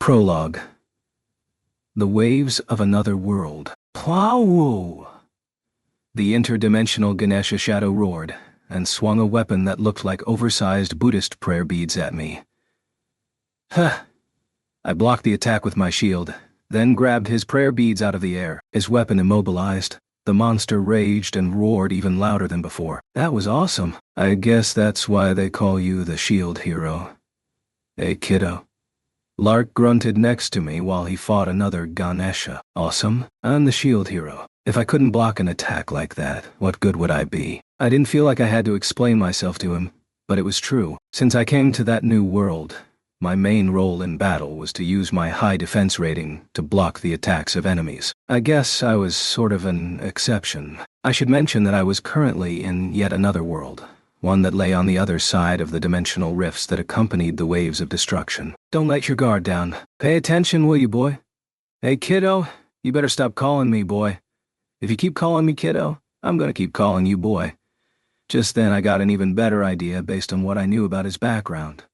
Prologue. The waves of another world. Plow! The interdimensional Ganesha shadow roared, and swung a weapon that looked like oversized Buddhist prayer beads at me. Huh! I blocked the attack with my shield, then grabbed his prayer beads out of the air, his weapon immobilized. The monster raged and roared even louder than before. That was awesome. I guess that's why they call you the shield hero. Hey, kiddo. Lark grunted next to me while he fought another Ganesha. Awesome? I'm the shield hero. If I couldn't block an attack like that, what good would I be? I didn't feel like I had to explain myself to him, but it was true. Since I came to that new world, my main role in battle was to use my high defense rating to block the attacks of enemies. I guess I was sort of an exception. I should mention that I was currently in yet another world, one that lay on the other side of the dimensional rifts that accompanied the waves of destruction. Don't let your guard down. Pay attention, will you, boy? Hey, kiddo, you better stop calling me boy. If you keep calling me kiddo, I'm gonna keep calling you boy. Just then I got an even better idea based on what I knew about his background.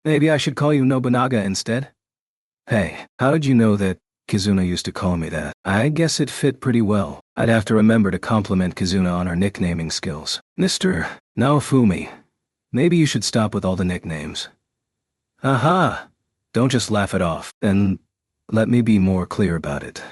Maybe I should call you Nobunaga instead? Hey, how did you know that Kizuna used to call me that? I guess it fit pretty well. I'd have to remember to compliment Kizuna on her nicknaming skills. Mr. Naofumi, maybe you should stop with all the nicknames. Aha! Don't just laugh it off, and let me be more clear about it.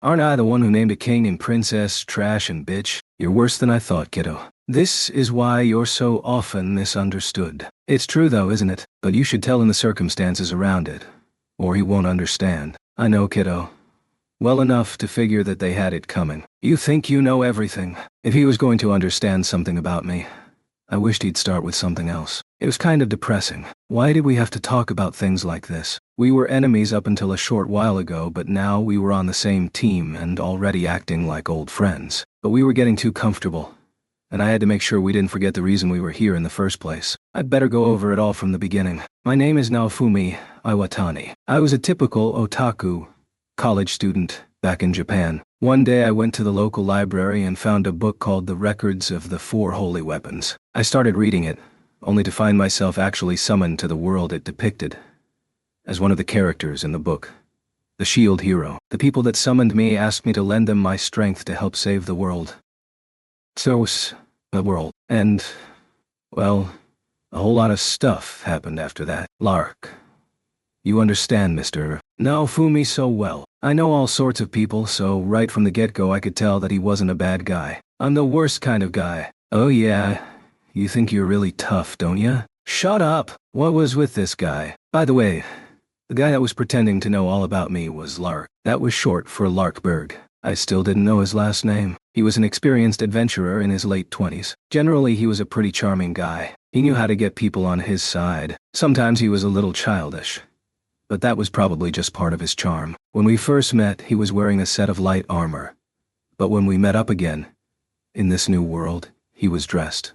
Aren't I the one who named a king and princess trash and bitch? You're worse than I thought, kiddo. This is why you're so often misunderstood. It's true though, isn't it? But you should tell him the circumstances around it, or he won't understand. I know, kiddo. Well enough to figure that they had it coming. You think you know everything. If he was going to understand something about me, I wished he'd start with something else. It was kind of depressing. Why did we have to talk about things like this? We were enemies up until a short while ago, but now we were on the same team and already acting like old friends. But we were getting too comfortable, and I had to make sure we didn't forget the reason we were here in the first place. I'd better go over it all from the beginning. My name is Naofumi Iwatani. I was a typical otaku college student back in Japan. One day I went to the local library and found a book called The Records of the Four Holy Weapons. I started reading it, only to find myself actually summoned to the world it depicted as one of the characters in the book, the shield hero. The people that summoned me asked me to lend them my strength to help save the world. The world. And, well, a whole lot of stuff happened after that. Lark. You understand, Mr. Naofumi so well. I know all sorts of people, so right from the get-go I could tell that he wasn't a bad guy. I'm the worst kind of guy. Oh yeah, you think you're really tough, don't ya? Shut up! What was with this guy? By the way, the guy that was pretending to know all about me was Lark. That was short for Larkberg. I still didn't know his last name. He was an experienced adventurer in his late 20s. Generally, he was a pretty charming guy. He knew how to get people on his side. Sometimes he was a little childish, but that was probably just part of his charm. When we first met, he was wearing a set of light armor. But when we met up again, in this new world, he was dressed.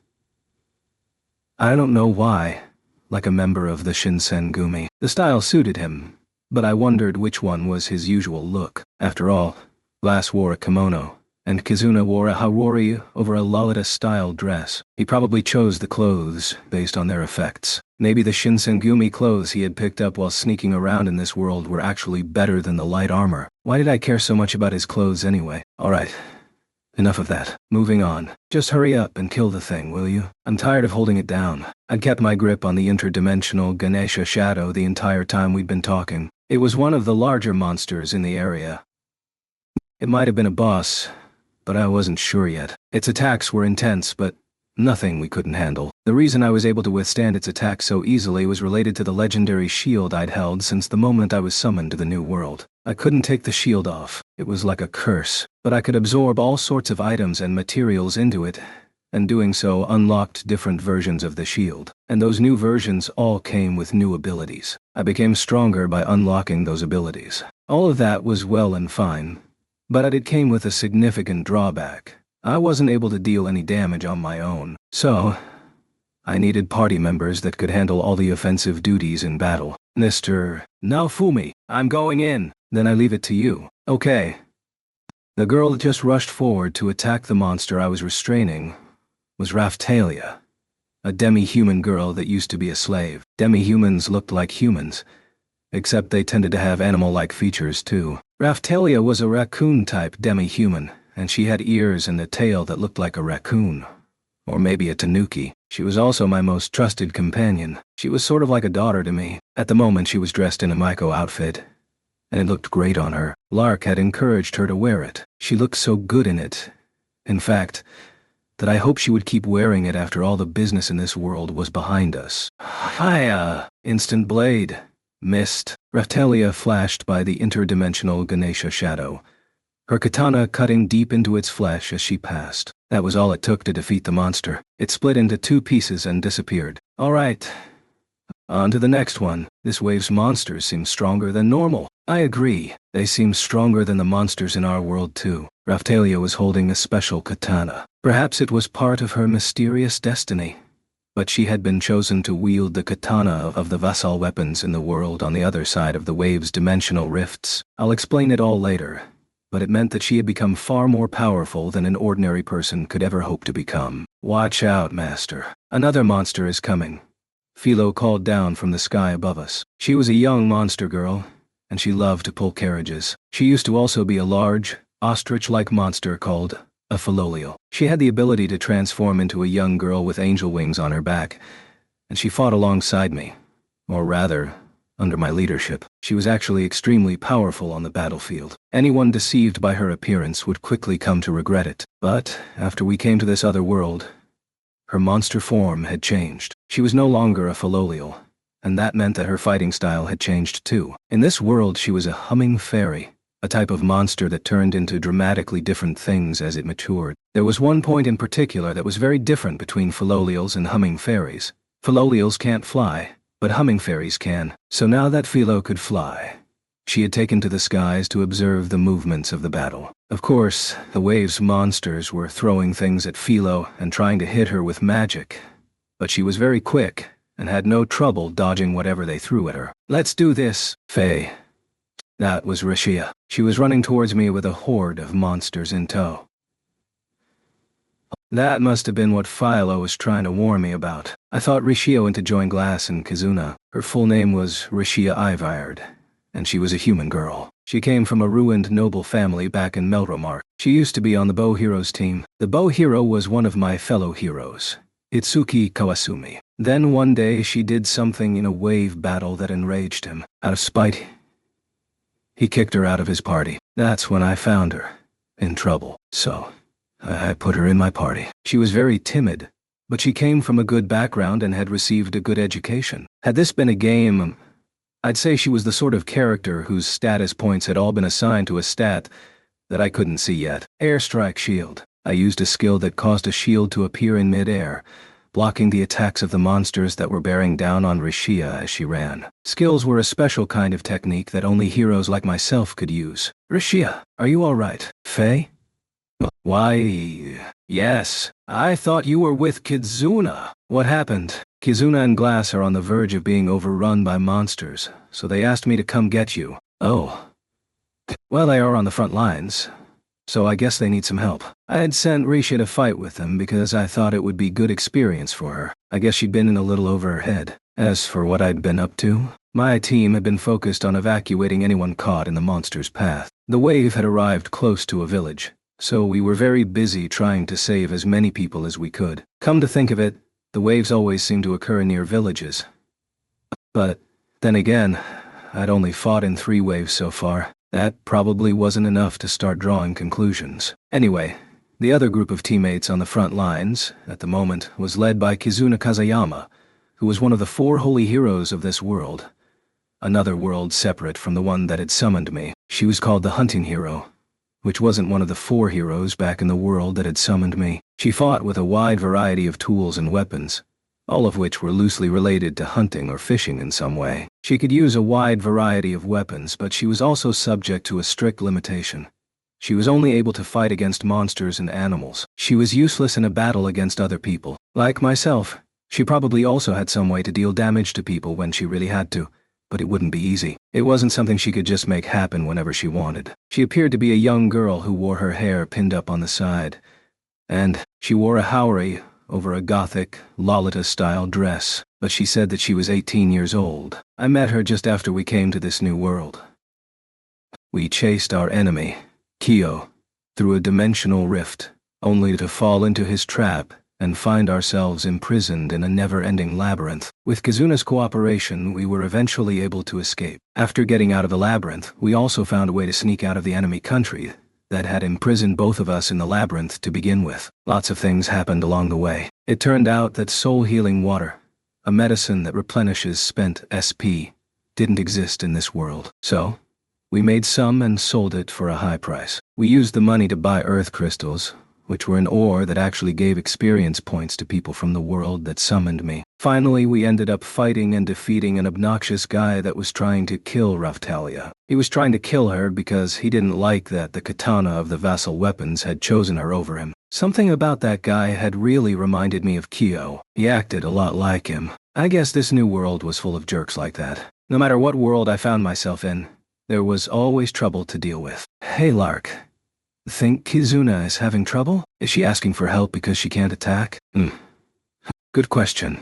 I don't know why, like a member of the Shinsengumi. The style suited him, but I wondered which one was his usual look. After all, Glass wore a kimono, and Kizuna wore a hawori over a Lolita-style dress. He probably chose the clothes based on their effects. Maybe the Shinsengumi clothes he had picked up while sneaking around in this world were actually better than the light armor. Why did I care so much about his clothes anyway? Alright, enough of that. Moving on. Just hurry up and kill the thing, will you? I'm tired of holding it down. I'd kept my grip on the interdimensional Ganesha shadow the entire time we'd been talking. It was one of the larger monsters in the area. It might have been a boss, but I wasn't sure yet. Its attacks were intense, but nothing we couldn't handle. The reason I was able to withstand its attacks so easily was related to the legendary shield I'd held since the moment I was summoned to the new world. I couldn't take the shield off. It was like a curse, but I could absorb all sorts of items and materials into it, and doing so unlocked different versions of the shield. And those new versions all came with new abilities. I became stronger by unlocking those abilities. All of that was well and fine, but it came with a significant drawback. I wasn't able to deal any damage on my own, so I needed party members that could handle all the offensive duties in battle. Mr. Naofumi, I'm going in. Then I leave it to you. Okay. The girl that just rushed forward to attack the monster I was restraining was Raphtalia. A demi-human girl that used to be a slave. Demi-humans looked like humans, except they tended to have animal-like features too. Raphtalia was a raccoon-type demi-human, and she had ears and a tail that looked like a raccoon. Or maybe a tanuki. She was also my most trusted companion. She was sort of like a daughter to me. At the moment she was dressed in a Maiko outfit, and it looked great on her. Lark had encouraged her to wear it. She looked so good in it. In fact, that I hoped she would keep wearing it after all the business in this world was behind us. Hiya! Instant blade. Missed. Raphtalia flashed by the interdimensional Ganesha shadow, her katana cutting deep into its flesh as she passed. That was all it took to defeat the monster. It split into 2 pieces and disappeared. All right. On to the next one. This wave's monsters seem stronger than normal. I agree. They seem stronger than the monsters in our world too. Raphtalia was holding a special katana. Perhaps it was part of her mysterious destiny. But she had been chosen to wield the katana of the vassal weapons in the world on the other side of the wave's dimensional rifts. I'll explain it all later. But it meant that she had become far more powerful than an ordinary person could ever hope to become. Watch out, Master. Another monster is coming. Philo called down from the sky above us. She was a young monster girl, and she loved to pull carriages. She used to also be a large, ostrich-like monster called a Philolial. She had the ability to transform into a young girl with angel wings on her back, and she fought alongside me. Or rather, under my leadership. She was actually extremely powerful on the battlefield. Anyone deceived by her appearance would quickly come to regret it. But, after we came to this other world, her monster form had changed. She was no longer a Philolial, and that meant that her fighting style had changed too. In this world she was a humming fairy, a type of monster that turned into dramatically different things as it matured. There was one point in particular that was very different between Philolials and humming fairies. Philolials can't fly, but humming fairies can. So now that Philo could fly, she had taken to the skies to observe the movements of the battle. Of course, the wave's monsters were throwing things at Philo and trying to hit her with magic, but she was very quick and had no trouble dodging whatever they threw at her. Let's do this, Faye. That was Rishia. She was running towards me with a horde of monsters in tow. That must have been what Philo was trying to warn me about. I thought Rishia went to join Glass and Kizuna. Her full name was Rishia Ivard, and she was a human girl. She came from a ruined noble family back in Melromark. She used to be on the Bow Heroes team. The Bow Hero was one of my fellow heroes, Itsuki Kawasumi. Then one day she did something in a wave battle that enraged him. Out of spite, he kicked her out of his party. That's when I found her, in trouble. So I put her in my party. She was very timid, but she came from a good background and had received a good education. Had this been a game, I'd say she was the sort of character whose status points had all been assigned to a stat that I couldn't see yet. Airstrike Shield. I used a skill that caused a shield to appear in mid-air, blocking the attacks of the monsters that were bearing down on Rishia as she ran. Skills were a special kind of technique that only heroes like myself could use. Rishia, are you all right? Faye? Why, yes. I thought you were with Kizuna. What happened? Kizuna and Glass are on the verge of being overrun by monsters, so they asked me to come get you. Oh. Well, they are on the front lines, so I guess they need some help. I had sent Risha to fight with them because I thought it would be good experience for her. I guess she'd been in a little over her head. As for what I'd been up to, my team had been focused on evacuating anyone caught in the monster's path. The wave had arrived close to a village, so we were very busy trying to save as many people as we could. Come to think of it, the waves always seem to occur near villages. But then again, I'd only fought in 3 waves so far. That probably wasn't enough to start drawing conclusions. Anyway, the other group of teammates on the front lines, at the moment, was led by Kizuna Kazayama, who was one of the 4 holy heroes of this world. Another world separate from the one that had summoned me. She was called the Hunting Hero, which wasn't one of the 4 heroes back in the world that had summoned me. She fought with a wide variety of tools and weapons, all of which were loosely related to hunting or fishing in some way. She could use a wide variety of weapons, but she was also subject to a strict limitation. She was only able to fight against monsters and animals. She was useless in a battle against other people. Like myself, she probably also had some way to deal damage to people when she really had to, but it wouldn't be easy. It wasn't something she could just make happen whenever she wanted. She appeared to be a young girl who wore her hair pinned up on the side, and she wore a haori, over a gothic, Lolita-style dress, but she said that she was 18 years old. I met her just after we came to this new world. We chased our enemy, Kyo, through a dimensional rift, only to fall into his trap and find ourselves imprisoned in a never-ending labyrinth. With Kizuna's cooperation, we were eventually able to escape. After getting out of the labyrinth, we also found a way to sneak out of the enemy country that had imprisoned both of us in the labyrinth to begin with. Lots of things happened along the way. It turned out that soul-healing water, a medicine that replenishes spent SP, didn't exist in this world. So, we made some and sold it for a high price. We used the money to buy earth crystals, which were an ore that actually gave experience points to people from the world that summoned me. Finally, we ended up fighting and defeating an obnoxious guy that was trying to kill Raphtalia. He was trying to kill her because he didn't like that the katana of the vassal weapons had chosen her over him. Something about that guy had really reminded me of Kyo. He acted a lot like him. I guess this new world was full of jerks like that. No matter what world I found myself in, there was always trouble to deal with. Hey Lark. Think Kizuna is having trouble? Is she asking for help because she can't attack? Good question.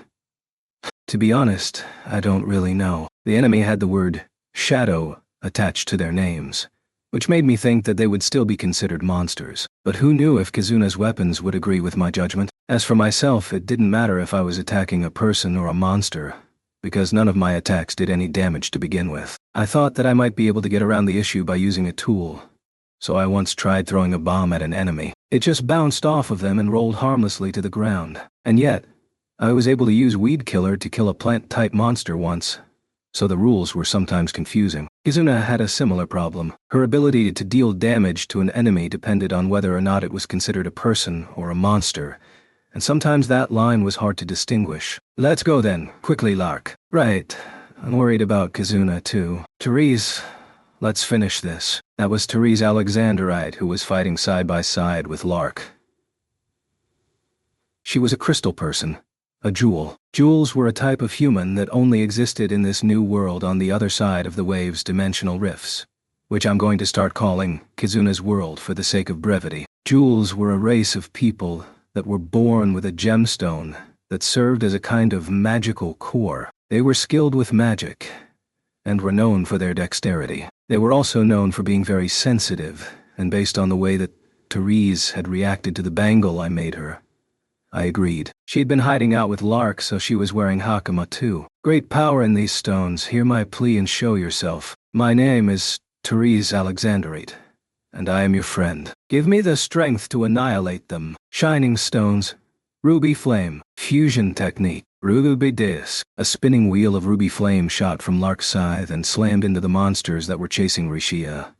To be honest, I don't really know. The enemy had the word shadow attached to their names, which made me think that they would still be considered monsters. But who knew if Kizuna's weapons would agree with my judgment? As for myself, it didn't matter if I was attacking a person or a monster, because none of my attacks did any damage to begin with. I thought that I might be able to get around the issue by using a tool. So I once tried throwing a bomb at an enemy. It just bounced off of them and rolled harmlessly to the ground. And yet, I was able to use Weed Killer to kill a plant-type monster once, so the rules were sometimes confusing. Kizuna had a similar problem. Her ability to deal damage to an enemy depended on whether or not it was considered a person or a monster, and sometimes that line was hard to distinguish. Let's go then, quickly Lark. Right, I'm worried about Kizuna too. Therese, let's finish this. That was Therese Alexanderite who was fighting side by side with Lark. She was a crystal person, a jewel. Jewels were a type of human that only existed in this new world on the other side of the wave's dimensional rifts, which I'm going to start calling Kizuna's world for the sake of brevity. Jewels were a race of people that were born with a gemstone that served as a kind of magical core. They were skilled with magic and were known for their dexterity. They were also known for being very sensitive, and based on the way that Therese had reacted to the bangle I made her, I agreed. She'd been hiding out with Lark, so she was wearing Hakama too. Great power in these stones. Hear my plea and show yourself. My name is Therese Alexanderite, and I am your friend. Give me the strength to annihilate them. Shining stones, ruby flame, fusion technique, ruby disc. A spinning wheel of ruby flame shot from Lark's scythe and slammed into the monsters that were chasing Rishia.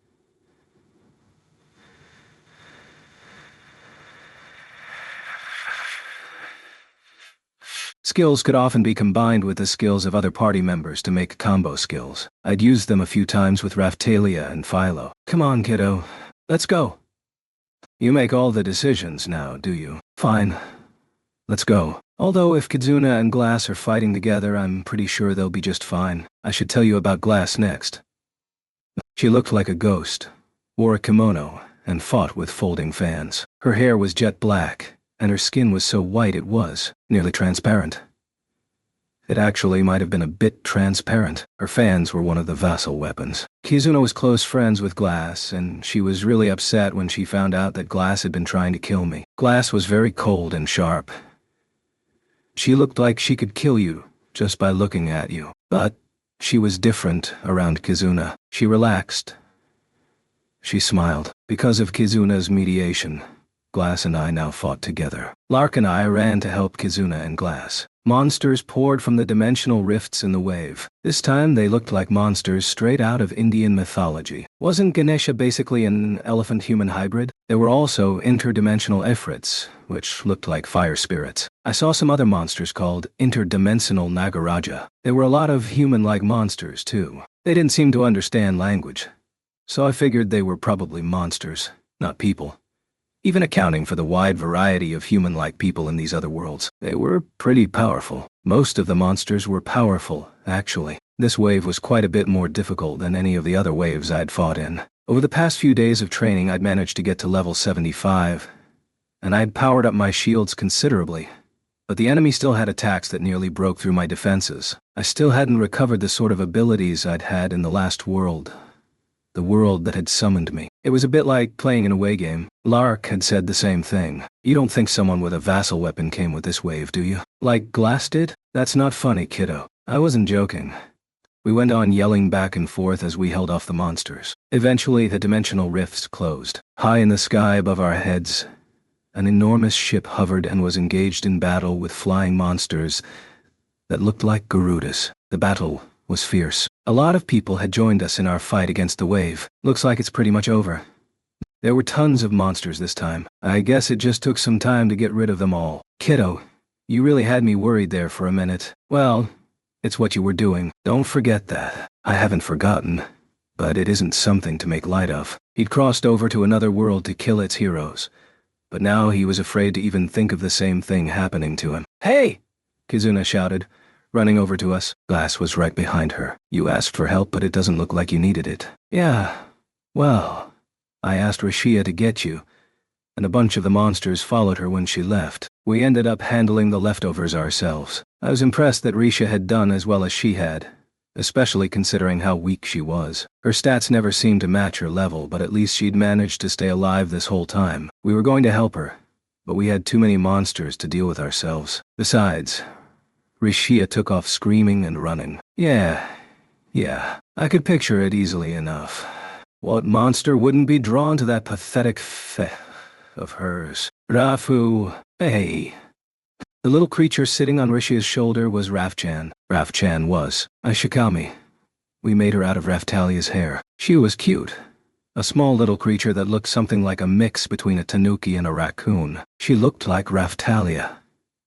Skills could often be combined with the skills of other party members to make combo skills. I'd used them a few times with Raphtalia and Philo. Come on, kiddo. Let's go. You make all the decisions now, do you? Fine. Let's go. Although if Kizuna and Glass are fighting together, I'm pretty sure they'll be just fine. I should tell you about Glass next. She looked like a ghost, wore a kimono, and fought with folding fans. Her hair was jet black, and her skin was so white it was nearly transparent. It actually might have been a bit transparent. Her fans were one of the vassal weapons. Kizuna was close friends with Glass, and she was really upset when she found out that Glass had been trying to kill me. Glass was very cold and sharp. She looked like she could kill you just by looking at you. But she was different around Kizuna. She relaxed. She smiled. Because of Kizuna's mediation, Glass and I now fought together. Lark and I ran to help Kizuna and Glass. Monsters poured from the dimensional rifts in the wave. This time they looked like monsters straight out of Indian mythology. Wasn't Ganesha basically an elephant-human hybrid? There were also interdimensional Ifrits, which looked like fire spirits. I saw some other monsters called interdimensional Nagaraja. There were a lot of human-like monsters, too. They didn't seem to understand language, so I figured they were probably monsters, not people. Even accounting for the wide variety of human-like people in these other worlds, they were pretty powerful. Most of the monsters were powerful, actually. This wave was quite a bit more difficult than any of the other waves I'd fought in. Over the past few days of training, I'd managed to get to level 75, and I'd powered up my shields considerably, but the enemy still had attacks that nearly broke through my defenses. I still hadn't recovered the sort of abilities I'd had in the last world. The world that had summoned me. It was a bit like playing an away game. Lark had said the same thing. You don't think someone with a vassal weapon came with this wave, do you? Like Glass did? That's not funny, kiddo. I wasn't joking. We went on yelling back and forth as we held off the monsters. Eventually, the dimensional rifts closed. High in the sky above our heads, an enormous ship hovered and was engaged in battle with flying monsters that looked like Garudas. The battle was fierce. A lot of people had joined us in our fight against the wave. Looks like it's pretty much over. There were tons of monsters this time. I guess it just took some time to get rid of them all. Kiddo, you really had me worried there for a minute. Well, it's what you were doing. Don't forget that. I haven't forgotten. But it isn't something to make light of. He'd crossed over to another world to kill its heroes. But now he was afraid to even think of the same thing happening to him. Hey! Kizuna shouted, running over to us. Glass was right behind her. You asked for help, but it doesn't look like you needed it. Yeah. Well, I asked Rashia to get you, and a bunch of the monsters followed her when she left. We ended up handling the leftovers ourselves. I was impressed that Risha had done as well as she had, especially considering how weak she was. Her stats never seemed to match her level, but at least she'd managed to stay alive this whole time. We were going to help her, but we had too many monsters to deal with ourselves. Besides, Rishia took off screaming and running. Yeah, I could picture it easily enough. What monster wouldn't be drawn to that pathetic of hers? Rafu, hey. The little creature sitting on Rishia's shoulder was Rafchan. Rafchan was a Shikami. We made her out of Raftalia's hair. She was cute. A small little creature that looked something like a mix between a tanuki and a raccoon. She looked like Raftalia.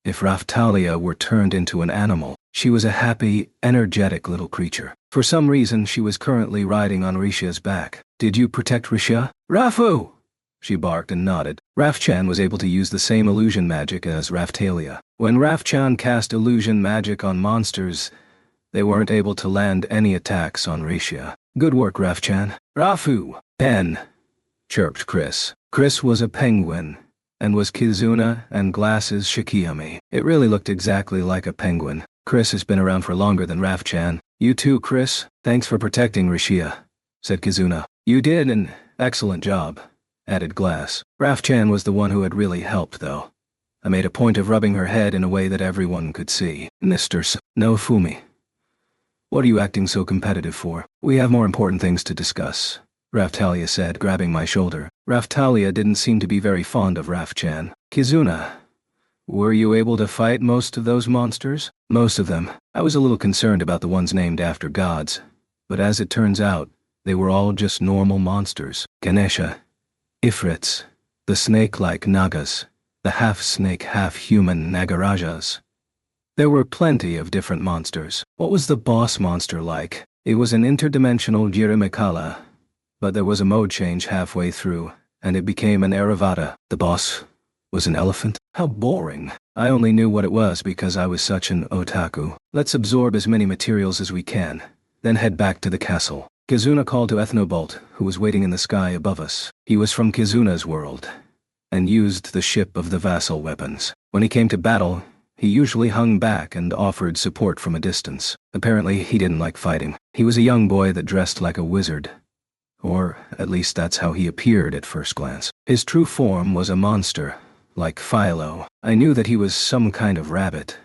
If Raftalia were turned into an animal, she was a happy, energetic little creature. For some reason, she was currently riding on Rishia's back. Did you protect Rishia? Rafu! She barked and nodded. Rafchan was able to use the same illusion magic as Raftalia. When Rafchan cast illusion magic on monsters, they weren't able to land any attacks on Rishia. Good work, Rafchan. Rafu! Pen! Chirped Chris. Chris was a penguin, and was Kizuna and Glass's Shikiyami. It really looked exactly like a penguin. Chris has been around for longer than Rafchan. You too, Chris. Thanks for protecting Rishia, said Kizuna. You did an excellent job, added Glass. Rafchan was the one who had really helped, though. I made a point of rubbing her head in a way that everyone could see. Mr. No, Fumi. What are you acting so competitive for? We have more important things to discuss, Raftalia said, grabbing my shoulder. Raftalia didn't seem to be very fond of Rafchan. Kizuna, were you able to fight most of those monsters? Most of them. I was a little concerned about the ones named after gods, but as it turns out, they were all just normal monsters. Ganesha, Ifrits, the snake-like Nagas, the half-snake, half-human Nagarajas. There were plenty of different monsters. What was the boss monster like? It was an interdimensional Jirimikala, but there was a mode change halfway through, and it became an Aravata. The boss was an elephant? How boring. I only knew what it was because I was such an otaku. Let's absorb as many materials as we can, then head back to the castle. Kizuna called to Ethnobolt, who was waiting in the sky above us. He was from Kizuna's world, and used the ship of the vassal weapons. When he came to battle, he usually hung back and offered support from a distance. Apparently, he didn't like fighting. He was a young boy that dressed like a wizard. Or, at least that's how he appeared at first glance. His true form was a monster, like Philo. I knew that he was some kind of rabbit,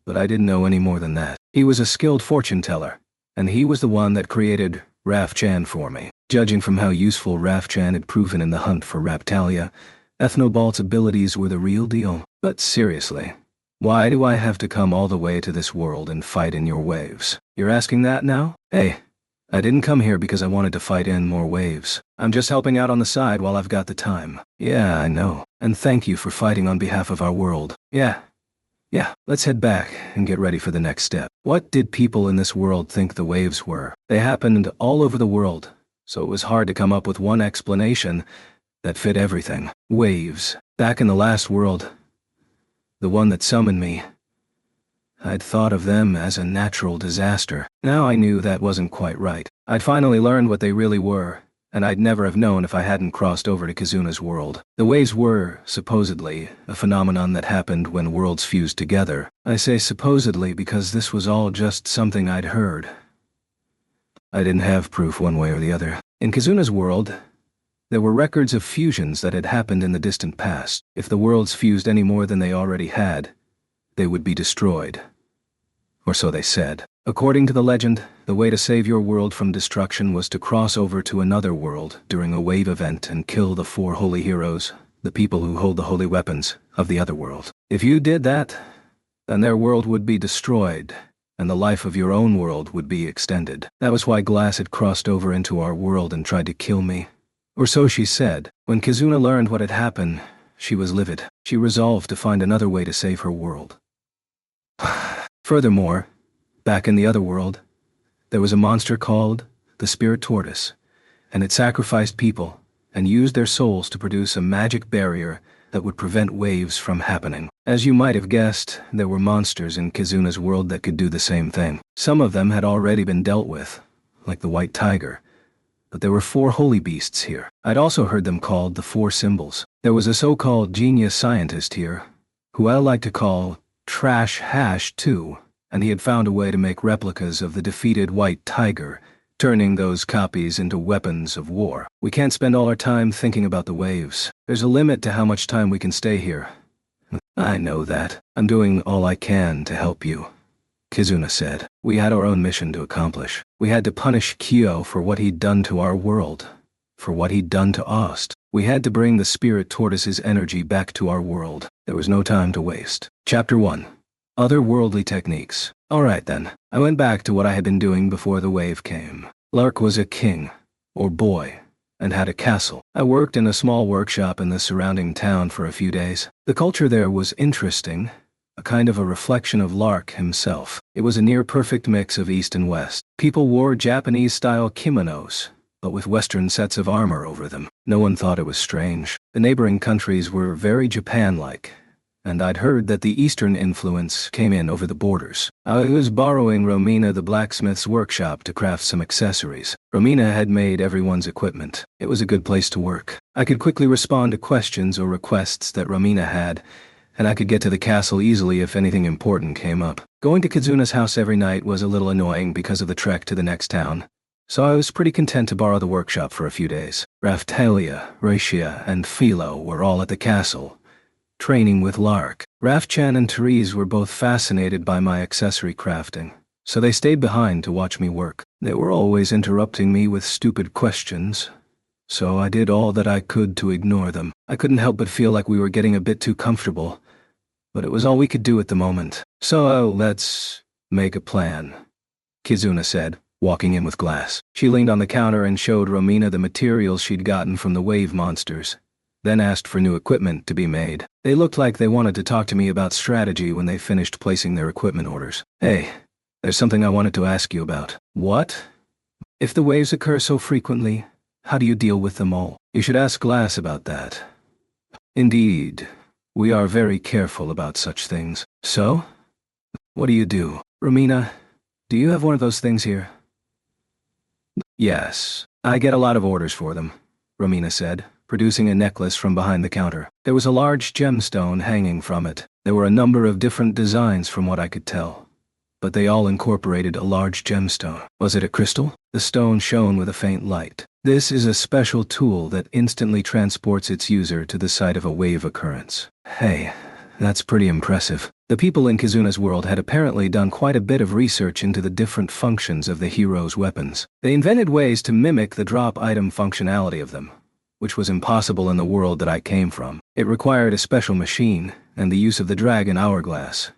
but I didn't know any more than that. He was a skilled fortune teller, and he was the one that created Rafchan for me. Judging from how useful Rafchan had proven in the hunt for Raptalia, Ethnobolt's abilities were the real deal. But seriously, why do I have to come all the way to this world and fight in your waves? You're asking that now? Hey, I didn't come here because I wanted to fight in more waves. I'm just helping out on the side while I've got the time. Yeah, I know. And thank you for fighting on behalf of our world. Yeah, let's head back and get ready for the next step. What did people in this world think the waves were? They happened all over the world, so it was hard to come up with one explanation that fit everything. Waves. Back in the last world, the one that summoned me, I'd thought of them as a natural disaster. Now I knew that wasn't quite right. I'd finally learned what they really were, and I'd never have known if I hadn't crossed over to Kizuna's world. The waves were, supposedly, a phenomenon that happened when worlds fused together. I say supposedly because this was all just something I'd heard. I didn't have proof one way or the other. In Kizuna's world, there were records of fusions that had happened in the distant past. If the worlds fused any more than they already had, they would be destroyed. Or so they said. According to the legend, the way to save your world from destruction was to cross over to another world during a wave event and kill the 4 holy heroes, the people who hold the holy weapons of the other world. If you did that, then their world would be destroyed, and the life of your own world would be extended. That was why Glass had crossed over into our world and tried to kill me. Or so she said. When Kizuna learned what had happened, she was livid. She resolved to find another way to save her world. Furthermore, back in the other world, there was a monster called the Spirit Tortoise, and it sacrificed people and used their souls to produce a magic barrier that would prevent waves from happening. As you might have guessed, there were monsters in Kizuna's world that could do the same thing. Some of them had already been dealt with, like the White Tiger, but there were 4 holy beasts here. I'd also heard them called the 4 Symbols. There was a so-called genius scientist here, who I like to call Trash Hash 2, and he had found a way to make replicas of the defeated White Tiger, turning those copies into weapons of war. We can't spend all our time thinking about the waves. There's a limit to how much time we can stay here. I know that. I'm doing all I can to help you, Kizuna said. We had our own mission to accomplish. We had to punish Kyo for what he'd done to our world, for what he'd done to Ost. We had to bring the Spirit Tortoise's energy back to our world. There was no time to waste. Chapter 1. Otherworldly Techniques. Alright then, I went back to what I had been doing before the wave came. Lark was a king, or boy, and had a castle. I worked in a small workshop in the surrounding town for a few days. The culture there was interesting, a kind of a reflection of Lark himself. It was a near-perfect mix of East and West. People wore Japanese-style kimonos, but with Western sets of armor over them. No one thought it was strange. The neighboring countries were very Japan-like, and I'd heard that the Eastern influence came in over the borders. I was borrowing Romina the blacksmith's workshop to craft some accessories. Romina had made everyone's equipment. It was a good place to work. I could quickly respond to questions or requests that Romina had, and I could get to the castle easily if anything important came up. Going to Kizuna's house every night was a little annoying because of the trek to the next town, so I was pretty content to borrow the workshop for a few days. Raftalia, Ratia, and Philo were all at the castle, training with Lark. Rafchan and Therese were both fascinated by my accessory crafting, so they stayed behind to watch me work. They were always interrupting me with stupid questions, so I did all that I could to ignore them. I couldn't help but feel like we were getting a bit too comfortable, but it was all we could do at the moment. So let's make a plan, Kizuna said, walking in with Glass. She leaned on the counter and showed Romina the materials she'd gotten from the wave monsters, then asked for new equipment to be made. They looked like they wanted to talk to me about strategy when they finished placing their equipment orders. Hey, there's something I wanted to ask you about. What? If the waves occur so frequently, how do you deal with them all? You should ask Glass about that. Indeed, we are very careful about such things. So? What do you do? Romina, do you have one of those things here? Yes, I get a lot of orders for them, Romina said, producing a necklace from behind the counter. There was a large gemstone hanging from it. There were a number of different designs from what I could tell, but they all incorporated a large gemstone. Was it a crystal? The stone shone with a faint light. This is a special tool that instantly transports its user to the site of a wave occurrence. Hey, that's pretty impressive. The people in Kizuna's world had apparently done quite a bit of research into the different functions of the hero's weapons. They invented ways to mimic the drop item functionality of them, which was impossible in the world that I came from. It required a special machine and the use of the dragon hourglass,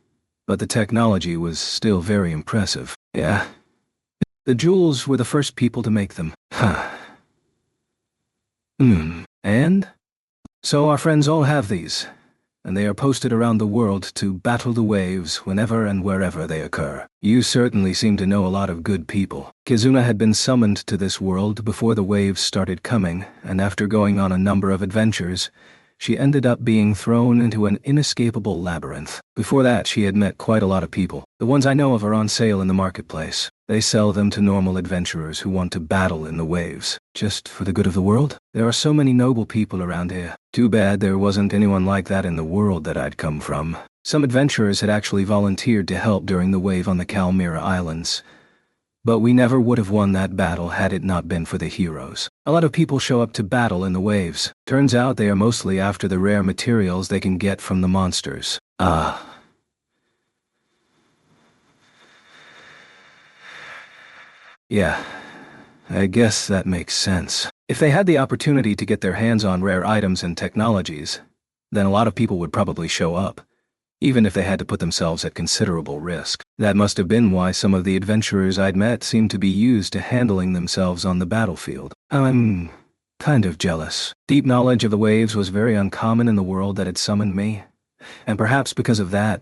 but the technology was still very impressive. Yeah, the jewels were the first people to make them. Huh. And? So our friends all have these, and they are posted around the world to battle the waves whenever and wherever they occur. You certainly seem to know a lot of good people. Kizuna had been summoned to this world before the waves started coming, and after going on a number of adventures, she ended up being thrown into an inescapable labyrinth. Before that, she had met quite a lot of people. The ones I know of are on sale in the marketplace. They sell them to normal adventurers who want to battle in the waves. Just for the good of the world? There are so many noble people around here. Too bad there wasn't anyone like that in the world that I'd come from. Some adventurers had actually volunteered to help during the wave on the Kalmyra Islands. But we never would have won that battle had it not been for the heroes. A lot of people show up to battle in the waves. Turns out they are mostly after the rare materials they can get from the monsters. Yeah, I guess that makes sense. If they had the opportunity to get their hands on rare items and technologies, then a lot of people would probably show up, even if they had to put themselves at considerable risk. That must have been why some of the adventurers I'd met seemed to be used to handling themselves on the battlefield. I'm kind of jealous. Deep knowledge of the waves was very uncommon in the world that had summoned me, and perhaps because of that,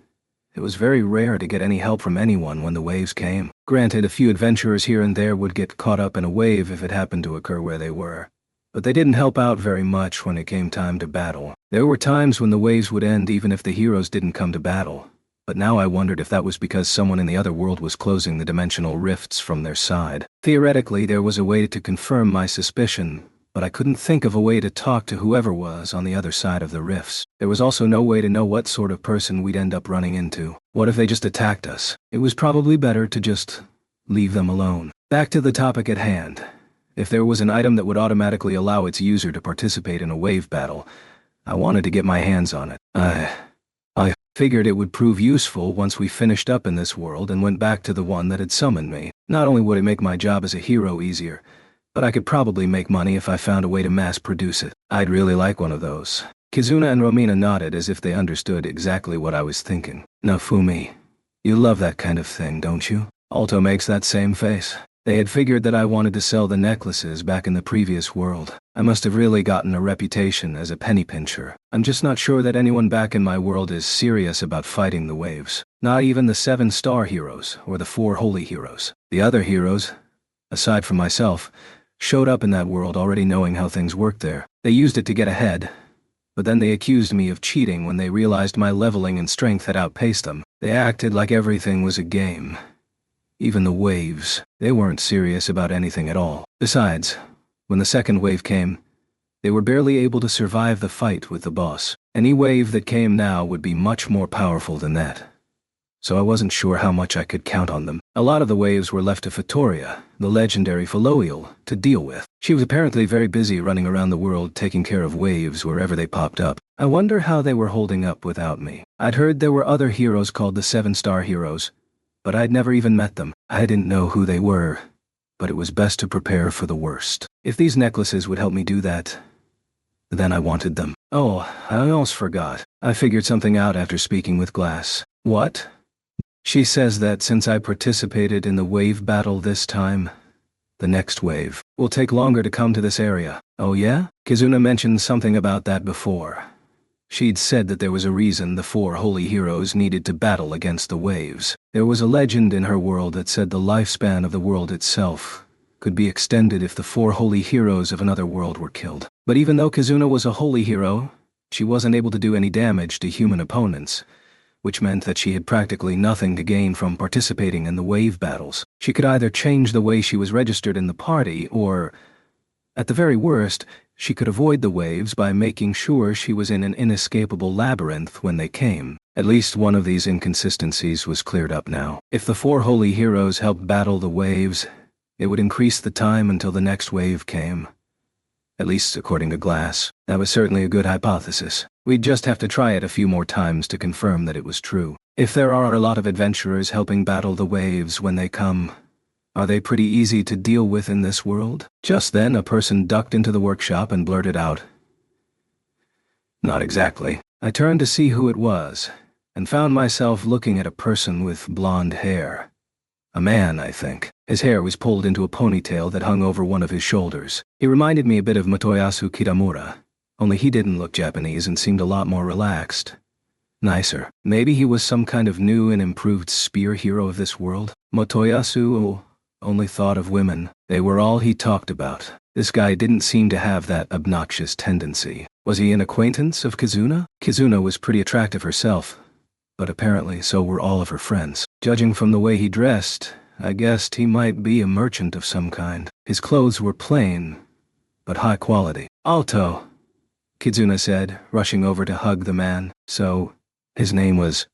it was very rare to get any help from anyone when the waves came. Granted, a few adventurers here and there would get caught up in a wave if it happened to occur where they were, but they didn't help out very much when it came time to battle. There were times when the waves would end even if the heroes didn't come to battle, but now I wondered if that was because someone in the other world was closing the dimensional rifts from their side. Theoretically, there was a way to confirm my suspicion, but I couldn't think of a way to talk to whoever was on the other side of the rifts. There was also no way to know what sort of person we'd end up running into. What if they just attacked us? It was probably better to just leave them alone. Back to the topic at hand. If there was an item that would automatically allow its user to participate in a wave battle, I wanted to get my hands on it. I figured it would prove useful once we finished up in this world and went back to the one that had summoned me. Not only would it make my job as a hero easier, but I could probably make money if I found a way to mass produce it. I'd really like one of those. Kizuna and Romina nodded as if they understood exactly what I was thinking. Now Fumi, you love that kind of thing, don't you? Alto makes that same face. They had figured that I wanted to sell the necklaces back in the previous world. I must have really gotten a reputation as a penny pincher. I'm just not sure that anyone back in my world is serious about fighting the waves. Not even the 7-star heroes or the 4 holy heroes. The other heroes, aside from myself, showed up in that world already knowing how things worked there. They used it to get ahead, but then they accused me of cheating when they realized my leveling and strength had outpaced them. They acted like everything was a game. Even the waves, they weren't serious about anything at all. Besides, when the second wave came, they were barely able to survive the fight with the boss. Any wave that came now would be much more powerful than that. So I wasn't sure how much I could count on them. A lot of the waves were left to Fatoria, the legendary Faloial, to deal with. She was apparently very busy running around the world taking care of waves wherever they popped up. I wonder how they were holding up without me. I'd heard there were other heroes called the 7-star heroes, but I'd never even met them. I didn't know who they were, but it was best to prepare for the worst. If these necklaces would help me do that, then I wanted them. Oh, I almost forgot. I figured something out after speaking with Glass. What? She says that since I participated in the wave battle this time, the next wave will take longer to come to this area. Oh yeah? Kizuna mentioned something about that before. She'd said that there was a reason the 4 holy heroes needed to battle against the waves. There was a legend in her world that said the lifespan of the world itself could be extended if the 4 holy heroes of another world were killed. But even though Kizuna was a holy hero, she wasn't able to do any damage to human opponents, which meant that she had practically nothing to gain from participating in the wave battles. She could either change the way she was registered in the party, or, at the very worst, she could avoid the waves by making sure she was in an inescapable labyrinth when they came. At least one of these inconsistencies was cleared up now. If the 4 holy heroes helped battle the waves, it would increase the time until the next wave came. At least according to Glass. That was certainly a good hypothesis. We'd just have to try it a few more times to confirm that it was true. If there are a lot of adventurers helping battle the waves when they come, are they pretty easy to deal with in this world? Just then a person ducked into the workshop and blurted out, "Not exactly." I turned to see who it was, and found myself looking at a person with blonde hair. A man, I think. His hair was pulled into a ponytail that hung over one of his shoulders. He reminded me a bit of Motoyasu Kitamura, only he didn't look Japanese and seemed a lot more relaxed. Nicer. Maybe he was some kind of new and improved spear hero of this world? Motoyasu only thought of women. They were all he talked about. This guy didn't seem to have that obnoxious tendency. Was he an acquaintance of Kizuna? Kizuna was pretty attractive herself, but apparently so were all of her friends. Judging from the way he dressed, I guessed he might be a merchant of some kind. His clothes were plain, but high quality. Alto, Kizuna said, rushing over to hug the man. So, his name was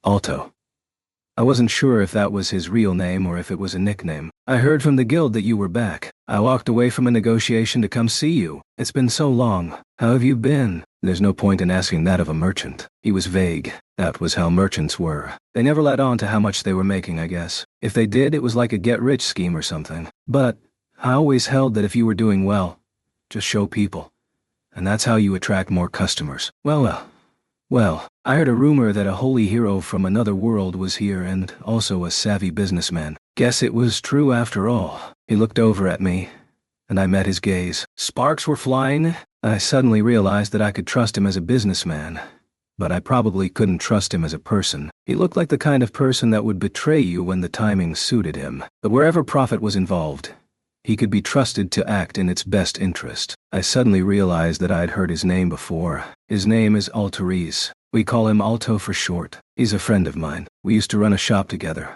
Alto. I wasn't sure if that was his real name or if it was a nickname. I heard from the guild that you were back. I walked away from a negotiation to come see you. It's been so long. How have you been? There's no point in asking that of a merchant. He was vague. That was how merchants were. They never let on to how much they were making, I guess. If they did, it was like a get-rich scheme or something. But I always held that if you were doing well, just show people. And that's how you attract more customers. Well, I heard a rumor that a holy hero from another world was here and also a savvy businessman. Guess it was true after all. He looked over at me, and I met his gaze. Sparks were flying. I suddenly realized that I could trust him as a businessman, but I probably couldn't trust him as a person. He looked like the kind of person that would betray you when the timing suited him. But wherever profit was involved, he could be trusted to act in its best interest. I suddenly realized that I'd heard his name before. His name is Altoriz. We call him Alto for short. He's a friend of mine. We used to run a shop together.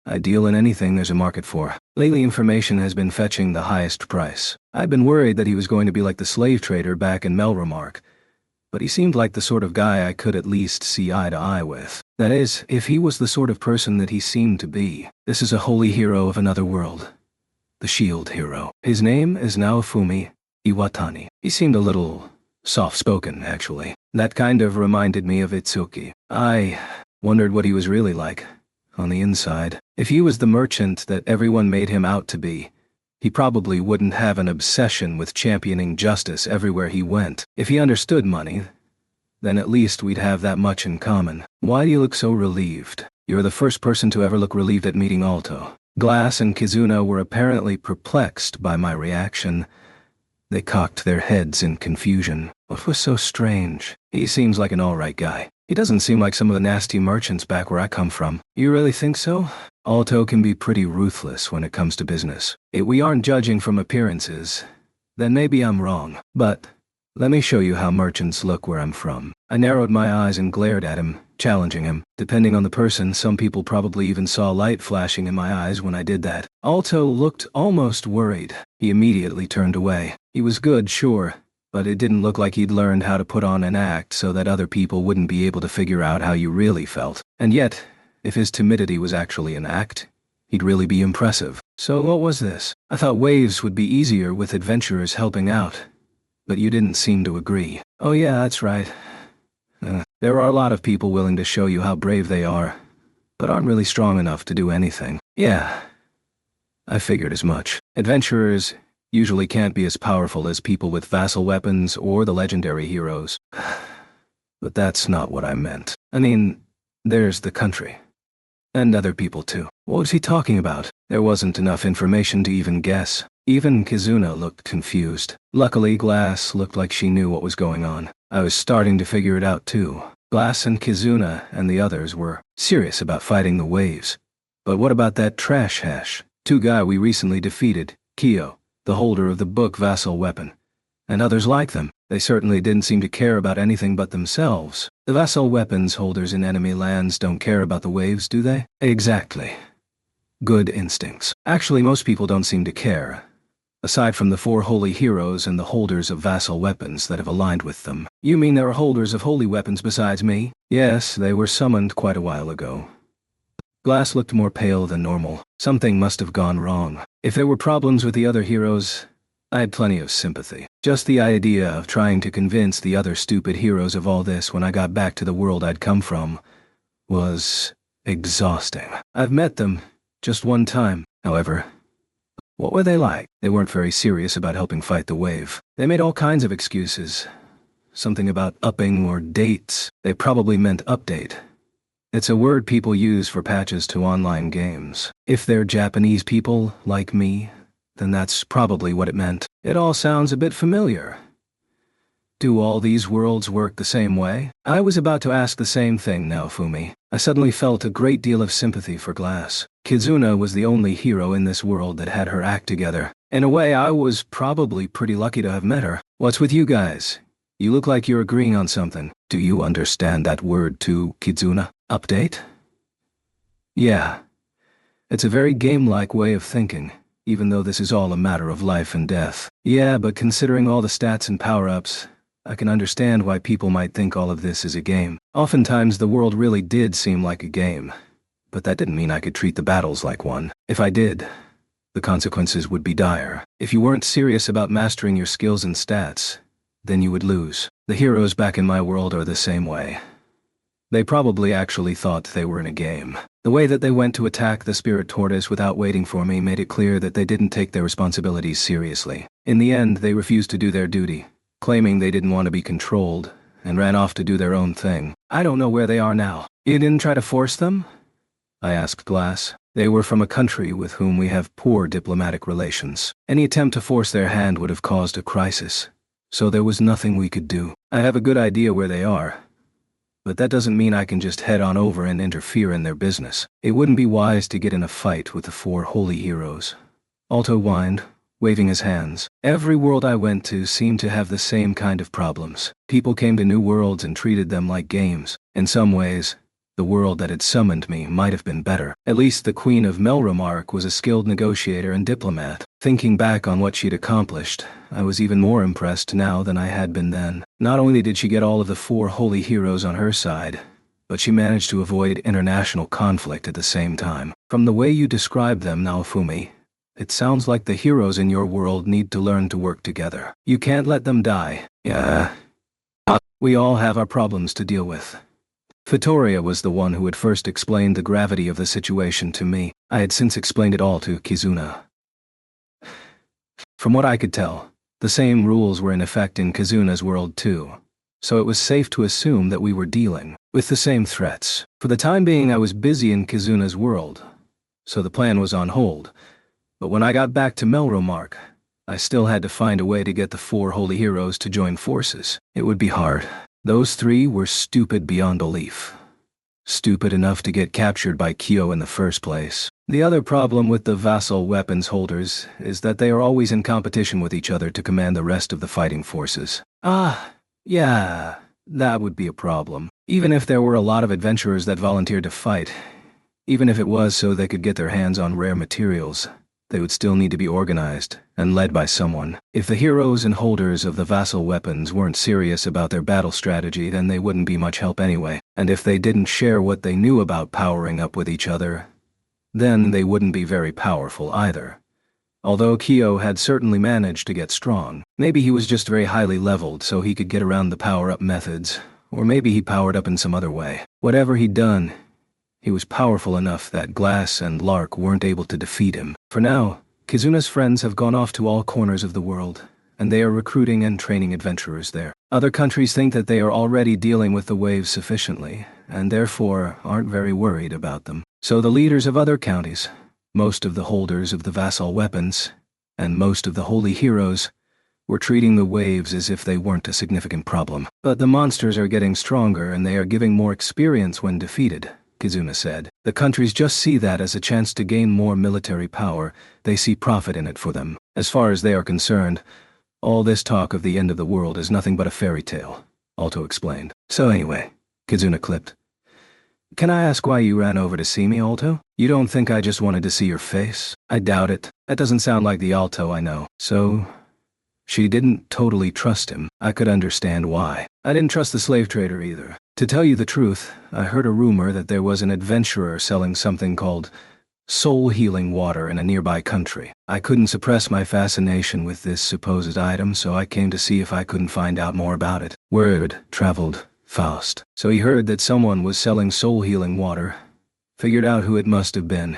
I deal in anything there's a market for. Lately, information has been fetching the highest price. I'd been worried that he was going to be like the slave trader back in Melromark, but he seemed like the sort of guy I could at least see eye to eye with. That is, if he was the sort of person that he seemed to be. This is a holy hero of another world. The Shield Hero. His name is Naofumi Iwatani. He seemed a little soft-spoken, actually. That kind of reminded me of Itsuki. I wondered what he was really like, on the inside. If he was the merchant that everyone made him out to be, he probably wouldn't have an obsession with championing justice everywhere he went. If he understood money, then at least we'd have that much in common. Why do you look so relieved? You're the first person to ever look relieved at meeting Alto. Glass and Kizuna were apparently perplexed by my reaction. They cocked their heads in confusion. What was so strange? He seems like an alright guy. He doesn't seem like some of the nasty merchants back where I come from. You really think so? Alto can be pretty ruthless when it comes to business. If we aren't judging from appearances, then maybe I'm wrong. But let me show you how merchants look where I'm from. I narrowed my eyes and glared at him, challenging him. Depending on the person, some people probably even saw light flashing in my eyes when I did that. Alto looked almost worried. He immediately turned away. He was good, sure, but it didn't look like he'd learned how to put on an act so that other people wouldn't be able to figure out how you really felt. And yet, if his timidity was actually an act, he'd really be impressive. So what was this? I thought waves would be easier with adventurers helping out, but you didn't seem to agree. Oh yeah, that's right. There are a lot of people willing to show you how brave they are, but aren't really strong enough to do anything. Yeah, I figured as much. Adventurers usually can't be as powerful as people with vassal weapons or the legendary heroes. But that's not what I meant. I mean, there's the country. And other people too. What was he talking about? There wasn't enough information to even guess. Even Kizuna looked confused. Luckily, Glass looked like she knew what was going on. I was starting to figure it out too. Glass and Kizuna and the others were serious about fighting the waves. But what about that trash hash? Two guy we recently defeated, Kyo, the holder of the book Vassal Weapon, and others like them. They certainly didn't seem to care about anything but themselves. The Vassal Weapons holders in enemy lands don't care about the waves, do they? Exactly. Good instincts. Actually, most people don't seem to care, aside from the 4 holy heroes and the holders of vassal weapons that have aligned with them. You mean there are holders of holy weapons besides me? Yes, they were summoned quite a while ago. Glass looked more pale than normal. Something must have gone wrong. If there were problems with the other heroes, I had plenty of sympathy. Just the idea of trying to convince the other stupid heroes of all this when I got back to the world I'd come from was exhausting. I've met them just one time, however. What were they like? They weren't very serious about helping fight the wave. They made all kinds of excuses. Something about upping or dates. They probably meant update. It's a word people use for patches to online games. If they're Japanese people, like me, then that's probably what it meant. It all sounds a bit familiar. Do all these worlds work the same way? I was about to ask the same thing, Naofumi. I suddenly felt a great deal of sympathy for Glass. Kizuna was the only hero in this world that had her act together. In a way, I was probably pretty lucky to have met her. What's with you guys? You look like you're agreeing on something. Do you understand that word too, Kizuna? Update? Yeah. It's a very game-like way of thinking, even though this is all a matter of life and death. Yeah, but considering all the stats and power-ups, I can understand why people might think all of this is a game. Oftentimes the world really did seem like a game, but that didn't mean I could treat the battles like one. If I did, the consequences would be dire. If you weren't serious about mastering your skills and stats, then you would lose. The heroes back in my world are the same way. They probably actually thought they were in a game. The way that they went to attack the spirit tortoise without waiting for me made it clear that they didn't take their responsibilities seriously. In the end, they refused to do their duty, claiming they didn't want to be controlled, and ran off to do their own thing. I don't know where they are now. You didn't try to force them? I asked Glass. They were from a country with whom we have poor diplomatic relations. Any attempt to force their hand would have caused a crisis, so there was nothing we could do. I have a good idea where they are, but that doesn't mean I can just head on over and interfere in their business. It wouldn't be wise to get in a fight with the 4 holy heroes. Alto whined, waving his hands. Every world I went to seemed to have the same kind of problems. People came to new worlds and treated them like games. In some ways, the world that had summoned me might have been better. At least the Queen of Melromark was a skilled negotiator and diplomat. Thinking back on what she'd accomplished, I was even more impressed now than I had been then. Not only did she get all of the 4 holy heroes on her side, but she managed to avoid international conflict at the same time. From the way you describe them, Naofumi, it sounds like the heroes in your world need to learn to work together. You can't let them die. Yeah. We all have our problems to deal with. Vittoria was the one who had first explained the gravity of the situation to me. I had since explained it all to Kizuna. From what I could tell, the same rules were in effect in Kizuna's world too, so it was safe to assume that we were dealing with the same threats. For the time being, I was busy in Kizuna's world, so the plan was on hold. But when I got back to Melromark, I still had to find a way to get the 4 holy heroes to join forces. It would be hard. Those 3 were stupid beyond belief. Stupid enough to get captured by Kyo in the first place. The other problem with the vassal weapons holders is that they are always in competition with each other to command the rest of the fighting forces. Yeah, that would be a problem. Even if there were a lot of adventurers that volunteered to fight, even if it was so they could get their hands on rare materials, they would still need to be organized and led by someone. If the heroes and holders of the vassal weapons weren't serious about their battle strategy, then they wouldn't be much help anyway. And if they didn't share what they knew about powering up with each other, then they wouldn't be very powerful either. Although Kyo had certainly managed to get strong. Maybe he was just very highly leveled so he could get around the power-up methods, or maybe he powered up in some other way. Whatever he'd done, he was powerful enough that Glass and Lark weren't able to defeat him. For now, Kizuna's friends have gone off to all corners of the world, and they are recruiting and training adventurers there. Other countries think that they are already dealing with the waves sufficiently, and therefore aren't very worried about them. So the leaders of other counties, most of the holders of the vassal weapons, and most of the holy heroes, were treating the waves as if they weren't a significant problem. But the monsters are getting stronger and they are giving more experience when defeated, Kizuna said. The countries just see that as a chance to gain more military power. They see profit in it for them. As far as they are concerned, all this talk of the end of the world is nothing but a fairy tale, Alto explained. So anyway, Kizuna clipped. Can I ask why you ran over to see me, Alto? You don't think I just wanted to see your face? I doubt it. That doesn't sound like the Alto I know. So, she didn't totally trust him. I could understand why. I didn't trust the slave trader either. To tell you the truth, I heard a rumor that there was an adventurer selling something called soul-healing water in a nearby country. I couldn't suppress my fascination with this supposed item, so I came to see if I couldn't find out more about it. Word traveled fast. So he heard that someone was selling soul-healing water, figured out who it must have been,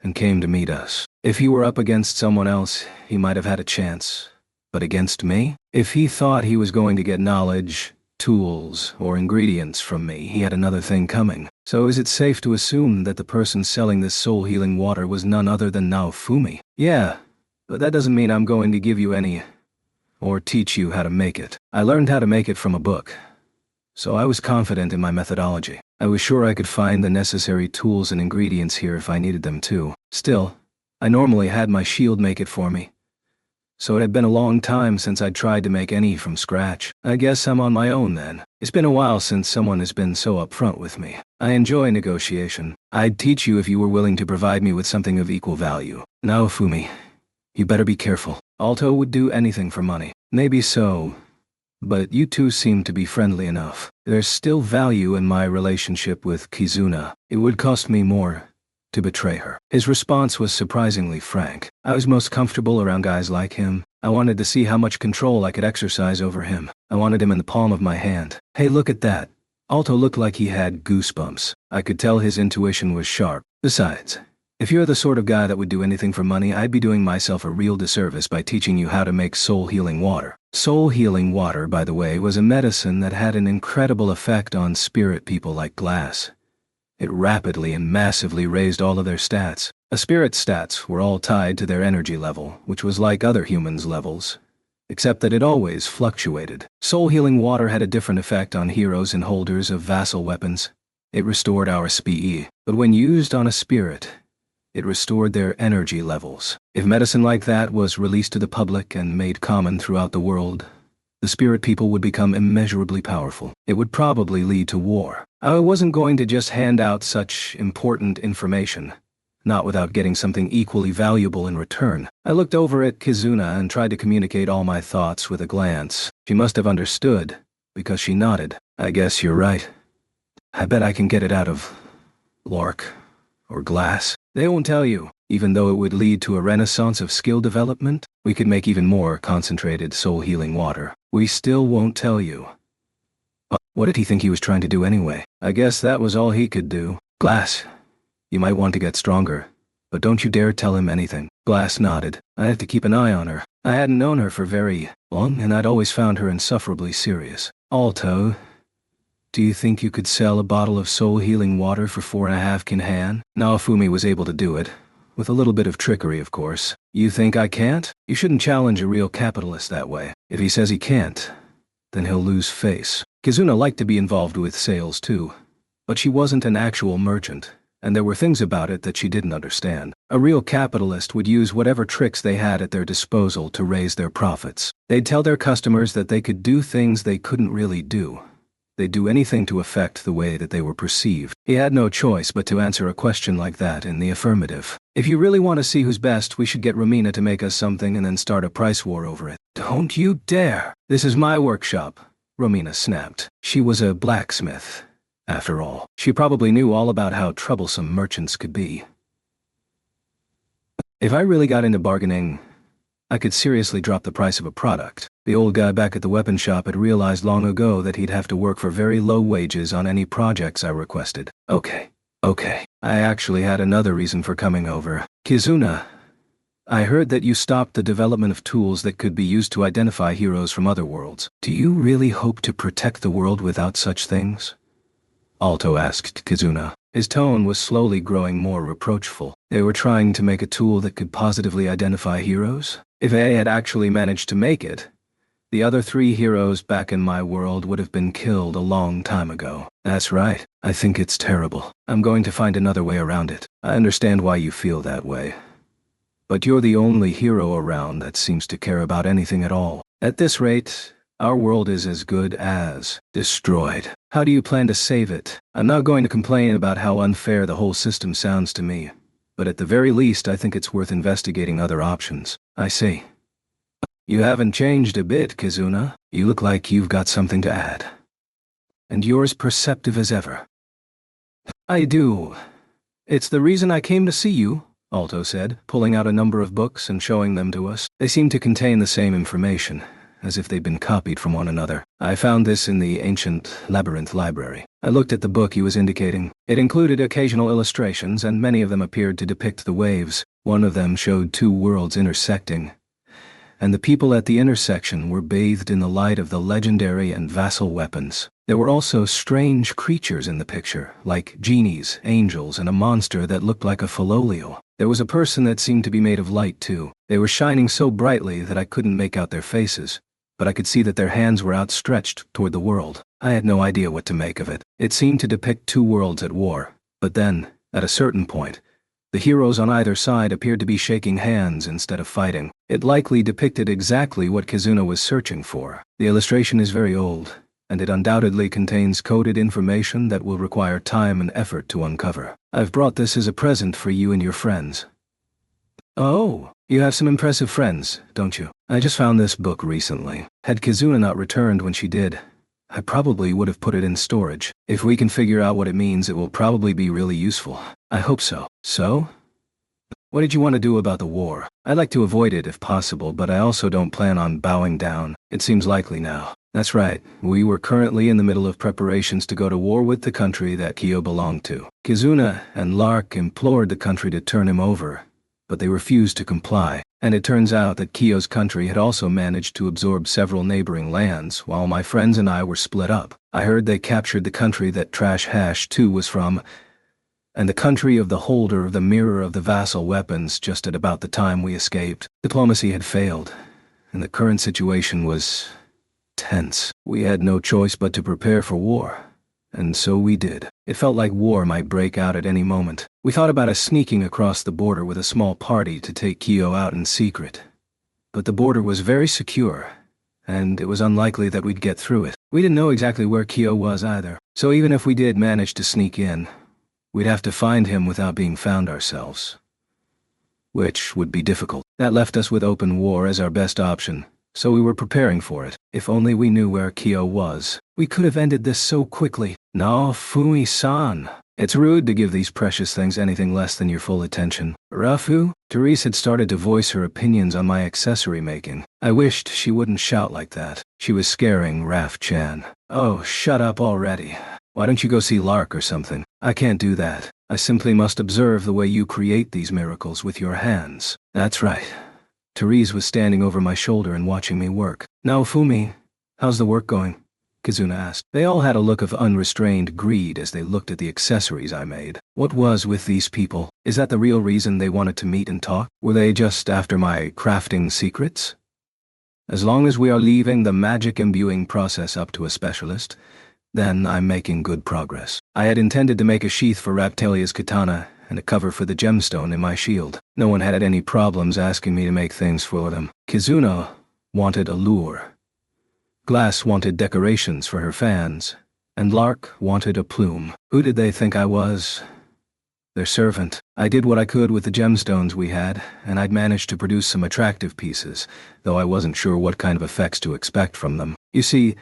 and came to meet us. If he were up against someone else, he might have had a chance. But against me? If he thought he was going to get knowledge, tools, or ingredients from me, he had another thing coming. So is it safe to assume that the person selling this soul-healing water was none other than Naofumi? Yeah, but that doesn't mean I'm going to give you any, or teach you how to make it. I learned how to make it from a book, so I was confident in my methodology. I was sure I could find the necessary tools and ingredients here if I needed them too. Still, I normally had my shield make it for me, so it had been a long time since I'd tried to make any from scratch. I guess I'm on my own then. It's been a while since someone has been so upfront with me. I enjoy negotiation. I'd teach you if you were willing to provide me with something of equal value. Naofumi, you better be careful. Alto would do anything for money. Maybe so, but you two seem to be friendly enough. There's still value in my relationship with Kizuna. It would cost me more to betray her. His response was surprisingly frank. I was most comfortable around guys like him. I wanted to see how much control I could exercise over him. I wanted him in the palm of my hand. Hey, look at that. Alto looked like he had goosebumps. I could tell his intuition was sharp. Besides, if you're the sort of guy that would do anything for money, I'd be doing myself a real disservice by teaching you how to make soul-healing water. Soul-healing water, by the way, was a medicine that had an incredible effect on spirit people like Glass. It rapidly and massively raised all of their stats. A spirit's stats were all tied to their energy level, which was like other humans' levels, except that it always fluctuated. Soul-healing water had a different effect on heroes and holders of vassal weapons. It restored our SPE, but when used on a spirit, it restored their energy levels. If medicine like that was released to the public and made common throughout the world, the spirit people would become immeasurably powerful. It would probably lead to war. I wasn't going to just hand out such important information, not without getting something equally valuable in return. I looked over at Kizuna and tried to communicate all my thoughts with a glance. She must have understood, because she nodded. I guess you're right. I bet I can get it out of Lork or Glass. They won't tell you. Even though it would lead to a renaissance of skill development, we could make even more concentrated soul-healing water. We still won't tell you. What did he think he was trying to do anyway? I guess that was all he could do. Glass, you might want to get stronger, but don't you dare tell him anything. Glass nodded. I had to keep an eye on her. I hadn't known her for very long, and I'd always found her insufferably serious. Alto, do you think you could sell a bottle of soul-healing water for 4.5 kinhan? Naofumi was able to do it. With a little bit of trickery, of course. You think I can't? You shouldn't challenge a real capitalist that way. If he says he can't, then he'll lose face. Kizuna liked to be involved with sales too, but she wasn't an actual merchant, and there were things about it that she didn't understand. A real capitalist would use whatever tricks they had at their disposal to raise their profits. They'd tell their customers that they could do things they couldn't really do. They'd do anything to affect the way that they were perceived. He had no choice but to answer a question like that in the affirmative. If you really want to see who's best, we should get Romina to make us something and then start a price war over it. Don't you dare! This is my workshop, Romina snapped. She was a blacksmith, after all. She probably knew all about how troublesome merchants could be. If I really got into bargaining, I could seriously drop the price of a product. The old guy back at the weapon shop had realized long ago that he'd have to work for very low wages on any projects I requested. Okay. I actually had another reason for coming over. Kizuna, I heard that you stopped the development of tools that could be used to identify heroes from other worlds. Do you really hope to protect the world without such things? Alto asked Kizuna. His tone was slowly growing more reproachful. They were trying to make a tool that could positively identify heroes? If A had actually managed to make it, the other 3 heroes back in my world would have been killed a long time ago. That's right. I think it's terrible. I'm going to find another way around it. I understand why you feel that way. But you're the only hero around that seems to care about anything at all. At this rate, our world is as good as destroyed. How do you plan to save it? I'm not going to complain about how unfair the whole system sounds to me, but at the very least I think it's worth investigating other options. I see. You haven't changed a bit, Kizuna. You look like you've got something to add. And you're as perceptive as ever. I do. It's the reason I came to see you, Alto said, pulling out a number of books and showing them to us. They seemed to contain the same information, as if they'd been copied from one another. I found this in the ancient Labyrinth library. I looked at the book he was indicating. It included occasional illustrations, and many of them appeared to depict the waves. One of them showed 2 worlds intersecting, and the people at the intersection were bathed in the light of the legendary and vassal weapons. There were also strange creatures in the picture, like genies, angels, and a monster that looked like a Filolio. There was a person that seemed to be made of light, too. They were shining so brightly that I couldn't make out their faces, but I could see that their hands were outstretched toward the world. I had no idea what to make of it. It seemed to depict 2 worlds at war, but then, at a certain point, the heroes on either side appeared to be shaking hands instead of fighting. It likely depicted exactly what Kizuna was searching for. The illustration is very old, and it undoubtedly contains coded information that will require time and effort to uncover. I've brought this as a present for you and your friends. Oh, you have some impressive friends, don't you? I just found this book recently. Had Kizuna not returned when she did, I probably would have put it in storage. If we can figure out what it means, it will probably be really useful. I hope so. So? What did you want to do about the war? I'd like to avoid it if possible, but I also don't plan on bowing down. It seems likely now. That's right. We were currently in the middle of preparations to go to war with the country that Kyo belonged to. Kizuna and Lark implored the country to turn him over, but they refused to comply. And it turns out that Kyo's country had also managed to absorb several neighboring lands while my friends and I were split up. I heard they captured the country that Trash Hash 2 was from, and the country of the holder of the Mirror of the Vassal Weapons just at about the time we escaped. Diplomacy had failed, and the current situation was tense. We had no choice but to prepare for war, and so we did. It felt like war might break out at any moment. We thought about us sneaking across the border with a small party to take Kyo out in secret. But the border was very secure, and it was unlikely that we'd get through it. We didn't know exactly where Kyo was either, so even if we did manage to sneak in, we'd have to find him without being found ourselves, which would be difficult. That left us with open war as our best option, so we were preparing for it. If only we knew where Kyo was. We could have ended this so quickly. Naofumi-san. It's rude to give these precious things anything less than your full attention. Rafu? Therese had started to voice her opinions on my accessory making. I wished she wouldn't shout like that. She was scaring Raf-chan. Oh, shut up already. Why don't you go see Lark or something? I can't do that. I simply must observe the way you create these miracles with your hands. That's right. Therese was standing over my shoulder and watching me work. Naofumi, how's the work going? Kizuna asked. They all had a look of unrestrained greed as they looked at the accessories I made. What was with these people? Is that the real reason they wanted to meet and talk? Were they just after my crafting secrets? As long as we are leaving the magic imbuing process up to a specialist, then I'm making good progress. I had intended to make a sheath for Raptalia's katana and a cover for the gemstone in my shield. No one had any problems asking me to make things for them. Kizuna wanted a lure. Glass wanted decorations for her fans, and Lark wanted a plume. Who did they think I was? Their servant. I did what I could with the gemstones we had, and I'd managed to produce some attractive pieces, though I wasn't sure what kind of effects to expect from them. You see,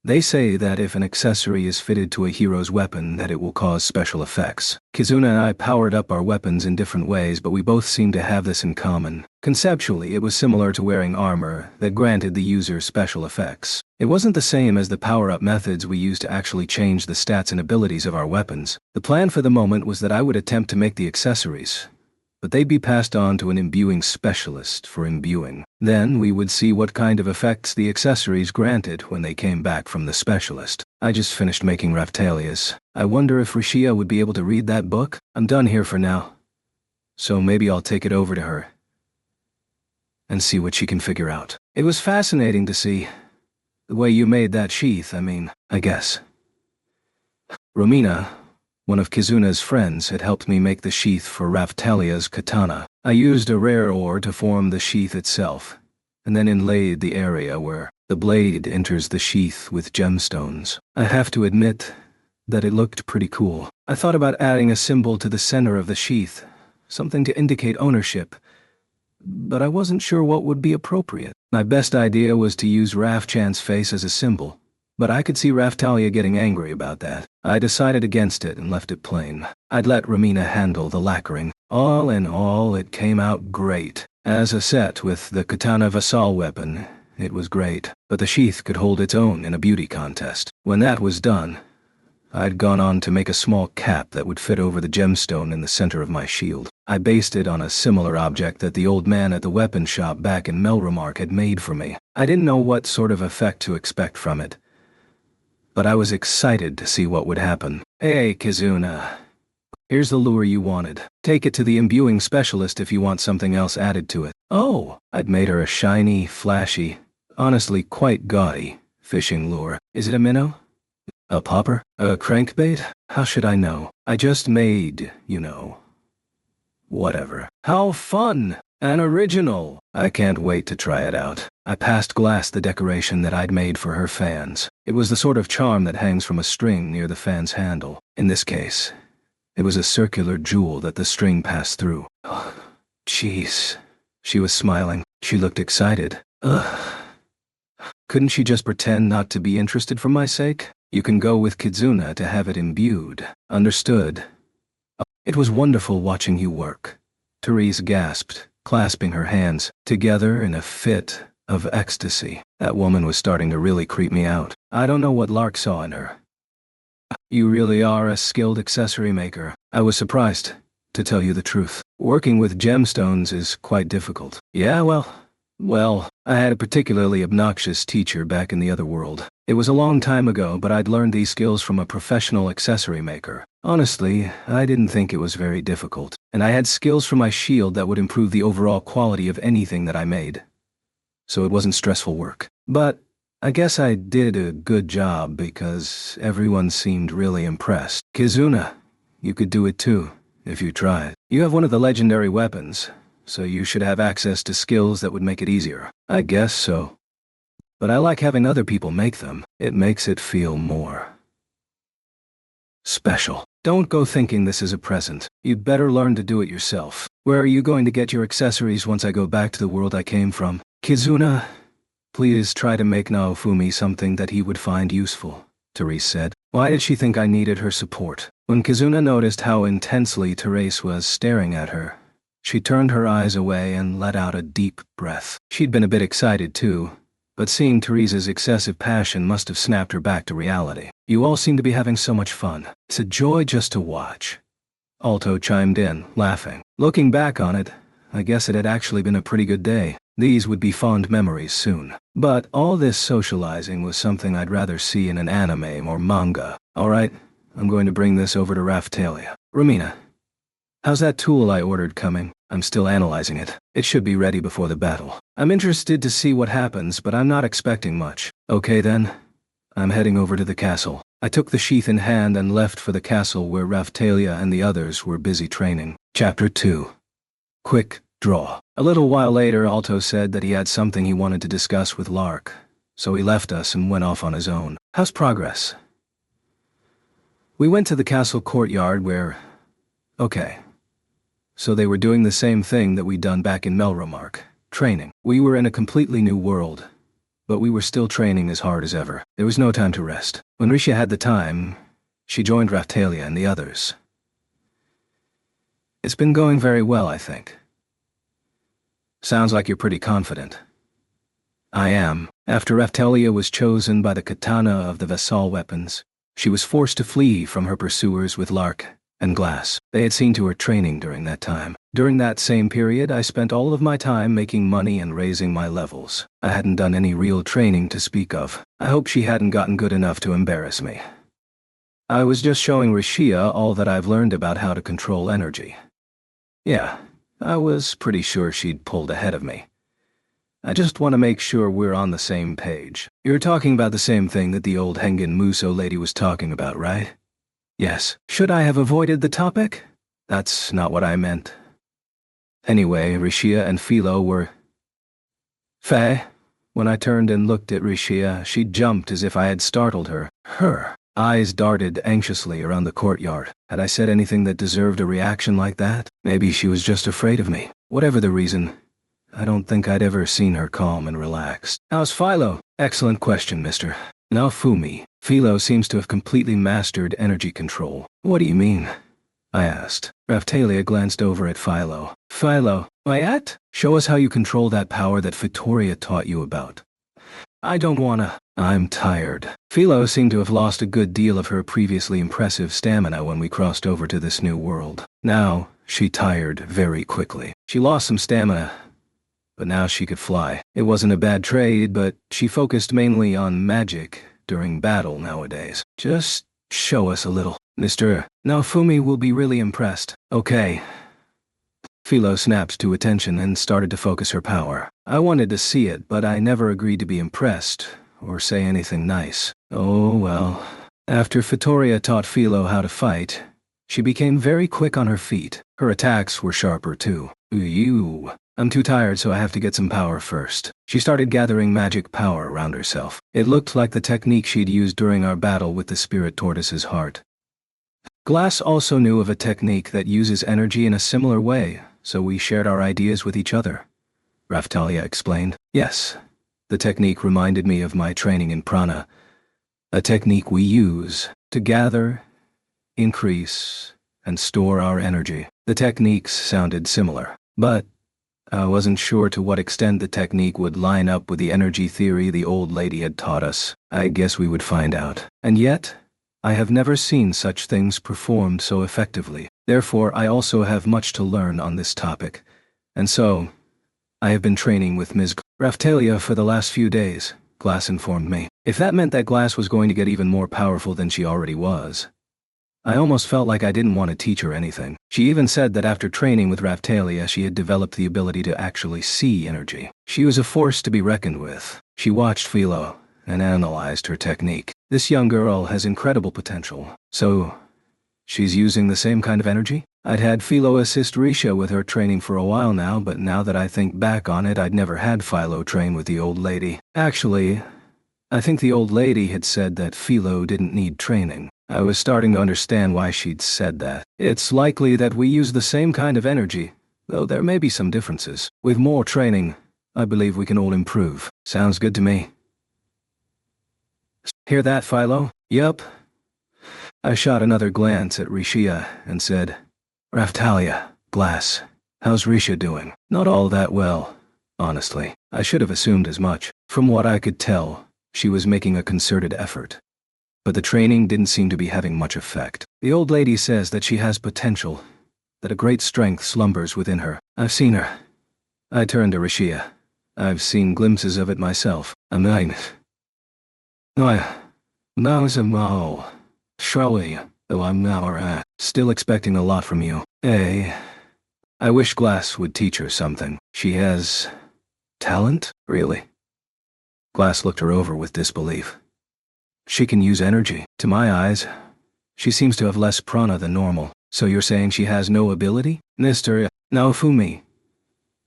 they say that if an accessory is fitted to a hero's weapon, that it will cause special effects. Kizuna and I powered up our weapons in different ways, but we both seemed to have this in common. Conceptually, it was similar to wearing armor that granted the user special effects. It wasn't the same as the power-up methods we used to actually change the stats and abilities of our weapons. The plan for the moment was that I would attempt to make the accessories, but they'd be passed on to an imbuing specialist for imbuing. Then we would see what kind of effects the accessories granted when they came back from the specialist. I just finished making Raftalia's. I wonder if Rishia would be able to read that book? I'm done here for now, so maybe I'll take it over to her and see what she can figure out. It was fascinating to see the way you made that sheath, I guess. Romina, one of Kizuna's friends, had helped me make the sheath for Raftalia's katana. I used a rare ore to form the sheath itself, and then inlaid the area where the blade enters the sheath with gemstones. I have to admit that it looked pretty cool. I thought about adding a symbol to the center of the sheath, something to indicate ownership, but I wasn't sure what would be appropriate. My best idea was to use Raf-chan's face as a symbol, but I could see Raftalia getting angry about that. I decided against it and left it plain. I'd let Romina handle the lacquering. All in all, it came out great. As a set with the katana vassal weapon, it was great, but the sheath could hold its own in a beauty contest. When that was done, I'd gone on to make a small cap that would fit over the gemstone in the center of my shield. I based it on a similar object that the old man at the weapon shop back in Melremark had made for me. I didn't know what sort of effect to expect from it, but I was excited to see what would happen. Hey, Kizuna. Here's the lure you wanted. Take it to the imbuing specialist if you want something else added to it. Oh, I'd made her a shiny, flashy, honestly quite gaudy fishing lure. Is it a minnow? A popper? A crankbait? How should I know? I just made, Whatever. How fun! An original! I can't wait to try it out. I passed Glass the decoration that I'd made for her fans. It was the sort of charm that hangs from a string near the fan's handle. In this case, it was a circular jewel that the string passed through. Oh, jeez. She was smiling. She looked excited. Ugh. Couldn't she just pretend not to be interested for my sake? You can go with Kizuna to have it imbued. Understood. It was wonderful watching you work. Therese gasped, clasping her hands together in a fit of ecstasy. That woman was starting to really creep me out. I don't know what Lark saw in her. You really are a skilled accessory maker. I was surprised, to tell you the truth. Working with gemstones is quite difficult. Yeah, well, I had a particularly obnoxious teacher back in the other world. It was a long time ago, but I'd learned these skills from a professional accessory maker. Honestly, I didn't think it was very difficult, and I had skills for my shield that would improve the overall quality of anything that I made. So it wasn't stressful work. But I guess I did a good job because everyone seemed really impressed. Kizuna, you could do it too, if you tried. You have one of the legendary weapons, so you should have access to skills that would make it easier. I guess so. But I like having other people make them. It makes it feel more special. Don't go thinking this is a present. You'd better learn to do it yourself. Where are you going to get your accessories once I go back to the world I came from? Kizuna, please try to make Naofumi something that he would find useful, Therese said. Why did she think I needed her support? When Kizuna noticed how intensely Therese was staring at her, she turned her eyes away and let out a deep breath. She'd been a bit excited too, but seeing Therese's excessive passion must have snapped her back to reality. You all seem to be having so much fun. It's a joy just to watch. Alto chimed in, laughing. Looking back on it, I guess it had actually been a pretty good day. These would be fond memories soon. But all this socializing was something I'd rather see in an anime or manga. Alright, I'm going to bring this over to Raphtalia. Romina, how's that tool I ordered coming? I'm still analyzing it. It should be ready before the battle. I'm interested to see what happens, but I'm not expecting much. Okay then. I'm heading over to the castle. I took the sheath in hand and left for the castle where Raphtalia and the others were busy training. Chapter 2. Quick draw. A little while later, Alto said that he had something he wanted to discuss with Lark, so he left us and went off on his own. How's progress? We went to the castle courtyard where... Okay. So they were doing the same thing that we'd done back in Melromark. Training. We were in a completely new world, but we were still training as hard as ever. There was no time to rest. When Risha had the time, she joined Raphtalia and the others. It's been going very well, I think. Sounds like you're pretty confident. I am. After Raphtalia was chosen by the katana of the Vassal weapons, she was forced to flee from her pursuers with Lark and Glass. They had seen to her training during that time. During that same period, I spent all of my time making money and raising my levels. I hadn't done any real training to speak of. I hope she hadn't gotten good enough to embarrass me. I was just showing Rashia all that I've learned about how to control energy. Yeah, I was pretty sure she'd pulled ahead of me. I just want to make sure we're on the same page. You're talking about the same thing that the old Hengen Muso lady was talking about, right? Yes. Should I have avoided the topic? That's not what I meant. Anyway, Rashia and Philo were... Faye? When I turned and looked at Rashia, she jumped as if I had startled her. Her eyes darted anxiously around the courtyard. Had I said anything that deserved a reaction like that? Maybe she was just afraid of me. Whatever the reason, I don't think I'd ever seen her calm and relaxed. How's Philo? Excellent question, mister. Naofumi. Philo seems to have completely mastered energy control. What do you mean? I asked. Raphtalia glanced over at Philo. Philo, Mayat? Show us how you control that power that Victoria taught you about. I don't wanna. I'm tired. Philo seemed to have lost a good deal of her previously impressive stamina when we crossed over to this new world. Now, she tired very quickly. She lost some stamina, but now she could fly. It wasn't a bad trade, but she focused mainly on magic during battle nowadays. Just show us a little. Mr. Naofumi will be really impressed. Okay. Philo snapped to attention and started to focus her power. I wanted to see it, but I never agreed to be impressed or say anything nice. Oh well. After Vittoria taught Philo how to fight, she became very quick on her feet. Her attacks were sharper too. You. I'm too tired, so I have to get some power first. She started gathering magic power around herself. It looked like the technique she'd used during our battle with the spirit tortoise's heart. Glass also knew of a technique that uses energy in a similar way, so we shared our ideas with each other. Raphtalia explained. Yes, the technique reminded me of my training in prana, a technique we use to gather, increase, and store our energy. The techniques sounded similar, but I wasn't sure to what extent the technique would line up with the energy theory the old lady had taught us. I guess we would find out. And yet, I have never seen such things performed so effectively. Therefore, I also have much to learn on this topic. And so, I have been training with Ms. Raphtalia for the last few days, Glass informed me. If that meant that Glass was going to get even more powerful than she already was, I almost felt like I didn't want to teach her anything. She even said that after training with Raphtalia, she had developed the ability to actually see energy. She was a force to be reckoned with. She watched Philo and analyzed her technique. This young girl has incredible potential. So, she's using the same kind of energy? I'd had Philo assist Risha with her training for a while now, but now that I think back on it, I'd never had Philo train with the old lady. Actually, I think the old lady had said that Philo didn't need training. I was starting to understand why she'd said that. It's likely that we use the same kind of energy, though there may be some differences. With more training, I believe we can all improve. Sounds good to me. Hear that, Philo? Yup. I shot another glance at Rishia and said, Raphtalia, Glass, how's Risha doing? Not all that well, honestly. I should have assumed as much. From what I could tell, she was making a concerted effort. But the training didn't seem to be having much effect. The old lady says that she has potential, that a great strength slumbers within her. I've seen her. I turned to Rishia. I've seen glimpses of it myself. I'm still expecting a lot from you. I wish Glass would teach her something. She has talent? Really? Glass looked her over with disbelief. She can use energy. To my eyes, she seems to have less prana than normal. So you're saying she has no ability? Mr. Naofumi,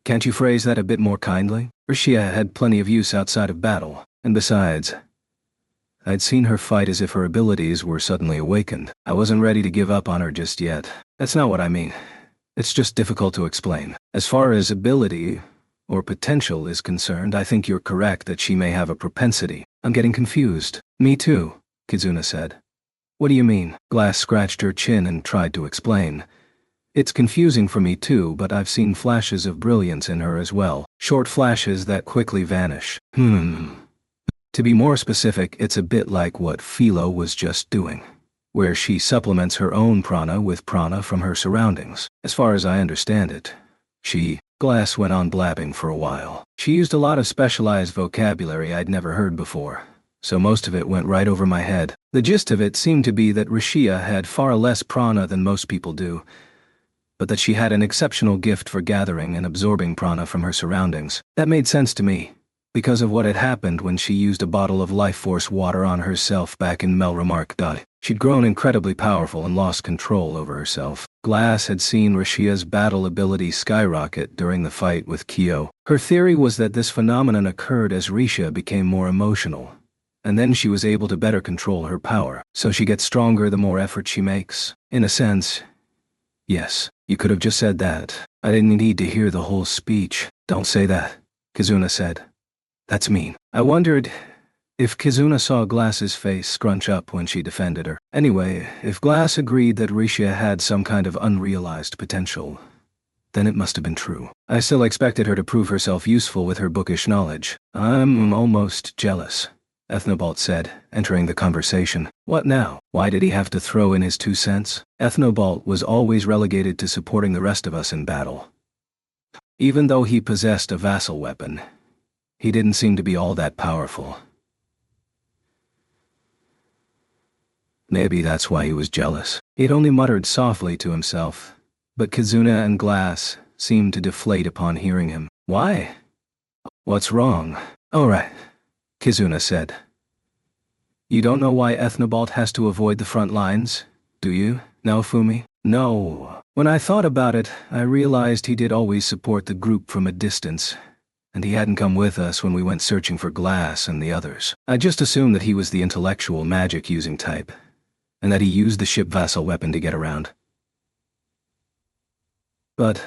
can't you phrase that a bit more kindly? Rishia had plenty of use outside of battle, and besides, I'd seen her fight as if her abilities were suddenly awakened. I wasn't ready to give up on her just yet. That's not what I mean. It's just difficult to explain. As far as ability or potential is concerned, I think you're correct that she may have a propensity. I'm getting confused. Me too, Kizuna said. What do you mean? Glass scratched her chin and tried to explain. It's confusing for me too, but I've seen flashes of brilliance in her as well. Short flashes that quickly vanish. To be more specific, it's a bit like what Philo was just doing, where she supplements her own prana with prana from her surroundings. As far as I understand it, Glass went on blabbing for a while. She used a lot of specialized vocabulary I'd never heard before, so most of it went right over my head. The gist of it seemed to be that Rishia had far less prana than most people do, but that she had an exceptional gift for gathering and absorbing prana from her surroundings. That made sense to me, because of what had happened when she used a bottle of life force water on herself back in Melremark. She'd grown incredibly powerful and lost control over herself. Glass had seen Rishia's battle ability skyrocket during the fight with Kyo. Her theory was that this phenomenon occurred as Risha became more emotional, and then she was able to better control her power. So she gets stronger the more effort she makes. In a sense, yes, you could have just said that. I didn't need to hear the whole speech. Don't say that, Kizuna said. That's mean. I wondered if Kizuna saw Glass's face scrunch up when she defended her. Anyway, if Glass agreed that Risha had some kind of unrealized potential, then it must have been true. I still expected her to prove herself useful with her bookish knowledge. I'm almost jealous, Ethnobalt said, entering the conversation. What now? Why did he have to throw in his 2 cents? Ethnobalt was always relegated to supporting the rest of us in battle. Even though he possessed a vassal weapon, he didn't seem to be all that powerful. Maybe that's why he was jealous. He'd only muttered softly to himself, but Kizuna and Glass seemed to deflate upon hearing him. Why? What's wrong? All right, Kizuna said. You don't know why Ethnobalt has to avoid the front lines, do you, Naofumi? No, When I thought about it, I realized he did always support the group from a distance, and he hadn't come with us when we went searching for Glass and the others. I just assumed that he was the intellectual magic-using type, and that he used the ship vassal weapon to get around. But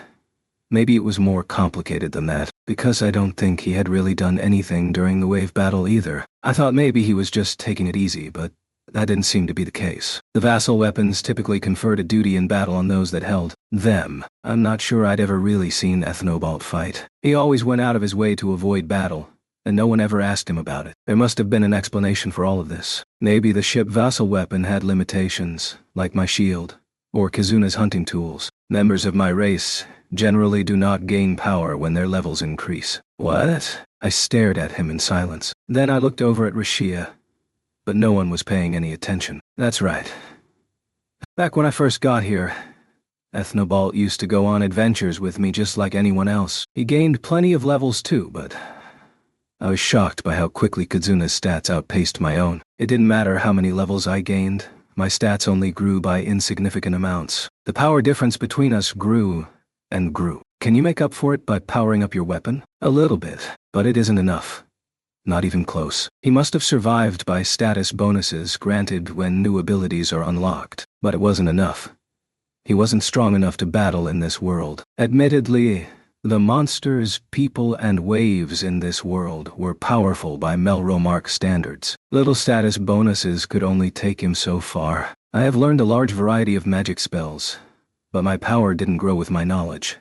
maybe it was more complicated than that, because I don't think he had really done anything during the wave battle either. I thought maybe he was just taking it easy, but that didn't seem to be the case. The vassal weapons typically conferred a duty in battle on those that held them. I'm not sure I'd ever really seen Ethnobalt fight. He always went out of his way to avoid battle, and no one ever asked him about it. There must have been an explanation for all of this. Maybe the ship vassal weapon had limitations, like my shield, or Kizuna's hunting tools. Members of my race generally do not gain power when their levels increase. What? I stared at him in silence. Then I looked over at Rashia, but no one was paying any attention. That's right. Back when I first got here, Ethnobalt used to go on adventures with me just like anyone else. He gained plenty of levels too, but I was shocked by how quickly Kizuna's stats outpaced my own. It didn't matter how many levels I gained, my stats only grew by insignificant amounts. The power difference between us grew and grew. Can you make up for it by powering up your weapon? A little bit, but it isn't enough. Not even close. He must have survived by status bonuses granted when new abilities are unlocked, but it wasn't enough. He wasn't strong enough to battle in this world. Admittedly, the monsters, people, and waves in this world were powerful by Melromark standards. Little status bonuses could only take him so far. I have learned a large variety of magic spells, but my power didn't grow with my knowledge,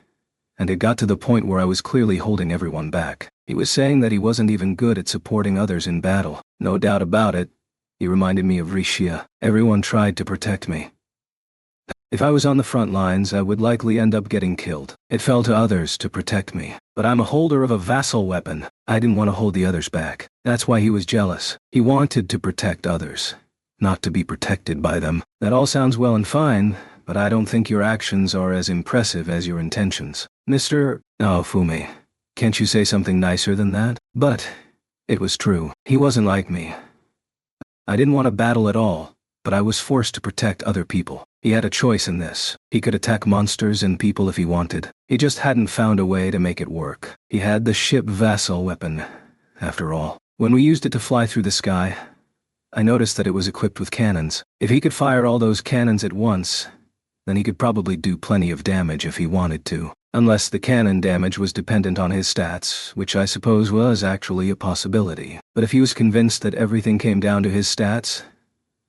and it got to the point where I was clearly holding everyone back. He was saying that he wasn't even good at supporting others in battle. No doubt about it, he reminded me of Rishia. Everyone tried to protect me. If I was on the front lines, I would likely end up getting killed. It fell to others to protect me. But I'm a holder of a vassal weapon. I didn't want to hold the others back. That's why he was jealous. He wanted to protect others, not to be protected by them. That all sounds well and fine, but I don't think your actions are as impressive as your intentions. Mr. Naofumi, can't you say something nicer than that? But it was true. He wasn't like me. I didn't want to battle at all, but I was forced to protect other people. He had a choice in this. He could attack monsters and people if he wanted. He just hadn't found a way to make it work. He had the ship vassal weapon, after all. When we used it to fly through the sky, I noticed that it was equipped with cannons. If he could fire all those cannons at once, then he could probably do plenty of damage if he wanted to. Unless the cannon damage was dependent on his stats, which I suppose was actually a possibility. But if he was convinced that everything came down to his stats,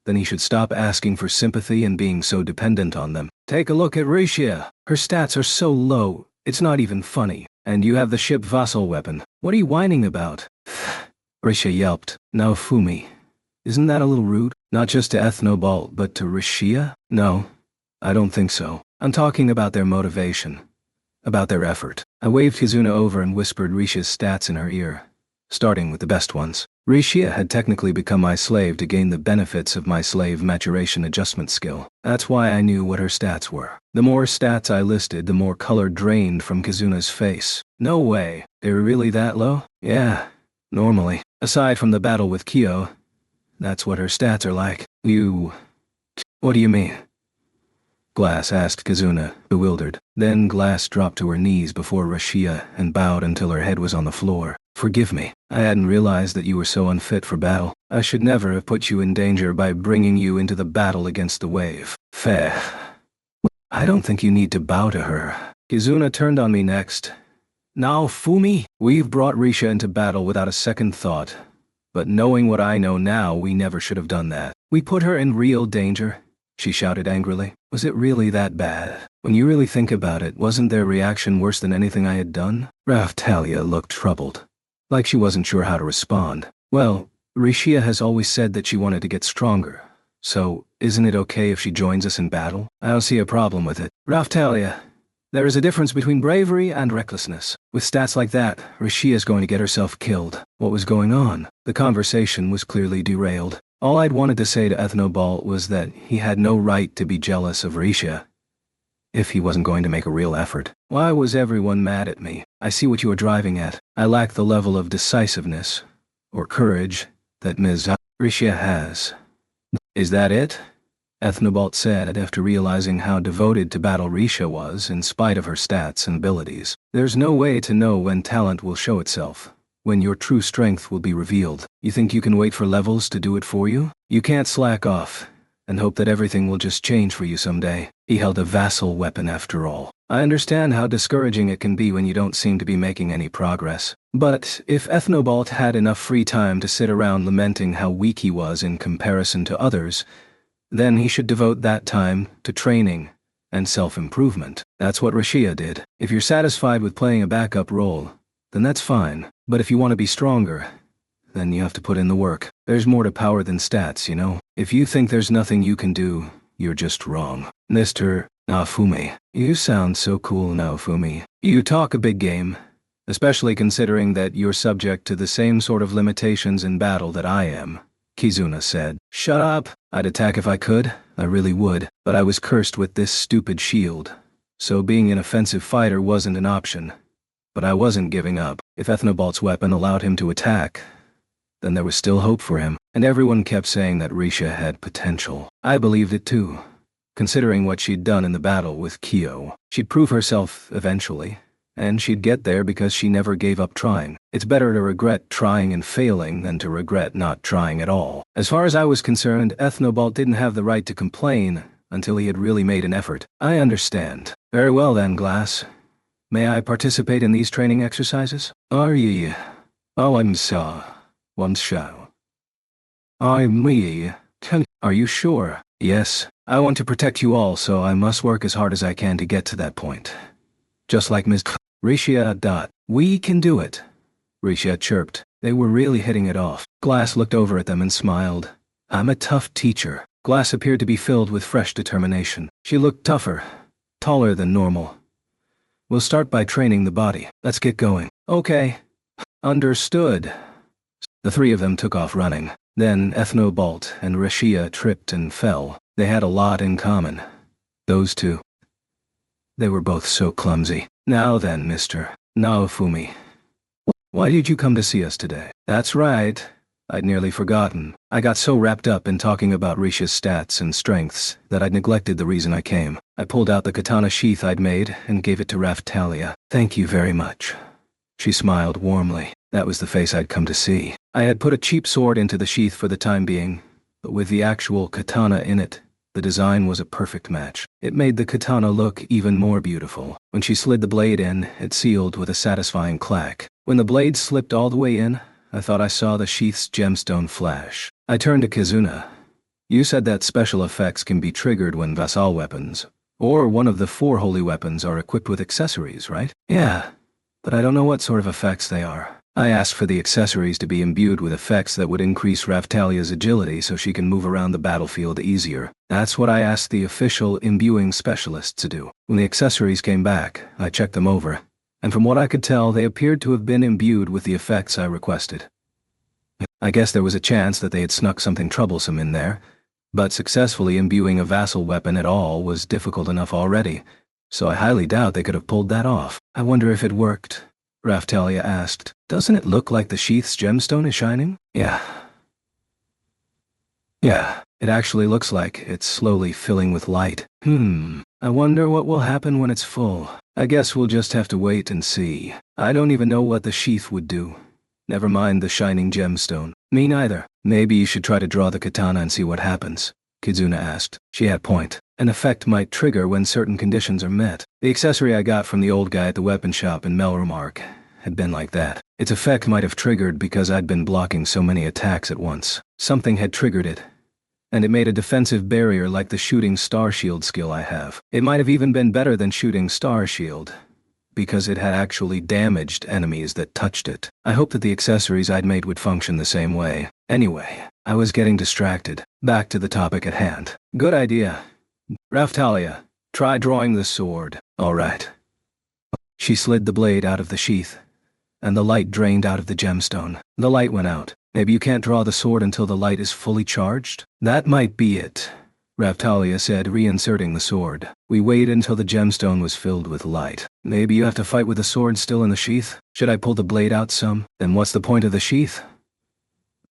then he should stop asking for sympathy and being so dependent on them. Take a look at Rishia. Her stats are so low, it's not even funny. And you have the ship vassal weapon. What are you whining about? Rishia yelped. Naofumi, isn't that a little rude? Not just to Ethnobalt, but to Rishia? No, I don't think so. I'm talking about their motivation. About their effort. I waved Kizuna over and whispered Rishia's stats in her ear, starting with the best ones. Rishia had technically become my slave to gain the benefits of my slave maturation adjustment skill. That's why I knew what her stats were. The more stats I listed, the more color drained from Kizuna's face. No way. They're really that low? Yeah, normally. Aside from the battle with Kyo, that's what her stats are like. What do you mean? Glass asked Kizuna, bewildered. Then Glass dropped to her knees before Rashia and bowed until her head was on the floor. Forgive me. I hadn't realized that you were so unfit for battle. I should never have put you in danger by bringing you into the battle against the wave. Fair. I don't think you need to bow to her. Kizuna turned on me next. Naofumi, we've brought Risha into battle without a second thought. But knowing what I know now, we never should have done that. We put her in real danger, she shouted angrily. Was it really that bad? When you really think about it, wasn't their reaction worse than anything I had done? Raftalia looked troubled, like she wasn't sure how to respond. Well, Rishia has always said that she wanted to get stronger, so isn't it okay if she joins us in battle? I don't see a problem with it. Raftalia, there is a difference between bravery and recklessness. With stats like that, Rishia's going to get herself killed. What was going on? The conversation was clearly derailed. All I'd wanted to say to Ethnobalt was that he had no right to be jealous of Rishia if he wasn't going to make a real effort. Why was everyone mad at me? I see what you are driving at. I lack the level of decisiveness or courage that Ms. Rishia has. Is that it? Ethnobalt said after realizing how devoted to battle Risha was in spite of her stats and abilities. There's no way to know when talent will show itself, when your true strength will be revealed. You think you can wait for levels to do it for you? You can't slack off and hope that everything will just change for you someday. He held a vassal weapon after all. I understand how discouraging it can be when you don't seem to be making any progress. But if Ethnobalt had enough free time to sit around lamenting how weak he was in comparison to others, then he should devote that time to training and self-improvement. That's what Rashia did. If you're satisfied with playing a backup role, then that's fine. But if you want to be stronger, then you have to put in the work. There's more to power than stats, you know? If you think there's nothing you can do, you're just wrong. Mr. Naofumi. You sound so cool, Naofumi. You talk a big game, especially considering that you're subject to the same sort of limitations in battle that I am, Kizuna said. Shut up. I'd attack if I could, I really would, but I was cursed with this stupid shield. So being an offensive fighter wasn't an option. But I wasn't giving up. If Ethnobalt's weapon allowed him to attack, then there was still hope for him, and everyone kept saying that Risha had potential. I believed it too. Considering what she'd done in the battle with Kyo, she'd prove herself eventually, and she'd get there because she never gave up trying. It's better to regret trying and failing than to regret not trying at all. As far as I was concerned, Ethnobalt didn't have the right to complain until he had really made an effort. I understand. Very well then, Glass. May I participate in these training exercises? Are ye? Oh, I'm so. One show. I'm me. Are you sure? Yes. I want to protect you all, so I must work as hard as I can to get to that point. Just like Ms. Risha. We can do it. Risha chirped. They were really hitting it off. Glass looked over at them and smiled. I'm a tough teacher. Glass appeared to be filled with fresh determination. She looked tougher, taller than normal. We'll start by training the body. Let's get going. Okay. Understood. The three of them took off running. Then Ethnobalt and Rashia tripped and fell. They had a lot in common. Those two. They were both so clumsy. Now then, Mr. Naofumi. Why did you come to see us today? That's right. I'd nearly forgotten. I got so wrapped up in talking about Risha's stats and strengths that I'd neglected the reason I came. I pulled out the katana sheath I'd made and gave it to Raftalia. Thank you very much. She smiled warmly. That was the face I'd come to see. I had put a cheap sword into the sheath for the time being, but with the actual katana in it, the design was a perfect match. It made the katana look even more beautiful. When she slid the blade in, it sealed with a satisfying clack. When the blade slipped all the way in, I thought I saw the sheath's gemstone flash. I turned to Kizuna. You said that special effects can be triggered when vassal weapons, or one of the 4 holy weapons, are equipped with accessories, right? Yeah, but I don't know what sort of effects they are. I asked for the accessories to be imbued with effects that would increase Raftalia's agility so she can move around the battlefield easier. That's what I asked the official imbuing specialists to do. When the accessories came back, I checked them over, and from what I could tell, they appeared to have been imbued with the effects I requested. I guess there was a chance that they had snuck something troublesome in there, but successfully imbuing a vassal weapon at all was difficult enough already, so I highly doubt they could have pulled that off. I wonder if it worked, Raftalia asked. Doesn't it look like the sheath's gemstone is shining? Yeah, it actually looks like it's slowly filling with light. I wonder what will happen when it's full. I guess we'll just have to wait and see. I don't even know what the sheath would do. Never mind the shining gemstone. Me neither. Maybe you should try to draw the katana and see what happens, Kizuna asked. She had a point. An effect might trigger when certain conditions are met. The accessory I got from the old guy at the weapon shop in Melromark had been like that. Its effect might have triggered because I'd been blocking so many attacks at once. Something had triggered it, and it made a defensive barrier like the shooting star shield skill I have. It might have even been better than shooting star shield, because it had actually damaged enemies that touched it. I hoped that the accessories I'd made would function the same way. Anyway, I was getting distracted. Back to the topic at hand. Good idea. Raftalia, try drawing the sword. All right. She slid the blade out of the sheath, and the light drained out of the gemstone. The light went out. Maybe you can't draw the sword until the light is fully charged? That might be it, Raftalia said, reinserting the sword. We waited until the gemstone was filled with light. Maybe you have to fight with the sword still in the sheath? Should I pull the blade out some? Then what's the point of the sheath?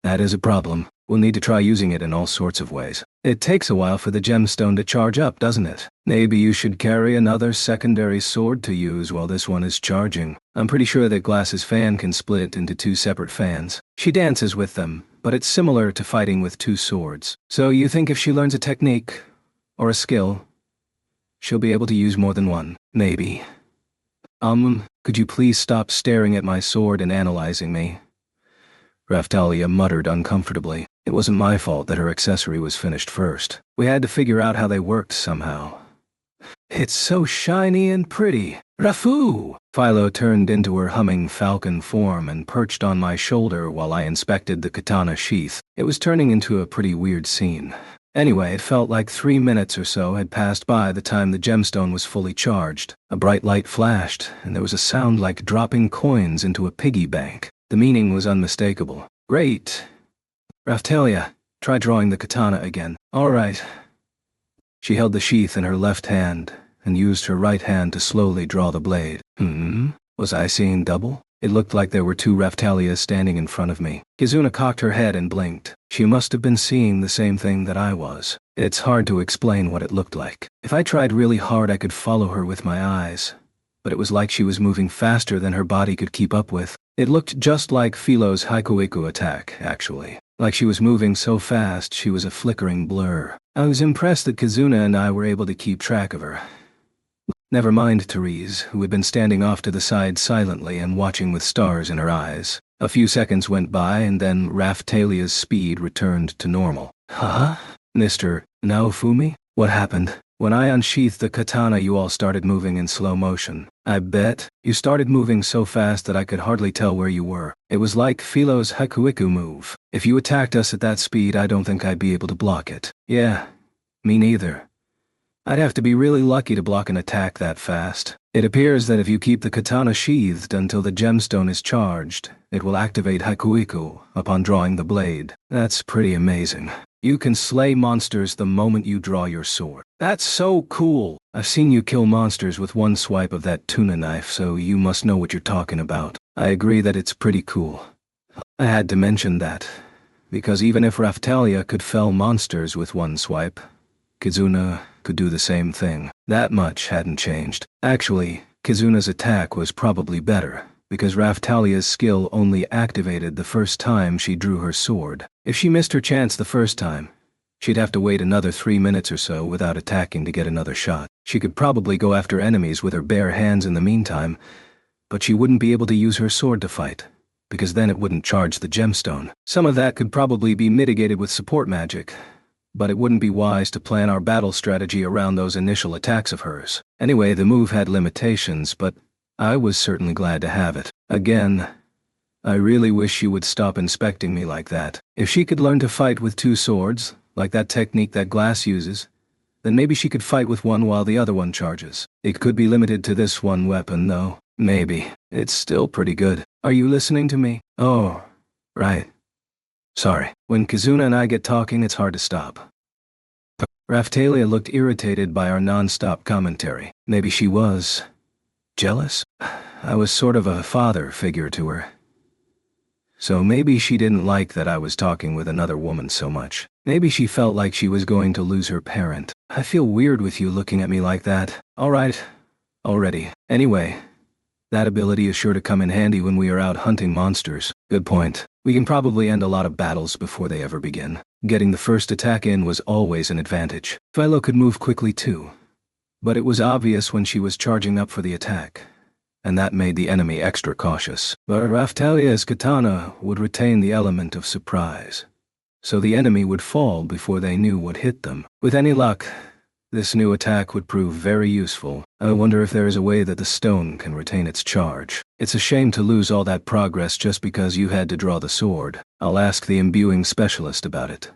That is a problem. We'll need to try using it in all sorts of ways. It takes a while for the gemstone to charge up, doesn't it? Maybe you should carry another secondary sword to use while this one is charging. I'm pretty sure that Glass's fan can split into 2 separate fans. She dances with them, but it's similar to fighting with 2 swords. So you think if she learns a technique, or a skill, she'll be able to use more than one? Maybe. Could you please stop staring at my sword and analyzing me? Raphtalia muttered uncomfortably. It wasn't my fault that her accessory was finished first. We had to figure out how they worked somehow. It's so shiny and pretty. Rafu! Philo turned into her humming falcon form and perched on my shoulder while I inspected the katana sheath. It was turning into a pretty weird scene. Anyway, it felt like 3 minutes or so had passed by the time the gemstone was fully charged. A bright light flashed, and there was a sound like dropping coins into a piggy bank. The meaning was unmistakable. Great. Raphtalia, try drawing the katana again. All right. She held the sheath in her left hand and used her right hand to slowly draw the blade. Was I seeing double? It looked like there were 2 Raphtalias standing in front of me. Kizuna cocked her head and blinked. She must have been seeing the same thing that I was. It's hard to explain what it looked like. If I tried really hard, I could follow her with my eyes. But it was like she was moving faster than her body could keep up with. It looked just like Philo's Haikuiku attack, actually. Like she was moving so fast, she was a flickering blur. I was impressed that Kizuna and I were able to keep track of her. Never mind Therese, who had been standing off to the side silently and watching with stars in her eyes. A few seconds went by and then Raphtalia's speed returned to normal. Huh? Mr. Naofumi? What happened? When I unsheathed the katana, you all started moving in slow motion. I bet you started moving so fast that I could hardly tell where you were. It was like Philo's Hakuiku move. If you attacked us at that speed, I don't think I'd be able to block it. Yeah, me neither. I'd have to be really lucky to block an attack that fast. It appears that if you keep the katana sheathed until the gemstone is charged, it will activate Hakuiku upon drawing the blade. That's pretty amazing. You can slay monsters the moment you draw your sword. That's so cool! I've seen you kill monsters with one swipe of that tuna knife, so you must know what you're talking about. I agree that it's pretty cool. I had to mention that, because even if Raphtalia could fell monsters with one swipe, Kizuna could do the same thing. That much hadn't changed. Actually, Kizuna's attack was probably better, because Raphtalia's skill only activated the first time she drew her sword. If she missed her chance the first time, she'd have to wait another 3 minutes or so without attacking to get another shot. She could probably go after enemies with her bare hands in the meantime, but she wouldn't be able to use her sword to fight, because then it wouldn't charge the gemstone. Some of that could probably be mitigated with support magic, but it wouldn't be wise to plan our battle strategy around those initial attacks of hers. Anyway, the move had limitations, but I was certainly glad to have it. Again, I really wish she would stop inspecting me like that. If she could learn to fight with 2 swords, like that technique that Glass uses, then maybe she could fight with one while the other one charges. It could be limited to this one weapon, though. Maybe. It's still pretty good. Are you listening to me? Oh, right. Sorry. When Kizuna and I get talking, it's hard to stop. Raphtalia looked irritated by our non-stop commentary. Maybe she was jealous? I was sort of a father figure to her. So maybe she didn't like that I was talking with another woman so much. Maybe she felt like she was going to lose her parent. I feel weird with you looking at me like that. All right. Already. Anyway, that ability is sure to come in handy when we are out hunting monsters. Good point. We can probably end a lot of battles before they ever begin. Getting the first attack in was always an advantage. Philo could move quickly too, but it was obvious when she was charging up for the attack, and that made the enemy extra cautious. But Raphtalia's katana would retain the element of surprise, so the enemy would fall before they knew what hit them. With any luck, this new attack would prove very useful. I wonder if there is a way that the stone can retain its charge. It's a shame to lose all that progress just because you had to draw the sword. I'll ask the imbuing specialist about it.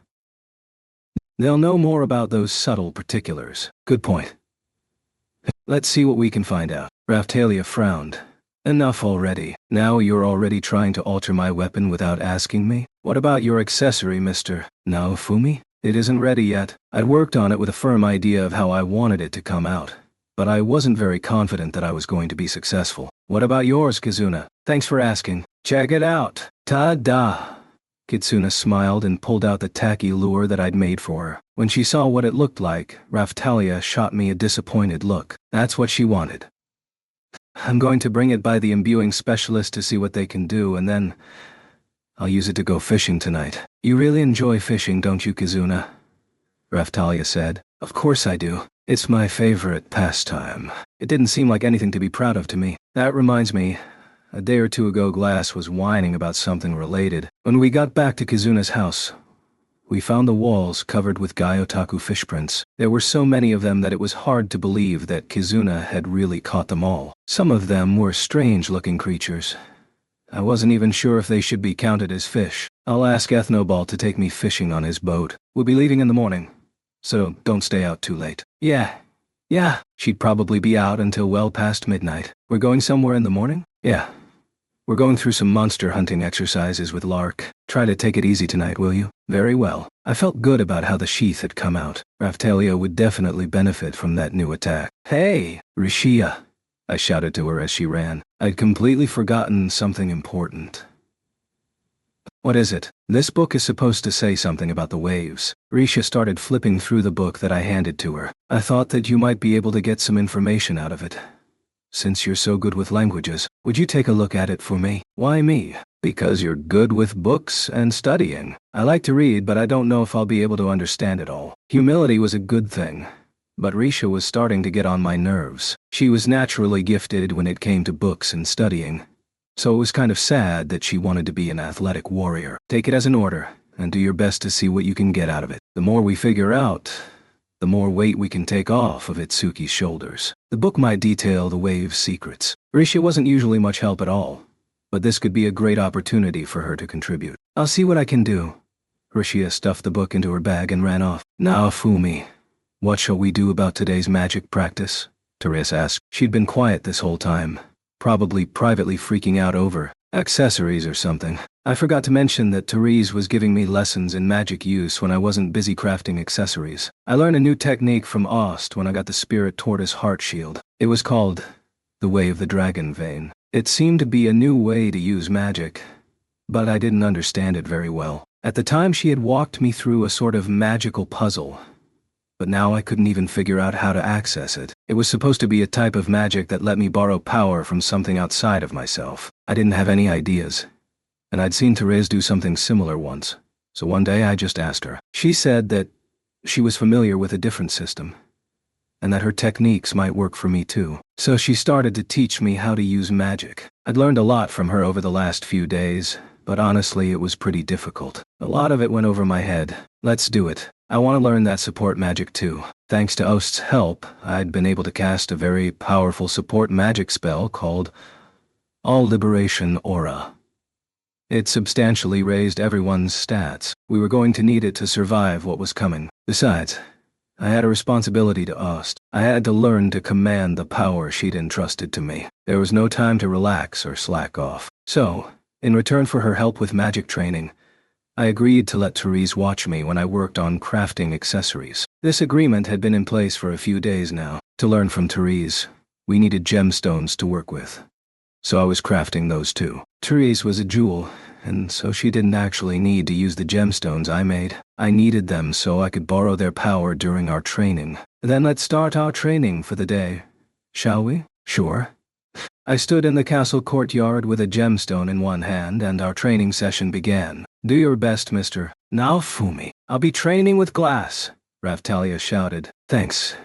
They'll know more about those subtle particulars. Good point. Let's see what we can find out. Raphtalia frowned. Enough already. Now you're already trying to alter my weapon without asking me? What about your accessory, Mr. Naofumi? It isn't ready yet. I'd worked on it with a firm idea of how I wanted it to come out, but I wasn't very confident that I was going to be successful. What about yours, Kizuna? Thanks for asking. Check it out. Ta-da! Kitsuna smiled and pulled out the tacky lure that I'd made for her. When she saw what it looked like, Raphtalia shot me a disappointed look. That's what she wanted. I'm going to bring it by the imbuing specialist to see what they can do, and then I'll use it to go fishing tonight. You really enjoy fishing, don't you, Kizuna? Raphtalia said. Of course I do. It's my favorite pastime. It didn't seem like anything to be proud of to me. That reminds me, a day or two ago Glass was whining about something related. When we got back to Kizuna's house, we found the walls covered with Gyotaku fish prints. There were so many of them that it was hard to believe that Kizuna had really caught them all. Some of them were strange-looking creatures. I wasn't even sure if they should be counted as fish. I'll ask Ethnoball to take me fishing on his boat. We'll be leaving in the morning, so don't stay out too late. Yeah. She'd probably be out until well past midnight. We're going somewhere in the morning? Yeah. We're going through some monster hunting exercises with Lark. Try to take it easy tonight, will you? Very well. I felt good about how the sheath had come out. Raphtalia would definitely benefit from that new attack. Hey, Rishia! I shouted to her as she ran. I'd completely forgotten something important. What is it? This book is supposed to say something about the waves. Risha started flipping through the book that I handed to her. I thought that you might be able to get some information out of it. Since you're so good with languages, would you take a look at it for me? Why me? Because you're good with books and studying. I like to read, but I don't know if I'll be able to understand it all. Humility was a good thing, but Risha was starting to get on my nerves. She was naturally gifted when it came to books and studying, so it was kind of sad that she wanted to be an athletic warrior. Take it as an order, and do your best to see what you can get out of it. The more we figure out, the more weight we can take off of Itsuki's shoulders. The book might detail the wave's secrets. Risha wasn't usually much help at all, but this could be a great opportunity for her to contribute. I'll see what I can do. Risha stuffed the book into her bag and ran off. Now, Fumi, what shall we do about today's magic practice? Therese asked. She'd been quiet this whole time, probably privately freaking out over accessories or something. I forgot to mention that Therese was giving me lessons in magic use when I wasn't busy crafting accessories. I learned a new technique from Ost when I got the Spirit Tortoise Heart Shield. It was called the Way of the Dragon Vein. It seemed to be a new way to use magic, but I didn't understand it very well. At the time she had walked me through a sort of magical puzzle, but now I couldn't even figure out how to access it. It was supposed to be a type of magic that let me borrow power from something outside of myself. I didn't have any ideas, and I'd seen Therese do something similar once, so one day I just asked her. She said that she was familiar with a different system, and that her techniques might work for me too. So she started to teach me how to use magic. I'd learned a lot from her over the last few days, but honestly it was pretty difficult. A lot of it went over my head. Let's do it. I want to learn that support magic too. Thanks to Ost's help, I'd been able to cast a very powerful support magic spell called All Liberation Aura. It substantially raised everyone's stats. We were going to need it to survive what was coming. Besides, I had a responsibility to Ost. I had to learn to command the power she'd entrusted to me. There was no time to relax or slack off. So, in return for her help with magic training, I agreed to let Therese watch me when I worked on crafting accessories. This agreement had been in place for a few days now. To learn from Therese, we needed gemstones to work with, so I was crafting those too. Therese was a jewel, and so she didn't actually need to use the gemstones I made. I needed them so I could borrow their power during our training. Then let's start our training for the day, shall we? Sure. I stood in the castle courtyard with a gemstone in one hand, and our training session began. Do your best, Mr. Naofumi. I'll be training with Glass, Raphtalia shouted. Thanks.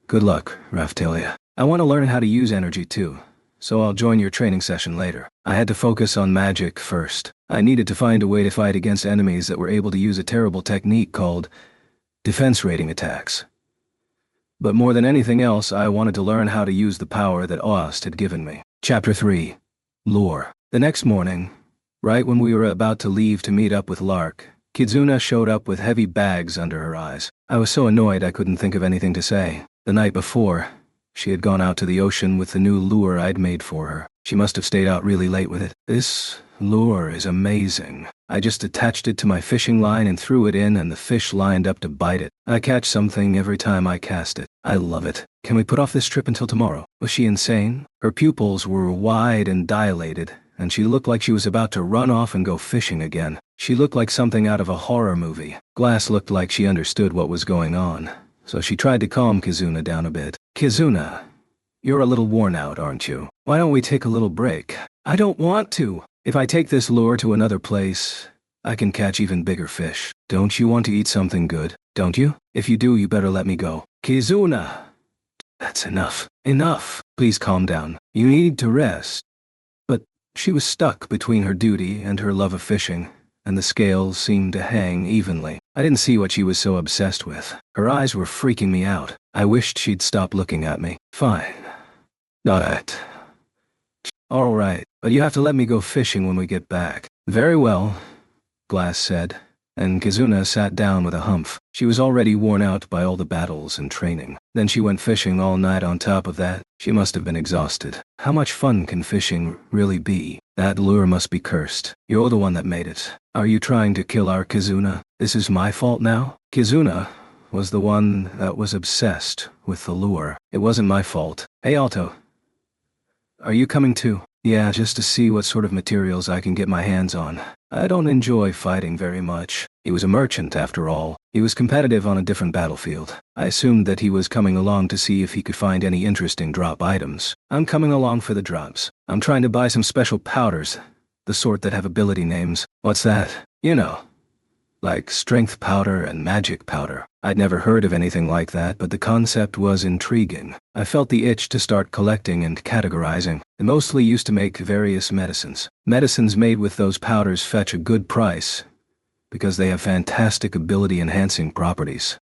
Good luck, Raphtalia. I want to learn how to use energy too, so I'll join your training session later. I had to focus on magic first. I needed to find a way to fight against enemies that were able to use a terrible technique called defense rating attacks. But more than anything else, I wanted to learn how to use the power that Ost had given me. Chapter 3. Lore. The next morning, right when we were about to leave to meet up with Lark, Kizuna showed up with heavy bags under her eyes. I was so annoyed I couldn't think of anything to say. The night before, she had gone out to the ocean with the new lure I'd made for her. She must have stayed out really late with it. This lure is amazing. I just attached it to my fishing line and threw it in, and the fish lined up to bite it. I catch something every time I cast it. I love it. Can we put off this trip until tomorrow? Was she insane? Her pupils were wide and dilated, and she looked like she was about to run off and go fishing again. She looked like something out of a horror movie. Glass looked like she understood what was going on, so she tried to calm Kizuna down a bit. Kizuna, you're a little worn out, aren't you? Why don't we take a little break? I don't want to. If I take this lure to another place, I can catch even bigger fish. Don't you want to eat something good, don't you? If you do, you better let me go. Kizuna! That's enough. Enough. Please calm down. You need to rest. But she was stuck between her duty and her love of fishing, and the scales seemed to hang evenly. I didn't see what she was so obsessed with. Her eyes were freaking me out. I wished she'd stop looking at me. Fine. Alright. Alright, but you have to let me go fishing when we get back. Very well, Glass said, and Kizuna sat down with a humph. She was already worn out by all the battles and training. Then she went fishing all night on top of that. She must have been exhausted. How much fun can fishing really be? That lure must be cursed. You're the one that made it. Are you trying to kill our Kizuna? This is my fault now? Kizuna was the one that was obsessed with the lure. It wasn't my fault. Hey Alto, are you coming too? Yeah, just to see what sort of materials I can get my hands on. I don't enjoy fighting very much. He was a merchant, after all. He was competitive on a different battlefield. I assumed that he was coming along to see if he could find any interesting drop items. I'm coming along for the drops. I'm trying to buy some special powders, the sort that have ability names. What's that? You know, like strength powder and magic powder. I'd never heard of anything like that, but the concept was intriguing. I felt the itch to start collecting and categorizing. They mostly used to make various medicines. Medicines made with those powders fetch a good price, because they have fantastic ability-enhancing properties.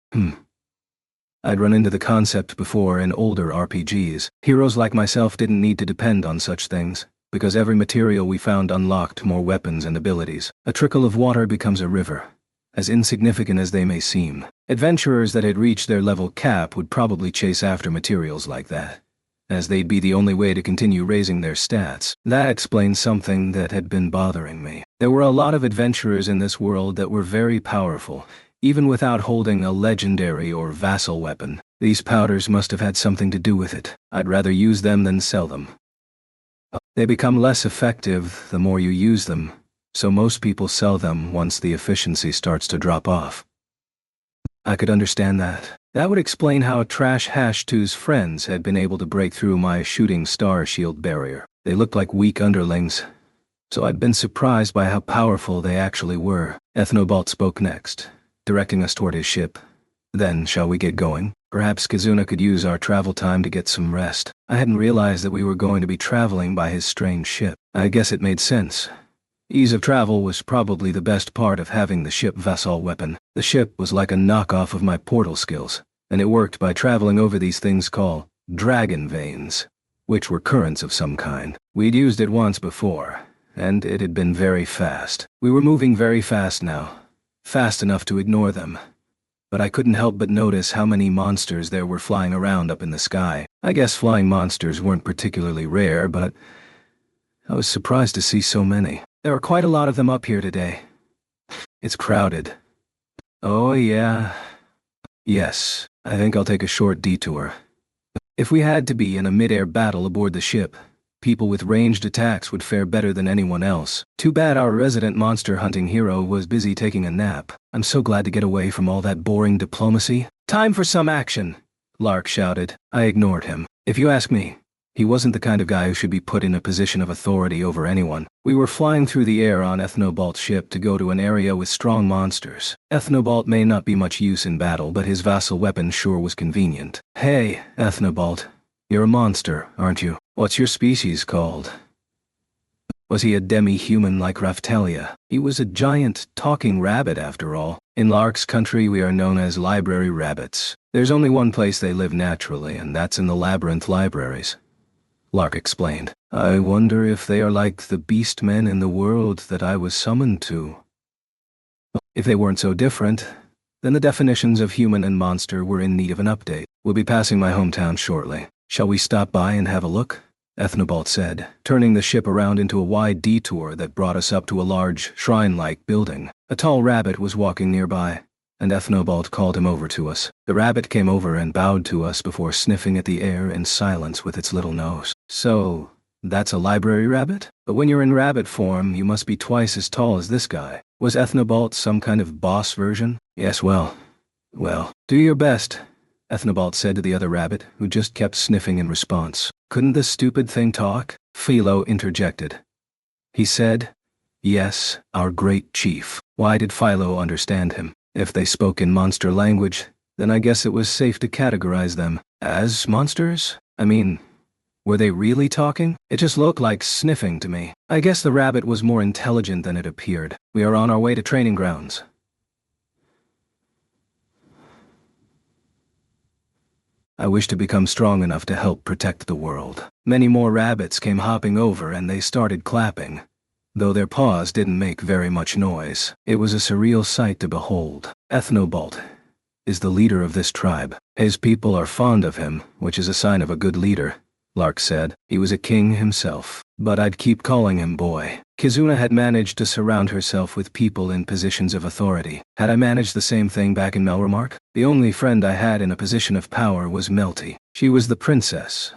I'd run into the concept before in older RPGs. Heroes like myself didn't need to depend on such things, because every material we found unlocked more weapons and abilities. A trickle of water becomes a river. As insignificant as they may seem, adventurers that had reached their level cap would probably chase after materials like that, as they'd be the only way to continue raising their stats. That explains something that had been bothering me. There were a lot of adventurers in this world that were very powerful, even without holding a legendary or vassal weapon. These powders must have had something to do with it. I'd rather use them than sell them. They become less effective the more you use them, so most people sell them once the efficiency starts to drop off. I could understand that. That would explain how Trash Hash 2's friends had been able to break through my shooting star shield barrier. They looked like weak underlings, so I'd been surprised by how powerful they actually were. Ethnobalt spoke next, directing us toward his ship. Then, shall we get going? Perhaps Kizuna could use our travel time to get some rest. I hadn't realized that we were going to be traveling by his strange ship. I guess it made sense. Ease of travel was probably the best part of having the ship vassal weapon. The ship was like a knockoff of my portal skills, and it worked by traveling over these things called dragon veins, which were currents of some kind. We'd used it once before, and it had been very fast. We were moving very fast now, fast enough to ignore them. But I couldn't help but notice how many monsters there were flying around up in the sky. I guess flying monsters weren't particularly rare, but I was surprised to see so many. There are quite a lot of them up here today. It's crowded. Oh yeah. Yes, I think I'll take a short detour. If we had to be in a mid-air battle aboard the ship, people with ranged attacks would fare better than anyone else. Too bad our resident monster hunting hero was busy taking a nap. I'm so glad to get away from all that boring diplomacy. Time for some action, Lark shouted. I ignored him. If you ask me, he wasn't the kind of guy who should be put in a position of authority over anyone. We were flying through the air on Ethnobalt's ship to go to an area with strong monsters. Ethnobalt may not be much use in battle, but his vassal weapon sure was convenient. Hey, Ethnobalt. You're a monster, aren't you? What's your species called? Was he a demi-human like Raftalia? He was a giant, talking rabbit after all. In Lark's country we are known as library rabbits. There's only one place they live naturally, and that's in the labyrinth libraries. Lark explained. I wonder if they are like the beast men in the world that I was summoned to. If they weren't so different, then the definitions of human and monster were in need of an update. We'll be passing my hometown shortly. Shall we stop by and have a look? Ethnobalt said, turning the ship around into a wide detour that brought us up to a large, shrine-like building. A tall rabbit was walking nearby, and Ethnobalt called him over to us. The rabbit came over and bowed to us before sniffing at the air in silence with its little nose. So, That's a library rabbit? But when you're in rabbit form, you must be twice as tall as this guy. Was Ethnobalt some kind of boss version? Yes, well, do your best, Ethnobalt said to the other rabbit, who just kept sniffing in response. Couldn't this stupid thing talk? Philo interjected. He said, yes, our great chief. Why did Philo understand him? If they spoke in monster language, then I guess it was safe to categorize them as monsters? I mean, were they really talking? It just looked like sniffing to me. I guess the rabbit was more intelligent than it appeared. We are on our way to training grounds. I wish to become strong enough to help protect the world. Many more rabbits came hopping over and they started clapping, though their paws didn't make very much noise. It was a surreal sight to behold. Ethnobalt is the leader of this tribe. His people are fond of him, which is a sign of a good leader, Lark said. He was a king himself, but I'd keep calling him boy. Kizuna had managed to surround herself with people in positions of authority. Had I managed the same thing back in Melromark? The only friend I had in a position of power was Melty. She was the princess,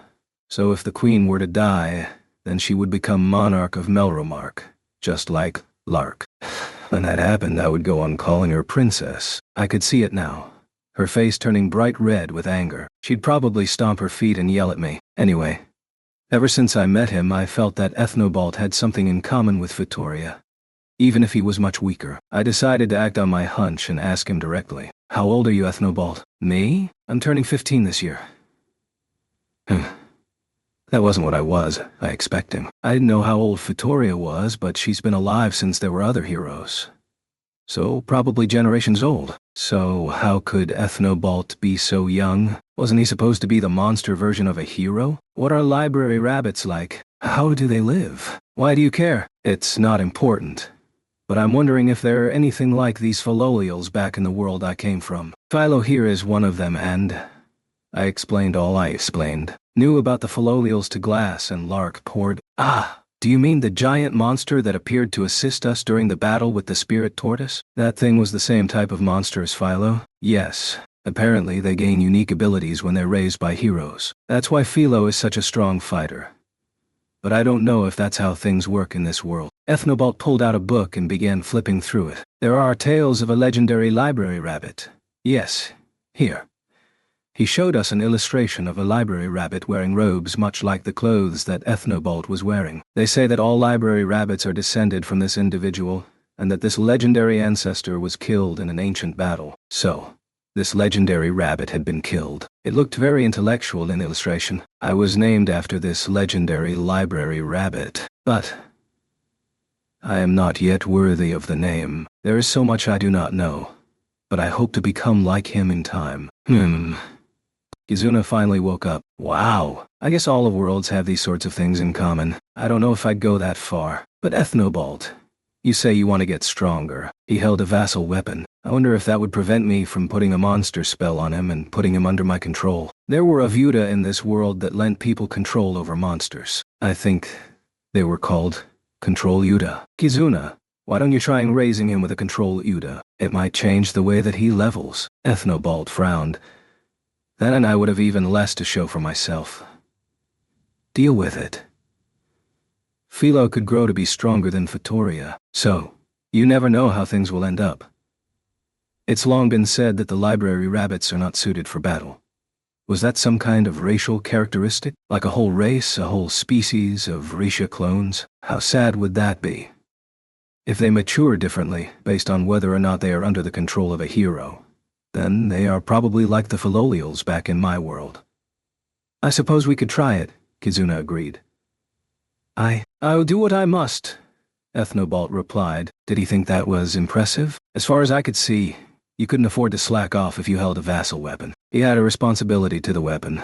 so if the queen were to die, then she would become monarch of Melromark, just like Lark. When that happened, I would go on calling her princess. I could see it now, her face turning bright red with anger. She'd probably stomp her feet and yell at me. Anyway, ever since I met him, I felt that Ethnobalt had something in common with Vittoria, even if he was much weaker. I decided to act on my hunch and ask him directly. How old are you, Ethnobalt? Me? I'm turning 15 this year. That wasn't what I was expecting. I didn't know how old Vittoria was, but she's been alive since there were other heroes. So probably generations old. So how could Ethnobalt be so young? Wasn't he supposed to be the monster version of a hero? What are library rabbits like? How do they live? Why do you care? It's not important. But I'm wondering if they're anything like these Philolials back in the world I came from. Philo here is one of them, and I explained all I explained. Knew about the Philolials to Glass, and Lark poured. Ah! Do you mean the giant monster that appeared to assist us during the battle with the spirit tortoise? That thing was the same type of monster as Philo? Yes. Apparently they gain unique abilities when they're raised by heroes. That's why Philo is such a strong fighter. But I don't know if that's how things work in this world. Ethnobalt pulled out a book and began flipping through it. There are tales of a legendary library rabbit. Yes, here. He showed us an illustration of a library rabbit wearing robes much like the clothes that Ethnobalt was wearing. They say that all library rabbits are descended from this individual, and that this legendary ancestor was killed in an ancient battle. So, this legendary rabbit had been killed. It looked very intellectual in the illustration. I was named after this legendary library rabbit. But I am not yet worthy of the name. There is so much I do not know, but I hope to become like him in time. Kizuna finally woke up. Wow, I guess all of worlds have these sorts of things in common. I don't know if I'd go that far. But Ethnobalt, you say you want to get stronger. He held a vassal weapon. I wonder if that would prevent me from putting a monster spell on him and putting him under my control. There were Avuda in this world that lent people control over monsters. I think they were called Control Yuda. Kizuna, why don't you try raising him with a Control Yuda? It might change the way that he levels. Ethnobalt frowned. Then I would have even less to show for myself. Deal with it. Philo could grow to be stronger than Vittoria, so you never know how things will end up. It's long been said that the library rabbits are not suited for battle. Was that some kind of racial characteristic? Like a whole race, a whole species of Risha clones? How sad would that be? If they mature differently, based on whether or not they are under the control of a hero, then they are probably like the Philolials back in my world. I suppose we could try it, Kizuna agreed. I'll do what I must, Ethnobalt replied. Did he think that was impressive? As far as I could see, you couldn't afford to slack off if you held a vassal weapon. He had a responsibility to the weapon.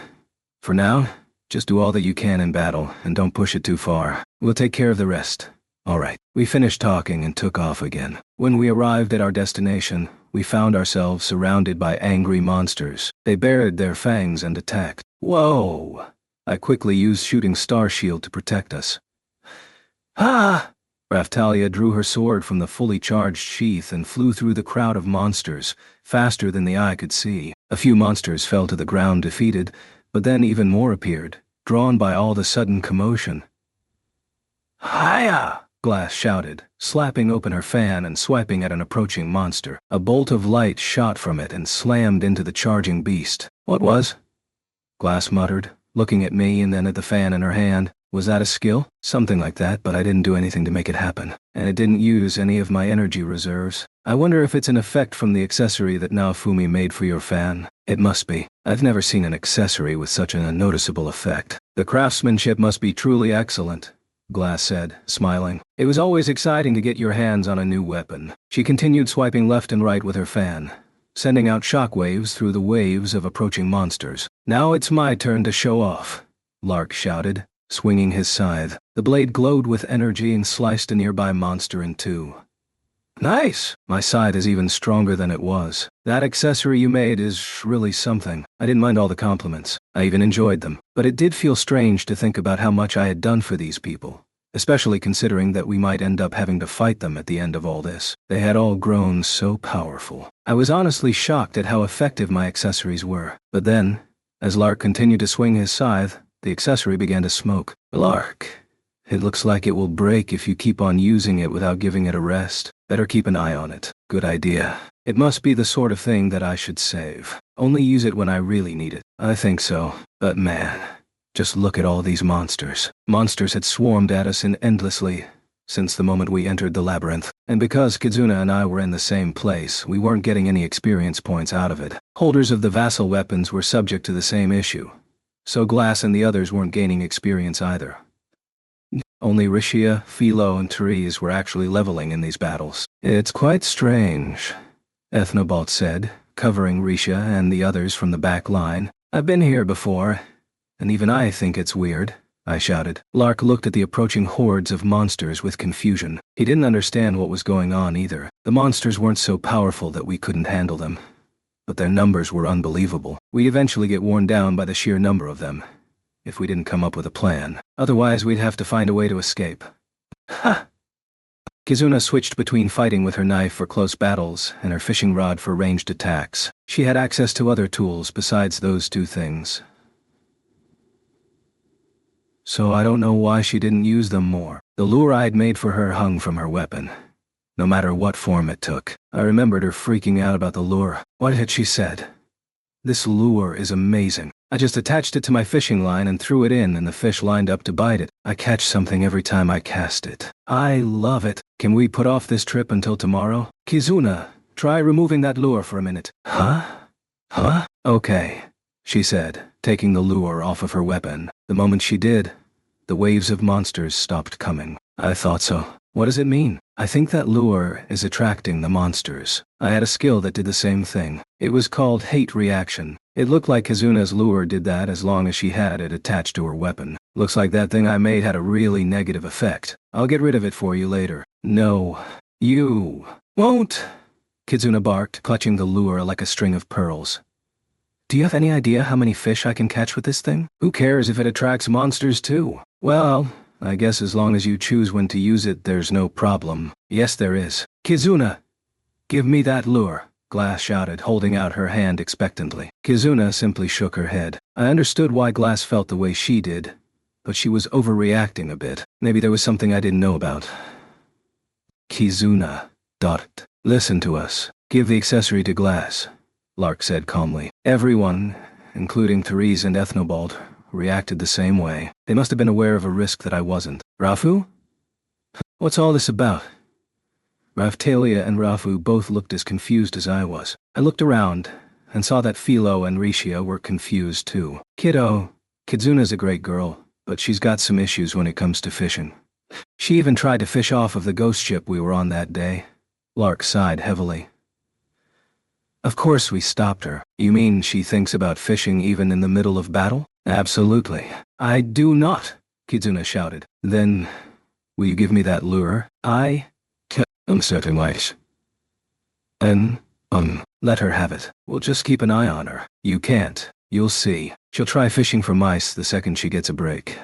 For now, just do all that you can in battle, and don't push it too far. We'll take care of the rest. All right. We finished talking and took off again. When we arrived at our destination, we found ourselves surrounded by angry monsters. They bared their fangs and attacked. Whoa! I quickly used Shooting Star Shield to protect us. Ah! Raftalia drew her sword from the fully charged sheath and flew through the crowd of monsters, faster than the eye could see. A few monsters fell to the ground defeated, but then even more appeared, drawn by all the sudden commotion. Hiya! Glass shouted, slapping open her fan and swiping at an approaching monster. A bolt of light shot from it and slammed into the charging beast. What was? Glass muttered, looking at me and then at the fan in her hand. Was that a skill? Something like that, but I didn't do anything to make it happen. And it didn't use any of my energy reserves. I wonder if it's an effect from the accessory that Naofumi made for your fan. It must be. I've never seen an accessory with such an unnoticeable effect. The craftsmanship must be truly excellent, Glass said, smiling. It was always exciting to get your hands on a new weapon. She continued swiping left and right with her fan, sending out shockwaves through the waves of approaching monsters. Now it's my turn to show off, Lark shouted, swinging his scythe. The blade glowed with energy and sliced a nearby monster in two. Nice! My scythe is even stronger than it was. That accessory you made is really something. I didn't mind all the compliments. I even enjoyed them. But it did feel strange to think about how much I had done for these people, especially considering that we might end up having to fight them at the end of all this. They had all grown so powerful. I was honestly shocked at how effective my accessories were. But then, as Lark continued to swing his scythe, the accessory began to smoke. Lark, it looks like it will break if you keep on using it without giving it a rest. Better keep an eye on it. Good idea. It must be the sort of thing that I should save. Only use it when I really need it. I think so. But man, just look at all these monsters. Monsters had swarmed at us endlessly since the moment we entered the labyrinth. And because Kizuna and I were in the same place, we weren't getting any experience points out of it. Holders of the vassal weapons were subject to the same issue. So Glass and the others weren't gaining experience either. Only Rishia, Philo, and Therese were actually leveling in these battles. It's quite strange, Ethnobalt said, covering Rishia and the others from the back line. I've been here before, and even I think it's weird, I shouted. Lark looked at the approaching hordes of monsters with confusion. He didn't understand what was going on either. The monsters weren't so powerful that we couldn't handle them, but their numbers were unbelievable. We'd eventually get worn down by the sheer number of them, if we didn't come up with a plan. Otherwise, we'd have to find a way to escape. Ha! Kizuna switched between fighting with her knife for close battles and her fishing rod for ranged attacks. She had access to other tools besides those two things, so I don't know why she didn't use them more. The lure I'd made for her hung from her weapon, no matter what form it took. I remembered her freaking out about the lure. What had she said? This lure is amazing. I just attached it to my fishing line and threw it in, and the fish lined up to bite it. I catch something every time I cast it. I love it. Can we put off this trip until tomorrow? Kizuna, try removing that lure for a minute. Huh? Okay, she said, taking the lure off of her weapon. The moment she did, the waves of monsters stopped coming. I thought so. What does it mean? I think that lure is attracting the monsters. I had a skill that did the same thing. It was called Hate Reaction. It looked like Kizuna's lure did that as long as she had it attached to her weapon. Looks like that thing I made had a really negative effect. I'll get rid of it for you later. No, you won't, Kizuna barked, clutching the lure like a string of pearls. Do you have any idea how many fish I can catch with this thing? Who cares if it attracts monsters too? Well, I guess as long as you choose when to use it, there's no problem. Yes, there is. Kizuna, give me that lure, Glass shouted, holding out her hand expectantly. Kizuna simply shook her head. I understood why Glass felt the way she did, but she was overreacting a bit. Maybe there was something I didn't know about. Kizuna, listen to us. Give the accessory to Glass, Lark said calmly. Everyone, including Therese and Ethnobalt, reacted the same way. They must have been aware of a risk that I wasn't. Rafu? What's all this about? Raphtalia and Rafu both looked as confused as I was. I looked around and saw that Philo and Rishia were confused too. Kiddo, Kizuna's a great girl, but she's got some issues when it comes to fishing. She even tried to fish off of the ghost ship we were on that day. Lark sighed heavily. Of course we stopped her. You mean she thinks about fishing even in the middle of battle? Absolutely. I do not, Kizuna shouted. Then, will you give me that lure? Certainly. And, let her have it. We'll just keep an eye on her. You can't. You'll see. She'll try fishing for mice the second she gets a break.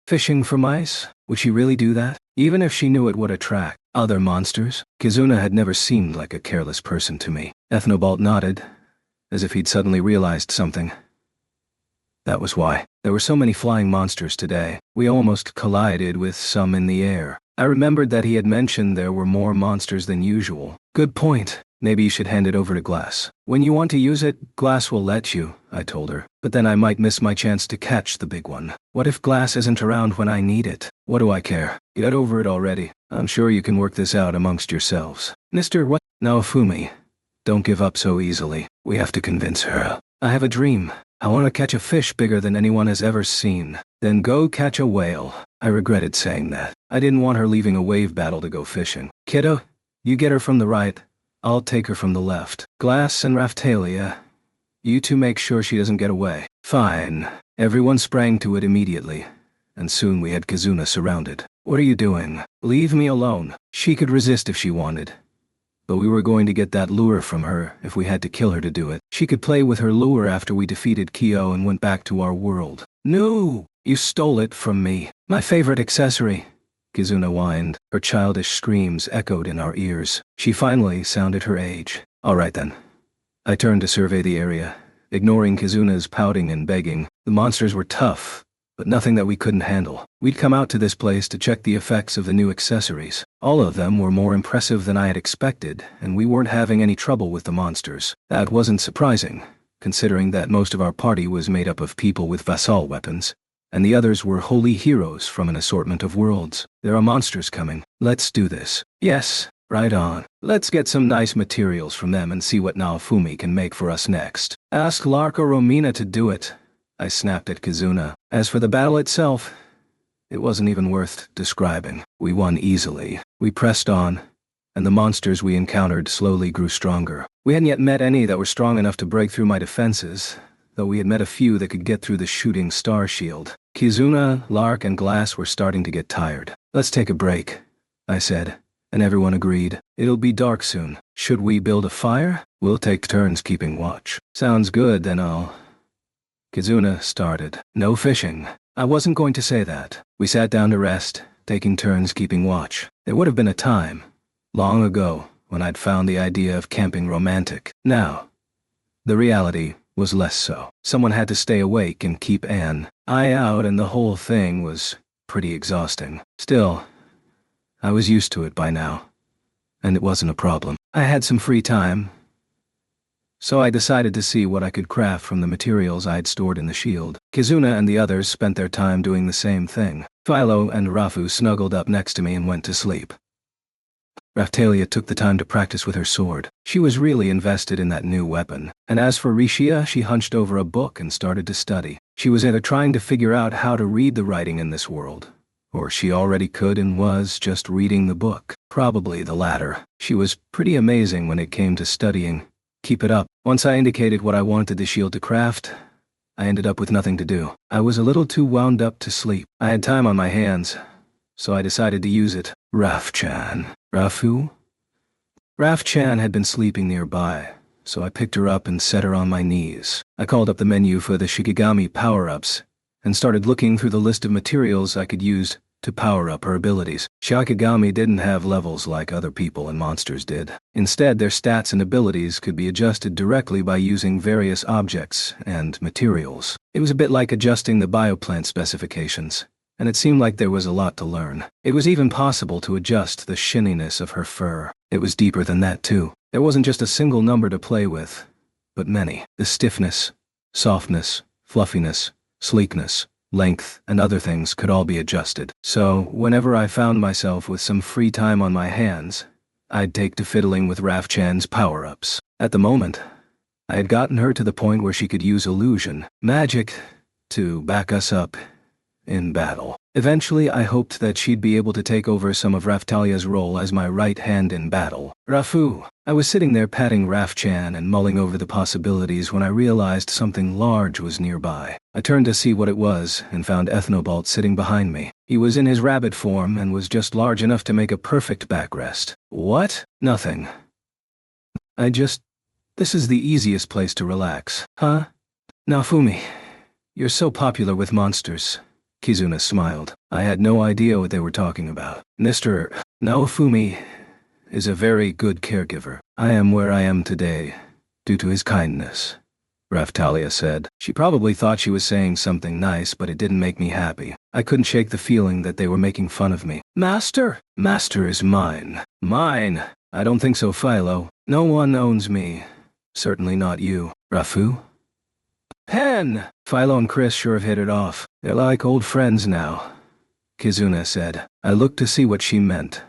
Fishing for mice? Would she really do that? Even if she knew it would attract other monsters? Kizuna had never seemed like a careless person to me. Ethnobalt nodded, as if he'd suddenly realized something. That was why. There were so many flying monsters today. We almost collided with some in the air. I remembered that he had mentioned there were more monsters than usual. Good point. Maybe you should hand it over to Glass. When you want to use it, Glass will let you, I told her. But then I might miss my chance to catch the big one. What if Glass isn't around when I need it? What do I care? Get over it already. I'm sure you can work this out amongst yourselves. Mr. What? Naofumi. Don't give up so easily. We have to convince her. I have a dream. I want to catch a fish bigger than anyone has ever seen. Then go catch a whale. I regretted saying that. I didn't want her leaving a wave battle to go fishing. Kiddo, you get her from the right. I'll take her from the left. Glass and Raphtalia, you two make sure she doesn't get away. Fine. Everyone sprang to it immediately, and soon we had Kizuna surrounded. What are you doing? Leave me alone. She could resist if she wanted. But we were going to get that lure from her if we had to kill her to do it. She could play with her lure after we defeated Kyo and went back to our world. No! You stole it from me. My favorite accessory. Kizuna whined. Her childish screams echoed in our ears. She finally sounded her age. All right then. I turned to survey the area, ignoring Kizuna's pouting and begging. The monsters were tough, but nothing that we couldn't handle. We'd come out to this place to check the effects of the new accessories. All of them were more impressive than I had expected, and we weren't having any trouble with the monsters. That wasn't surprising, considering that most of our party was made up of people with Vassal weapons, and the others were holy heroes from an assortment of worlds. There are monsters coming. Let's do this. Yes, right on. Let's get some nice materials from them and see what Naofumi can make for us next. Ask Lark or Romina to do it. I snapped at Kizuna. As for the battle itself, it wasn't even worth describing. We won easily. We pressed on, and the monsters we encountered slowly grew stronger. We hadn't yet met any that were strong enough to break through my defenses, though we had met a few that could get through the shooting star shield. Kizuna, Lark, and Glass were starting to get tired. Let's take a break, I said, and everyone agreed. It'll be dark soon. Should we build a fire? We'll take turns keeping watch. Sounds good, then Kizuna started. No fishing. I wasn't going to say that. We sat down to rest, taking turns keeping watch. There would have been a time, long ago, when I'd found the idea of camping romantic. Now, the reality was less so. Someone had to stay awake and keep an eye out, and the whole thing was pretty exhausting. Still, I was used to it by now, and it wasn't a problem. I had some free time, so I decided to see what I could craft from the materials I'd stored in the shield. Kizuna and the others spent their time doing the same thing. Philo and Rafu snuggled up next to me and went to sleep. Raphtalia took the time to practice with her sword. She was really invested in that new weapon. And as for Rishia, she hunched over a book and started to study. She was either trying to figure out how to read the writing in this world, or she already could and was just reading the book. Probably the latter. She was pretty amazing when it came to studying. Keep it up. Once I indicated what I wanted the shield to craft, I ended up with nothing to do. I was a little too wound up to sleep. I had time on my hands, so I decided to use it. Raf-chan. Rafu? Raf-chan had been sleeping nearby, so I picked her up and set her on my knees. I called up the menu for the Shikigami power-ups and started looking through the list of materials I could use to power up her abilities. Shikigami didn't have levels like other people and monsters did. Instead, their stats and abilities could be adjusted directly by using various objects and materials. It was a bit like adjusting the bioplant specifications, and it seemed like there was a lot to learn. It was even possible to adjust the shininess of her fur. It was deeper than that too. There wasn't just a single number to play with, but many. The stiffness, softness, fluffiness, sleekness, length, and other things could all be adjusted. So, whenever I found myself with some free time on my hands, I'd take to fiddling with Raf-chan's power-ups. At the moment, I had gotten her to the point where she could use illusion, magic, to back us up in battle. Eventually, I hoped that she'd be able to take over some of Raphtalia's role as my right hand in battle. Rafu. I was sitting there patting Raf-chan and mulling over the possibilities when I realized something large was nearby. I turned to see what it was and found Ethnobalt sitting behind me. He was in his rabbit form and was just large enough to make a perfect backrest. What? Nothing. This is the easiest place to relax. Huh? Naofumi, you're so popular with monsters. Kizuna smiled. I had no idea what they were talking about. Mr. Naofumi is a very good caregiver. I am where I am today, due to his kindness. Raftalia said. She probably thought she was saying something nice, but it didn't make me happy. I couldn't shake the feeling that they were making fun of me. Master? Master is mine. Mine? I don't think so, Philo. No one owns me. Certainly not you. Rafu? Pen! Philo and Chris sure have hit it off. They're like old friends now, Kizuna said. I looked to see what she meant,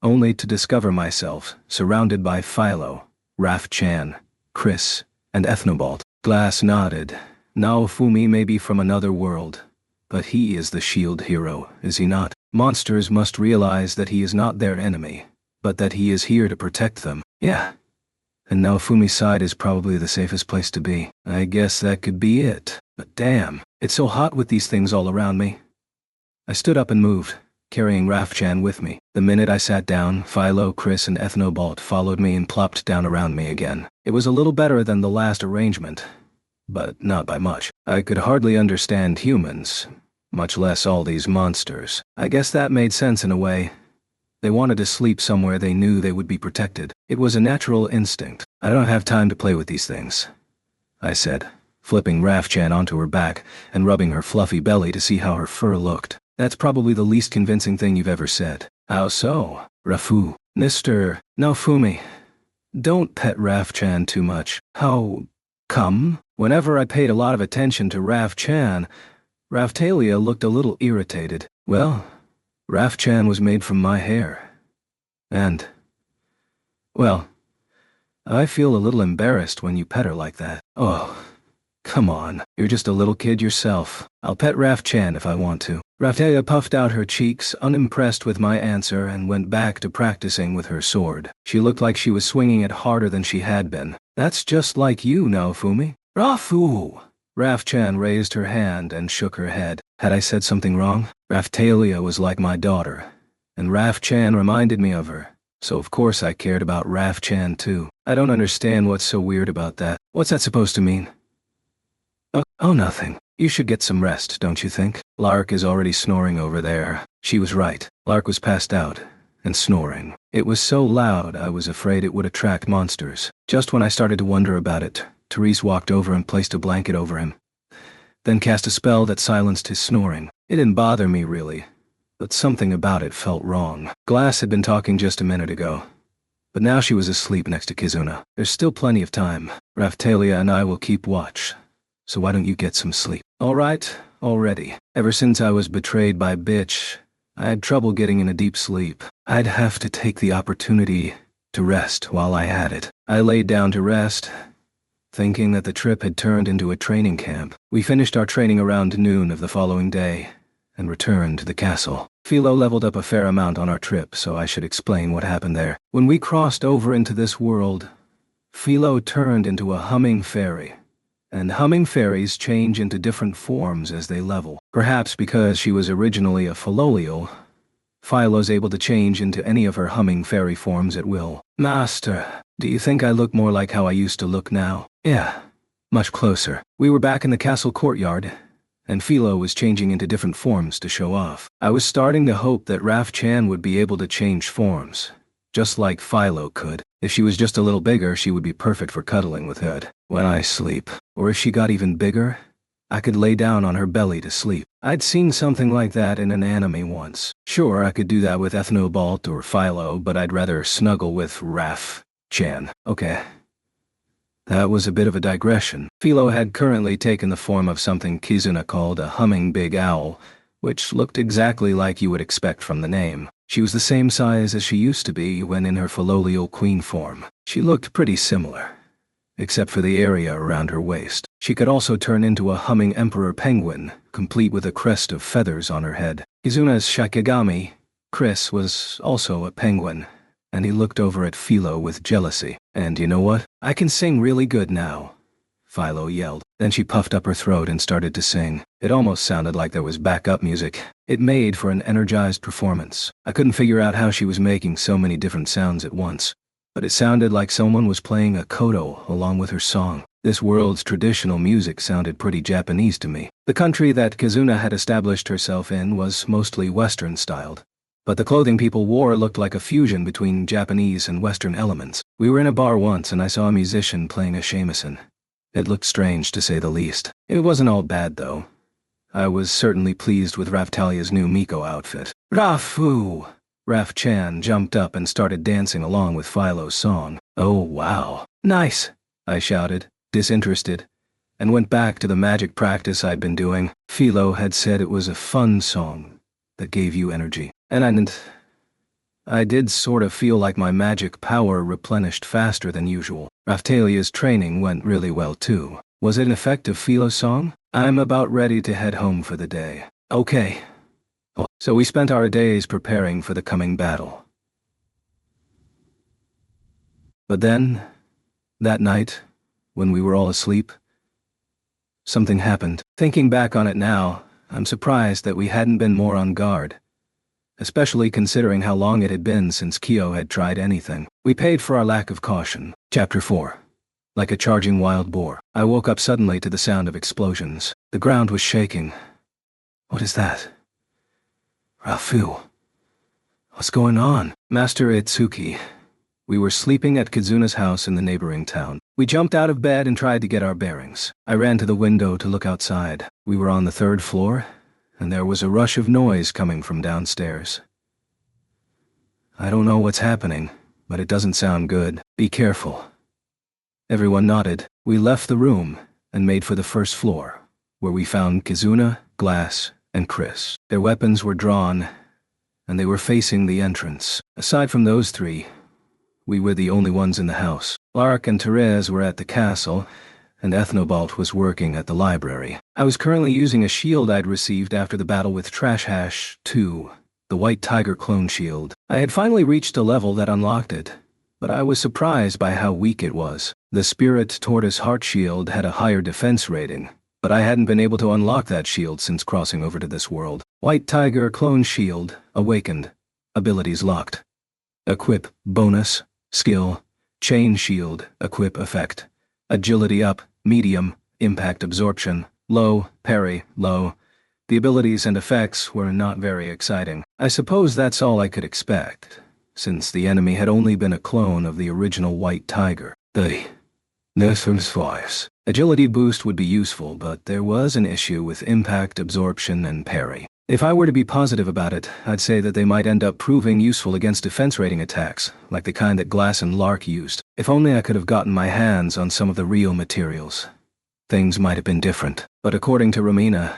only to discover myself surrounded by Philo, Raf-chan, Chris, and Ethnobalt. Glass nodded. Naofumi may be from another world, but he is the shield hero, is he not? Monsters must realize that he is not their enemy, but that he is here to protect them. Yeah. And Naofumi's side is probably the safest place to be. I guess that could be it. But damn, it's so hot with these things all around me. I stood up and moved, carrying Raf-chan with me. The minute I sat down, Philo, Chris, and Ethnobalt followed me and plopped down around me again. It was a little better than the last arrangement, but not by much. I could hardly understand humans, much less all these monsters. I guess that made sense in a way. They wanted to sleep somewhere they knew they would be protected. It was a natural instinct. I don't have time to play with these things, I said, flipping Raf-chan onto her back and rubbing her fluffy belly to see how her fur looked. That's probably the least convincing thing you've ever said. How so? Rafu. Mr. Naofumi. Don't pet Raf-chan too much. How come? Whenever I paid a lot of attention to Raf-chan, Raftalia looked a little irritated. Well, Raf-chan was made from my hair. And, well, I feel a little embarrassed when you pet her like that. Oh, come on, you're just a little kid yourself. I'll pet Raf-chan if I want to. Raftalia puffed out her cheeks, unimpressed with my answer, and went back to practicing with her sword. She looked like she was swinging it harder than she had been. That's just like you, Naofumi. Rafu! Raf-chan raised her hand and shook her head. Had I said something wrong? Raftalia was like my daughter, and Raf-chan reminded me of her, so of course I cared about Raf-chan too. I don't understand what's so weird about that. What's that supposed to mean? Oh, nothing. You should get some rest, don't you think? Lark is already snoring over there. She was right. Lark was passed out and snoring. It was so loud I was afraid it would attract monsters. Just when I started to wonder about it, Therese walked over and placed a blanket over him, then cast a spell that silenced his snoring. It didn't bother me really, but something about it felt wrong. Glass had been talking just a minute ago, but now she was asleep next to Kizuna. There's still plenty of time. Raftalia and I will keep watch, so why don't you get some sleep? All right, already. Ever since I was betrayed by Bitch, I had trouble getting in a deep sleep. I'd have to take the opportunity to rest while I had it. I laid down to rest, thinking that the trip had turned into a training camp. We finished our training around noon of the following day and returned to the castle. Philo leveled up a fair amount on our trip, so I should explain what happened there. When we crossed over into this world, Philo turned into a humming fairy, and humming fairies change into different forms as they level. Perhaps because she was originally a Philolial, Philo's able to change into any of her humming fairy forms at will. Master, do you think I look more like how I used to look now? Yeah, much closer. We were back in the castle courtyard, and Philo was changing into different forms to show off. I was starting to hope that Raf-chan would be able to change forms, just like Philo could. If she was just a little bigger, she would be perfect for cuddling with her when I sleep. Or if she got even bigger, I could lay down on her belly to sleep. I'd seen something like that in an anime once. Sure, I could do that with Ethnobalt or Philo, but I'd rather snuggle with Raf-chan. Okay. That was a bit of a digression. Philo had currently taken the form of something Kizuna called a humming big owl, which looked exactly like you would expect from the name. She was the same size as she used to be when in her Philolial queen form. She looked pretty similar, except for the area around her waist. She could also turn into a humming emperor penguin, complete with a crest of feathers on her head. Kizuna's Shikigami, Chris, was also a penguin, and he looked over at Philo with jealousy. And you know what? I can sing really good now, Philo yelled. Then she puffed up her throat and started to sing. It almost sounded like there was backup music. It made for an energized performance. I couldn't figure out how she was making so many different sounds at once, but it sounded like someone was playing a koto along with her song. This world's traditional music sounded pretty Japanese to me. The country that Kizuna had established herself in was mostly Western-styled, but the clothing people wore looked like a fusion between Japanese and Western elements. We were in a bar once and I saw a musician playing a shamisen. It looked strange to say the least. It wasn't all bad though. I was certainly pleased with Raftalia's new Miko outfit. Rafu! Raf-chan jumped up and started dancing along with Philo's song. Oh wow. Nice! I shouted, disinterested, and went back to the magic practice I'd been doing. Philo had said it was a fun song that gave you energy. And I did sort of feel like my magic power replenished faster than usual. Raftalia's training went really well too. Was it an effective Philo's song? I'm about ready to head home for the day. Okay. So we spent our days preparing for the coming battle. But then, that night, when we were all asleep, something happened. Thinking back on it now, I'm surprised that we hadn't been more on guard, especially considering how long it had been since Kyo had tried anything. We paid for our lack of caution. Chapter 4. Like a charging wild boar, I woke up suddenly to the sound of explosions. The ground was shaking. What is that? Rafu. What's going on? Master Itsuki. We were sleeping at Kizuna's house in the neighboring town. We jumped out of bed and tried to get our bearings. I ran to the window to look outside. We were on the 3rd floor, and there was a rush of noise coming from downstairs. I don't know what's happening, but it doesn't sound good. Be careful. Everyone nodded. We left the room and made for the 1st floor, where we found Kizuna, Glass, and Chris. Their weapons were drawn, and they were facing the entrance. Aside from those 3, we were the only ones in the house. Lark and Therese were at the castle, and Ethnobalt was working at the library. I was currently using a shield I'd received after the battle with Trash Hash 2, the White Tiger clone shield. I had finally reached a level that unlocked it, but I was surprised by how weak it was. The Spirit Tortoise Heart Shield had a higher defense rating, but I hadn't been able to unlock that shield since crossing over to this world. White Tiger Clone Shield, awakened. Abilities locked. Equip, bonus, skill, Chain Shield, equip effect. Agility up, medium, impact absorption, low, parry, low. The abilities and effects were not very exciting. I suppose that's all I could expect, since the enemy had only been a clone of the original White Tiger. Agility boost would be useful, but there was an issue with impact absorption and parry. If I were to be positive about it, I'd say that they might end up proving useful against defense rating attacks, like the kind that Glass and Lark used. If only I could have gotten my hands on some of the real materials. Things might have been different. But according to Romina,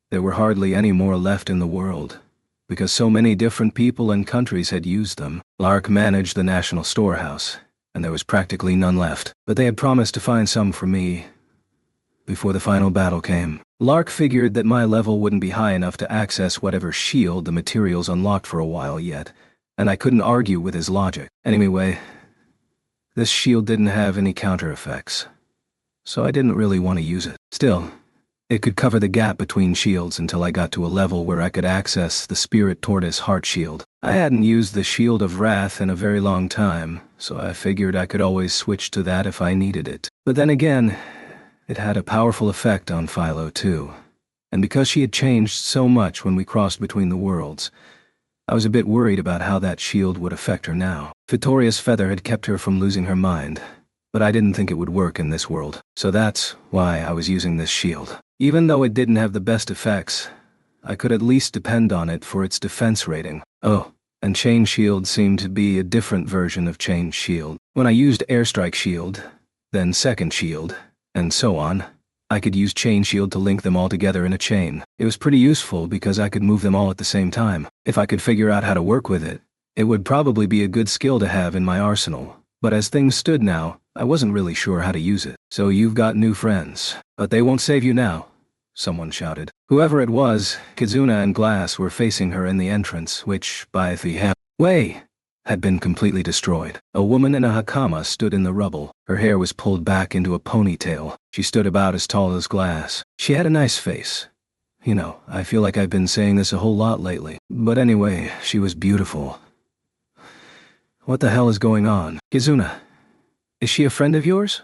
there were hardly any more left in the world, because so many different people and countries had used them. Lark managed the National Storehouse, and there was practically none left. But they had promised to find some for me before the final battle came. Lark figured that my level wouldn't be high enough to access whatever shield the materials unlocked for a while yet, and I couldn't argue with his logic. Anyway, this shield didn't have any counter effects, so I didn't really want to use it. Still, it could cover the gap between shields until I got to a level where I could access the Spirit Tortoise Heart Shield. I hadn't used the Shield of Wrath in a very long time, so I figured I could always switch to that if I needed it. But then again, it had a powerful effect on Philo too. And because she had changed so much when we crossed between the worlds, I was a bit worried about how that shield would affect her now. Vittoria's feather had kept her from losing her mind, but I didn't think it would work in this world. So that's why I was using this shield. Even though it didn't have the best effects, I could at least depend on it for its defense rating. Oh, and Chain Shield seemed to be a different version of Chain Shield. When I used Airstrike Shield, then Second Shield, and so on, I could use Chain Shield to link them all together in a chain. It was pretty useful because I could move them all at the same time. If I could figure out how to work with it, it would probably be a good skill to have in my arsenal. But as things stood now, I wasn't really sure how to use it. So you've got new friends. But they won't save you now, someone shouted. Whoever it was, Kizuna and Glass were facing her in the entrance, which, by the way, had been completely destroyed. A woman in a hakama stood in the rubble. Her hair was pulled back into a ponytail. She stood about as tall as Glass. She had a nice face. You know, I feel like I've been saying this a whole lot lately. But anyway, she was beautiful. What the hell is going on? Kizuna, is she a friend of yours?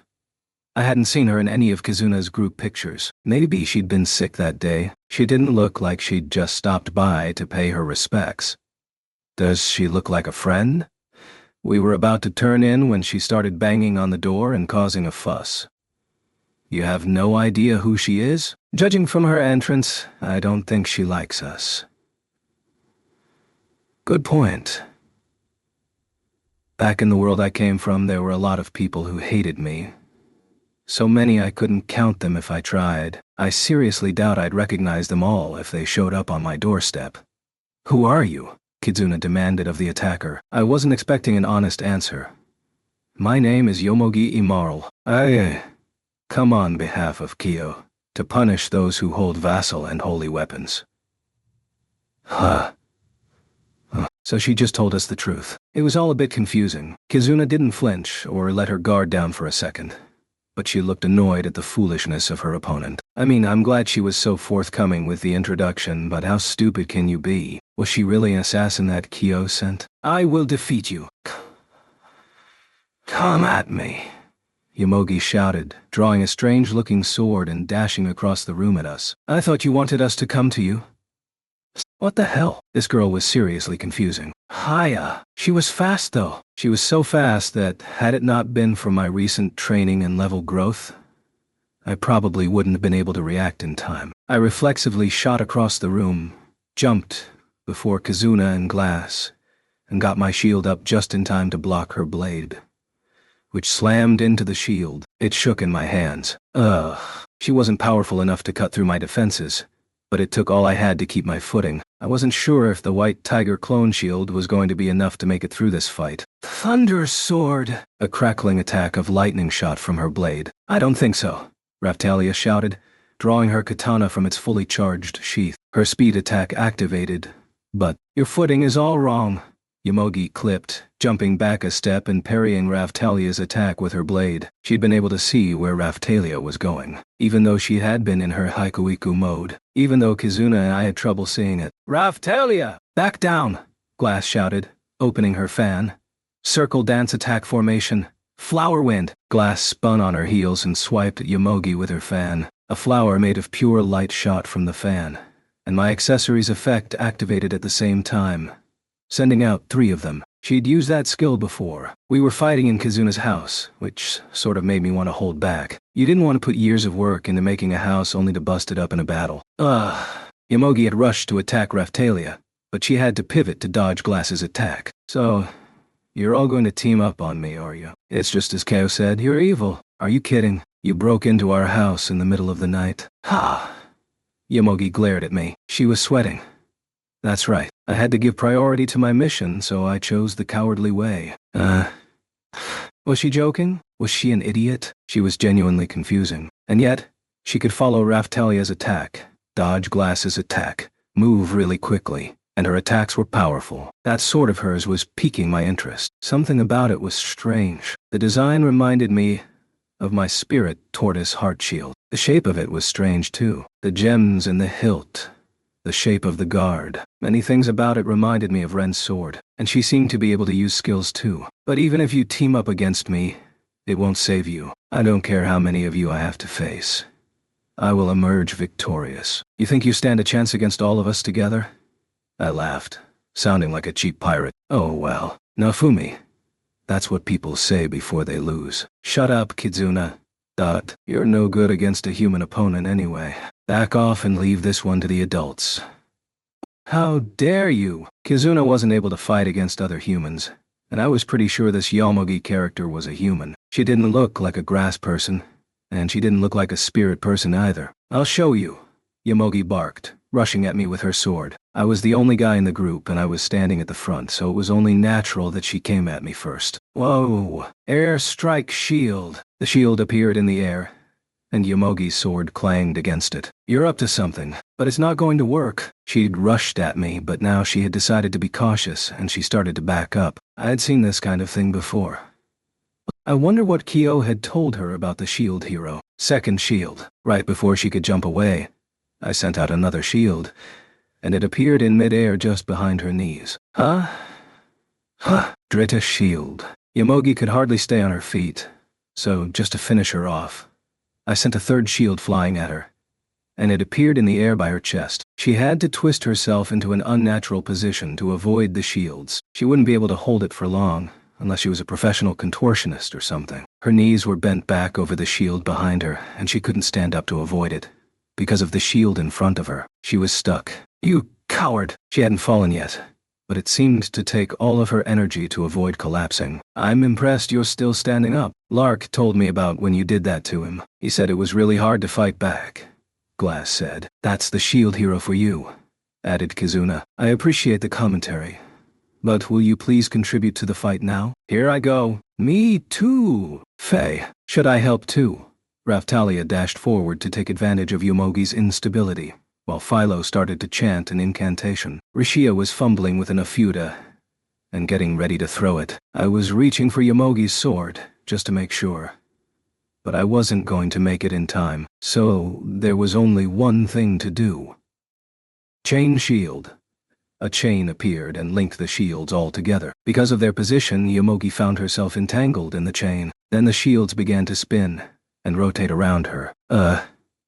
I hadn't seen her in any of Kizuna's group pictures. Maybe she'd been sick that day. She didn't look like she'd just stopped by to pay her respects. Does she look like a friend? We were about to turn in when she started banging on the door and causing a fuss. You have no idea who she is? Judging from her entrance, I don't think she likes us. Good point. Back in the world I came from, there were a lot of people who hated me. So many I couldn't count them if I tried. I seriously doubt I'd recognize them all if they showed up on my doorstep. Who are you? Kizuna demanded of the attacker. I wasn't expecting an honest answer. My name is Yomogi Immoral. I come on behalf of Kyo to punish those who hold vassal and holy weapons. Huh. So she just told us the truth. It was all a bit confusing. Kizuna didn't flinch or let her guard down for a second, but she looked annoyed at the foolishness of her opponent. I mean, I'm glad she was so forthcoming with the introduction, but how stupid can you be? Was she really an assassin that Kyo sent? I will defeat you. Come at me, Yomogi shouted, drawing a strange-looking sword and dashing across the room at us. I thought you wanted us to come to you. What the hell? This girl was seriously confusing. Hiya. She was fast though. She was so fast that, had it not been for my recent training and level growth, I probably wouldn't have been able to react in time. I reflexively shot across the room, jumped before Kizuna and Glass, and got my shield up just in time to block her blade, which slammed into the shield. It shook in my hands. She wasn't powerful enough to cut through my defenses, but it took all I had to keep my footing. I wasn't sure if the White Tiger clone shield was going to be enough to make it through this fight. Thunder Sword! A crackling attack of lightning shot from her blade. I don't think so, Raphtalia shouted, drawing her katana from its fully charged sheath. Her speed attack activated, but your footing is all wrong. Yomogi clipped, jumping back a step and parrying Raphtalia's attack with her blade. She'd been able to see where Raphtalia was going, even though she had been in her Haikuiku mode, even though Kizuna and I had trouble seeing it. Raphtalia! Back down! Glass shouted, opening her fan. Circle dance attack formation. Flower wind! Glass spun on her heels and swiped at Yomogi with her fan. A flower made of pure light shot from the fan, and my accessory's effect activated at the same time, sending out 3 of them. She'd used that skill before. We were fighting in Kizuna's house, which sort of made me want to hold back. You didn't want to put years of work into making a house only to bust it up in a battle. Yomogi had rushed to attack Raphtalia, but she had to pivot to dodge Glass's attack. So, you're all going to team up on me, are you? It's just as Kyo said, you're evil. Are you kidding? You broke into our house in the middle of the night. Ha! Yomogi glared at me. She was sweating. That's right. I had to give priority to my mission, so I chose the cowardly way. Was she joking? Was she an idiot? She was genuinely confusing. And yet, she could follow Raphtalia's attack, dodge Glass's attack, move really quickly, and her attacks were powerful. That sword of hers was piquing my interest. Something about it was strange. The design reminded me of my spirit tortoise heart shield. The shape of it was strange too. The gems in the hilt, the shape of the guard. Many things about it reminded me of Ren's sword, and she seemed to be able to use skills too. But even if you team up against me, it won't save you. I don't care how many of you I have to face. I will emerge victorious. You think you stand a chance against all of us together? I laughed, sounding like a cheap pirate. Oh well, Nafumi. That's what people say before they lose. Shut up, Kizuna. You're no good against a human opponent anyway. Back off and leave this one to the adults. How dare you? Kizuna wasn't able to fight against other humans, and I was pretty sure this Yomogi character was a human. She didn't look like a grass person, and she didn't look like a spirit person either. I'll show you, Yomogi barked, rushing at me with her sword. I was the only guy in the group, and I was standing at the front, so it was only natural that she came at me first. Whoa! Air strike shield! The shield appeared in the air, and Yomogi's sword clanged against it. You're up to something, but it's not going to work. She'd rushed at me, but now she had decided to be cautious, and she started to back up. I had seen this kind of thing before. I wonder what Kyo had told her about the shield hero. Second shield. Right before she could jump away, I sent out another shield, and it appeared in midair just behind her knees. Huh? Drita shield. Yomogi could hardly stay on her feet, so just to finish her off, I sent a third shield flying at her, and it appeared in the air by her chest. She had to twist herself into an unnatural position to avoid the shields. She wouldn't be able to hold it for long, unless she was a professional contortionist or something. Her knees were bent back over the shield behind her, and she couldn't stand up to avoid it. Because of the shield in front of her, she was stuck. You coward! She hadn't fallen yet, but it seemed to take all of her energy to avoid collapsing. I'm impressed you're still standing up. Lark told me about when you did that to him. He said it was really hard to fight back. Glass said, "That's the shield hero for you," added Kizuna. I appreciate the commentary, but will you please contribute to the fight now? Here I go. Me too. Faye, should I help too? Raftalia dashed forward to take advantage of Yomogi's instability, while Philo started to chant an incantation. Rishia was fumbling with an Afuda and getting ready to throw it. I was reaching for Yomogi's sword, just to make sure. But I wasn't going to make it in time, so there was only one thing to do. Chain shield. A chain appeared and linked the shields all together. Because of their position, Yomogi found herself entangled in the chain. Then the shields began to spin and rotate around her.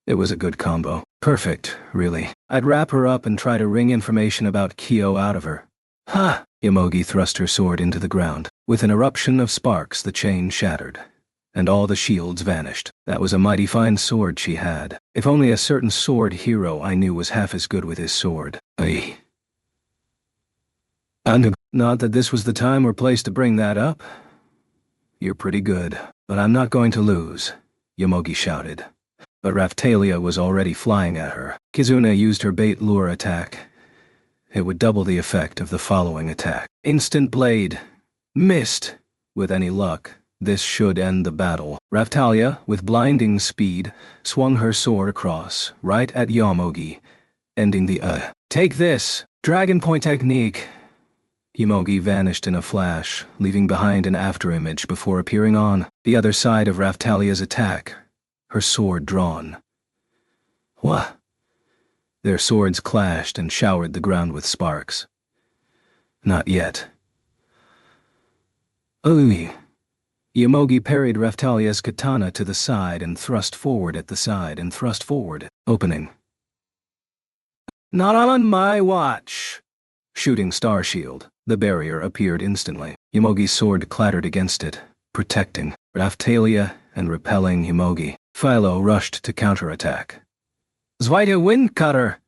It was a good combo. Perfect, really. I'd wrap her up and try to wring information about Kyo out of her. Ha! Yomogi thrust her sword into the ground. With an eruption of sparks, the chain shattered, and all the shields vanished. That was a mighty fine sword she had. If only a certain sword hero I knew was half as good with his sword. And not that this was the time or place to bring that up. You're pretty good, but I'm not going to lose, Yomogi shouted. But Raftalia was already flying at her. Kizuna used her bait lure attack. It would double the effect of the following attack. Instant blade. Missed. With any luck, this should end the battle. Raftalia, with blinding speed, swung her sword across, right at Yomogi, ending the Take this! Dragon Point technique! Yomogi vanished in a flash, leaving behind an afterimage before appearing on the other side of Raftalia's attack, her sword drawn. What? Their swords clashed and showered the ground with sparks. Not yet. Yomogi parried Raftalia's katana to the side and thrust forward at the side and thrust forward, opening. Not on my watch! Shooting star shield. The barrier appeared instantly. Yomogi's sword clattered against it, protecting Raftalia and repelling Yomogi. Philo rushed to counterattack. Zweite Wind Cutter!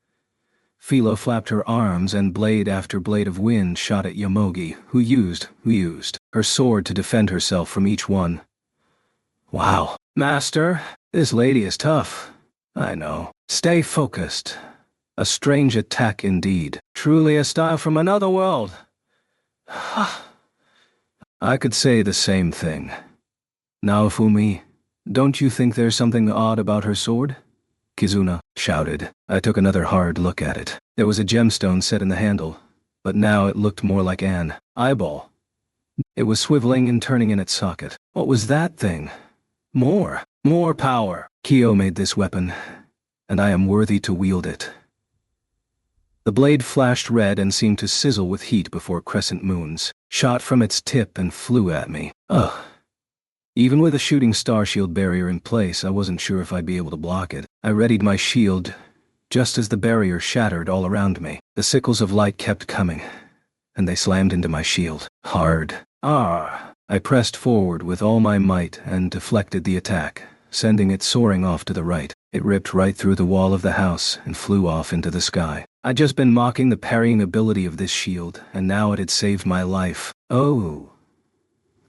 Philo flapped her arms and blade after blade of wind shot at Yomogi, who used her sword to defend herself from each one. Wow. Master, this lady is tough. I know. Stay focused. A strange attack indeed. Truly a style from another world. I could say the same thing. Naofumi, don't you think there's something odd about her sword? Kizuna shouted. I took another hard look at it. There was a gemstone set in the handle, but now it looked more like an eyeball. It was swiveling and turning in its socket. What was that thing? More power. Kyo made this weapon, and I am worthy to wield it. The blade flashed red and seemed to sizzle with heat before crescent moons, shot from its tip and flew at me. Ugh. Even with a shooting star shield barrier in place, I wasn't sure if I'd be able to block it. I readied my shield, just as the barrier shattered all around me. The sickles of light kept coming, and they slammed into my shield. Hard. I pressed forward with all my might and deflected the attack, sending it soaring off to the right. It ripped right through the wall of the house and flew off into the sky. I'd just been mocking the parrying ability of this shield, and now it had saved my life. Oh.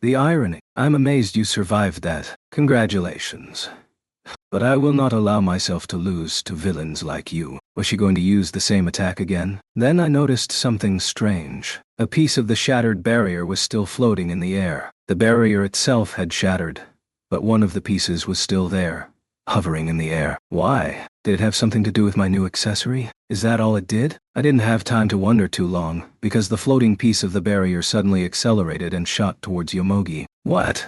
The irony. I'm amazed you survived that. Congratulations. But I will not allow myself to lose to villains like you. Was she going to use the same attack again? Then I noticed something strange. A piece of the shattered barrier was still floating in the air. The barrier itself had shattered, but one of the pieces was still there, hovering in the air. Why? Did it have something to do with my new accessory? Is that all it did? I didn't have time to wonder too long, because the floating piece of the barrier suddenly accelerated and shot towards Yomogi. What?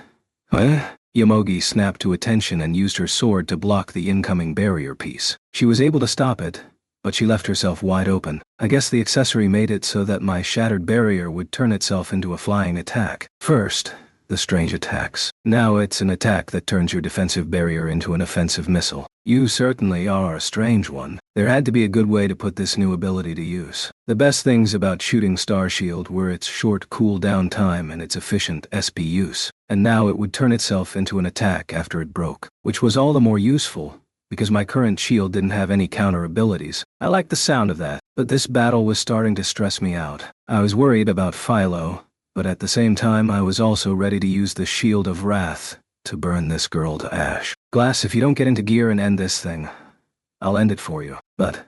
Yomogi snapped to attention and used her sword to block the incoming barrier piece. She was able to stop it, but she left herself wide open. I guess the accessory made it so that my shattered barrier would turn itself into a flying attack. First, the strange attacks. Now it's an attack that turns your defensive barrier into an offensive missile. You certainly are a strange one. There had to be a good way to put this new ability to use. The best things about shooting Starshield were its short cooldown time and its efficient SP use. And now it would turn itself into an attack after it broke, which was all the more useful, because my current shield didn't have any counter abilities. I liked the sound of that, but this battle was starting to stress me out. I was worried about Philo, but at the same time I was also ready to use the Shield of Wrath to burn this girl to ash. Glass, if you don't get into gear and end this thing, I'll end it for you. But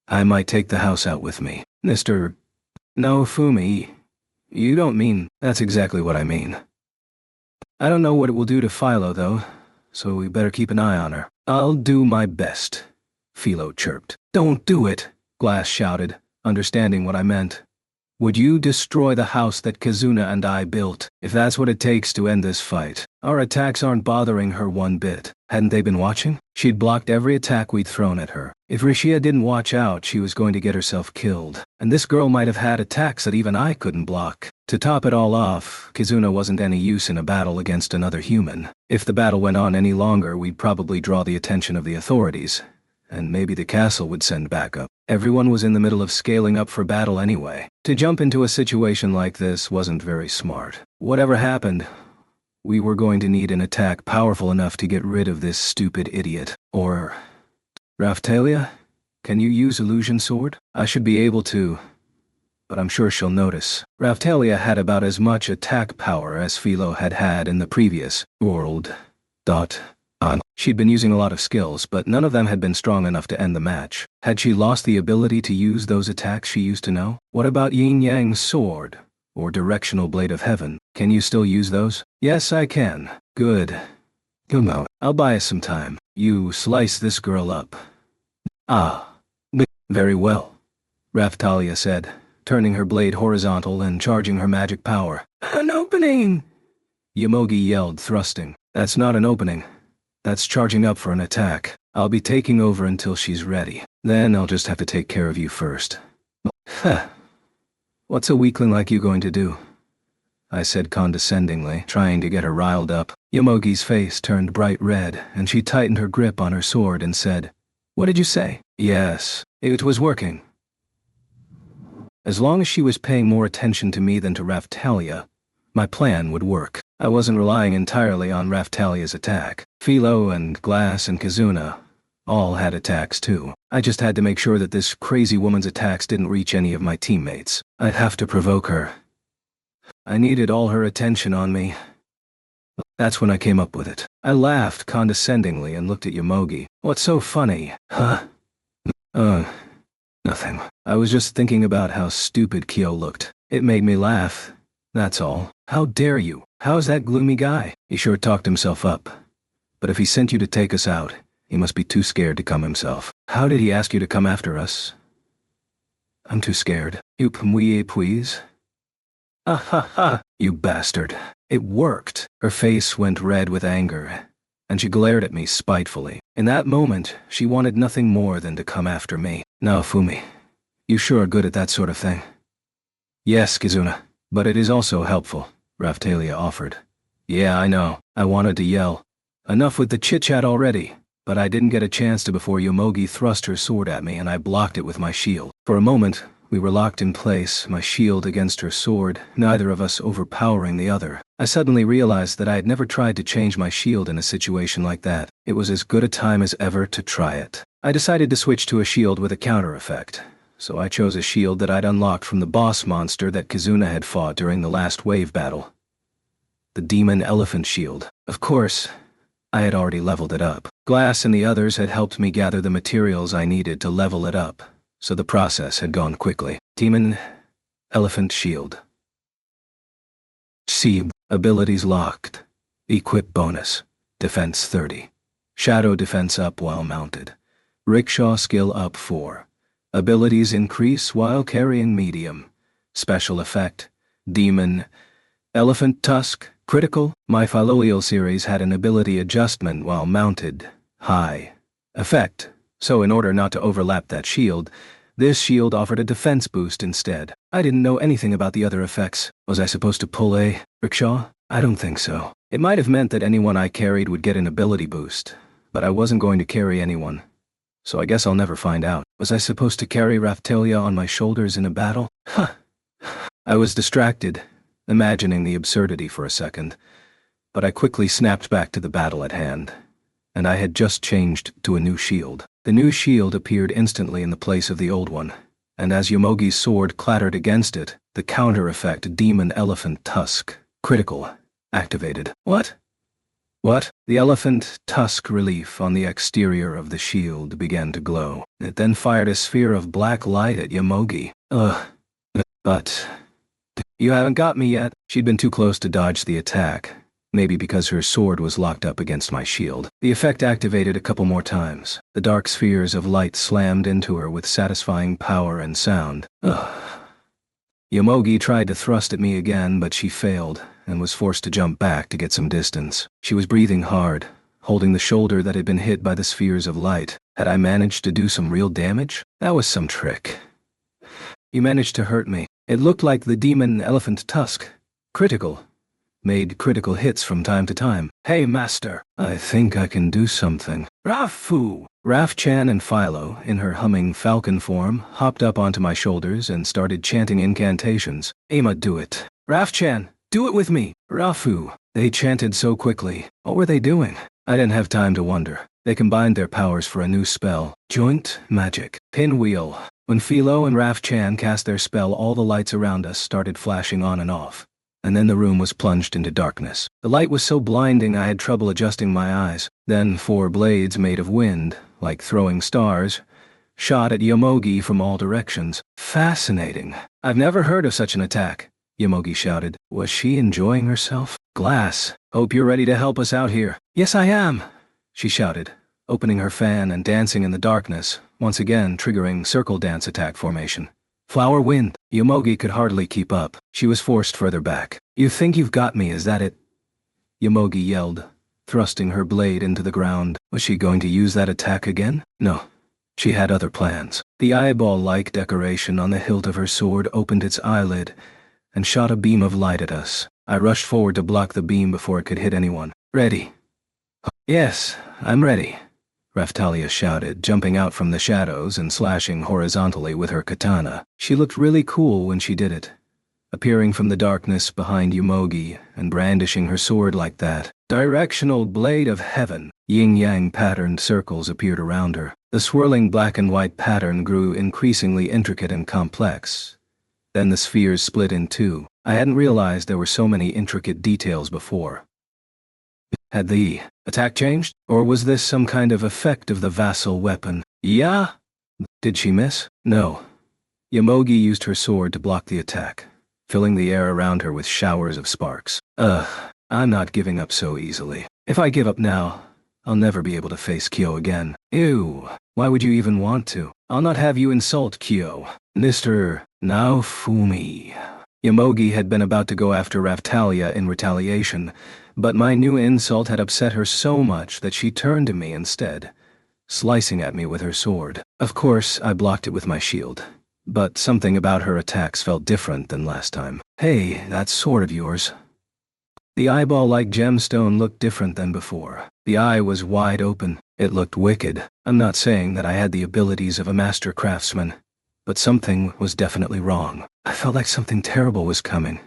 I might take the house out with me. Mr. No, Fumi. You don't mean... That's exactly what I mean. I don't know what it will do to Philo, though, so we better keep an eye on her. I'll do my best, Philo chirped. Don't do it, Glass shouted, understanding what I meant. Would you destroy the house that Kizuna and I built, if that's what it takes to end this fight? Our attacks aren't bothering her one bit. Hadn't they been watching? She'd blocked every attack we'd thrown at her. If Rishia didn't watch out, she was going to get herself killed. And this girl might have had attacks that even I couldn't block. To top it all off, Kizuna wasn't any use in a battle against another human. If the battle went on any longer, we'd probably draw the attention of the authorities. And maybe the castle would send backup. Everyone was in the middle of scaling up for battle anyway. To jump into a situation like this wasn't very smart. Whatever happened, we were going to need an attack powerful enough to get rid of this stupid idiot. Or... Raphtalia? Can you use Illusion Sword? I should be able to, but I'm sure she'll notice. Raphtalia had about as much attack power as Philo had had in the previous world. She'd been using a lot of skills, but none of them had been strong enough to end the match. Had she lost the ability to use those attacks she used to know? What about Yin Yang's sword? Or Directional Blade of Heaven? Can you still use those? Yes, I can. Good. Come on. I'll buy us some time. You slice this girl up. Very well, Raphtalia said, turning her blade horizontal and charging her magic power. An opening! Yomogi yelled, thrusting. That's not an opening. That's charging up for an attack. I'll be taking over until she's ready. Then I'll just have to take care of you first. What's a weakling like you going to do? I said condescendingly, trying to get her riled up. Yomogi's face turned bright red, and she tightened her grip on her sword and said, What did you say? Yes, it was working. As long as she was paying more attention to me than to Raphtalia, my plan would work. I wasn't relying entirely on Raphtalia's attack. Philo and Glass and Kizuna all had attacks too. I just had to make sure that this crazy woman's attacks didn't reach any of my teammates. I'd have to provoke her. I needed all her attention on me. That's when I came up with it. I laughed condescendingly and looked at Yomogi. What's so funny? Huh? Nothing. I was just thinking about how stupid Kyo looked. It made me laugh. That's all. How dare you? How's that gloomy guy? He sure talked himself up. But if he sent you to take us out, he must be too scared to come himself. How did he ask you to come after us? I'm too scared. You please? You bastard. It worked. Her face went red with anger, and she glared at me spitefully. In that moment, she wanted nothing more than to come after me. Now, Fumi, you sure are good at that sort of thing. Yes, Kizuna, but it is also helpful, Raphtalia offered. Yeah, I know. I wanted to yell. Enough with the chit-chat already. But I didn't get a chance to before Yomogi thrust her sword at me and I blocked it with my shield. For a moment, we were locked in place, my shield against her sword, neither of us overpowering the other. I suddenly realized that I had never tried to change my shield in a situation like that. It was as good a time as ever to try it. I decided to switch to a shield with a counter effect, so I chose a shield that I'd unlocked from the boss monster that Kizuna had fought during the last wave battle. The Demon Elephant Shield. Of course, I had already leveled it up. Glass and the others had helped me gather the materials I needed to level it up, so the process had gone quickly. Demon Elephant Shield. C. Abilities locked. Equip bonus. Defense 30. Shadow defense up while mounted. Rickshaw skill up 4. Abilities increase while carrying medium. Special effect. Demon Elephant Tusk. Critical. My Philolial series had an ability adjustment while mounted. High. Effect. So in order not to overlap that shield, this shield offered a defense boost instead. I didn't know anything about the other effects. Was I supposed to pull a rickshaw? I don't think so. It might have meant that anyone I carried would get an ability boost, but I wasn't going to carry anyone. So I guess I'll never find out. Was I supposed to carry Raphtalia on my shoulders in a battle? Huh. I was distracted, imagining the absurdity for a second, but I quickly snapped back to the battle at hand, and I had just changed to a new shield. The new shield appeared instantly in the place of the old one, and as Yomogi's sword clattered against it, the counter-effect Demon Elephant Tusk, critical, activated. What? The elephant tusk relief on the exterior of the shield began to glow. It then fired a sphere of black light at Yomogi. But you haven't got me yet. She'd been too close to dodge the attack, maybe because her sword was locked up against my shield. The effect activated a couple more times. The dark spheres of light slammed into her with satisfying power and sound. Yomogi tried to thrust at me again, but she failed and was forced to jump back to get some distance. She was breathing hard, holding the shoulder that had been hit by the spheres of light. Had I managed to do some real damage? That was some trick. You managed to hurt me. It looked like the Demon Elephant Tusk. Critical. Made critical hits from time to time. Hey, Master, I think I can do something. Rafu! Raf-chan and Philo, in her humming falcon form, hopped up onto my shoulders and started chanting incantations. Ama, do it. Raf-chan, do it with me. Rafu. They chanted so quickly. What were they doing? I didn't have time to wonder. They combined their powers for a new spell. Joint magic. Pinwheel. When Philo and Raf-chan cast their spell, all the lights around us started flashing on and off, and then the room was plunged into darkness. The light was so blinding I had trouble adjusting my eyes. Then 4 blades made of wind, like throwing stars, shot at Yomogi from all directions. Fascinating. I've never heard of such an attack, Yomogi shouted. Was she enjoying herself? Glass, hope you're ready to help us out here. Yes, I am, she shouted, opening her fan and dancing in the darkness, once again triggering circle dance attack formation. Flower wind. Yomogi could hardly keep up. She was forced further back. You think you've got me, is that it? Yomogi yelled, thrusting her blade into the ground. Was she going to use that attack again? No. She had other plans. The eyeball-like decoration on the hilt of her sword opened its eyelid and shot a beam of light at us. I rushed forward to block the beam before it could hit anyone. Ready? Yes, I'm ready, Raphtalia shouted, jumping out from the shadows and slashing horizontally with her katana. She looked really cool when she did it, appearing from the darkness behind Yomogi and brandishing her sword like that. Directional blade of heaven. Yin-yang patterned circles appeared around her. The swirling black and white pattern grew increasingly intricate and complex. Then the spheres split in two. I hadn't realized there were so many intricate details before. Had the attack changed? Or was this some kind of effect of the vassal weapon? Yeah? Did she miss? No. Yomogi used her sword to block the attack, filling the air around her with showers of sparks. I'm not giving up so easily. If I give up now, I'll never be able to face Kyo again. Ew. Why would you even want to? I'll not have you insult Kyo. Mr. Naofumi. Yomogi had been about to go after Raphtalia in retaliation, but my new insult had upset her so much that she turned to me instead, slicing at me with her sword. Of course, I blocked it with my shield, but something about her attacks felt different than last time. Hey, that sword of yours. The eyeball-like gemstone looked different than before. The eye was wide open. It looked wicked. I'm not saying that I had the abilities of a master craftsman, but something was definitely wrong. I felt like something terrible was coming,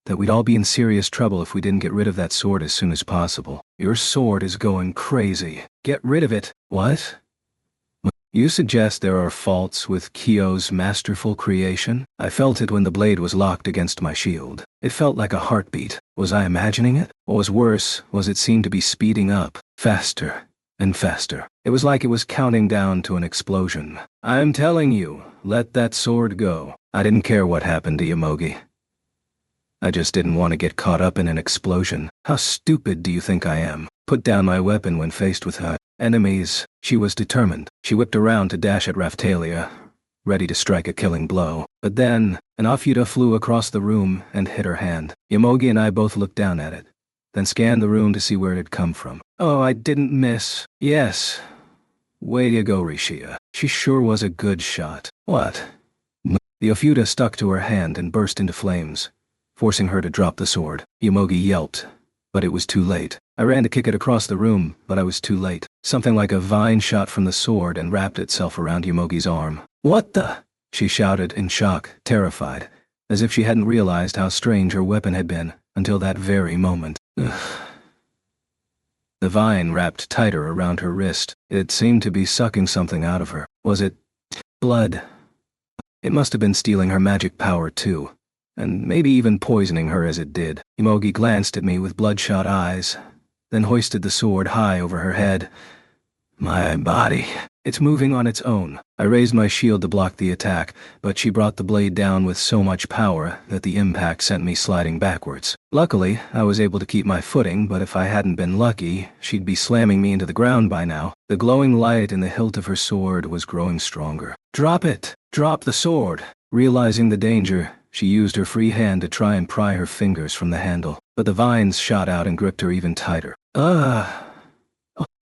that we'd all be in serious trouble if we didn't get rid of that sword as soon as possible. Your sword is going crazy. Get rid of it. What? You suggest there are faults with Kyo's masterful creation? I felt it when the blade was locked against my shield. It felt like a heartbeat. Was I imagining it? What was worse was it seemed to be speeding up, faster and faster. It was like it was counting down to an explosion. I'm telling you, let that sword go. I didn't care what happened to Yomogi. I just didn't want to get caught up in an explosion. How stupid do you think I am? Put down my weapon when faced with her enemies. She was determined. She whipped around to dash at Raphtalia, ready to strike a killing blow. But then, an Ophuta flew across the room and hit her hand. Yomogi and I both looked down at it, then scanned the room to see where it had come from. Oh, I didn't miss. Yes. Way to go, Rishia. She sure was a good shot. What? The Ophuta stuck to her hand and burst into flames, forcing her to drop the sword. Yomogi yelped, but it was too late. I ran to kick it across the room, but I was too late. Something like a vine shot from the sword and wrapped itself around Yomogi's arm. "What the?" she shouted in shock, terrified, as if she hadn't realized how strange her weapon had been until that very moment. Ugh. The vine wrapped tighter around her wrist. It seemed to be sucking something out of her. Was it blood? It must have been stealing her magic power too, and maybe even poisoning her as it did. Yomogi glanced at me with bloodshot eyes, then hoisted the sword high over her head. My body. It's moving on its own. I raised my shield to block the attack, but she brought the blade down with so much power that the impact sent me sliding backwards. Luckily, I was able to keep my footing, but if I hadn't been lucky, she'd be slamming me into the ground by now. The glowing light in the hilt of her sword was growing stronger. "Drop it! Drop the sword!" Realizing the danger, she used her free hand to try and pry her fingers from the handle, but the vines shot out and gripped her even tighter.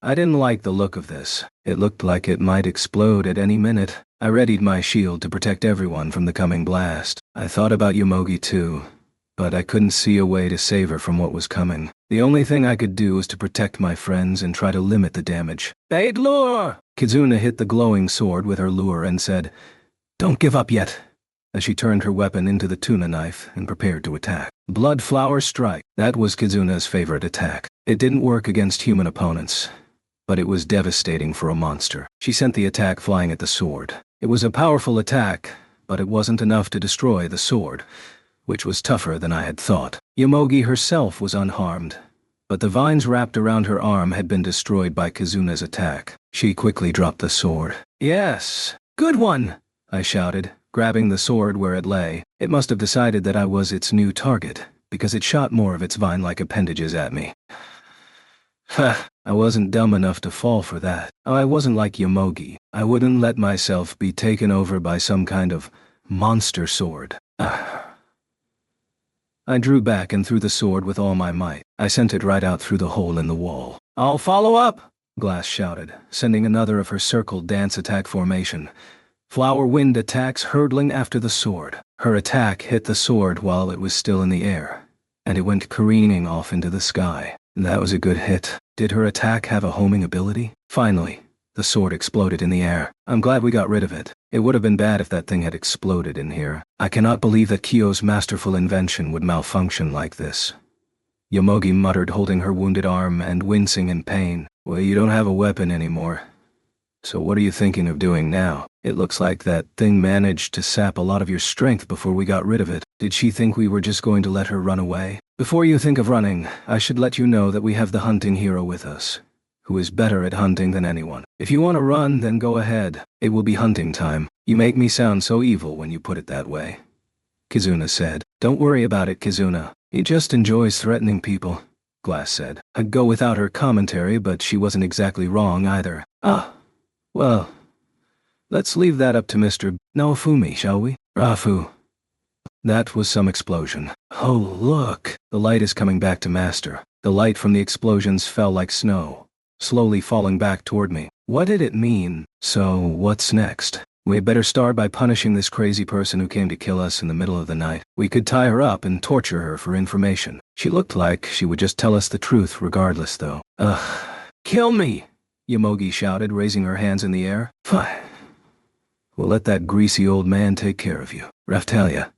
I didn't like the look of this. It looked like it might explode at any minute. I readied my shield to protect everyone from the coming blast. I thought about Yomogi too, but I couldn't see a way to save her from what was coming. The only thing I could do was to protect my friends and try to limit the damage. "Bait lure!" Kizuna hit the glowing sword with her lure and said, "Don't give up yet," as she turned her weapon into the tuna knife and prepared to attack. Blood Flower Strike. That was Kizuna's favorite attack. It didn't work against human opponents, but it was devastating for a monster. She sent the attack flying at the sword. It was a powerful attack, but it wasn't enough to destroy the sword, which was tougher than I had thought. Yomogi herself was unharmed, but the vines wrapped around her arm had been destroyed by Kizuna's attack. She quickly dropped the sword. "Yes! Good one!" I shouted, grabbing the sword where it lay. It must have decided that I was its new target, because it shot more of its vine-like appendages at me. I wasn't dumb enough to fall for that. I wasn't like Yomogi. I wouldn't let myself be taken over by some kind of monster sword. I drew back and threw the sword with all my might. I sent it right out through the hole in the wall. "I'll follow up!" Glass shouted, sending another of her circle dance attack formation. Flower Wind attacks hurtling after the sword. Her attack hit the sword while it was still in the air, and it went careening off into the sky. That was a good hit. Did her attack have a homing ability? Finally, the sword exploded in the air. I'm glad we got rid of it. It would have been bad if that thing had exploded in here. I cannot believe that Kyo's masterful invention would malfunction like this. Yomogi muttered, holding her wounded arm and wincing in pain. "Well, you don't have a weapon anymore. So what are you thinking of doing now? It looks like that thing managed to sap a lot of your strength before we got rid of it. Did she think we were just going to let her run away? Before you think of running, I should let you know that we have the hunting hero with us, who is better at hunting than anyone. If you want to run, then go ahead. It will be hunting time." "You make me sound so evil when you put it that way," Kizuna said. "Don't worry about it, Kizuna. He just enjoys threatening people," Glass said. I'd go without her commentary, but she wasn't exactly wrong either. Well, let's leave that up to Mr. Naofumi, shall we? Rafu. That was some explosion. Oh, look! The light is coming back to Master. The light from the explosions fell like snow, slowly falling back toward me. What did it mean? So, what's next? We better start by punishing this crazy person who came to kill us in the middle of the night. We could tie her up and torture her for information. She looked like she would just tell us the truth regardless, though. Kill me! Yomogi shouted, raising her hands in the air. Fine. We'll let that greasy old man take care of you. Raphtalia.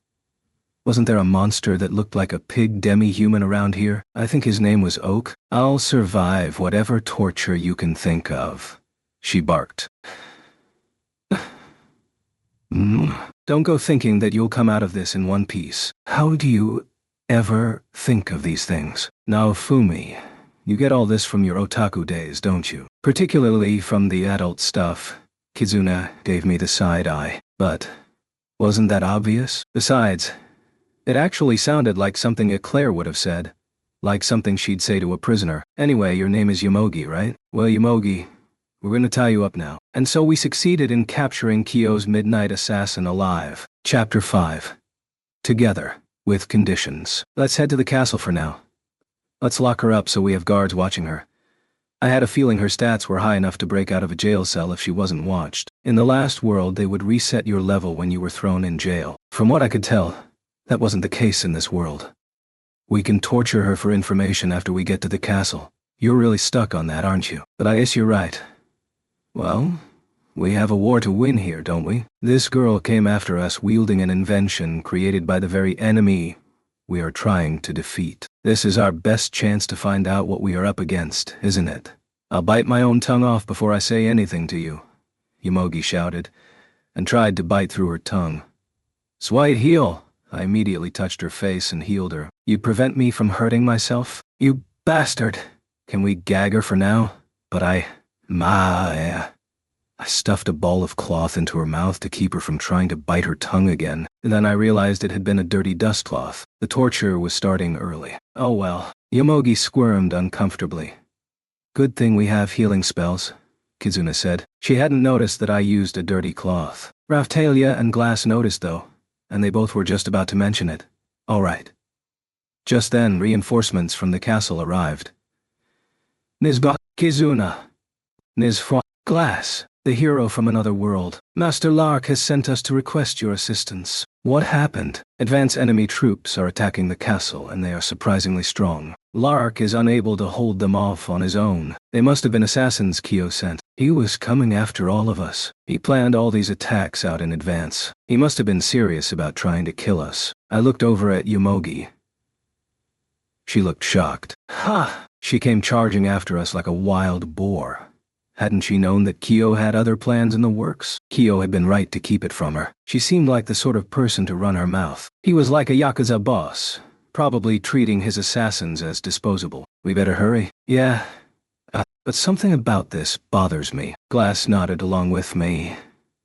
Wasn't there a monster that looked like a pig demi-human around here? I think his name was Oak. I'll survive whatever torture you can think of, she barked. Don't go thinking that you'll come out of this in one piece. How do you ever think of these things? Naofumi, you get all this from your otaku days, don't you? Particularly from the adult stuff. Kizuna gave me the side eye. But wasn't that obvious? Besides, it actually sounded like something Eclair would have said. Like something she'd say to a prisoner. Anyway, your name is Yomogi, right? Well, Yomogi, we're gonna tie you up now. And so we succeeded in capturing Kyo's midnight assassin alive. Chapter 5. Together, with conditions. Let's head to the castle for now. Let's lock her up so we have guards watching her. I had a feeling her stats were high enough to break out of a jail cell if she wasn't watched. In the last world, they would reset your level when you were thrown in jail. From what I could tell, that wasn't the case in this world. We can torture her for information after we get to the castle. You're really stuck on that, aren't you? But I guess you're right. Well, we have a war to win here, don't we? This girl came after us wielding an invention created by the very enemy we are trying to defeat. This is our best chance to find out what we are up against, isn't it? I'll bite my own tongue off before I say anything to you, Yomogi shouted, and tried to bite through her tongue. Swight heel! I immediately touched her face and healed her. You prevent me from hurting myself? You bastard! Can we gag her for now? But I stuffed a ball of cloth into her mouth to keep her from trying to bite her tongue again. Then I realized it had been a dirty dust cloth. The torture was starting early. Oh well. Yomogi squirmed uncomfortably. Good thing we have healing spells, Kizuna said. She hadn't noticed that I used a dirty cloth. Raphtalia and Glass noticed though, and they both were just about to mention it. All right. Just then, reinforcements from the castle arrived. Nizba, Kizuna. Nizfra, Glass, the hero from another world. Master Lark has sent us to request your assistance. What happened? Advance enemy troops are attacking the castle, and they are surprisingly strong. Lark is unable to hold them off on his own. They must have been assassins Kyo sent. He was coming after all of us. He planned all these attacks out in advance. He must have been serious about trying to kill us. I looked over at Yomogi. She looked shocked. Ha! She came charging after us like a wild boar. Hadn't she known that Kyo had other plans in the works? Kyo had been right to keep it from her. She seemed like the sort of person to run her mouth. He was like a Yakuza boss, probably treating his assassins as disposable. We better hurry. Yeah. But something about this bothers me. Glass nodded along with me.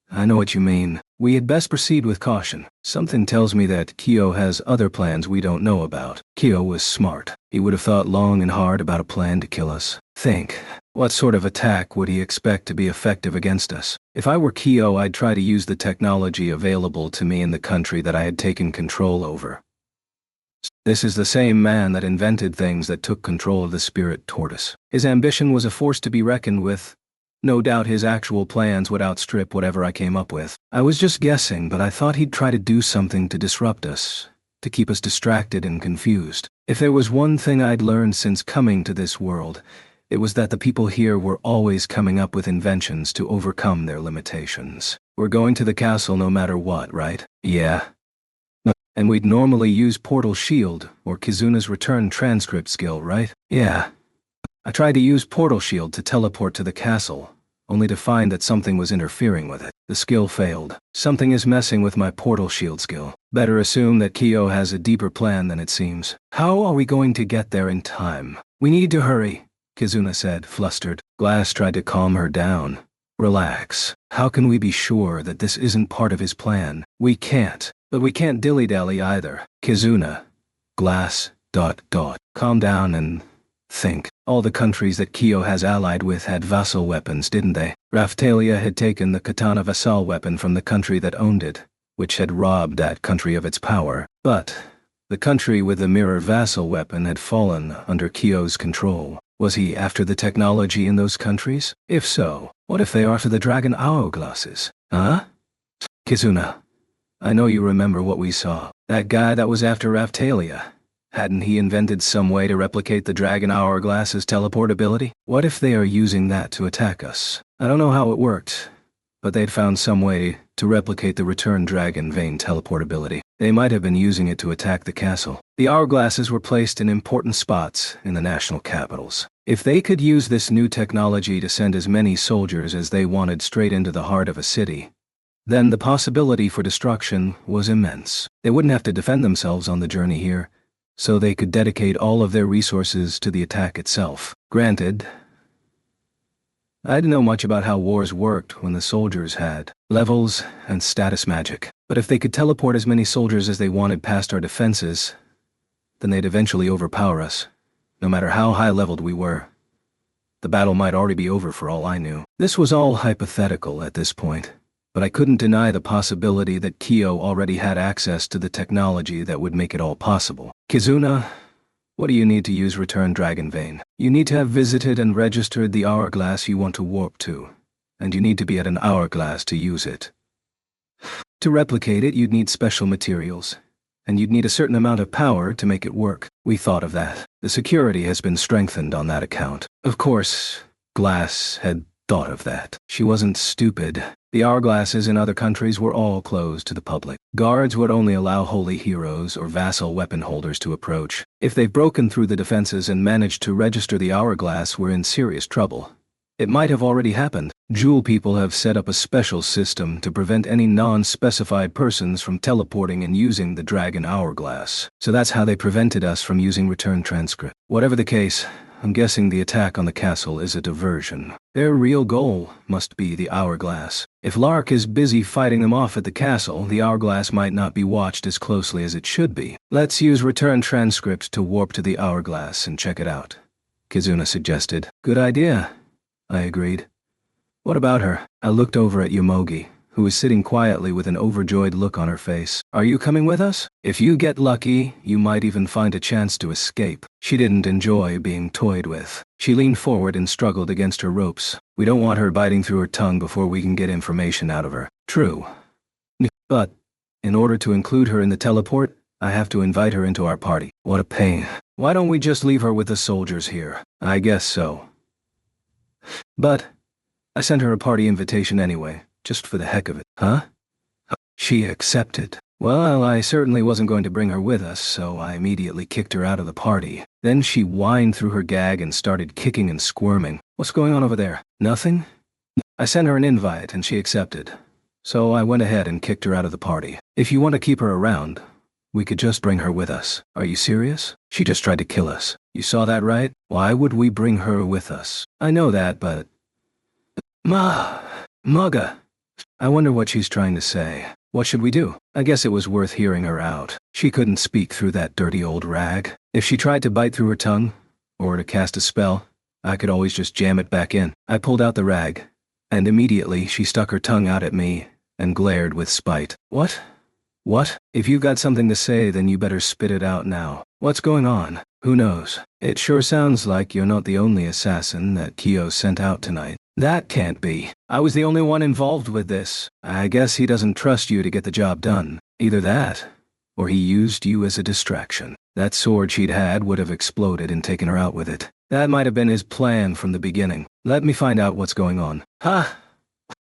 I know what you mean. We had best proceed with caution. Something tells me that Kyo has other plans we don't know about. Kyo was smart. He would have thought long and hard about a plan to kill us. Think. What sort of attack would he expect to be effective against us? If I were Kyo, I'd try to use the technology available to me in the country that I had taken control over. This is the same man that invented things that took control of the spirit tortoise. His ambition was a force to be reckoned with. No doubt his actual plans would outstrip whatever I came up with. I was just guessing, but I thought he'd try to do something to disrupt us, to keep us distracted and confused. If there was one thing I'd learned since coming to this world, it was that the people here were always coming up with inventions to overcome their limitations. We're going to the castle no matter what, right? Yeah. And we'd normally use Portal Shield or Kizuna's return transcript skill, right? Yeah. I tried to use Portal Shield to teleport to the castle, only to find that something was interfering with it. The skill failed. Something is messing with my Portal Shield skill. Better assume that Kyo has a deeper plan than it seems. How are we going to get there in time? We need to hurry, Kizuna said, flustered. Glass tried to calm her down. Relax. How can we be sure that this isn't part of his plan? We can't. But we can't dilly-dally either. Kizuna. Glass. ... Calm down and think. All the countries that Kyo has allied with had vassal weapons, didn't they? Raphtalia had taken the katana vassal weapon from the country that owned it, which had robbed that country of its power. But the country with the mirror vassal weapon had fallen under Kyo's control. Was he after the technology in those countries? If so, what if they are after the dragon hourglasses? Huh? Kizuna, I know you remember what we saw. That guy that was after Raphtalia. Hadn't he invented some way to replicate the dragon hourglass's teleportability? What if they are using that to attack us? I don't know how it worked, but they'd found some way to replicate the return dragon vein teleportability. They might have been using it to attack the castle. The hourglasses were placed in important spots in the national capitals. If they could use this new technology to send as many soldiers as they wanted straight into the heart of a city, then the possibility for destruction was immense. They wouldn't have to defend themselves on the journey here, so they could dedicate all of their resources to the attack itself. Granted, I didn't know much about how wars worked when the soldiers had levels and status magic. But if they could teleport as many soldiers as they wanted past our defenses, then they'd eventually overpower us, no matter how high-leveled we were. The battle might already be over for all I knew. This was all hypothetical at this point, but I couldn't deny the possibility that Kyo already had access to the technology that would make it all possible. Kizuna, what do you need to use Return Dragon Vein? You need to have visited and registered the hourglass you want to warp to, and you need to be at an hourglass to use it. To replicate it, you'd need special materials. and you'd need a certain amount of power to make it work. We thought of that. The security has been strengthened on that account. Of course, Glass had thought of that. She wasn't stupid. The hourglasses in other countries were all closed to the public. Guards would only allow holy heroes or vassal weapon holders to approach. If they've broken through the defenses and managed to register the hourglass, we're in serious trouble. It might have already happened. Jewel people have set up a special system to prevent any non-specified persons from teleporting and using the Dragon Hourglass. So that's how they prevented us from using return transcript. Whatever the case, I'm guessing the attack on the castle is a diversion. Their real goal must be the Hourglass. If Lark is busy fighting them off at the castle, the Hourglass might not be watched as closely as it should be. Let's use return transcript to warp to the Hourglass and check it out, Kizuna suggested. Good idea, I agreed. What about her? I looked over at Yomogi, who was sitting quietly with an overjoyed look on her face. Are you coming with us? If you get lucky, you might even find a chance to escape. She didn't enjoy being toyed with. She leaned forward and struggled against her ropes. We don't want her biting through her tongue before we can get information out of her. True. But, in order to include her in the teleport, I have to invite her into our party. What a pain. Why don't we just leave her with the soldiers here? I guess so. But I sent her a party invitation anyway, just for the heck of it. Huh? She accepted. Well, I certainly wasn't going to bring her with us, so I immediately kicked her out of the party. Then she whined through her gag and started kicking and squirming. What's going on over there? Nothing? I sent her an invite and she accepted. So I went ahead and kicked her out of the party. If you want to keep her around, we could just bring her with us. Are you serious? She just tried to kill us. You saw that, right? Why would we bring her with us? I know that, but... Maga. I wonder what she's trying to say. What should we do? I guess it was worth hearing her out. She couldn't speak through that dirty old rag. If she tried to bite through her tongue, or to cast a spell, I could always just jam it back in. I pulled out the rag, and immediately she stuck her tongue out at me and glared with spite. What? What? If you've got something to say, then you better spit it out now. What's going on? Who knows? It sure sounds like you're not the only assassin that Kyo sent out tonight. That can't be. I was the only one involved with this. I guess he doesn't trust you to get the job done. Either that, or he used you as a distraction. That sword she'd had would have exploded and taken her out with it. That might have been his plan from the beginning. Let me find out what's going on. Ha!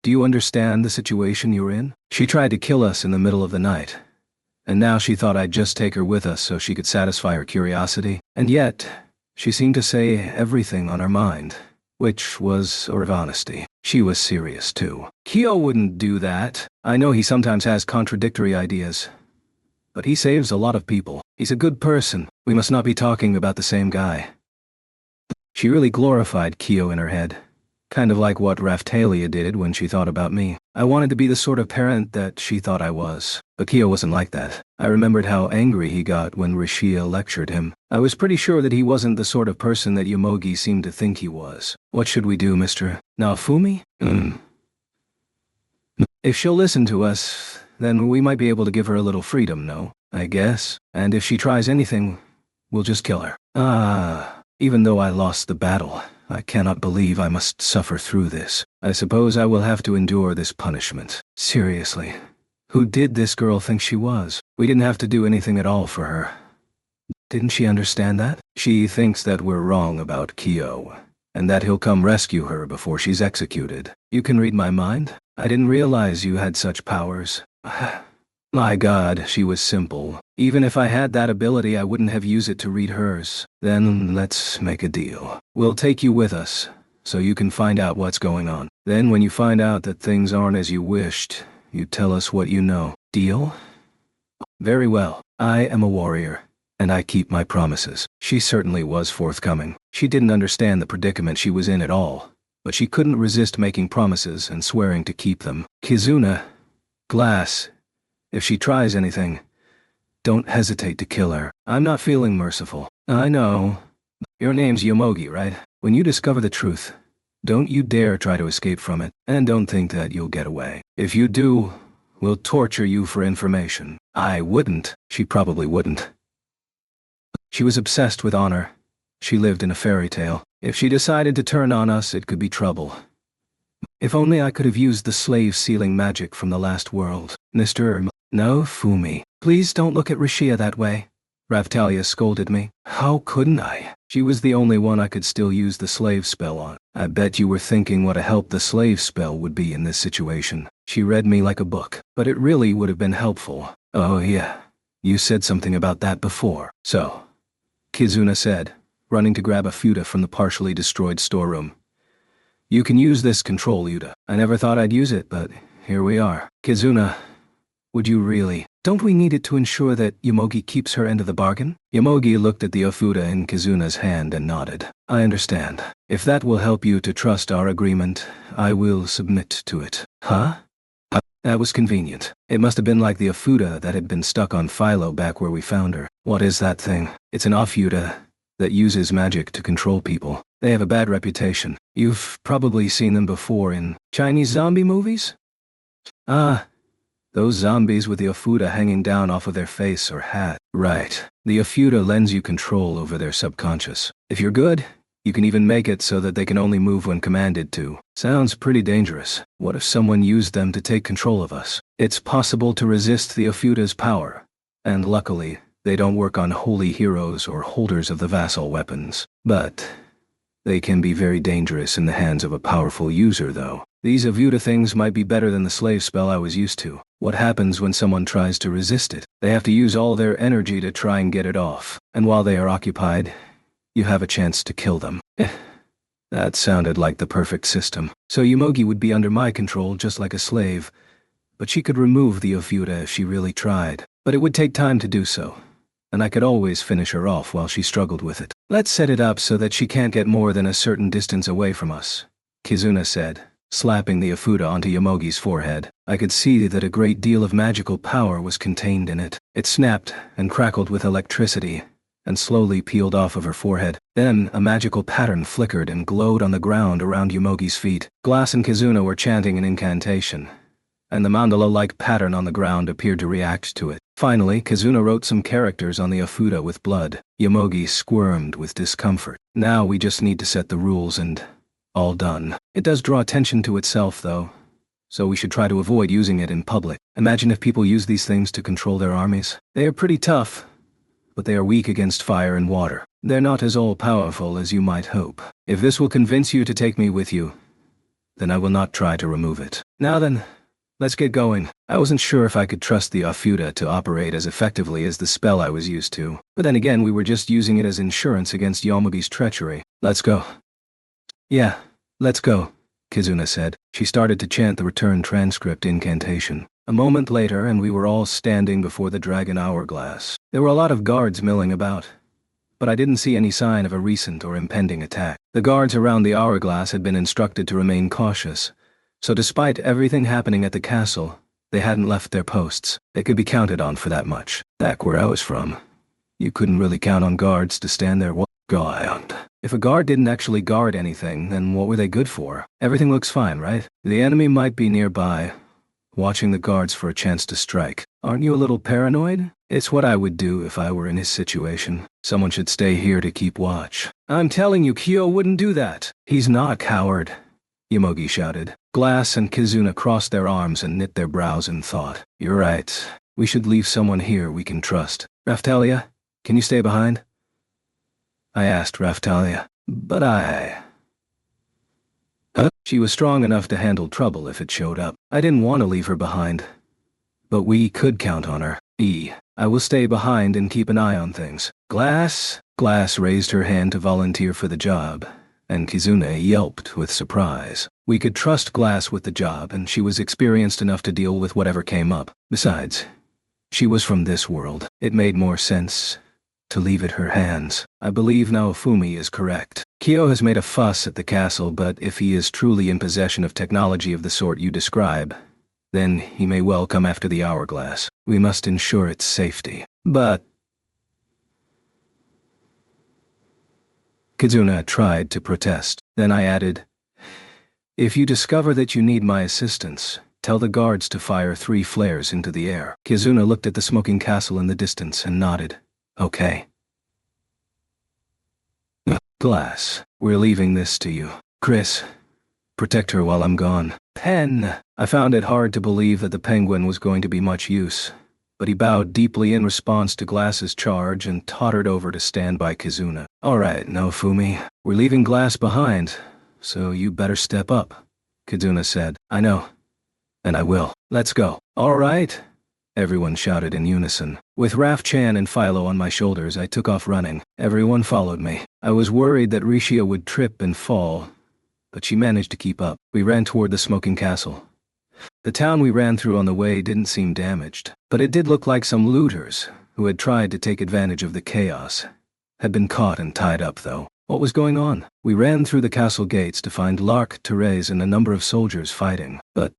Do you understand the situation you're in? She tried to kill us in the middle of the night. And now she thought I'd just take her with us so she could satisfy her curiosity. And yet, she seemed to say everything on her mind, which was sort of honesty. She was serious too. Kyo wouldn't do that. I know he sometimes has contradictory ideas, but he saves a lot of people. He's a good person. We must not be talking about the same guy. She really glorified Kyo in her head. Kind of like what Raphtalia did when she thought about me. I wanted to be the sort of parent that she thought I was. But Kyo wasn't like that. I remembered how angry he got when Rishia lectured him. I was pretty sure that he wasn't the sort of person that Yomogi seemed to think he was. What should we do, Mr. Naofumi? If she'll listen to us, then we might be able to give her a little freedom, no? I guess. And if she tries anything, we'll just kill her. Even though I lost the battle, I cannot believe I must suffer through this. I suppose I will have to endure this punishment. Seriously, who did this girl think she was? We didn't have to do anything at all for her. Didn't she understand that? She thinks that we're wrong about Kyo, and that he'll come rescue her before she's executed. You can read my mind? I didn't realize you had such powers. My God, she was simple. Even if I had that ability, I wouldn't have used it to read hers. Then let's make a deal. We'll take you with us, so you can find out what's going on. Then when you find out that things aren't as you wished, you tell us what you know. Deal? Very well. I am a warrior, and I keep my promises. She certainly was forthcoming. She didn't understand the predicament she was in at all, but she couldn't resist making promises and swearing to keep them. Kizuna, Glass, if she tries anything, don't hesitate to kill her. I'm not feeling merciful. I know. Your name's Yomogi, right? When you discover the truth, don't you dare try to escape from it, and don't think that you'll get away. If you do, we'll torture you for information. I wouldn't. She probably wouldn't. She was obsessed with honor. She lived in a fairy tale. If she decided to turn on us, it could be trouble. If only I could have used the slave sealing magic from the last world. Mr. No, Fumi. Please don't look at Rashia that way. Raftalia scolded me. How couldn't I? She was the only one I could still use the slave spell on. I bet you were thinking what a help the slave spell would be in this situation. She read me like a book, but it really would have been helpful. Oh yeah, you said something about that before. So, Kizuna said, running to grab a futa from the partially destroyed storeroom. You can use this control, Yuta. I never thought I'd use it, but here we are. Kizuna, would you really? Don't we need it to ensure that Yomogi keeps her end of the bargain? Yomogi looked at the Ofuda in Kizuna's hand and nodded. I understand. If that will help you to trust our agreement, I will submit to it. Huh? That was convenient. It must have been like the Ofuda that had been stuck on Philo back where we found her. What is that thing? It's an Ofuda that uses magic to control people. They have a bad reputation. You've probably seen them before in Chinese zombie movies? Ah, those zombies with the Ofuda hanging down off of their face or hat. Right. The Ofuda lends you control over their subconscious. If you're good, you can even make it so that they can only move when commanded to. Sounds pretty dangerous. What if someone used them to take control of us? It's possible to resist the Ofuda's power, and luckily, they don't work on holy heroes or holders of the vassal weapons. But they can be very dangerous in the hands of a powerful user, though. These Ofuda things might be better than the slave spell I was used to. What happens when someone tries to resist it? They have to use all their energy to try and get it off. And while they are occupied, you have a chance to kill them. That sounded like the perfect system. So Yomogi would be under my control just like a slave, but she could remove the Ofuda if she really tried. But it would take time to do so, and I could always finish her off while she struggled with it. Let's set it up so that she can't get more than a certain distance away from us, Kizuna said, slapping the Ofuda onto Yomogi's forehead. I could see that a great deal of magical power was contained in it. It snapped and crackled with electricity, and slowly peeled off of her forehead. Then, a magical pattern flickered and glowed on the ground around Yomogi's feet. Glass and Kizuna were chanting an incantation, and the mandala-like pattern on the ground appeared to react to it. Finally, Kizuna wrote some characters on the Ofuda with blood. Yomogi squirmed with discomfort. Now we just need to set the rules and all done. It does draw attention to itself, though, so we should try to avoid using it in public. Imagine if people use these things to control their armies. They are pretty tough, but they are weak against fire and water. They're not as all-powerful as you might hope. If this will convince you to take me with you, then I will not try to remove it. Now then, let's get going. I wasn't sure if I could trust the Ofuda to operate as effectively as the spell I was used to, but then again we were just using it as insurance against Yomogi's treachery. Let's go. Yeah, let's go, Kizuna said. She started to chant the return transcript incantation. A moment later, and we were all standing before the Dragon Hourglass. There were a lot of guards milling about, but I didn't see any sign of a recent or impending attack. The guards around the hourglass had been instructed to remain cautious, so despite everything happening at the castle, they hadn't left their posts. They could be counted on for that much. Back where I was from, you couldn't really count on guards to stand there. If a guard didn't actually guard anything, then what were they good for? Everything looks fine, right? The enemy might be nearby, watching the guards for a chance to strike. Aren't you a little paranoid? It's what I would do if I were in his situation. Someone should stay here to keep watch. I'm telling you, Kyo wouldn't do that. He's not a coward, Yomogi shouted. Glass and Kizuna crossed their arms and knit their brows in thought. You're right. We should leave someone here we can trust. Raftalia, can you stay behind? I asked Raftalia. But She was strong enough to handle trouble if it showed up. I didn't want to leave her behind, but we could count on her. I will stay behind and keep an eye on things. Glass raised her hand to volunteer for the job, and Kizuna yelped with surprise. We could trust Glass with the job, and she was experienced enough to deal with whatever came up. Besides, she was from this world. It made more sense to leave it her hands. I believe Naofumi is correct. Kyo has made a fuss at the castle, but if he is truly in possession of technology of the sort you describe, then he may well come after the hourglass. We must ensure its safety. But Kizuna tried to protest. Then I added, if you discover that you need my assistance, tell the guards to fire 3 flares into the air. Kizuna looked at the smoking castle in the distance and nodded. Okay. Glass, we're leaving this to you. Chris, protect her while I'm gone. Pen. I found it hard to believe that the penguin was going to be much use, but he bowed deeply in response to Glass's charge and tottered over to stand by Kizuna. All right, Naofumi, we're leaving Glass behind, so you better step up, Kizuna said. I know. And I will. Let's go. All right, everyone shouted in unison. With Raf-chan and Philo on my shoulders, I took off running. Everyone followed me. I was worried that Rishia would trip and fall, but she managed to keep up. We ran toward the smoking castle. The town we ran through on the way didn't seem damaged, but it did look like some looters, who had tried to take advantage of the chaos, had been caught and tied up, though. What was going on? We ran through the castle gates to find Lark, Therese, and a number of soldiers fighting. But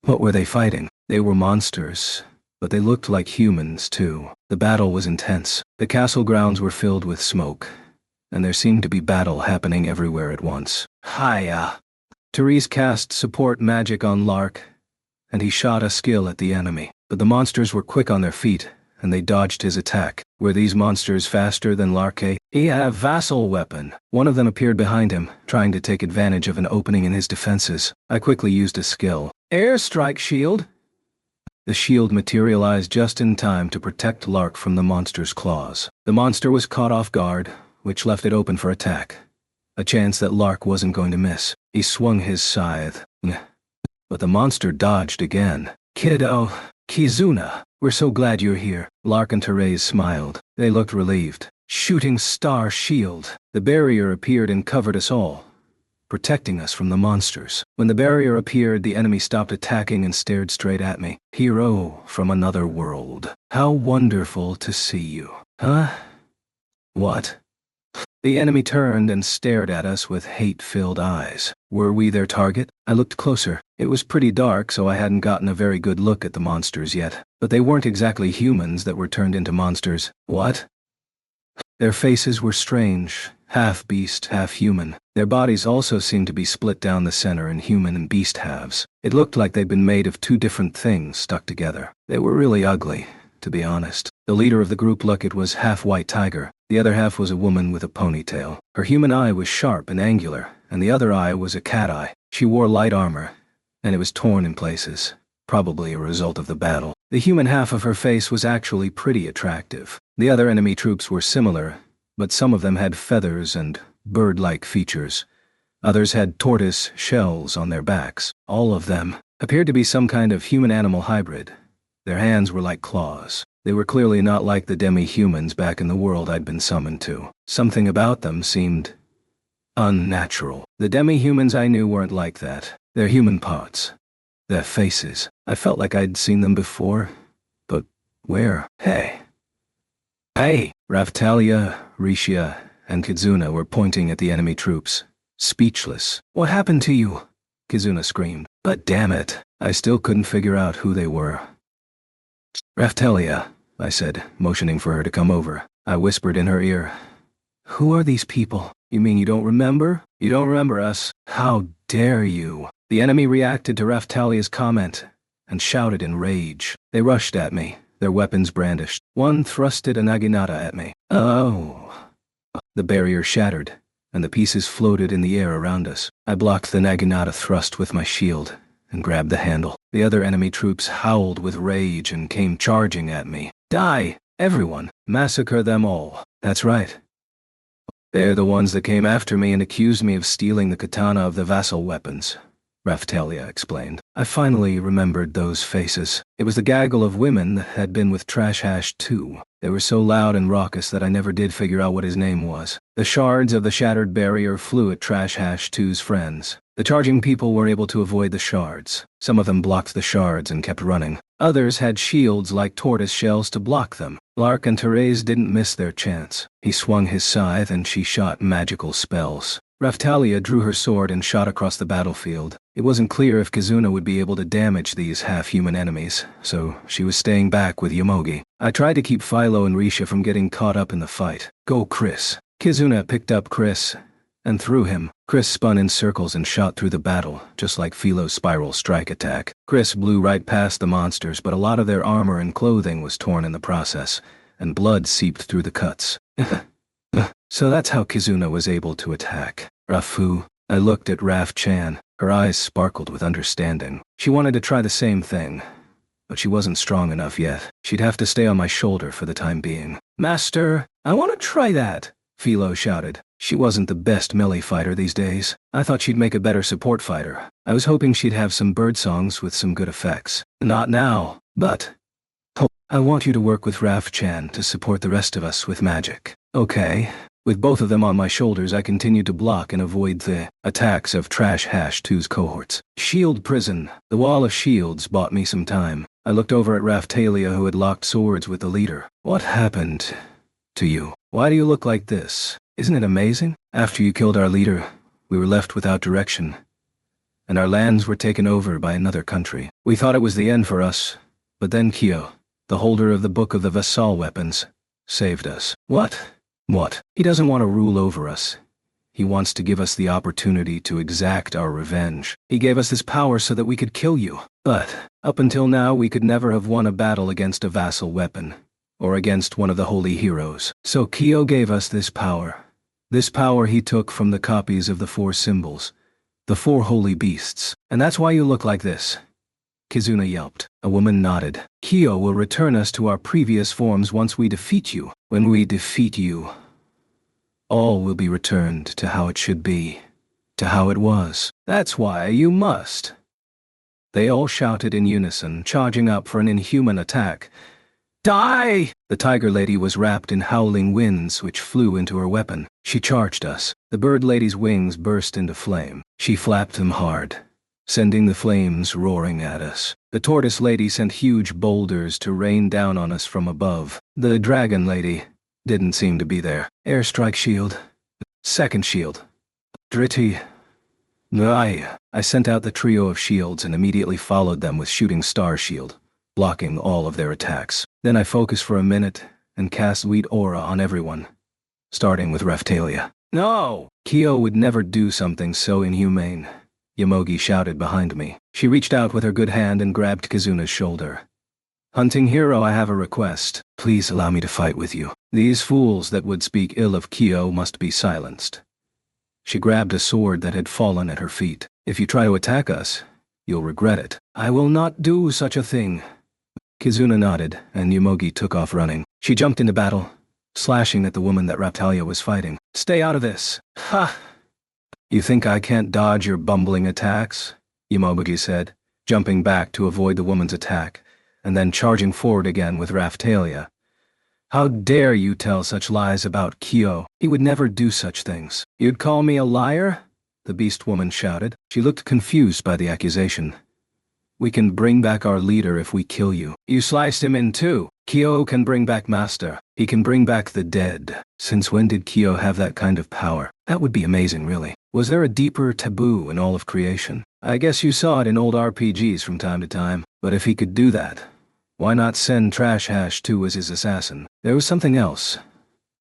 what were they fighting? They were monsters, but they looked like humans, too. The battle was intense. The castle grounds were filled with smoke, and there seemed to be battle happening everywhere at once. Hiya! Therese cast support magic on Lark, and he shot a skill at the enemy. But the monsters were quick on their feet, and they dodged his attack. Were these monsters faster than Larke? He had a vassal weapon. One of them appeared behind him, trying to take advantage of an opening in his defenses. I quickly used a skill. Airstrike shield! The shield materialized just in time to protect Lark from the monster's claws. The monster was caught off guard, which left it open for attack. A chance that Lark wasn't going to miss. He swung his scythe. But the monster dodged again. Kiddo, Kizuna, we're so glad you're here. Lark and Therese smiled. They looked relieved. Shooting star shield. The barrier appeared and covered us all, protecting us from the monsters. When the barrier appeared, the enemy stopped attacking and stared straight at me. Hero from another world. How wonderful to see you. Huh? What? The enemy turned and stared at us with hate-filled eyes. Were we their target? I looked closer. It was pretty dark, so I hadn't gotten a very good look at the monsters yet. But they weren't exactly humans that were turned into monsters. What? Their faces were strange, half beast, half human. Their bodies also seemed to be split down the center in human and beast halves. It looked like they'd been made of two different things stuck together. They were really ugly, to be honest. The leader of the group looked was half white tiger. The other half was a woman with a ponytail. Her human eye was sharp and angular, and the other eye was a cat eye. She wore light armor, and it was torn in places, probably a result of the battle. The human half of her face was actually pretty attractive. The other enemy troops were similar, but some of them had feathers and bird-like features. Others had tortoise shells on their backs. All of them appeared to be some kind of human-animal hybrid. Their hands were like claws. They were clearly not like the demi-humans back in the world I'd been summoned to. Something about them seemed unnatural. The demi-humans I knew weren't like that. Their human parts. Their faces. I felt like I'd seen them before. But where? Hey. Raphtalia, Rishia, and Kizuna were pointing at the enemy troops, speechless. What happened to you? Kizuna screamed. But damn it, I still couldn't figure out who they were. Raphtalia, I said, motioning for her to come over. I whispered in her ear. Who are these people? You mean you don't remember? You don't remember us? How dare you? The enemy reacted to Raphtalia's comment and shouted in rage. They rushed at me, their weapons brandished. One thrusted a naginata at me. Oh. The barrier shattered, and the pieces floated in the air around us. I blocked the naginata thrust with my shield and grabbed the handle. The other enemy troops howled with rage and came charging at me. Die, everyone. Massacre them all. That's right. They're the ones that came after me and accused me of stealing the katana of the vassal weapons, Raphtalia explained. I finally remembered those faces. It was the gaggle of women that had been with Trash Hash too. They were so loud and raucous that I never did figure out what his name was. The shards of the shattered barrier flew at Trash Hash 2's friends. The charging people were able to avoid the shards. Some of them blocked the shards and kept running. Others had shields like tortoise shells to block them. Lark and Therese didn't miss their chance. He swung his scythe and she shot magical spells. Raphtalia drew her sword and shot across the battlefield. It wasn't clear if Kizuna would be able to damage these half-human enemies, so she was staying back with Yomogi. I tried to keep Philo and Risha from getting caught up in the fight. Go, Chris. Kizuna picked up Chris and threw him. Chris spun in circles and shot through the battle, just like Philo's spiral strike attack. Chris blew right past the monsters, but a lot of their armor and clothing was torn in the process, and blood seeped through the cuts. So that's how Kizuna was able to attack. Rafu. I looked at Raf-chan. Her eyes sparkled with understanding. She wanted to try the same thing, but she wasn't strong enough yet. She'd have to stay on my shoulder for the time being. Master, I want to try that, Philo shouted. She wasn't the best melee fighter these days. I thought she'd make a better support fighter. I was hoping she'd have some bird songs with some good effects. Not now, but I want you to work with Raf-chan to support the rest of us with magic. Okay. With both of them on my shoulders, I continued to block and avoid the attacks of Trash Hash 2's cohorts. Shield Prison. The wall of shields bought me some time. I looked over at Raphtalia, who had locked swords with the leader. What happened to you? Why do you look like this? Isn't it amazing? After you killed our leader, we were left without direction, and our lands were taken over by another country. We thought it was the end for us, but then Kyo, the holder of the Book of the Vassal Weapons, saved us. What? He doesn't want to rule over us. He wants to give us the opportunity to exact our revenge. He gave us this power so that we could kill you. But, up until now, we could never have won a battle against a vassal weapon, or against one of the holy heroes. So Kyo gave us this power. This power he took from the copies of the 4 symbols, the 4 holy beasts. And that's why you look like this. Kizuna yelped. A woman nodded. Kyo will return us to our previous forms once we defeat you. When we defeat you, all will be returned to how it should be, to how it was. That's why you must. They all shouted in unison, charging up for an inhuman attack. Die! The tiger lady was wrapped in howling winds which flew into her weapon. She charged us. The bird lady's wings burst into flame. She flapped them hard, sending the flames roaring at us. The tortoise lady sent huge boulders to rain down on us from above. The dragon lady didn't seem to be there. Airstrike shield. Second shield. Dritti. I sent out the trio of shields and immediately followed them with shooting star shield, blocking all of their attacks. Then I focused for a minute and cast Wheat Aura on everyone, starting with Raphtalia. No! Kyo would never do something so inhumane. Yomogi shouted behind me. She reached out with her good hand and grabbed Kizuna's shoulder. Hunting hero, I have a request. Please allow me to fight with you. These fools that would speak ill of Kyo must be silenced. She grabbed a sword that had fallen at her feet. If you try to attack us, you'll regret it. I will not do such a thing. Kizuna nodded, and Yomogi took off running. She jumped into battle, slashing at the woman that Raphtalia was fighting. Stay out of this. Ha! You think I can't dodge your bumbling attacks? Yomogi said, jumping back to avoid the woman's attack, and then charging forward again with Raphtalia. How dare you tell such lies about Kyo? He would never do such things. You'd call me a liar? The beast woman shouted. She looked confused by the accusation. We can bring back our leader if we kill you. You sliced him in two. Kyo can bring back Master. He can bring back the dead. Since when did Kyo have that kind of power? That would be amazing, really. Was there a deeper taboo in all of creation? I guess you saw it in old RPGs from time to time. But if he could do that, why not send Trash Hash 2 as his assassin? There was something else.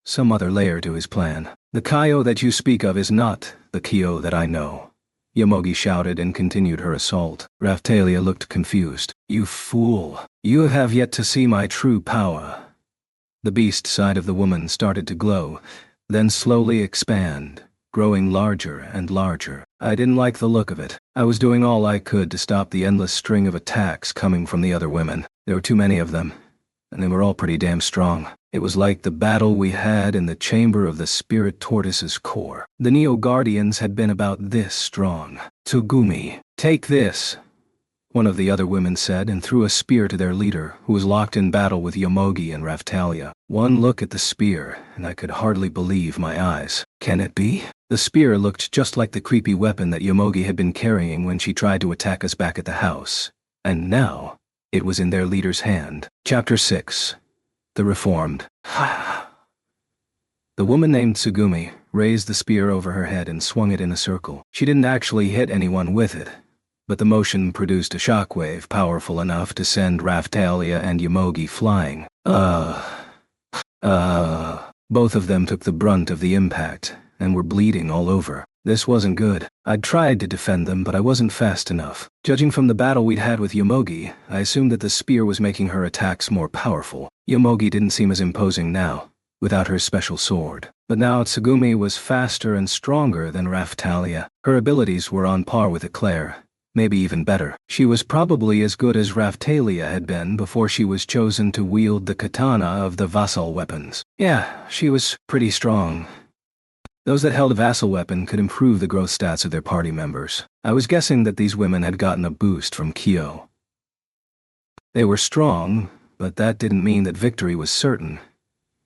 Some other layer to his plan. The Kyo that you speak of is not the Kyo that I know. Yomogi shouted and continued her assault. Raphtalia looked confused. You fool. You have yet to see my true power. The beast side of the woman started to glow, then slowly expand, growing larger and larger. I didn't like the look of it. I was doing all I could to stop the endless string of attacks coming from the other women. There were too many of them, and they were all pretty damn strong. It was like the battle we had in the chamber of the Spirit Tortoise's core. The Neo Guardians had been about this strong. Tsugumi, take this, one of the other women said, and threw a spear to their leader, who was locked in battle with Yomogi and Raphtalia. One look at the spear, and I could hardly believe my eyes. Can it be? The spear looked just like the creepy weapon that Yomogi had been carrying when she tried to attack us back at the house. And now, it was in their leader's hand. Chapter 6. The Reformed. The woman named Tsugumi raised the spear over her head and swung it in a circle. She didn't actually hit anyone with it, but the motion produced a shockwave powerful enough to send Raphtalia and Yomogi flying. Both of them took the brunt of the impact and were bleeding all over. This wasn't good. I'd tried to defend them, but I wasn't fast enough. Judging from the battle we'd had with Yomogi, I assumed that the spear was making her attacks more powerful. Yomogi didn't seem as imposing now, without her special sword. But now Tsugumi was faster and stronger than Raphtalia. Her abilities were on par with Eclair, maybe even better. She was probably as good as Raphtalia had been before she was chosen to wield the katana of the vassal weapons. Yeah, she was pretty strong. Those that held a vassal weapon could improve the growth stats of their party members. I was guessing that these women had gotten a boost from Kyo. They were strong, but that didn't mean that victory was certain.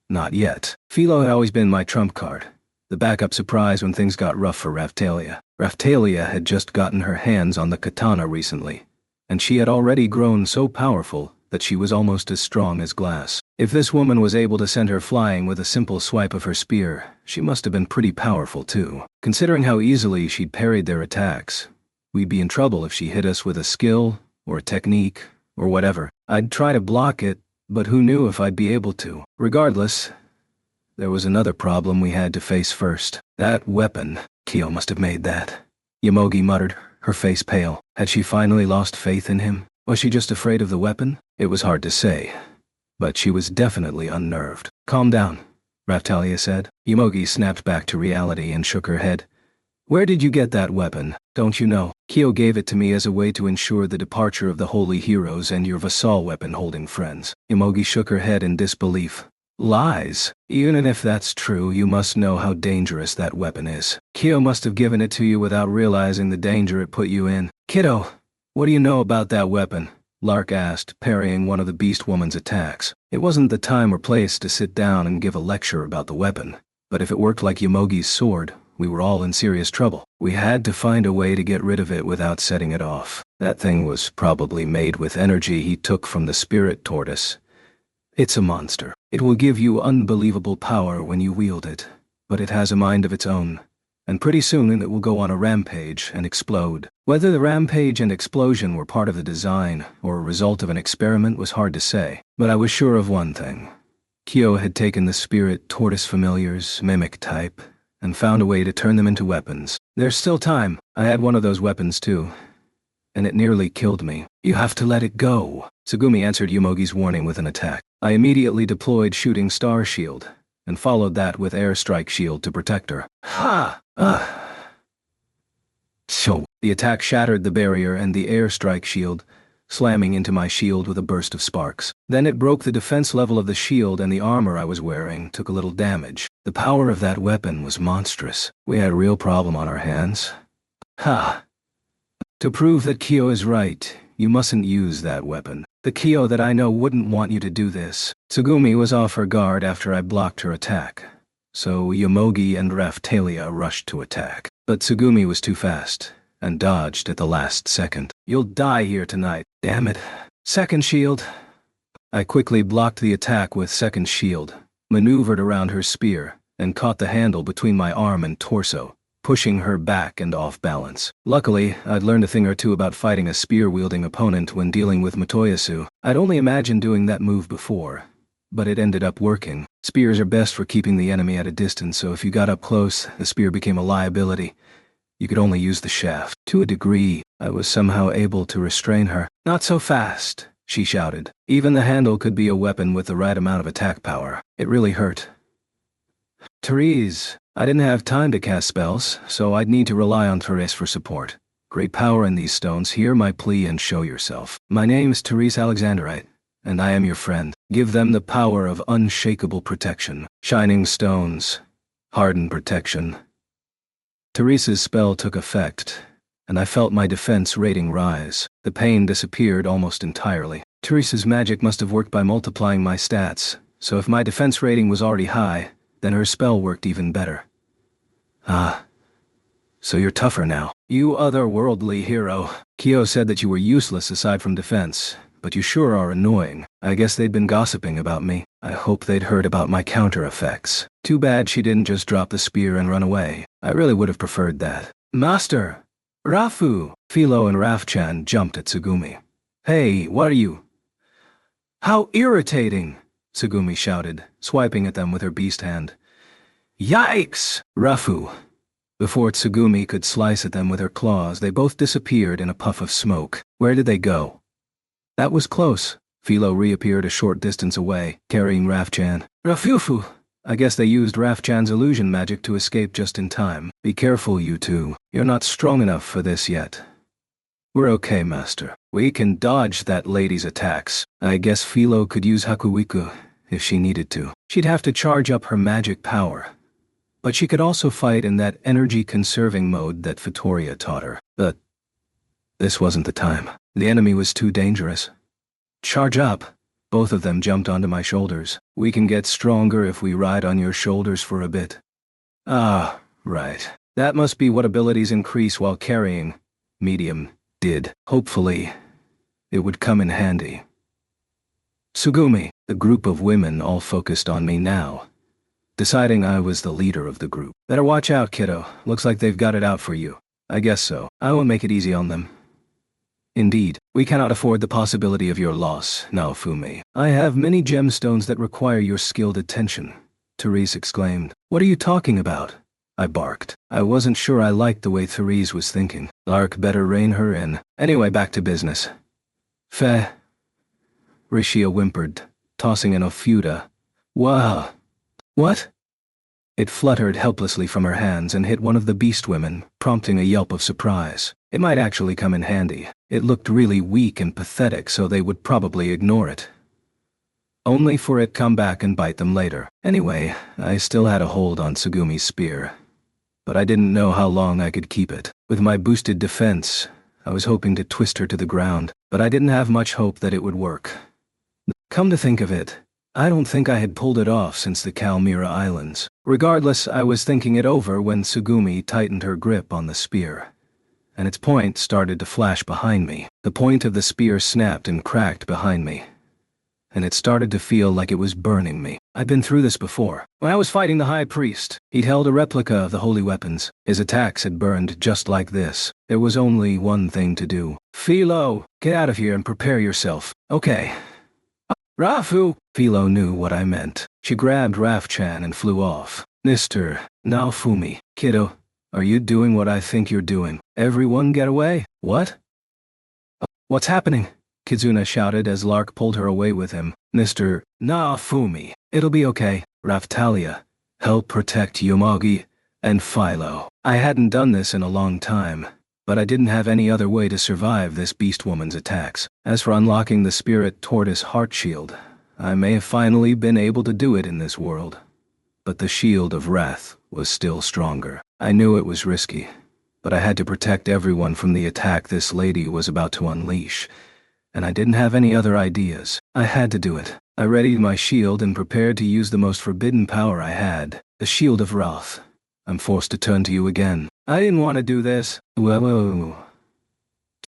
Not yet. Philo had always been my trump card, the backup surprise when things got rough for Raphtalia. Raphtalia had just gotten her hands on the katana recently, and she had already grown so powerful that she was almost as strong as glass. If this woman was able to send her flying with a simple swipe of her spear, she must have been pretty powerful too. Considering how easily she'd parried their attacks, we'd be in trouble if she hit us with a skill, or a technique, or whatever. I'd try to block it, but who knew if I'd be able to. Regardless, there was another problem we had to face first. That weapon. Kyo must have made that. Yomogi muttered, her face pale. Had she finally lost faith in him? Was she just afraid of the weapon? It was hard to say, but she was definitely unnerved. Calm down, Raphtalia said. Yomogi snapped back to reality and shook her head. Where did you get that weapon? Don't you know? Kyo gave it to me as a way to ensure the departure of the holy heroes and your vassal weapon-holding friends. Yomogi shook her head in disbelief. Lies. Even if that's true, you must know how dangerous that weapon is. Kyo must have given it to you without realizing the danger it put you in. Kiddo, what do you know about that weapon? Lark asked, parrying one of the beast woman's attacks. It wasn't the time or place to sit down and give a lecture about the weapon, but if it worked like Yomogi's sword, we were all in serious trouble. We had to find a way to get rid of it without setting it off. That thing was probably made with energy he took from the spirit tortoise. It's a monster. It will give you unbelievable power when you wield it, but it has a mind of its own, and pretty soon it will go on a rampage and explode. Whether the rampage and explosion were part of the design or a result of an experiment was hard to say, but I was sure of one thing. Kyo had taken the spirit tortoise familiars, mimic type, and found a way to turn them into weapons. There's still time. I had one of those weapons too, and it nearly killed me. You have to let it go. Tsugumi answered Yomogi's warning with an attack. I immediately deployed Shooting Star Shield, and followed that with Airstrike Shield to protect her. Ha! So, the attack shattered the barrier and the Airstrike Shield, slamming into my shield with a burst of sparks. Then it broke the defense level of the shield, and the armor I was wearing took a little damage. The power of that weapon was monstrous. We had a real problem on our hands. Ha! To prove that Kyo is right, you mustn't use that weapon. The Kyo that I know wouldn't want you to do this. Tsugumi was off her guard after I blocked her attack, so Yomogi and Raphtalia rushed to attack. But Tsugumi was too fast, and dodged at the last second. You'll die here tonight. Damn it. Second shield. I quickly blocked the attack with second shield, maneuvered around her spear, and caught the handle between my arm and torso, pushing her back and off balance. Luckily, I'd learned a thing or two about fighting a spear-wielding opponent when dealing with Motoyasu. I'd only imagined doing that move before, but it ended up working. Spears are best for keeping the enemy at a distance, so if you got up close, the spear became a liability. You could only use the shaft. To a degree, I was somehow able to restrain her. Not so fast, she shouted. Even the handle could be a weapon with the right amount of attack power. It really hurt. Therese. I didn't have time to cast spells, so I'd need to rely on Therese for support. Great power in these stones. Hear my plea and show yourself. My name's Therese Alexandrite, and I am your friend. Give them the power of unshakable protection. Shining stones. Hardened protection. Therese's spell took effect, and I felt my defense rating rise. The pain disappeared almost entirely. Therese's magic must have worked by multiplying my stats, so if my defense rating was already high, then her spell worked even better. Ah, so you're tougher now. You otherworldly hero. Kyo said that you were useless aside from defense, but you sure are annoying. I guess they'd been gossiping about me. I hope they'd heard about my counter effects. Too bad she didn't just drop the spear and run away. I really would have preferred that. Master! Rafu! Philo and Rafchan jumped at Tsugumi. Hey, what are you? How irritating! Tsugumi shouted, swiping at them with her beast hand. Yikes! Rafu. Before Tsugumi could slice at them with her claws, they both disappeared in a puff of smoke. Where did they go? That was close. Philo reappeared a short distance away, carrying Rafchan. Rafufu! I guess they used Rafchan's illusion magic to escape just in time. Be careful, you two. You're not strong enough for this yet. We're okay, Master. We can dodge that lady's attacks. I guess Philo could use Hakuiku if she needed to. She'd have to charge up her magic power. But she could also fight in that energy-conserving mode that Vittoria taught her. But this wasn't the time. The enemy was too dangerous. Charge up. Both of them jumped onto my shoulders. We can get stronger if we ride on your shoulders for a bit. Ah, right. That must be what abilities increase while carrying. Medium did. Hopefully, it would come in handy. Tsugumi, the group of women all focused on me now, deciding I was the leader of the group. Better watch out, kiddo. Looks like they've got it out for you. I guess so. I won't make it easy on them. Indeed, we cannot afford the possibility of your loss, Naofumi. I have many gemstones that require your skilled attention, Therese exclaimed. What are you talking about? I barked. I wasn't sure I liked the way Therese was thinking. Lark better rein her in. Anyway, back to business. Feh. Rishia whimpered, tossing an Ofuda. Wow. What? It fluttered helplessly from her hands and hit one of the beast women, prompting a yelp of surprise. It might actually come in handy. It looked really weak and pathetic, so they would probably ignore it. Only for it come back and bite them later. Anyway, I still had a hold on Tsugumi's spear. But I didn't know how long I could keep it. With my boosted defense, I was hoping to twist her to the ground, but I didn't have much hope that it would work. Come to think of it, I don't think I had pulled it off since the Kalmira Islands. Regardless, I was thinking it over when Tsugumi tightened her grip on the spear, and its point started to flash behind me. The point of the spear snapped and cracked behind me, and it started to feel like it was burning me. I'd been through this before. When I was fighting the High Priest, he'd held a replica of the holy weapons. His attacks had burned just like this. There was only one thing to do. Philo, get out of here and prepare yourself. Okay. Rafu! Philo knew what I meant. She grabbed Raf-chan and flew off. Mr. Naofumi, kiddo, are you doing what I think you're doing? Everyone get away? What? What's happening? Kizuna shouted as Lark pulled her away with him. Mr. Naofumi, it'll be okay. Raftalia, help protect Yomogi and Philo. I hadn't done this in a long time, but I didn't have any other way to survive this beast woman's attacks. As for unlocking the spirit tortoise heart shield, I may have finally been able to do it in this world. But the shield of wrath was still stronger. I knew it was risky, but I had to protect everyone from the attack this lady was about to unleash, and I didn't have any other ideas. I had to do it. I readied my shield and prepared to use the most forbidden power I had, the Shield of Wrath. I'm forced to turn to you again. I didn't want to do this. Whoa.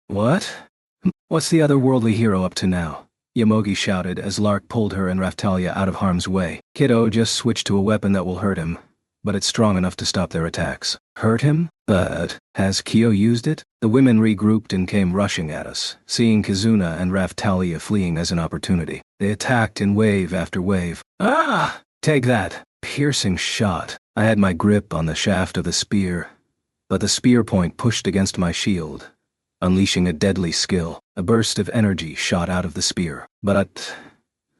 What? What's the otherworldly hero up to now? Yomogi shouted as Lark pulled her and Raftalia out of harm's way. Kiddo just switched to a weapon that will hurt him, but it's strong enough to stop their attacks. Hurt him? But has Kyo used it? The women regrouped and came rushing at us, seeing Kizuna and Raftalia fleeing as an opportunity. They attacked in wave after wave. Ah! Take that! Piercing shot. I had my grip on the shaft of the spear, but the spear point pushed against my shield, unleashing a deadly skill. A burst of energy shot out of the spear, but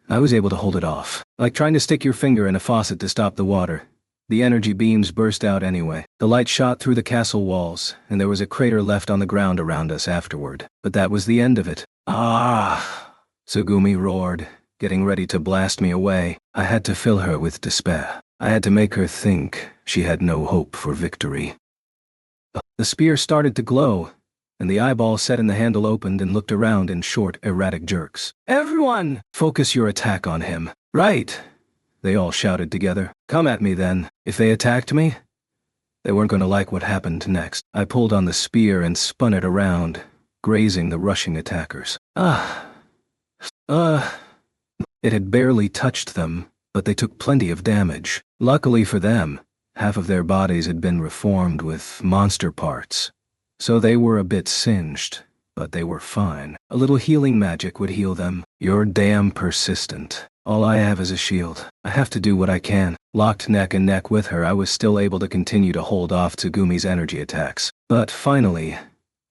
I was able to hold it off. Like trying to stick your finger in a faucet to stop the water. The energy beams burst out anyway. The light shot through the castle walls, and there was a crater left on the ground around us afterward. But that was the end of it. Ah! Tsugumi roared, getting ready to blast me away. I had to fill her with despair. I had to make her think she had no hope for victory. The spear started to glow, and the eyeball set in the handle opened and looked around in short, erratic jerks. Everyone! Focus your attack on him. Right! They all shouted together. Come at me then. If they attacked me, they weren't going to like what happened next. I pulled on the spear and spun it around, grazing the rushing attackers. It had barely touched them, but they took plenty of damage. Luckily for them, half of their bodies had been reformed with monster parts, so they were a bit singed, but they were fine. A little healing magic would heal them. You're damn persistent. All I have is a shield. I have to do what I can. Locked neck and neck with her, I was still able to continue to hold off Tsugumi's energy attacks. But finally,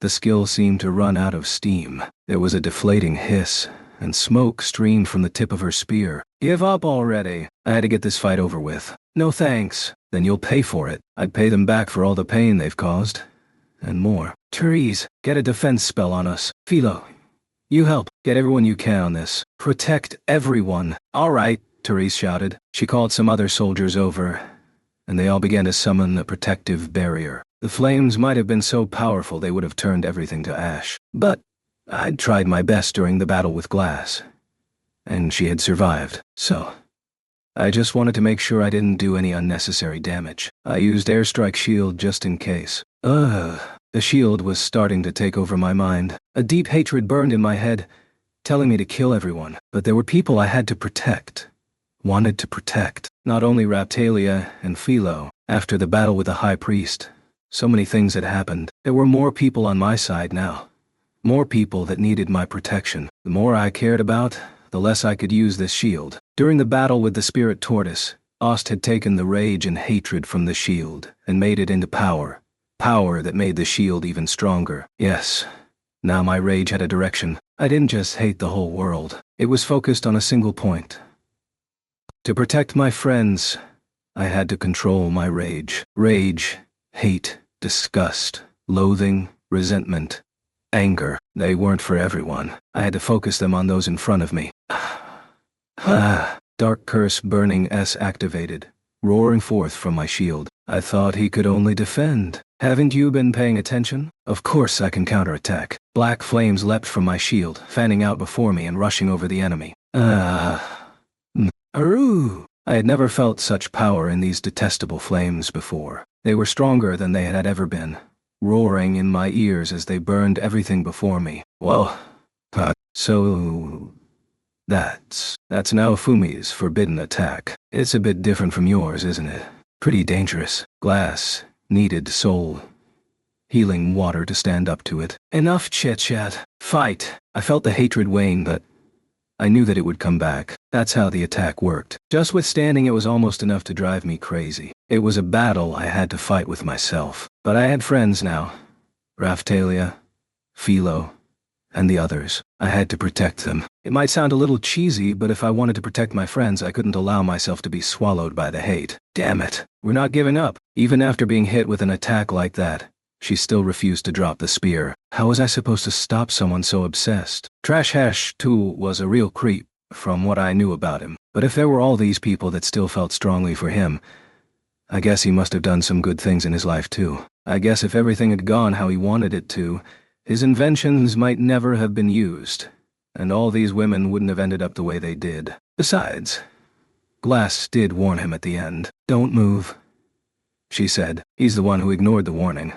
the skill seemed to run out of steam. There was a deflating hiss, and smoke streamed from the tip of her spear. Give up already. I had to get this fight over with. No thanks. Then you'll pay for it. I'd pay them back for all the pain they've caused, and more. Therese, get a defense spell on us. Philo, you help. Get everyone you can on this. Protect everyone. All right, Therese shouted. She called some other soldiers over, and they all began to summon a protective barrier. The flames might have been so powerful they would have turned everything to ash. But I'd tried my best during the battle with Glass, and she had survived, so I just wanted to make sure I didn't do any unnecessary damage. I used Airstrike Shield just in case. The shield was starting to take over my mind. A deep hatred burned in my head, telling me to kill everyone. But there were people I had to protect. Wanted to protect. Not only Raptalia and Philo. After the battle with the High Priest, so many things had happened. There were more people on my side now. More people that needed my protection. The more I cared about, the less I could use this shield. During the battle with the Spirit Tortoise, Ost had taken the rage and hatred from the shield and made it into power. Power that made the shield even stronger. Yes, now my rage had a direction. I didn't just hate the whole world. It was focused on a single point. To protect my friends, I had to control my rage. Rage, hate, disgust, loathing, resentment, anger. They weren't for everyone. I had to focus them on those in front of me. Dark Curse Burning S activated, roaring forth from my shield. I thought he could only defend. Haven't you been paying attention? Of course I can counterattack. Black flames leapt from my shield, fanning out before me and rushing over the enemy. Aroo! I had never felt such power in these detestable flames before. They were stronger than they had ever been, roaring in my ears as they burned everything before me. Well, so that's Naofumi's forbidden attack. It's a bit different from yours, isn't it? Pretty dangerous. Glass needed soul healing water to stand up to it. Enough chit-chat. Fight. I felt the hatred wane, but I knew that it would come back. That's how the attack worked. Just withstanding it was almost enough to drive me crazy. It was a battle I had to fight with myself. But I had friends now. Raptalia, Philo, and the others. I had to protect them. It might sound a little cheesy, but if I wanted to protect my friends, I couldn't allow myself to be swallowed by the hate. Damn it. We're not giving up. Even after being hit with an attack like that, she still refused to drop the spear. How was I supposed to stop someone so obsessed? Trash Hash, too, was a real creep, from what I knew about him. But if there were all these people that still felt strongly for him, I guess he must have done some good things in his life, too. I guess if everything had gone how he wanted it to, his inventions might never have been used, and all these women wouldn't have ended up the way they did. Besides, Glass did warn him at the end. Don't move, she said. He's the one who ignored the warning,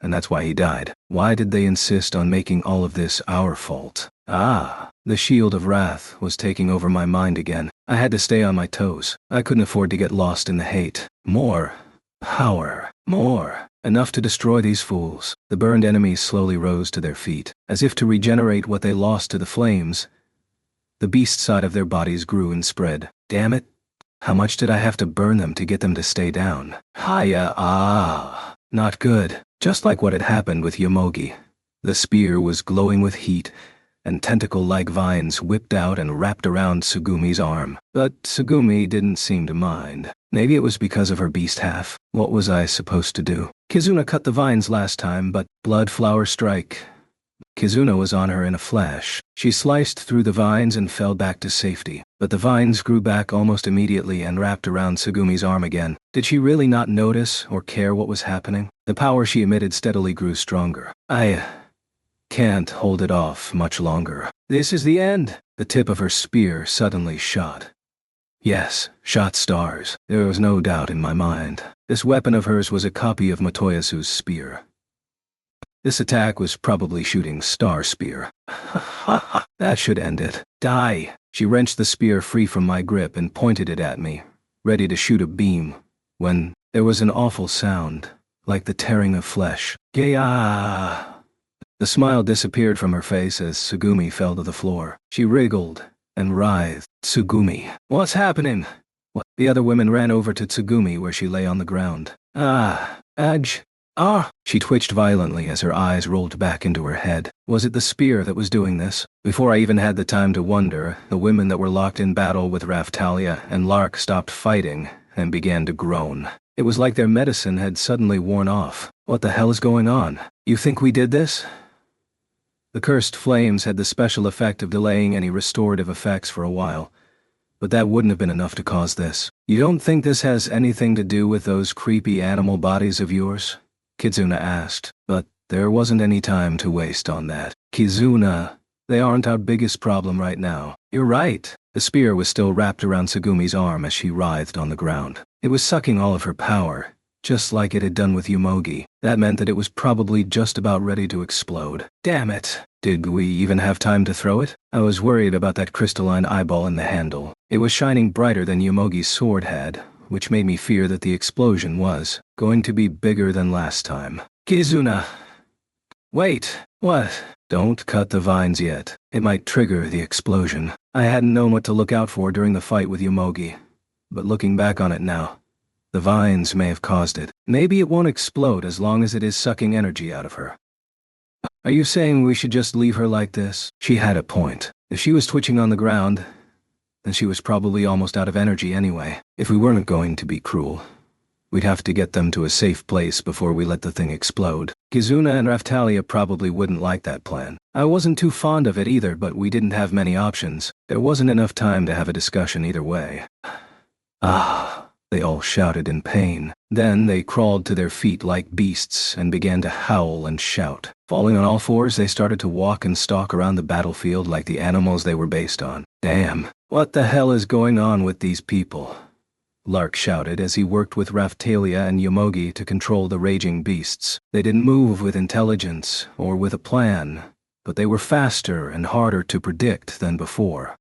and that's why he died. Why did they insist on making all of this our fault? The Shield of Wrath was taking over my mind again. I had to stay on my toes. I couldn't afford to get lost in the hate. More power. More. Enough to destroy these fools. The burned enemies slowly rose to their feet, as if to regenerate what they lost to the flames. The beast side of their bodies grew and spread. Damn it. How much did I have to burn them to get them to stay down? Not good. Just like what had happened with Yomogi. The spear was glowing with heat, and tentacle-like vines whipped out and wrapped around Tsugumi's arm. But Tsugumi didn't seem to mind. Maybe it was because of her beast half. What was I supposed to do? Kizuna cut the vines last time, but Blood Flower Strike. Kizuna was on her in a flash. She sliced through the vines and fell back to safety. But the vines grew back almost immediately and wrapped around Tsugumi's arm again. Did she really not notice or care what was happening? The power she emitted steadily grew stronger. I can't hold it off much longer. This is the end. The tip of her spear suddenly shot. Yes, shot stars. There was no doubt in my mind. This weapon of hers was a copy of Motoyasu's spear. This attack was probably shooting Star Spear. That should end it. Die! She wrenched the spear free from my grip and pointed it at me, ready to shoot a beam, when there was an awful sound, like the tearing of flesh. Gaya! The smile disappeared from her face as Tsugumi fell to the floor. She wriggled and writhed. Tsugumi. What's happening? What? The other women ran over to Tsugumi where she lay on the ground. Adge. She twitched violently as her eyes rolled back into her head. Was it the spear that was doing this? Before I even had the time to wonder, the women that were locked in battle with Raptalia and Lark stopped fighting and began to groan. It was like their medicine had suddenly worn off. What the hell is going on? You think we did this? The cursed flames had the special effect of delaying any restorative effects for a while, but that wouldn't have been enough to cause this. You don't think this has anything to do with those creepy animal bodies of yours? Kizuna asked, but there wasn't any time to waste on that. Kizuna, they aren't our biggest problem right now. You're right. The spear was still wrapped around Tsugumi's arm as she writhed on the ground. It was sucking all of her power, just like it had done with Yomogi. That meant that it was probably just about ready to explode. Damn it. Did we even have time to throw it? I was worried about that crystalline eyeball in the handle. It was shining brighter than Yomogi's sword had, which made me fear that the explosion was going to be bigger than last time. Kizuna! Wait, what? Don't cut the vines yet. It might trigger the explosion. I hadn't known what to look out for during the fight with Yomogi, but looking back on it now, the vines may have caused it. Maybe it won't explode as long as it is sucking energy out of her. Are you saying we should just leave her like this? She had a point. If she was twitching on the ground, then she was probably almost out of energy anyway. If we weren't going to be cruel, we'd have to get them to a safe place before we let the thing explode. Kizuna and Raftalia probably wouldn't like that plan. I wasn't too fond of it either, but we didn't have many options. There wasn't enough time to have a discussion either way. Ah, they all shouted in pain. Then they crawled to their feet like beasts and began to howl and shout. Falling on all fours, they started to walk and stalk around the battlefield like the animals they were based on. Damn, what the hell is going on with these people? Lark shouted as he worked with Raftalia and Yomogi to control the raging beasts. They didn't move with intelligence or with a plan, but they were faster and harder to predict than before.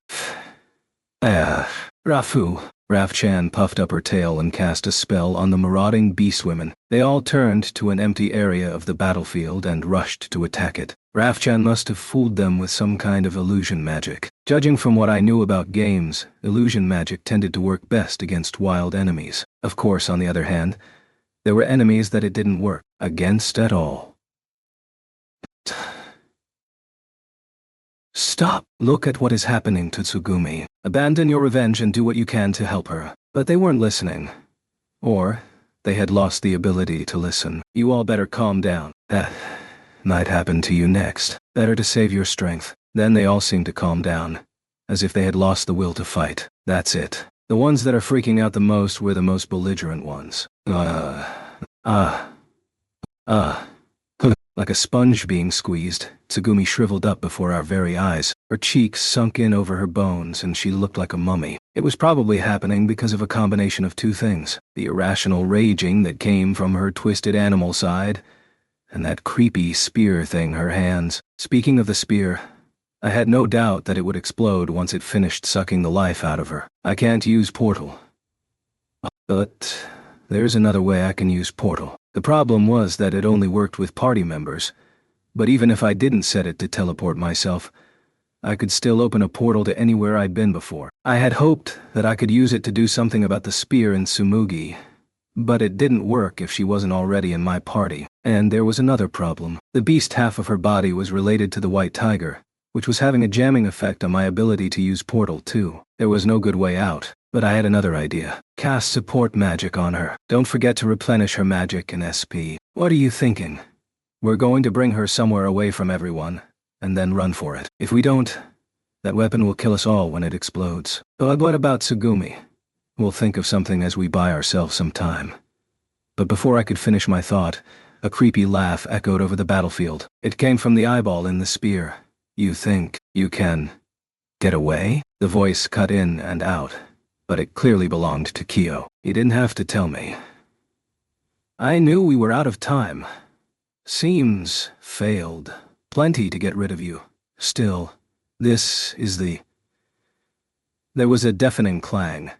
Rafu. Raf-chan puffed up her tail and cast a spell on the marauding beast women. They all turned to an empty area of the battlefield and rushed to attack it. Raf-chan must have fooled them with some kind of illusion magic. Judging from what I knew about games, illusion magic tended to work best against wild enemies. Of course, on the other hand, there were enemies that it didn't work against at all. Stop! Look at what is happening to Tsugumi. Abandon your revenge and do what you can to help her. But they weren't listening. Or, they had lost the ability to listen. You all better calm down. That might happen to you next. Better to save your strength. Then they all seemed to calm down, as if they had lost the will to fight. That's it. The ones that are freaking out the most were the most belligerent ones. Like a sponge being squeezed, Tsugumi shriveled up before our very eyes. Her cheeks sunk in over her bones and she looked like a mummy. It was probably happening because of a combination of two things: the irrational raging that came from her twisted animal side, and that creepy spear thing her hands. Speaking of the spear, I had no doubt that it would explode once it finished sucking the life out of her. I can't use portal. But there's another way I can use portal. The problem was that it only worked with party members, but even if I didn't set it to teleport myself, I could still open a portal to anywhere I'd been before. I had hoped that I could use it to do something about the spear in Tsumugi, but it didn't work if she wasn't already in my party. And there was another problem. The beast half of her body was related to the white tiger, which was having a jamming effect on my ability to use portal too. There was no good way out. But I had another idea. Cast support magic on her. Don't forget to replenish her magic and SP. What are you thinking? We're going to bring her somewhere away from everyone, and then run for it. If we don't, that weapon will kill us all when it explodes. But what about Tsugumi? We'll think of something as we buy ourselves some time. But before I could finish my thought, a creepy laugh echoed over the battlefield. It came from the eyeball in the spear. You think you can get away? The voice cut in and out, but it clearly belonged to Kyo. He didn't have to tell me. I knew we were out of time. Seems failed. Plenty to get rid of you. Still, this is the... There was a deafening clang,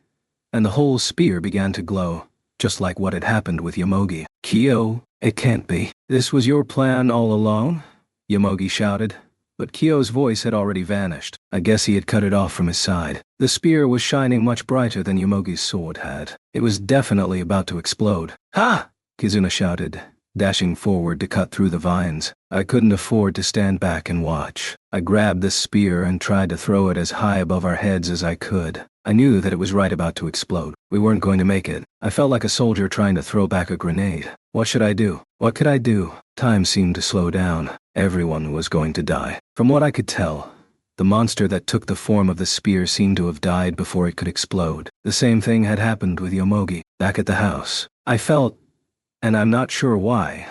and the whole spear began to glow, just like what had happened with Yomogi. Kyo, it can't be. This was your plan all along? Yomogi shouted. But Kyo's voice had already vanished. I guess he had cut it off from his side. The spear was shining much brighter than Yomogi's sword had. It was definitely about to explode. Ha! Kizuna shouted, dashing forward to cut through the vines. I couldn't afford to stand back and watch. I grabbed the spear and tried to throw it as high above our heads as I could. I knew that it was right about to explode. We weren't going to make it. I felt like a soldier trying to throw back a grenade. What should I do? What could I do? Time seemed to slow down. Everyone was going to die. From what I could tell, the monster that took the form of the spear seemed to have died before it could explode. The same thing had happened with Yomogi, back at the house. I felt, and I'm not sure why,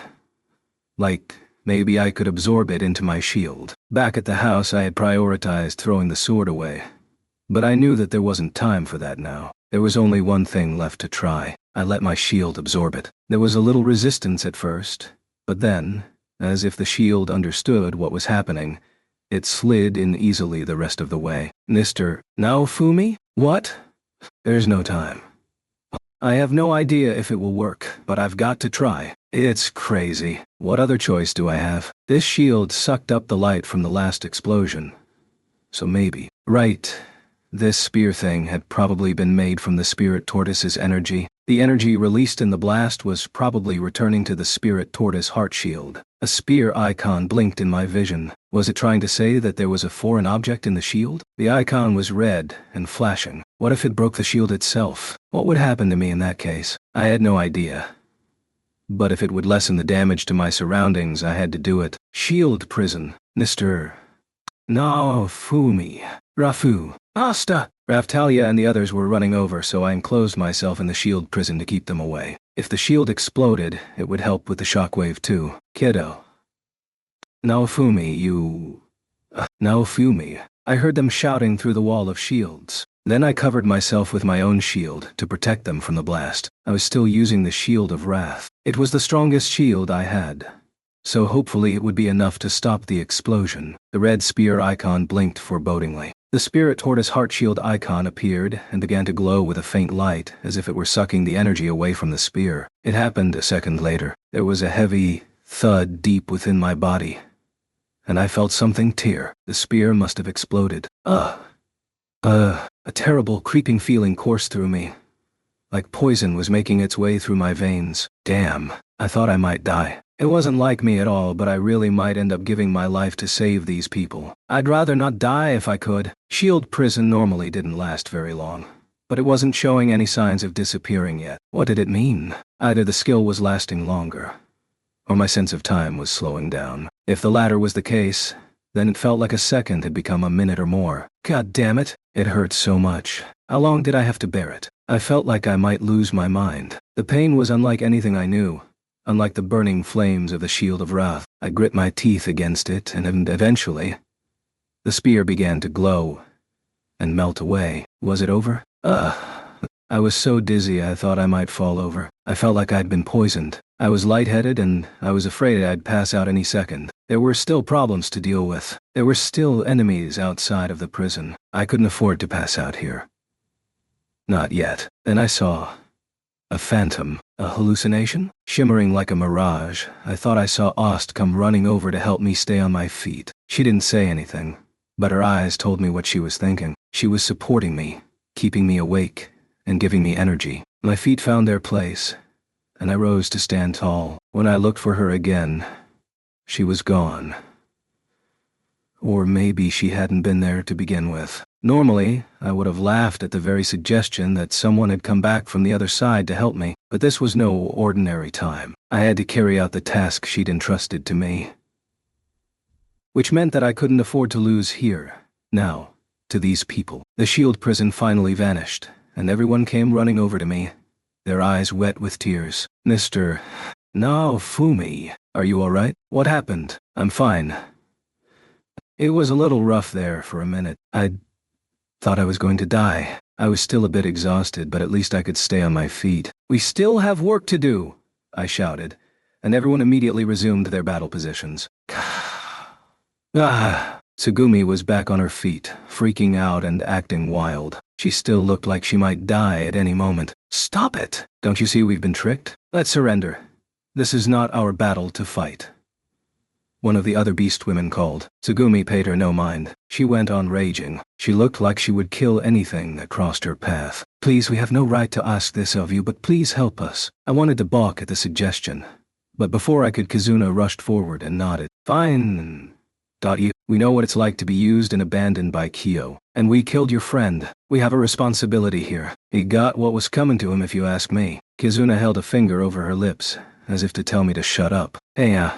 like maybe I could absorb it into my shield. Back at the house I had prioritized throwing the sword away, but I knew that there wasn't time for that now. There was only one thing left to try. I let my shield absorb it. There was a little resistance at first, but then, as if the shield understood what was happening, it slid in easily the rest of the way. Mr. Naofumi? What? There's no time. I have no idea if it will work, but I've got to try. It's crazy. What other choice do I have? This shield sucked up the light from the last explosion. So maybe. Right. This spear thing had probably been made from the spirit tortoise's energy. The energy released in the blast was probably returning to the spirit tortoise heart shield. A spear icon blinked in my vision. Was it trying to say that there was a foreign object in the shield? The icon was red and flashing. What if it broke the shield itself? What would happen to me in that case? I had no idea. But if it would lessen the damage to my surroundings, I had to do it. Shield prison. Mr. Naofumi. Rafu. Asta! Raftalia and the others were running over, so I enclosed myself in the shield prison to keep them away. If the shield exploded, it would help with the shockwave too. Kiddo. Naofumi, you... Naofumi. I heard them shouting through the wall of shields. Then I covered myself with my own shield to protect them from the blast. I was still using the Shield of Wrath. It was the strongest shield I had, so hopefully it would be enough to stop the explosion. The red spear icon blinked forebodingly. The spirit tortoise heart shield icon appeared and began to glow with a faint light, as if it were sucking the energy away from the spear. It happened a second later. There was a heavy thud deep within my body, and I felt something tear. The spear must have exploded. A terrible creeping feeling coursed through me, like poison was making its way through my veins. Damn, I thought I might die. It wasn't like me at all, but I really might end up giving my life to save these people. I'd rather not die if I could. Shield prison normally didn't last very long, but it wasn't showing any signs of disappearing yet. What did it mean? Either the skill was lasting longer, or my sense of time was slowing down. If the latter was the case, then it felt like a second had become a minute or more. God damn it, it hurt so much. How long did I have to bear it? I felt like I might lose my mind. The pain was unlike anything I knew, unlike the burning flames of the Shield of Wrath. I grit my teeth against it, and eventually, the spear began to glow and melt away. Was it over? I was so dizzy I thought I might fall over. I felt like I'd been poisoned. I was lightheaded and I was afraid I'd pass out any second. There were still problems to deal with. There were still enemies outside of the prison. I couldn't afford to pass out here. Not yet. Then I saw a phantom, a hallucination, shimmering like a mirage. I thought I saw Ost come running over to help me stay on my feet. She didn't say anything, but her eyes told me what she was thinking. She was supporting me, keeping me awake, and giving me energy. My feet found their place, and I rose to stand tall. When I looked for her again, she was gone. Or maybe she hadn't been there to begin with. Normally, I would have laughed at the very suggestion that someone had come back from the other side to help me, but this was no ordinary time. I had to carry out the task she'd entrusted to me, which meant that I couldn't afford to lose here, now, to these people. The shield prison finally vanished, and everyone came running over to me, their eyes wet with tears. Mr. Naofumi, are you all right? What happened? I'm fine. It was a little rough there for a minute. I thought I was going to die. I was still a bit exhausted, but at least I could stay on my feet. We still have work to do, I shouted, and everyone immediately resumed their battle positions. Tsugumi was back on her feet, freaking out and acting wild. She still looked like she might die at any moment. Stop it! Don't you see we've been tricked? Let's surrender. This is not our battle to fight. One of the other beast women called. Tsugumi paid her no mind. She went on raging. She looked like she would kill anything that crossed her path. Please, we have no right to ask this of you, but please help us. I wanted to balk at the suggestion, But before I could, Kizuna rushed forward and nodded. Fine. You. We know what it's like to be used and abandoned by Kyo. And we killed your friend. We have a responsibility here. He got what was coming to him, if you ask me. Kizuna held a finger over her lips, as if to tell me to shut up. Hey,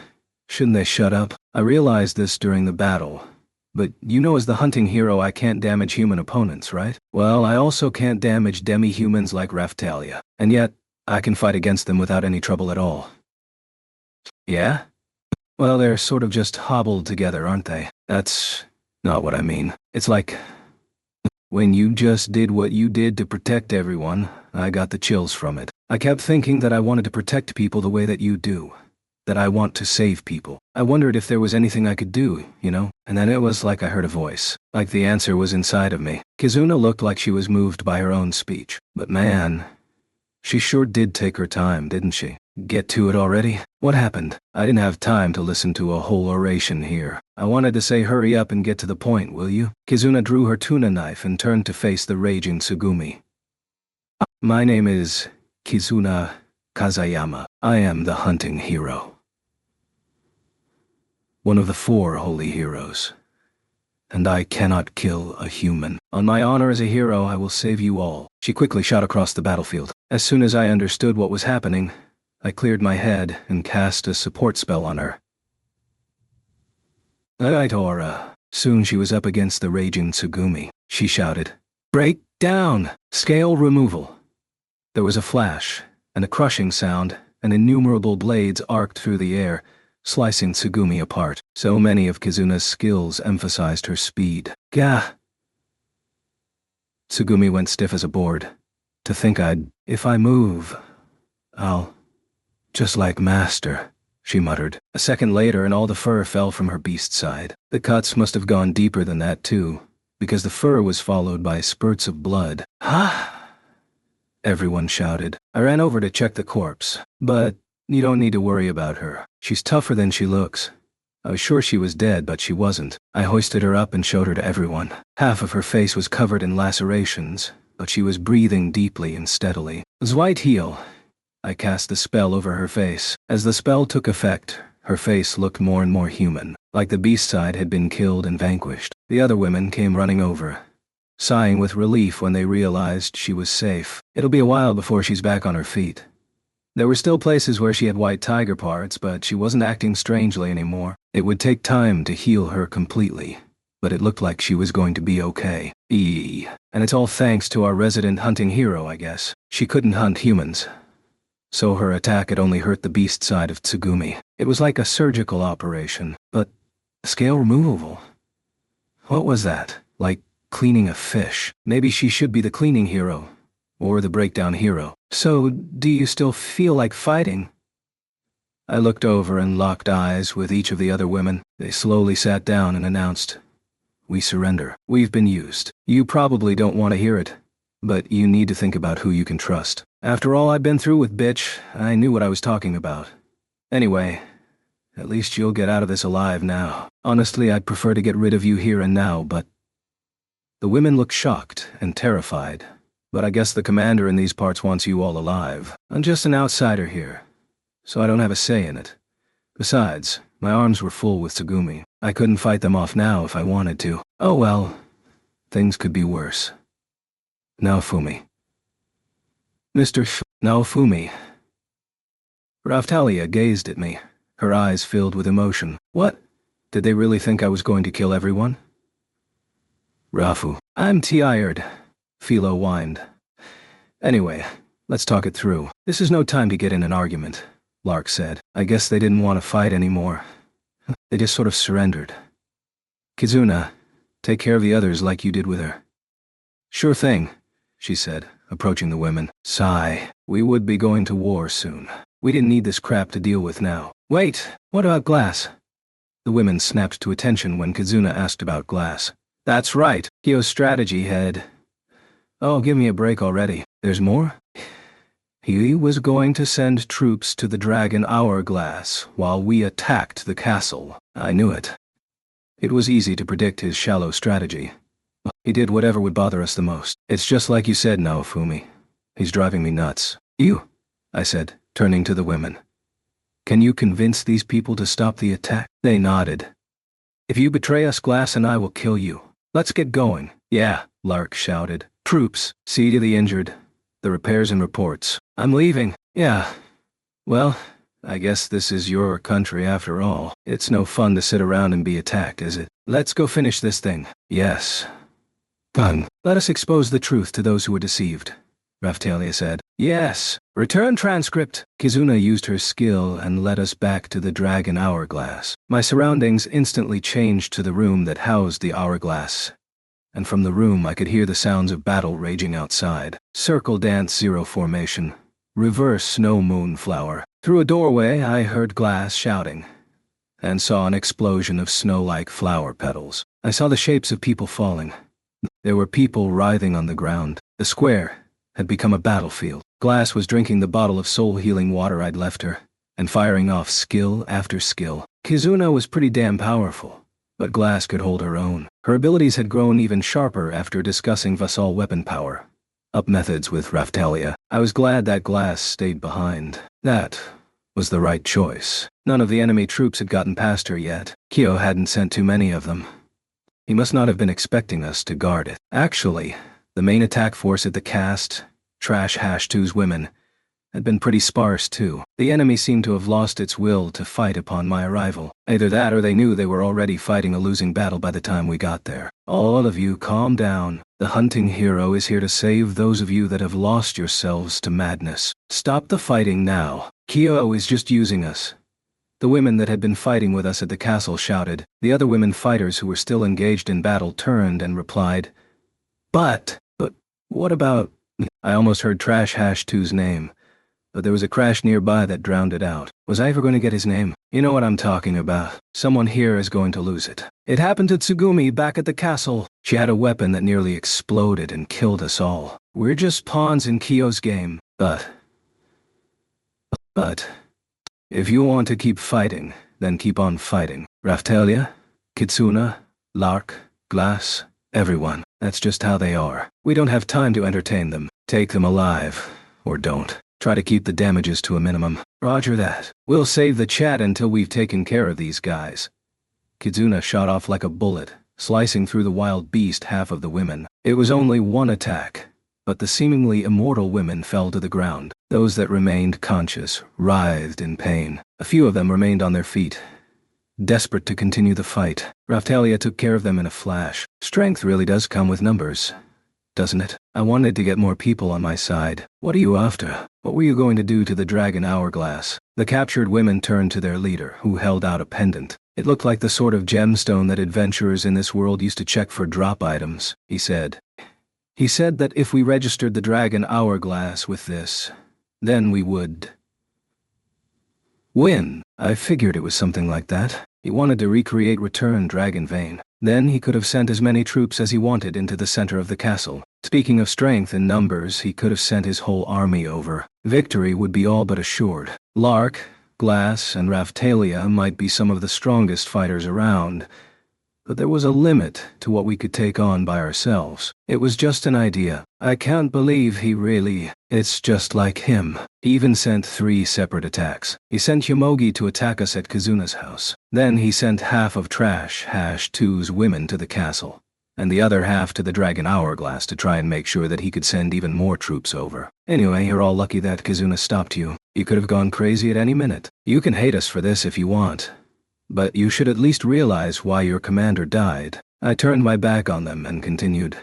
shouldn't they shut up? I realized this during the battle. But you know, as the hunting hero, I can't damage human opponents, right? Well, I also can't damage demi-humans like Raphtalia. And yet, I can fight against them without any trouble at all. Yeah? Well, they're sort of just hobbled together, aren't they? That's not what I mean. It's like, when you just did what you did to protect everyone, I got the chills from it. I kept thinking that I wanted to protect people the way that you do. That I want to save people. I wondered if there was anything I could do, you know? And then it was like I heard a voice. Like the answer was inside of me. Kizuna looked like she was moved by her own speech. But man, she sure did take her time, didn't she? Get to it already? What happened? I didn't have time to listen to a whole oration here. I wanted to say hurry up and get to the point, will you? Kizuna drew her tuna knife and turned to face the raging Tsugumi. My name is Kizuna Kazayama. I am the hunting hero. One of the 4 holy heroes. And I cannot kill a human. On my honor as a hero, I will save you all. She quickly shot across the battlefield. As soon as I understood what was happening, I cleared my head and cast a support spell on her. Aitora. Soon she was up against the raging Tsugumi. She shouted, "Break down! Scale removal!" There was a flash, and a crushing sound, and innumerable blades arced through the air, slicing Tsugumi apart. So many of Kizuna's skills emphasized her speed. Gah! Tsugumi went stiff as a board. To think if I move, I'll... just like Master, she muttered. A second later and all the fur fell from her beast's side. The cuts must have gone deeper than that too, because the fur was followed by spurts of blood. Ha! Everyone shouted. I ran over to check the corpse, but you don't need to worry about her. She's tougher than she looks. I was sure she was dead, but she wasn't. I hoisted her up and showed her to everyone. Half of her face was covered in lacerations, but she was breathing deeply and steadily. Zweitheel. I cast the spell over her face. As the spell took effect, her face looked more and more human, like the beast side had been killed and vanquished. The other women came running over, sighing with relief when they realized she was safe. It'll be a while before she's back on her feet. There were still places where she had white tiger parts, but she wasn't acting strangely anymore. It would take time to heal her completely, but it looked like she was going to be okay. And it's all thanks to our resident hunting hero, I guess. She couldn't hunt humans, so her attack had only hurt the beast side of Tsugumi. It was like a surgical operation, but scale removable. What was that? Like cleaning a fish. Maybe she should be the cleaning hero, or the breakdown hero. So, do you still feel like fighting? I looked over and locked eyes with each of the other women. They slowly sat down and announced, "We surrender. We've been used. You probably don't want to hear it, but you need to think about who you can trust. After all I've been through with bitch, I knew what I was talking about. Anyway, at least you'll get out of this alive now. Honestly, I'd prefer to get rid of you here and now, but..." The women looked shocked and terrified, but I guess the commander in these parts wants you all alive. I'm just an outsider here, so I don't have a say in it. Besides, my arms were full with Tsugumi. I couldn't fight them off now if I wanted to. Oh well, things could be worse. Naofumi. Naofumi. Raphtalia gazed at me, her eyes filled with emotion. What? Did they really think I was going to kill everyone? Rafu. I'm tired, Philo whined. Anyway, let's talk it through. This is no time to get in an argument, Lark said. I guess they didn't want to fight anymore. They just sort of surrendered. Kizuna, take care of the others like you did with her. Sure thing, she said, approaching the women. Sigh. We would be going to war soon. We didn't need this crap to deal with now. Wait, what about Glass? The women snapped to attention when Kizuna asked about Glass. That's right, Kyo's strategy head. Oh, give me a break already. There's more? He was going to send troops to the Dragon Hourglass while we attacked the castle. I knew it. It was easy to predict his shallow strategy. He did whatever would bother us the most. It's just like you said, Naofumi. He's driving me nuts. You, I said, turning to the women. Can you convince these people to stop the attack? They nodded. If you betray us, Glass and I will kill you. Let's get going. Yeah, Lark shouted. Troops, see to the injured. The repairs and reports. I'm leaving. Yeah. Well, I guess this is your country after all. It's no fun to sit around and be attacked, is it? Let's go finish this thing. Yes. Fun. Let us expose the truth to those who were deceived, Raphtalia said. Yes. Return transcript. Kizuna used her skill and led us back to the dragon hourglass. My surroundings instantly changed to the room that housed the hourglass. And from the room I could hear the sounds of battle raging outside. Circle dance zero formation. Reverse snow moon flower. Through a doorway I heard Glass shouting, and saw an explosion of snow-like flower petals. I saw the shapes of people falling. There were people writhing on the ground. The square had become a battlefield. Glass was drinking the bottle of soul-healing water I'd left her, and firing off skill after skill. Kizuna was pretty damn powerful, but Glass could hold her own. Her abilities had grown even sharper after discussing Vassal weapon power up methods with Raphtalia. I was glad that Glass stayed behind. That was the right choice. None of the enemy troops had gotten past her yet. Kyo hadn't sent too many of them. He must not have been expecting us to guard it. Actually, the main attack force at the cast, Trash Hash 2's women, had been pretty sparse too. The enemy seemed to have lost its will to fight upon my arrival. Either that or they knew they were already fighting a losing battle by the time we got there. All of you, calm down. The hunting hero is here to save those of you that have lost yourselves to madness. Stop the fighting now. Kyo is just using us. The women that had been fighting with us at the castle shouted. The other women fighters who were still engaged in battle turned and replied, But what about... I almost heard Trash Hash 2's name, but there was a crash nearby that drowned it out. Was I ever going to get his name? You know what I'm talking about. Someone here is going to lose it. It happened to Tsugumi back at the castle. She had a weapon that nearly exploded and killed us all. We're just pawns in Kyo's game, but if you want to keep fighting, then keep on fighting. Raphtalia, Kitsuna, Lark, Glass, everyone. That's just how they are. We don't have time to entertain them. Take them alive, or don't. Try to keep the damages to a minimum. Roger that. We'll save the chat until we've taken care of these guys. Kizuna shot off like a bullet, slicing through the wild beast half of the women. It was only one attack, but the seemingly immortal women fell to the ground. Those that remained conscious writhed in pain. A few of them remained on their feet, desperate to continue the fight. Raphtalia took care of them in a flash. Strength really does come with numbers, doesn't it? I wanted to get more people on my side. What are you after? What were you going to do to the dragon hourglass? The captured women turned to their leader, who held out a pendant. It looked like the sort of gemstone that adventurers in this world used to check for drop items, he said. He said that if we registered the dragon hourglass with this, then we would win. I figured it was something like that. He wanted to recreate Return Dragon Vein. Then he could have sent as many troops as he wanted into the center of the castle. Speaking of strength and numbers, he could have sent his whole army over. Victory would be all but assured. Lark, Glass, and Raphtalia might be some of the strongest fighters around, but there was a limit to what we could take on by ourselves. It was just an idea. I can't believe he really... It's just like him. He even sent 3 separate attacks. He sent Yomogi to attack us at Kizuna's house. Then he sent half of Trash Hash 2's women to the castle, and the other half to the Dragon Hourglass to try and make sure that he could send even more troops over. Anyway, you're all lucky that Kizuna stopped you. You could have gone crazy at any minute. You can hate us for this if you want, but you should at least realize why your commander died. I turned my back on them and continued.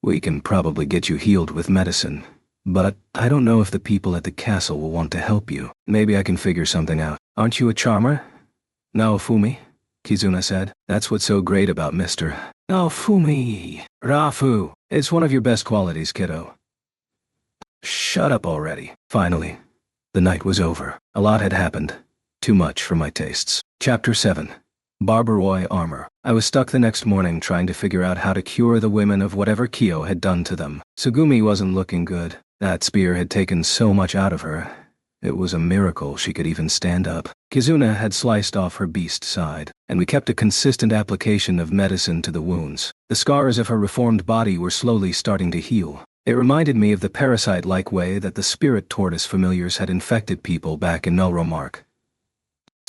We can probably get you healed with medicine, but I don't know if the people at the castle will want to help you. Maybe I can figure something out. Aren't you a charmer? Naofumi? Kizuna said. That's what's so great about Mr. Naofumi. Rafu. It's one of your best qualities, kiddo. Shut up already. Finally, the night was over. A lot had happened. Too much for my tastes. Chapter 7. Barbaroi Armor. I was stuck the next morning trying to figure out how to cure the women of whatever Kyo had done to them. Tsugumi wasn't looking good. That spear had taken so much out of her. It was a miracle she could even stand up. Kizuna had sliced off her beast side, and we kept a consistent application of medicine to the wounds. The scars of her reformed body were slowly starting to heal. It reminded me of the parasite-like way that the spirit tortoise familiars had infected people back in Melromark.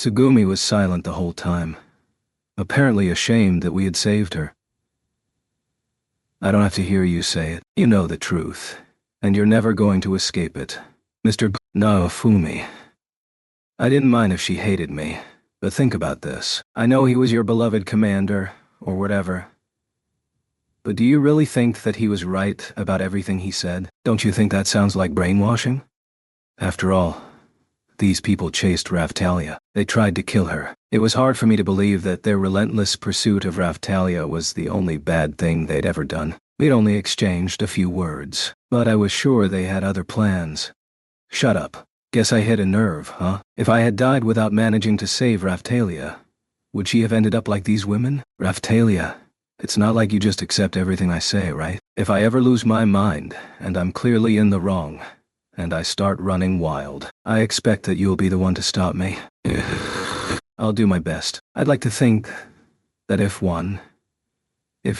Tsugumi was silent the whole time, apparently ashamed that we had saved her. I don't have to hear you say it. You know the truth, and you're never going to escape it. Mr. Naofumi. I didn't mind if she hated me, but think about this. I know he was your beloved commander, or whatever. But do you really think that he was right about everything he said? Don't you think that sounds like brainwashing? After all, these people chased Raftalia. They tried to kill her. It was hard for me to believe that their relentless pursuit of Raftalia was the only bad thing they'd ever done. We'd only exchanged a few words, but I was sure they had other plans. Shut up. Guess I hit a nerve, huh? If I had died without managing to save Raftalia, would she have ended up like these women? Raftalia. It's not like you just accept everything I say, right? If I ever lose my mind, and I'm clearly in the wrong, and I start running wild, I expect that you'll be the one to stop me. I'll do my best. I'd like to think that if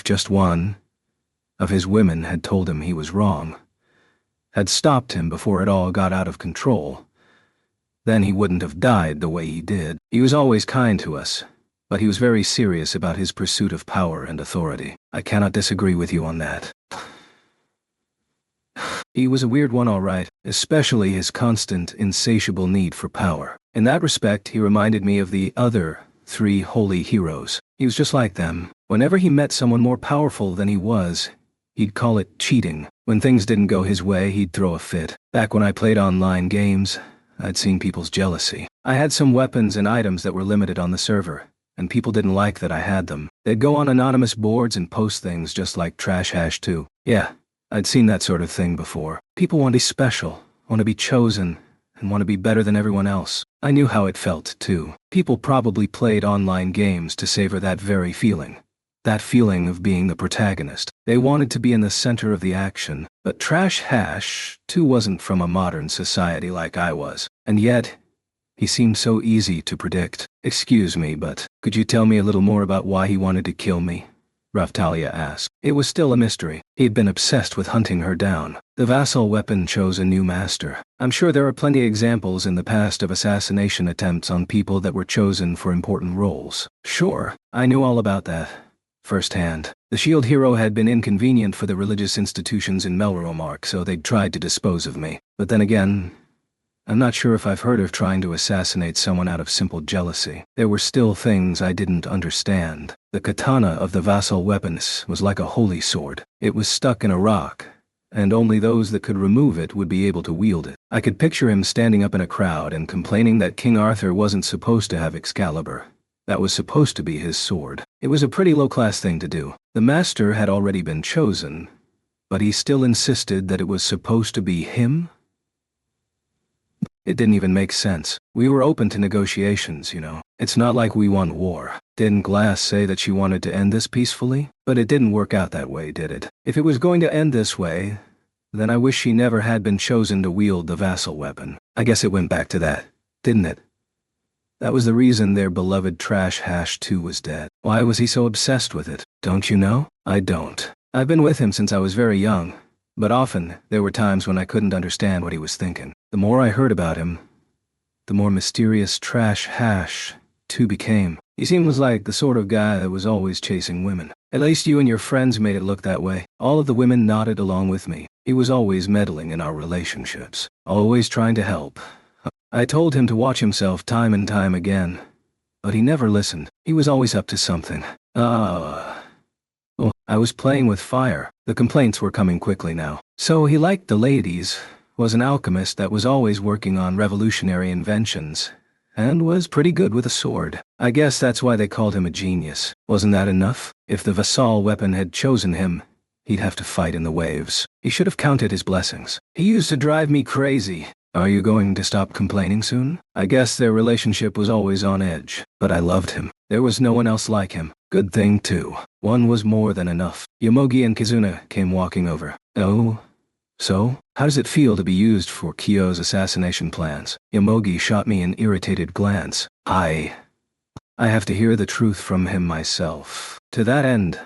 just one, of his women had told him he was wrong, had stopped him before it all got out of control, then he wouldn't have died the way he did. He was always kind to us, but he was very serious about his pursuit of power and authority. I cannot disagree with you on that. He was a weird one, all right, especially his constant, insatiable need for power. In that respect, he reminded me of the other 3 holy heroes. He was just like them. Whenever he met someone more powerful than he was, he'd call it cheating. When things didn't go his way, he'd throw a fit. Back when I played online games, I'd seen people's jealousy. I had some weapons and items that were limited on the server, and people didn't like that I had them. They'd go on anonymous boards and post things just like Trash Hash 2. Yeah, I'd seen that sort of thing before. People want to be special, want to be chosen, and want to be better than everyone else. I knew how it felt, too. People probably played online games to savor that very feeling. That feeling of being the protagonist. They wanted to be in the center of the action. But Trash Hash, too, wasn't from a modern society like I was. And yet, he seemed so easy to predict. Excuse me, but could you tell me a little more about why he wanted to kill me? Raftalia asked. It was still a mystery. He'd been obsessed with hunting her down. The vassal weapon chose a new master. I'm sure there are plenty of examples in the past of assassination attempts on people that were chosen for important roles. Sure, I knew all about that firsthand. The shield hero had been inconvenient for the religious institutions in Melromark, so they'd tried to dispose of me. But then again, I'm not sure if I've heard of trying to assassinate someone out of simple jealousy. There were still things I didn't understand. The katana of the vassal weapons was like a holy sword. It was stuck in a rock, and only those that could remove it would be able to wield it. I could picture him standing up in a crowd and complaining that King Arthur wasn't supposed to have Excalibur. That was supposed to be his sword. It was a pretty low-class thing to do. The master had already been chosen, but he still insisted that it was supposed to be him? It didn't even make sense. We were open to negotiations, you know. It's not like we want war. Didn't Glass say that she wanted to end this peacefully? But it didn't work out that way, did it? If it was going to end this way, then I wish she never had been chosen to wield the vassal weapon. I guess it went back to that, didn't it? That was the reason their beloved Trash Hash 2 was dead. Why was he so obsessed with it? Don't you know? I don't. I've been with him since I was very young, but often there were times when I couldn't understand what he was thinking. The more I heard about him, the more mysterious Trash Hash 2 became. He seems like the sort of guy that was always chasing women. At least you and your friends made it look that way. All of the women nodded along with me. He was always meddling in our relationships, always trying to help. I told him to watch himself time and time again, but he never listened. He was always up to something. I was playing with fire. The complaints were coming quickly now. So he liked the ladies, was an alchemist that was always working on revolutionary inventions, and was pretty good with a sword. I guess that's why they called him a genius. Wasn't that enough? If the vassal weapon had chosen him, he'd have to fight in the waves. He should have counted his blessings. He used to drive me crazy. Are you going to stop complaining soon? I guess their relationship was always on edge, but I loved him. There was no one else like him. Good thing, too. One was more than enough. Yomogi and Kizuna came walking over. Oh? So? How does it feel to be used for Kyo's assassination plans? Yomogi shot me an irritated glance. I have to hear the truth from him myself. To that end,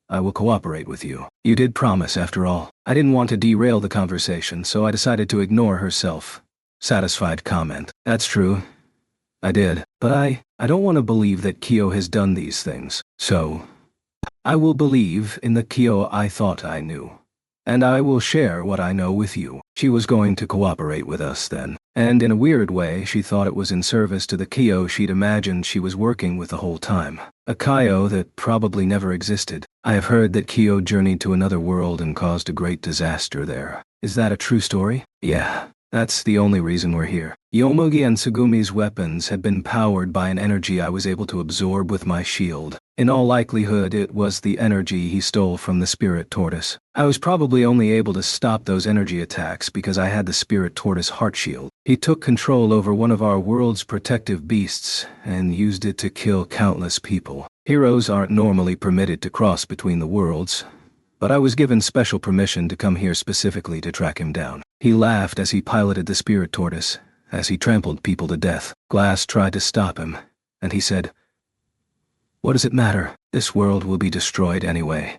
I will cooperate with you. You did promise, after all. I didn't want to derail the conversation, so I decided to ignore her self-satisfied comment. That's true. I did, but I don't want to believe that Kyo has done these things, so I will believe in the Kyo I thought I knew. And I will share what I know with you. She was going to cooperate with us then. And in a weird way, she thought it was in service to the Kyo she'd imagined she was working with the whole time. A Kyo that probably never existed. I have heard that Kyo journeyed to another world and caused a great disaster there. Is that a true story? Yeah. That's the only reason we're here. Yomogi and Tsugumi's weapons had been powered by an energy I was able to absorb with my shield. In all likelihood, it was the energy he stole from the Spirit Tortoise. I was probably only able to stop those energy attacks because I had the Spirit Tortoise heart shield. He took control over one of our world's protective beasts and used it to kill countless people. Heroes aren't normally permitted to cross between the worlds, but I was given special permission to come here specifically to track him down. He laughed as he piloted the Spirit Tortoise, as he trampled people to death. Glass tried to stop him, and he said, "What does it matter? This world will be destroyed anyway."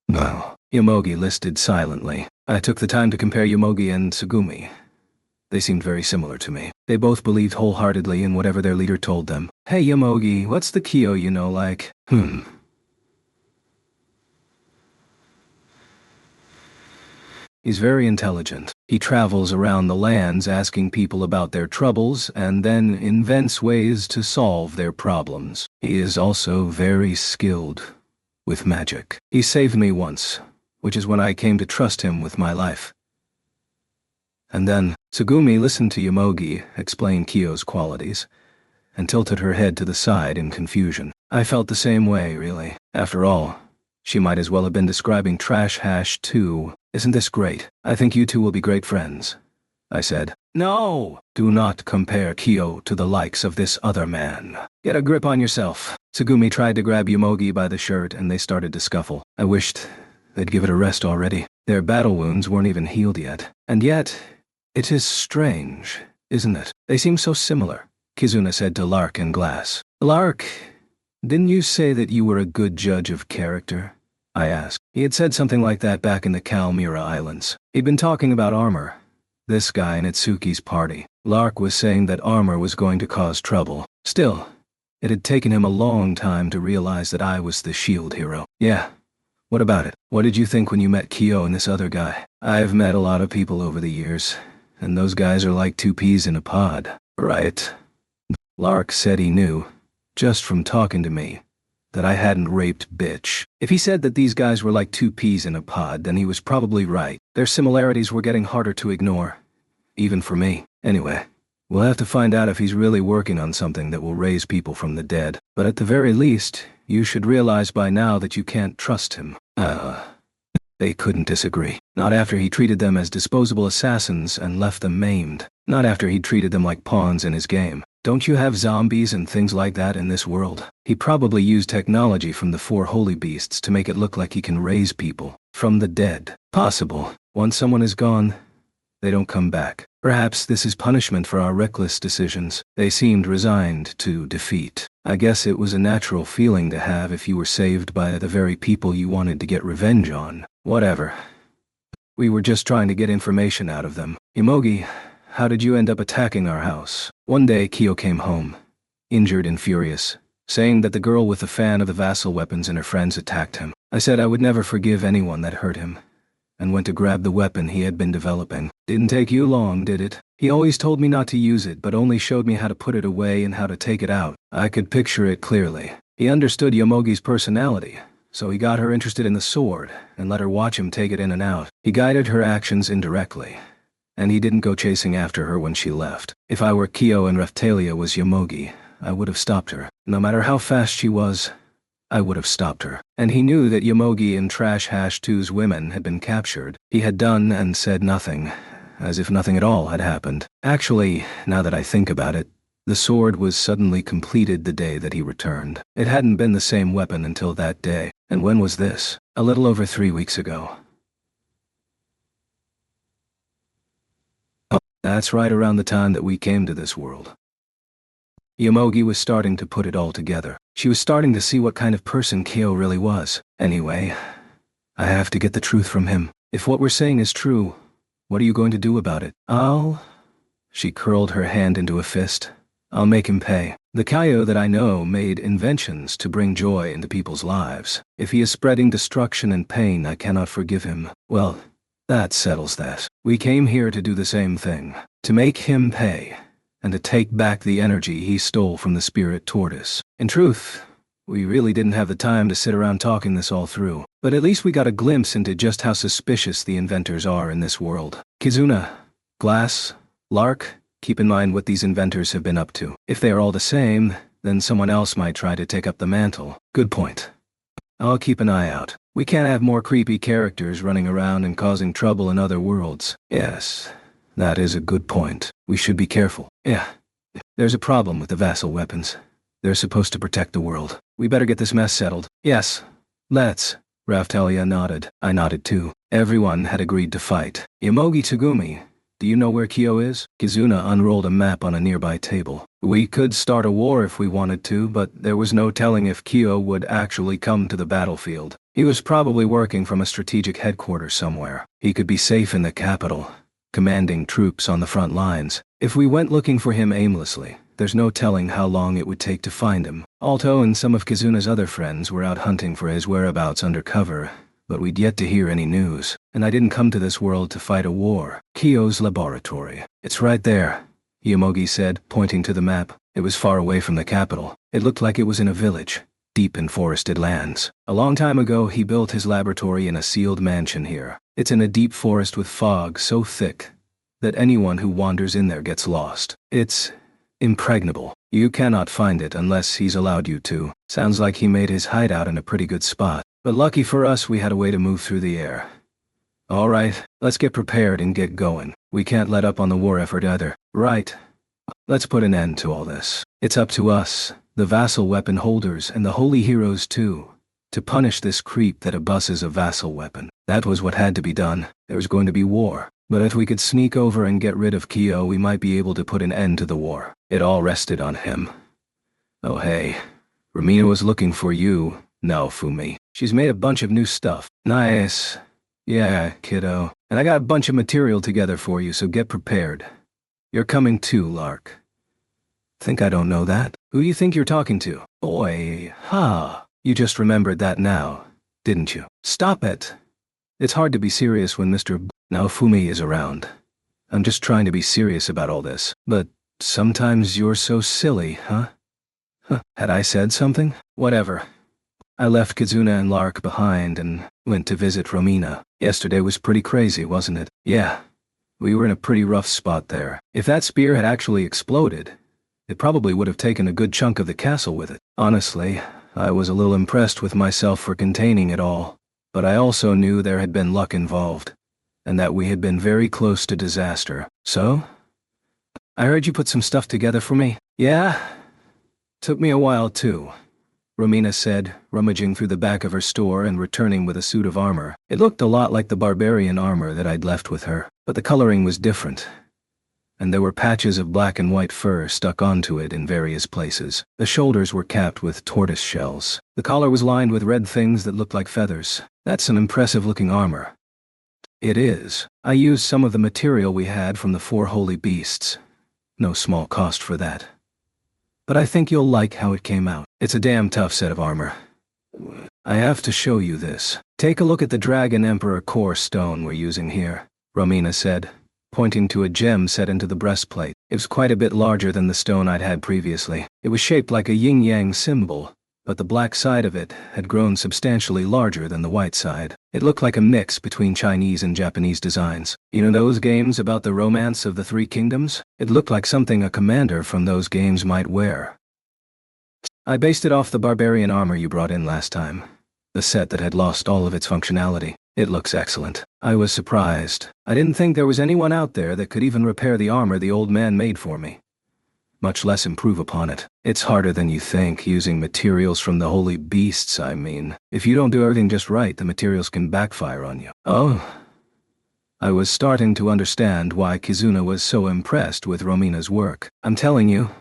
No. Yomogi listed silently. I took the time to compare Yomogi and Tsugumi. They seemed very similar to me. They both believed wholeheartedly in whatever their leader told them. "Hey Yomogi, what's the Kyo you know like?" He's very intelligent. He travels around the lands asking people about their troubles and then invents ways to solve their problems. He is also very skilled with magic. He saved me once, which is when I came to trust him with my life. And then Tsugumi listened to Yomogi explain Kyo's qualities and tilted her head to the side in confusion. I felt the same way, really. After all, she might as well have been describing Trash Hash too. "Isn't this great? I think you two will be great friends," I said. "No! Do not compare Kyo to the likes of this other man. Get a grip on yourself." Tsugumi tried to grab Yomogi by the shirt and they started to scuffle. I wished they'd give it a rest already. Their battle wounds weren't even healed yet. And yet, it is strange, isn't it? They seem so similar, Kizuna said to Lark and Glass. "Lark, didn't you say that you were a good judge of character?" I asked. He had said something like that back in the Kalmira Islands. He'd been talking about armor. This guy in Itsuki's party. Lark was saying that armor was going to cause trouble. Still, it had taken him a long time to realize that I was the shield hero. "Yeah. What about it? What did you think when you met Kyo and this other guy?" "I've met a lot of people over the years, and those guys are like two peas in a pod, right?" Lark said he knew, just from talking to me, that I hadn't raped bitch. If he said that these guys were like two peas in a pod, then he was probably right. Their similarities were getting harder to ignore, even for me. Anyway, we'll have to find out if he's really working on something that will raise people from the dead. But at the very least, you should realize by now that you can't trust him. They couldn't disagree. Not after he treated them as disposable assassins and left them maimed. Not after he treated them like pawns in his game. Don't you have zombies and things like that in this world? He probably used technology from the four holy beasts to make it look like he can raise people from the dead. Possible. Once someone is gone, they don't come back. Perhaps this is punishment for our reckless decisions. They seemed resigned to defeat. I guess it was a natural feeling to have if you were saved by the very people you wanted to get revenge on. Whatever. We were just trying to get information out of them. Yomogi, how did you end up attacking our house? One day Kyo came home, injured and furious, saying that the girl with the fan of the vassal weapons and her friends attacked him. I said I would never forgive anyone that hurt him, and went to grab the weapon he had been developing. Didn't take you long, did it? He always told me not to use it, but only showed me how to put it away and how to take it out. I could picture it clearly. He understood Yomogi's personality, so he got her interested in the sword and let her watch him take it in and out. He guided her actions indirectly, and he didn't go chasing after her when she left. If I were Kyo and Raphtalia was Yomogi, I would have stopped her. No matter how fast she was, I would have stopped her. And he knew that Yomogi and Trash Hash 2's women had been captured. He had done and said nothing, as if nothing at all had happened. Actually, now that I think about it, the sword was suddenly completed the day that he returned. It hadn't been the same weapon until that day. And when was this? A little over 3 weeks ago. Oh, that's right around the time that we came to this world. Yomogi was starting to put it all together. She was starting to see what kind of person Kyo really was. Anyway, I have to get the truth from him. If what we're saying is true, what are you going to do about it? She curled her hand into a fist, I'll make him pay. The Kaio that I know made inventions to bring joy into people's lives. If he is spreading destruction and pain, I cannot forgive him. Well, that settles that. We came here to do the same thing. To make him pay. And to take back the energy he stole from the spirit tortoise. In truth, we really didn't have the time to sit around talking this all through. But at least we got a glimpse into just how suspicious the inventors are in this world. Kizuna, Glass, Lark, keep in mind what these inventors have been up to. If they are all the same, then someone else might try to take up the mantle. Good point. I'll keep an eye out. We can't have more creepy characters running around and causing trouble in other worlds. Yes, that is a good point. We should be careful. Yeah. There's a problem with the vassal weapons. They're supposed to protect the world. We better get this mess settled. Yes. Let's. Raftalia nodded. I nodded too. Everyone had agreed to fight. Yomogi Togumi, do you know where Kyo is? Kizuna unrolled a map on a nearby table. We could start a war if we wanted to, but there was no telling if Kyo would actually come to the battlefield. He was probably working from a strategic headquarters somewhere. He could be safe in the capital, commanding troops on the front lines. If we went looking for him aimlessly, there's no telling how long it would take to find him. Alto and some of Kizuna's other friends were out hunting for his whereabouts undercover, but we'd yet to hear any news. And I didn't come to this world to fight a war. Kyo's laboratory. It's right there, Yomogi said, pointing to the map. It was far away from the capital. It looked like it was in a village, deep in forested lands. A long time ago, he built his laboratory in a sealed mansion here. It's in a deep forest with fog so thick that anyone who wanders in there gets lost. It's impregnable. You cannot find it unless he's allowed you to. Sounds like he made his hideout in a pretty good spot. But lucky for us, we had a way to move through the air. All right, let's get prepared and get going. We can't let up on the war effort either. Right. Let's put an end to all this. It's up to us, the vassal weapon holders and the holy heroes too, to punish this creep that abuses a vassal weapon. That was what had to be done. There was going to be war. But if we could sneak over and get rid of Kyo, we might be able to put an end to the war. It all rested on him. Oh hey, Romina was looking for you, Naofumi. She's made a bunch of new stuff. Nice. Yeah, kiddo. And I got a bunch of material together for you, so get prepared. You're coming too, Lark. Think I don't know that? Who you think you're talking to? Oi, ha. You just remembered that now, didn't you? Stop it. It's hard to be serious when Mr. Naofumi is around. I'm just trying to be serious about all this. But sometimes you're so silly, huh? Had I said something? Whatever. I left Kizuna and Lark behind and went to visit Romina. Yesterday was pretty crazy, wasn't it? Yeah. We were in a pretty rough spot there. If that spear had actually exploded, it probably would have taken a good chunk of the castle with it. Honestly, I was a little impressed with myself for containing it all. But I also knew there had been luck involved, and that we had been very close to disaster. So? I heard you put some stuff together for me. Yeah? Took me a while too, Romina said, rummaging through the back of her store and returning with a suit of armor. It looked a lot like the barbarian armor that I'd left with her, but the coloring was different, and there were patches of black and white fur stuck onto it in various places. The shoulders were capped with tortoise shells. The collar was lined with red things that looked like feathers. That's an impressive-looking armor. It is. I used some of the material we had from the 4 holy beasts. No small cost for that. But I think you'll like how it came out. It's a damn tough set of armor. I have to show you this. Take a look at the Dragon Emperor core stone we're using here, Romina said, pointing to a gem set into the breastplate. It was quite a bit larger than the stone I'd had previously. It was shaped like a yin-yang symbol, but the black side of it had grown substantially larger than the white side. It looked like a mix between Chinese and Japanese designs. You know those games about the romance of the 3 kingdoms? It looked like something a commander from those games might wear. I based it off the barbarian armor you brought in last time, the set that had lost all of its functionality. It looks excellent. I was surprised. I didn't think there was anyone out there that could even repair the armor the old man made for me, much less improve upon it. It's harder than you think, using materials from the holy beasts, I mean. If you don't do everything just right, the materials can backfire on you. Oh. I was starting to understand why Kizuna was so impressed with Romina's work. I'm telling you,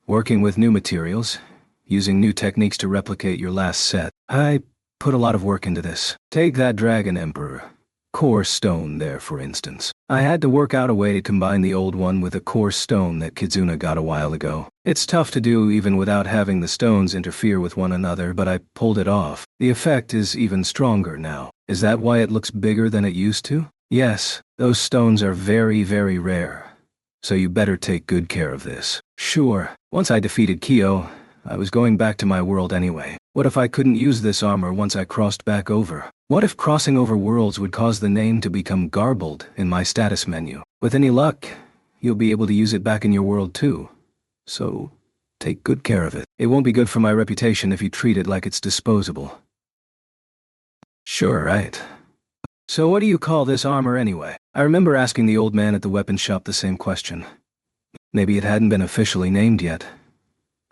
working with new materials, using new techniques to replicate your last set, I put a lot of work into this. Take that Dragon Emperor core stone there, for instance. I had to work out a way to combine the old one with a core stone that Kizuna got a while ago. It's tough to do even without having the stones interfere with one another, but I pulled it off. The effect is even stronger now. Is that why it looks bigger than it used to? Yes, those stones are very, very rare. So you better take good care of this. Sure, once I defeated Kyo, I was going back to my world anyway. What if I couldn't use this armor once I crossed back over? What if crossing over worlds would cause the name to become garbled in my status menu? With any luck, you'll be able to use it back in your world too. So, take good care of it. It won't be good for my reputation if you treat it like it's disposable. Sure, right. So what do you call this armor anyway? I remember asking the old man at the weapon shop the same question. Maybe it hadn't been officially named yet,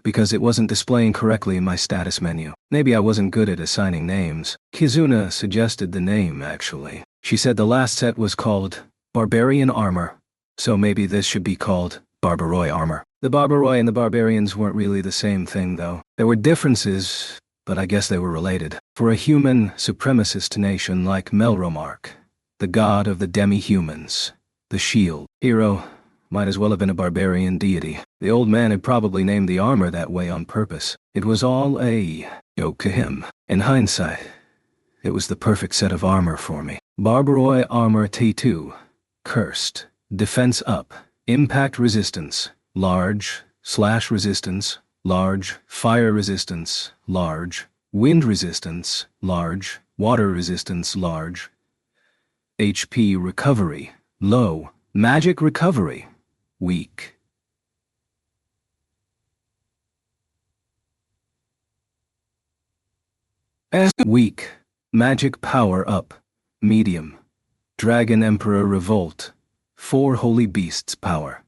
because it wasn't displaying correctly in my status menu. Maybe I wasn't good at assigning names. Kizuna suggested the name, actually. She said the last set was called Barbarian Armor, so maybe this should be called Barbaroi Armor. The Barbaroi and the Barbarians weren't really the same thing, though. There were differences, but I guess they were related. For a human supremacist nation like Melromark, the god of the demi-humans, the shield hero, might as well have been a barbarian deity. The old man had probably named the armor that way on purpose. It was all a joke to him. In hindsight, it was the perfect set of armor for me. Barbaroi Armor T2. Cursed. Defense up. Impact resistance. Large. Slash resistance. Large. Fire resistance. Large. Wind resistance. Large. Water resistance. Large. HP recovery. Low. Magic recovery. Weak. Weak. Magic power up. Medium. Dragon Emperor Revolt. 4 Holy Beasts power.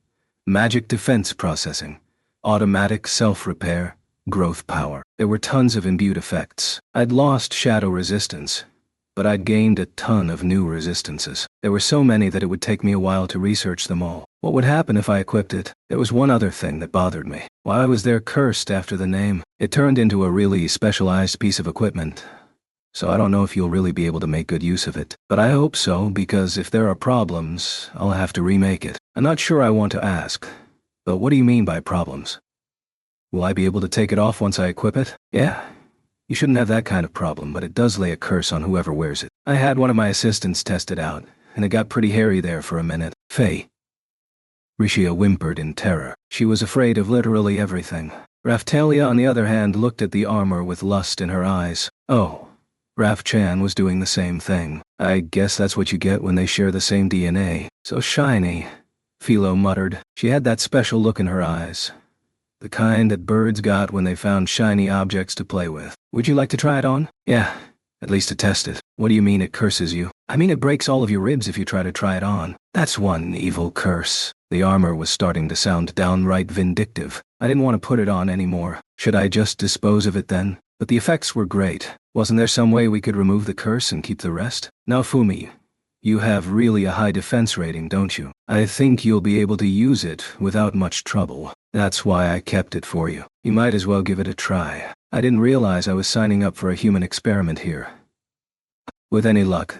Magic defense processing. Automatic self-repair. Growth power. There were tons of imbued effects. I'd lost shadow resistance, but I'd gained a ton of new resistances. There were so many that it would take me a while to research them all. What would happen if I equipped it? There was one other thing that bothered me. Why was there cursed after the name? It turned into a really specialized piece of equipment, so I don't know if you'll really be able to make good use of it. But I hope so, because if there are problems, I'll have to remake it. I'm not sure I want to ask, but what do you mean by problems? Will I be able to take it off once I equip it? Yeah. You shouldn't have that kind of problem, but it does lay a curse on whoever wears it. I had one of my assistants test it out, and it got pretty hairy there for a minute. Faye. Rishia whimpered in terror. She was afraid of literally everything. Raftalia, on the other hand, looked at the armor with lust in her eyes. Oh. Raf-chan was doing the same thing. I guess that's what you get when they share the same DNA. So shiny, Philo muttered. She had that special look in her eyes. The kind that birds got when they found shiny objects to play with. Would you like to try it on? Yeah, at least to test it. What do you mean it curses you? I mean it breaks all of your ribs if you try to try it on. That's one evil curse. The armor was starting to sound downright vindictive. I didn't want to put it on anymore. Should I just dispose of it then? But the effects were great. Wasn't there some way we could remove the curse and keep the rest? Now Fumi, you have really a high defense rating, don't you? I think you'll be able to use it without much trouble. That's why I kept it for you. You might as well give it a try. I didn't realize I was signing up for a human experiment here. With any luck,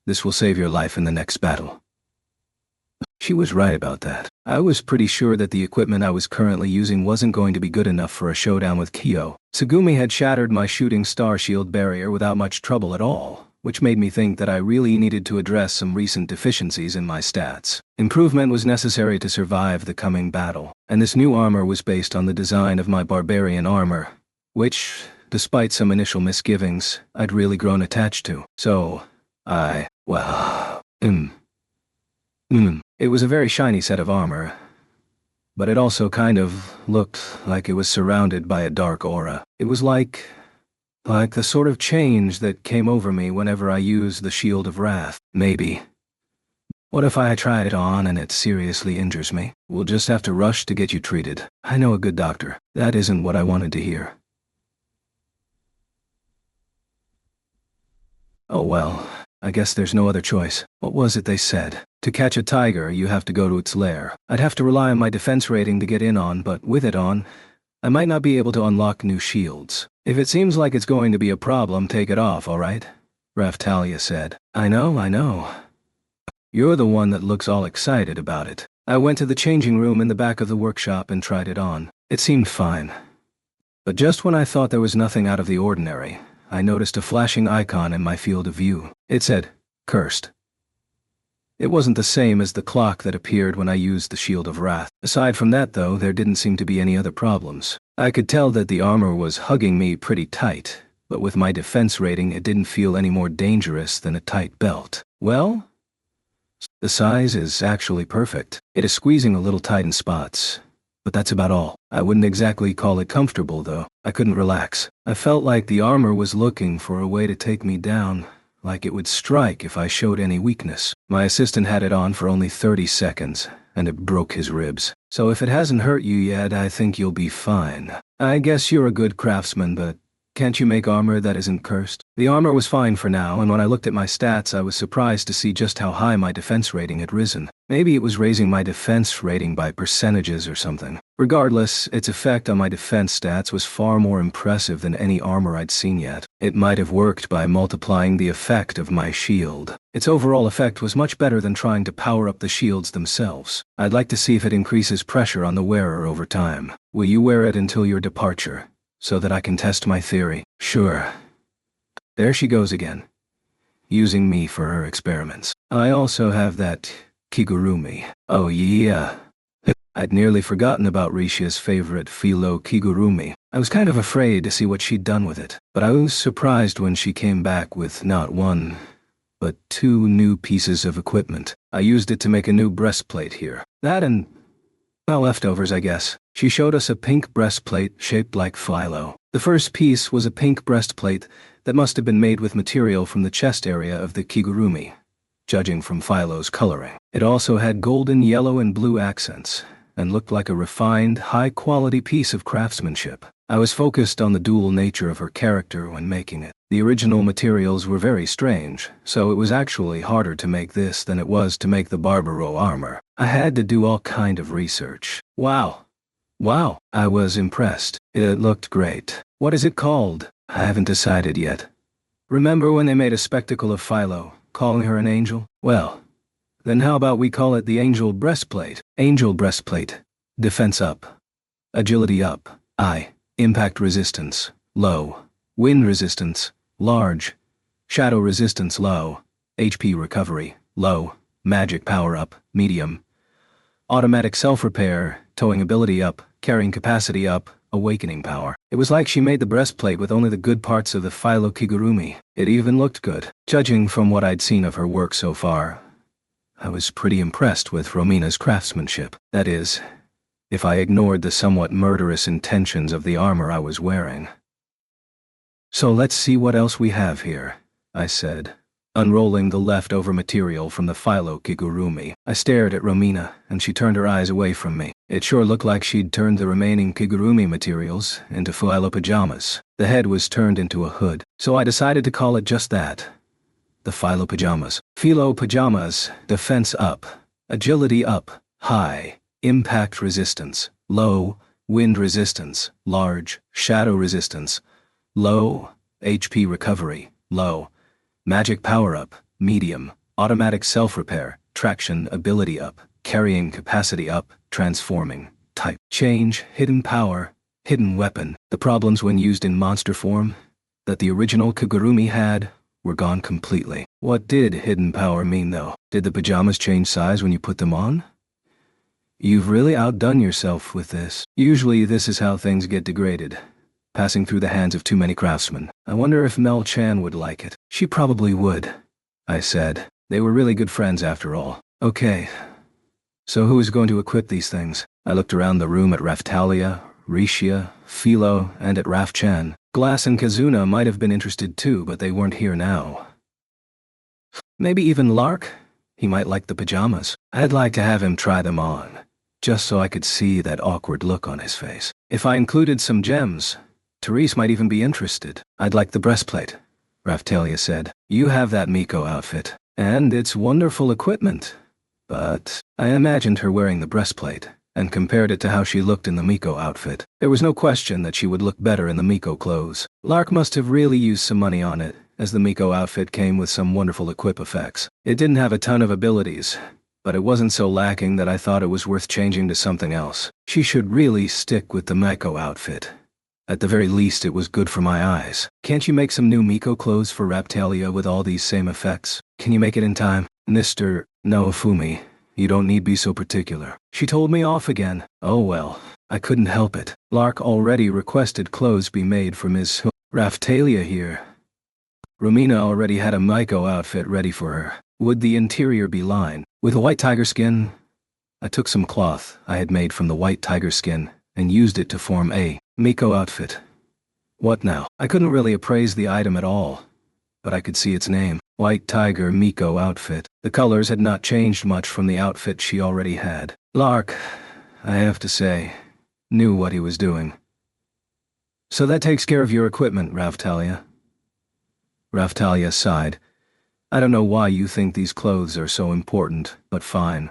this will save your life in the next battle. She was right about that. I was pretty sure that the equipment I was currently using wasn't going to be good enough for a showdown with Kyo. Tsugumi had shattered my shooting star shield barrier without much trouble at all, which made me think that I really needed to address some recent deficiencies in my stats. Improvement was necessary to survive the coming battle, and this new armor was based on the design of my barbarian armor, which, despite some initial misgivings, I'd really grown attached to. So, It was a very shiny set of armor, but it also kind of looked like it was surrounded by a dark aura. It was like the sort of change that came over me whenever I used the Shield of Wrath. Maybe. What if I try it on and it seriously injures me? We'll just have to rush to get you treated. I know a good doctor. That isn't what I wanted to hear. Oh well, I guess there's no other choice. What was it they said? To catch a tiger, you have to go to its lair. I'd have to rely on my defense rating to get in on, but with it on, I might not be able to unlock new shields. If it seems like it's going to be a problem, take it off, alright? Raftalia said. I know. You're the one that looks all excited about it. I went to the changing room in the back of the workshop and tried it on. It seemed fine. But just when I thought there was nothing out of the ordinary, I noticed a flashing icon in my field of view. It said, "Cursed." It wasn't the same as the clock that appeared when I used the Shield of Wrath. Aside from that, though, there didn't seem to be any other problems. I could tell that the armor was hugging me pretty tight, but with my defense rating it didn't feel any more dangerous than a tight belt. Well, the size is actually perfect. It is squeezing a little tight in spots, but that's about all. I wouldn't exactly call it comfortable, though. I couldn't relax. I felt like the armor was looking for a way to take me down, like it would strike if I showed any weakness. My assistant had it on for only 30 seconds, and it broke his ribs. So if it hasn't hurt you yet, I think you'll be fine. I guess you're a good craftsman, but can't you make armor that isn't cursed? The armor was fine for now, and when I looked at my stats, I was surprised to see just how high my defense rating had risen. Maybe it was raising my defense rating by percentages or something. Regardless, its effect on my defense stats was far more impressive than any armor I'd seen yet. It might have worked by multiplying the effect of my shield. Its overall effect was much better than trying to power up the shields themselves. I'd like to see if it increases pressure on the wearer over time. Will you wear it until your departure, so that I can test my theory? Sure. There she goes again, using me for her experiments. I also have that Kigurumi. Oh yeah. I'd nearly forgotten about Rishia's favorite Philo Kigurumi. I was kind of afraid to see what she'd done with it, but I was surprised when she came back with not one, but 2 new pieces of equipment. I used it to make a new breastplate here. That and, well, leftovers, I guess. She showed us a pink breastplate shaped like Philo. The first piece was a pink breastplate that must have been made with material from the chest area of the Kigurumi, judging from Philo's coloring. It also had golden, yellow, and blue accents, and looked like a refined, high-quality piece of craftsmanship. I was focused on the dual nature of her character when making it. The original materials were very strange, so it was actually harder to make this than it was to make the Barbaro armor. I had to do all kind of research. Wow, I was impressed. It looked great. What is it called? I haven't decided yet. Remember when they made a spectacle of Philo, calling her an angel? Well, then how about we call it the Angel Breastplate? Angel Breastplate. Defense up. Agility up. I. Impact resistance. Low. Wind resistance. Large. Shadow resistance low. HP recovery. Low. Magic power up. Medium. Automatic self-repair. Towing ability up. Carrying capacity up. Awakening power. It was like she made the breastplate with only the good parts of the Philo Kigurumi. It even looked good. Judging from what I'd seen of her work so far, I was pretty impressed with Romina's craftsmanship. That is, if I ignored the somewhat murderous intentions of the armor I was wearing. So let's see what else we have here, I said, unrolling the leftover material from the Philo Kigurumi. I stared at Romina, and she turned her eyes away from me. It sure looked like she'd turned the remaining Kigurumi materials into Philo pajamas. The head was turned into a hood, so I decided to call it just that. The Philo pajamas. Philo pajamas, defense up, agility up, high, impact resistance, low, wind resistance, large, shadow resistance, low, HP recovery, low, magic power up, medium, automatic self-repair, traction ability up, carrying capacity up, transforming, type change, hidden power, hidden weapon. The problems when used in monster form that the original Kigurumi had were gone completely. What did hidden power mean, though? Did the pajamas change size when you put them on? You've really outdone yourself with this. Usually this is how things get degraded, passing through the hands of too many craftsmen. I wonder if Mel Chan would like it. She probably would, I said. They were really good friends after all. Okay, so who is going to equip these things? I looked around the room at Raftalia, Rishia, Philo, and at Raf Chan. Glass and Kazuna might have been interested too, but they weren't here now. Maybe even Lark? He might like the pajamas. I'd like to have him try them on, just so I could see that awkward look on his face. If I included some gems, Therese might even be interested. I'd like the breastplate, Raftalia said. You have that Miko outfit, and it's wonderful equipment. But I imagined her wearing the breastplate, and compared it to how she looked in the Miko outfit. There was no question that she would look better in the Miko clothes. Lark must have really used some money on it, as the Miko outfit came with some wonderful equip effects. It didn't have a ton of abilities, but it wasn't so lacking that I thought it was worth changing to something else. She should really stick with the Miko outfit. At the very least, it was good for my eyes. Can't you make some new Miko clothes for Raphtalia with all these same effects? Can you make it in time? Mr. Naofumi, you don't need be so particular. She told me off again. Oh well, I couldn't help it. Lark already requested clothes be made for Ms. Raphtalia here. Romina already had a Miko outfit ready for her. Would the interior be lined with a white tiger skin? I took some cloth I had made from the white tiger skin and used it to form a Miko outfit. What now? I couldn't really appraise the item at all, but I could see its name. White Tiger Miko outfit. The colors had not changed much from the outfit she already had. Lark, I have to say, knew what he was doing. So that takes care of your equipment, Raphtalia. Raphtalia sighed. I don't know why you think these clothes are so important, but fine.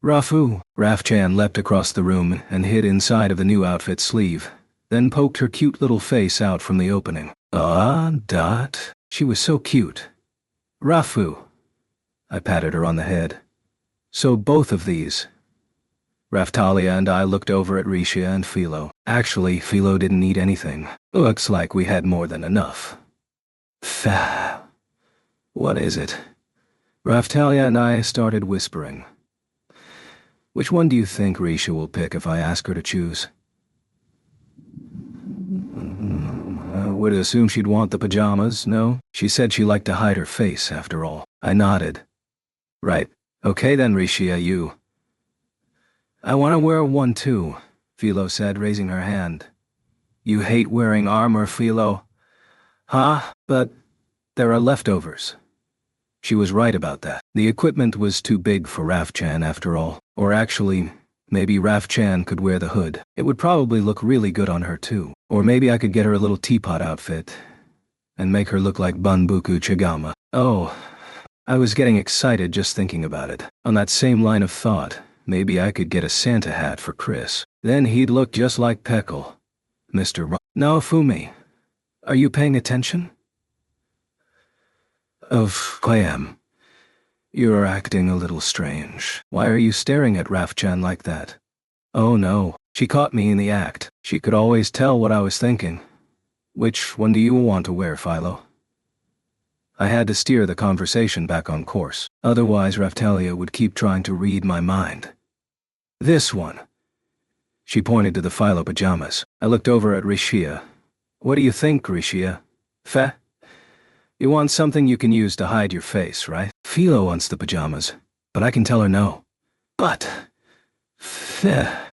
Rafu. Raphchan leapt across the room and hid inside of the new outfit's sleeve, then poked her cute little face out from the opening. Dot. She was so cute. Rafu. I patted her on the head. So both of these. Raphtalia and I looked over at Rishia and Philo. Actually, Philo didn't need anything. Looks like we had more than enough. What is it? Raphtalia and I started whispering. Which one do you think Risha will pick if I ask her to choose? I would assume she'd want the pajamas, no? She said she liked to hide her face, after all. I nodded. Right. Okay then, Rishia, you. I want to wear one too, Philo said, raising her hand. You hate wearing armor, Philo? Huh? But there are leftovers. She was right about that. The equipment was too big for Raphchan after all. Or actually, maybe Raphchan could wear the hood. It would probably look really good on her too. Or maybe I could get her a little teapot outfit and make her look like Bunbuku Chigama. Oh, I was getting excited just thinking about it. On that same line of thought, maybe I could get a Santa hat for Chris. Then he'd look just like Peckle. Mr. Naofumi, are you paying attention? I am. You're acting a little strange. Why are you staring at Raphchan like that? Oh no, she caught me in the act. She could always tell what I was thinking. Which one do you want to wear, Philo? I had to steer the conversation back on course. Otherwise, Raphtalia would keep trying to read my mind. This one. She pointed to the Philo pajamas. I looked over at Rishia. What do you think, Rishia? You want something you can use to hide your face, right? Philo wants the pajamas, but I can tell her no. But...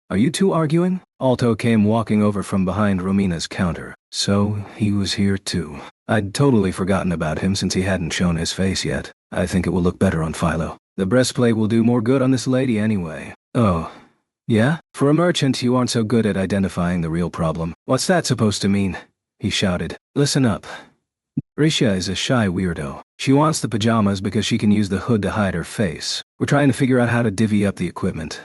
Are you two arguing? Alto came walking over from behind Romina's counter, so he was here too. I'd totally forgotten about him since he hadn't shown his face yet. I think it will look better on Philo. The breastplate will do more good on this lady anyway. Oh. Yeah? For a merchant, you aren't so good at identifying the real problem. What's that supposed to mean? He shouted. Listen up. Risha is a shy weirdo. She wants the pajamas because she can use the hood to hide her face. We're trying to figure out how to divvy up the equipment.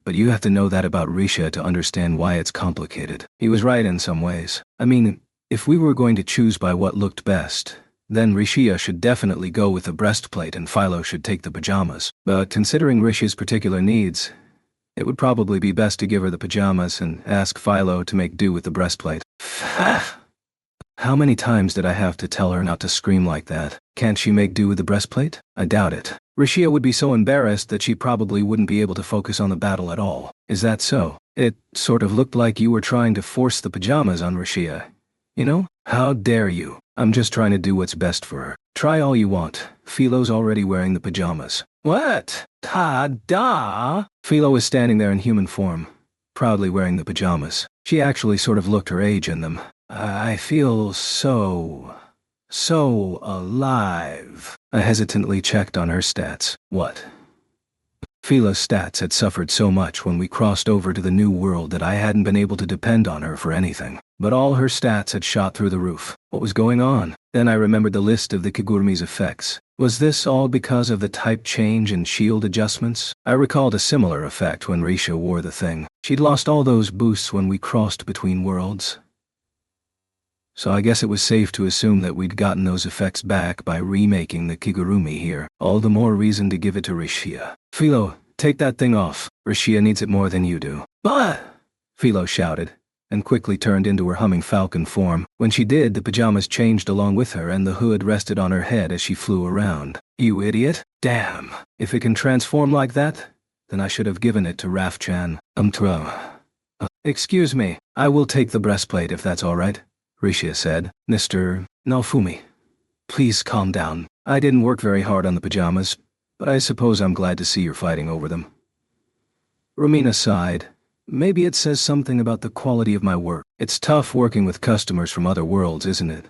But you have to know that about Risha to understand why it's complicated. He was right in some ways. I mean, if we were going to choose by what looked best, then Rishia should definitely go with the breastplate and Philo should take the pajamas. But considering Rishia's particular needs, it would probably be best to give her the pajamas and ask Philo to make do with the breastplate. How many times did I have to tell her not to scream like that? Can't she make do with the breastplate? I doubt it. Rishia would be so embarrassed that she probably wouldn't be able to focus on the battle at all. Is that so? It sort of looked like you were trying to force the pajamas on Rishia. You know? How dare you? I'm just trying to do what's best for her. Try all you want. Philo's already wearing the pajamas. What? Ta-da! Philo was standing there in human form, proudly wearing the pajamas. She actually sort of looked her age in them. I feel so alive. I hesitantly checked on her stats. What? Philo's stats had suffered so much when we crossed over to the new world that I hadn't been able to depend on her for anything. But all her stats had shot through the roof. What was going on? Then I remembered the list of the Kigurumi's effects. Was this all because of the type change and shield adjustments? I recalled a similar effect when Risha wore the thing. She'd lost all those boosts when we crossed between worlds. so I guess it was safe to assume that we'd gotten those effects back by remaking the Kigurumi here. All the more reason to give it to Rishia. Philo, take that thing off. Rishia needs it more than you do. But Philo shouted, and quickly turned into her humming falcon form. When she did, the pajamas changed along with her and the hood rested on her head as she flew around. You idiot. Damn. If it can transform like that, then I should have given it to Raf-chan. Excuse me, I will take the breastplate if that's all right, Rishia said. Mr. Naofumi, please calm down. I didn't work very hard on the pajamas, but I suppose I'm glad to see you're fighting over them. Romina sighed. Maybe it says something about the quality of my work. It's tough working with customers from other worlds, isn't it?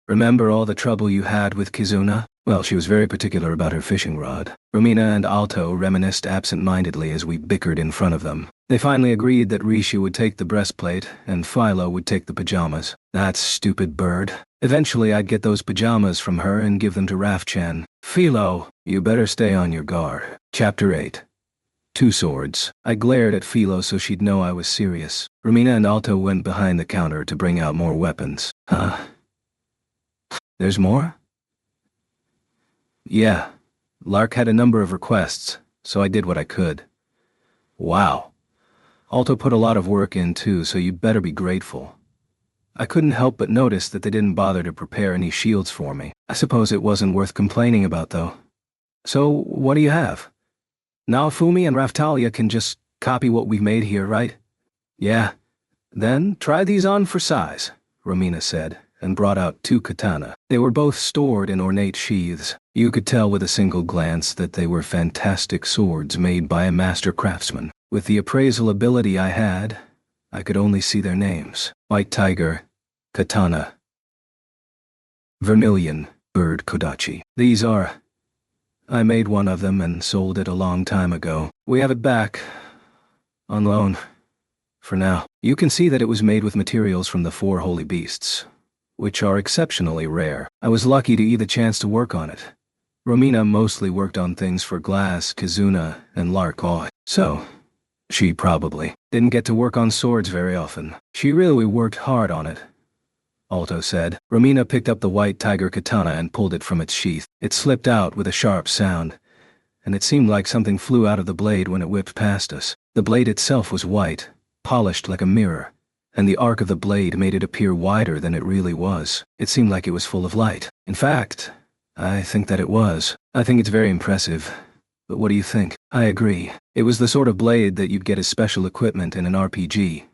Remember all the trouble you had with Kizuna? Well, she was very particular about her fishing rod. Romina and Alto reminisced absent-mindedly as we bickered in front of them. They finally agreed that Rishi would take the breastplate and Philo would take the pajamas. That stupid bird. Eventually I'd get those pajamas from her and give them to Raf-chan. Philo, you better stay on your guard. Chapter 8. 2 swords. I glared at Philo so she'd know I was serious. Romina and Alto went behind the counter to bring out more weapons. Huh? There's more? Yeah. Lark had a number of requests, so I did what I could. Wow. Alto put a lot of work in too, so you'd better be grateful. I couldn't help but notice that they didn't bother to prepare any shields for me. I suppose it wasn't worth complaining about, though. So, what do you have? Naofumi and Raftalia can just copy what we've made here, right? Yeah. Then try these on for size, Romina said, and brought out 2 katana. They were both stored in ornate sheaths. You could tell with a single glance that they were fantastic swords made by a master craftsman. With the appraisal ability I had, I could only see their names. White Tiger, Katana, Vermilion, Bird Kodachi. These are... I made one of them and sold it a long time ago. We have it back. On loan. For now. You can see that it was made with materials from the 4 holy beasts, which are exceptionally rare. I was lucky to get the chance to work on it. Romina mostly worked on things for Glass, Kizuna, and Lark. So, she probably didn't get to work on swords very often. She really worked hard on it, Alto said. Romina picked up the White Tiger katana and pulled it from its sheath. It slipped out with a sharp sound, and it seemed like something flew out of the blade when it whipped past us. The blade itself was white, polished like a mirror, and the arc of the blade made it appear wider than it really was. It seemed like it was full of light. In fact, I think that it was. I think it's very impressive. But what do you think? I agree. It was the sort of blade that you'd get as special equipment in an RPG.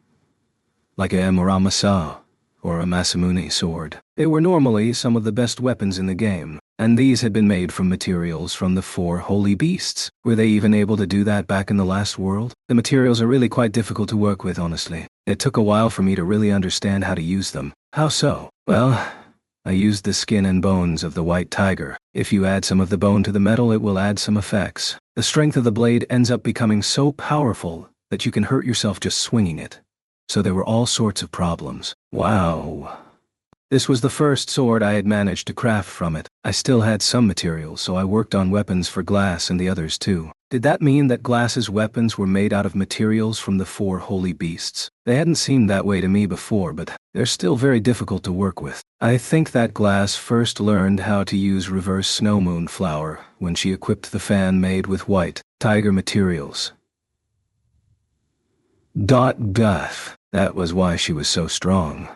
Like a Muramasa or a Masamune sword. They were normally some of the best weapons in the game, and these had been made from materials from the 4 holy beasts. Were they even able to do that back in the last world? The materials are really quite difficult to work with, honestly. It took a while for me to really understand how to use them. How so? Well, I used the skin and bones of the White Tiger. If you add some of the bone to the metal, it will add some effects. The strength of the blade ends up becoming so powerful that you can hurt yourself just swinging it. So there were all sorts of problems. Wow. This was the first sword I had managed to craft from it. I still had some materials, so I worked on weapons for Glass and the others too. Did that mean that Glass's weapons were made out of materials from the 4 holy beasts? They hadn't seemed that way to me before, but they're still very difficult to work with. I think that Glass first learned how to use reverse snow moon flower when she equipped the fan made with White Tiger materials. That was why she was so strong.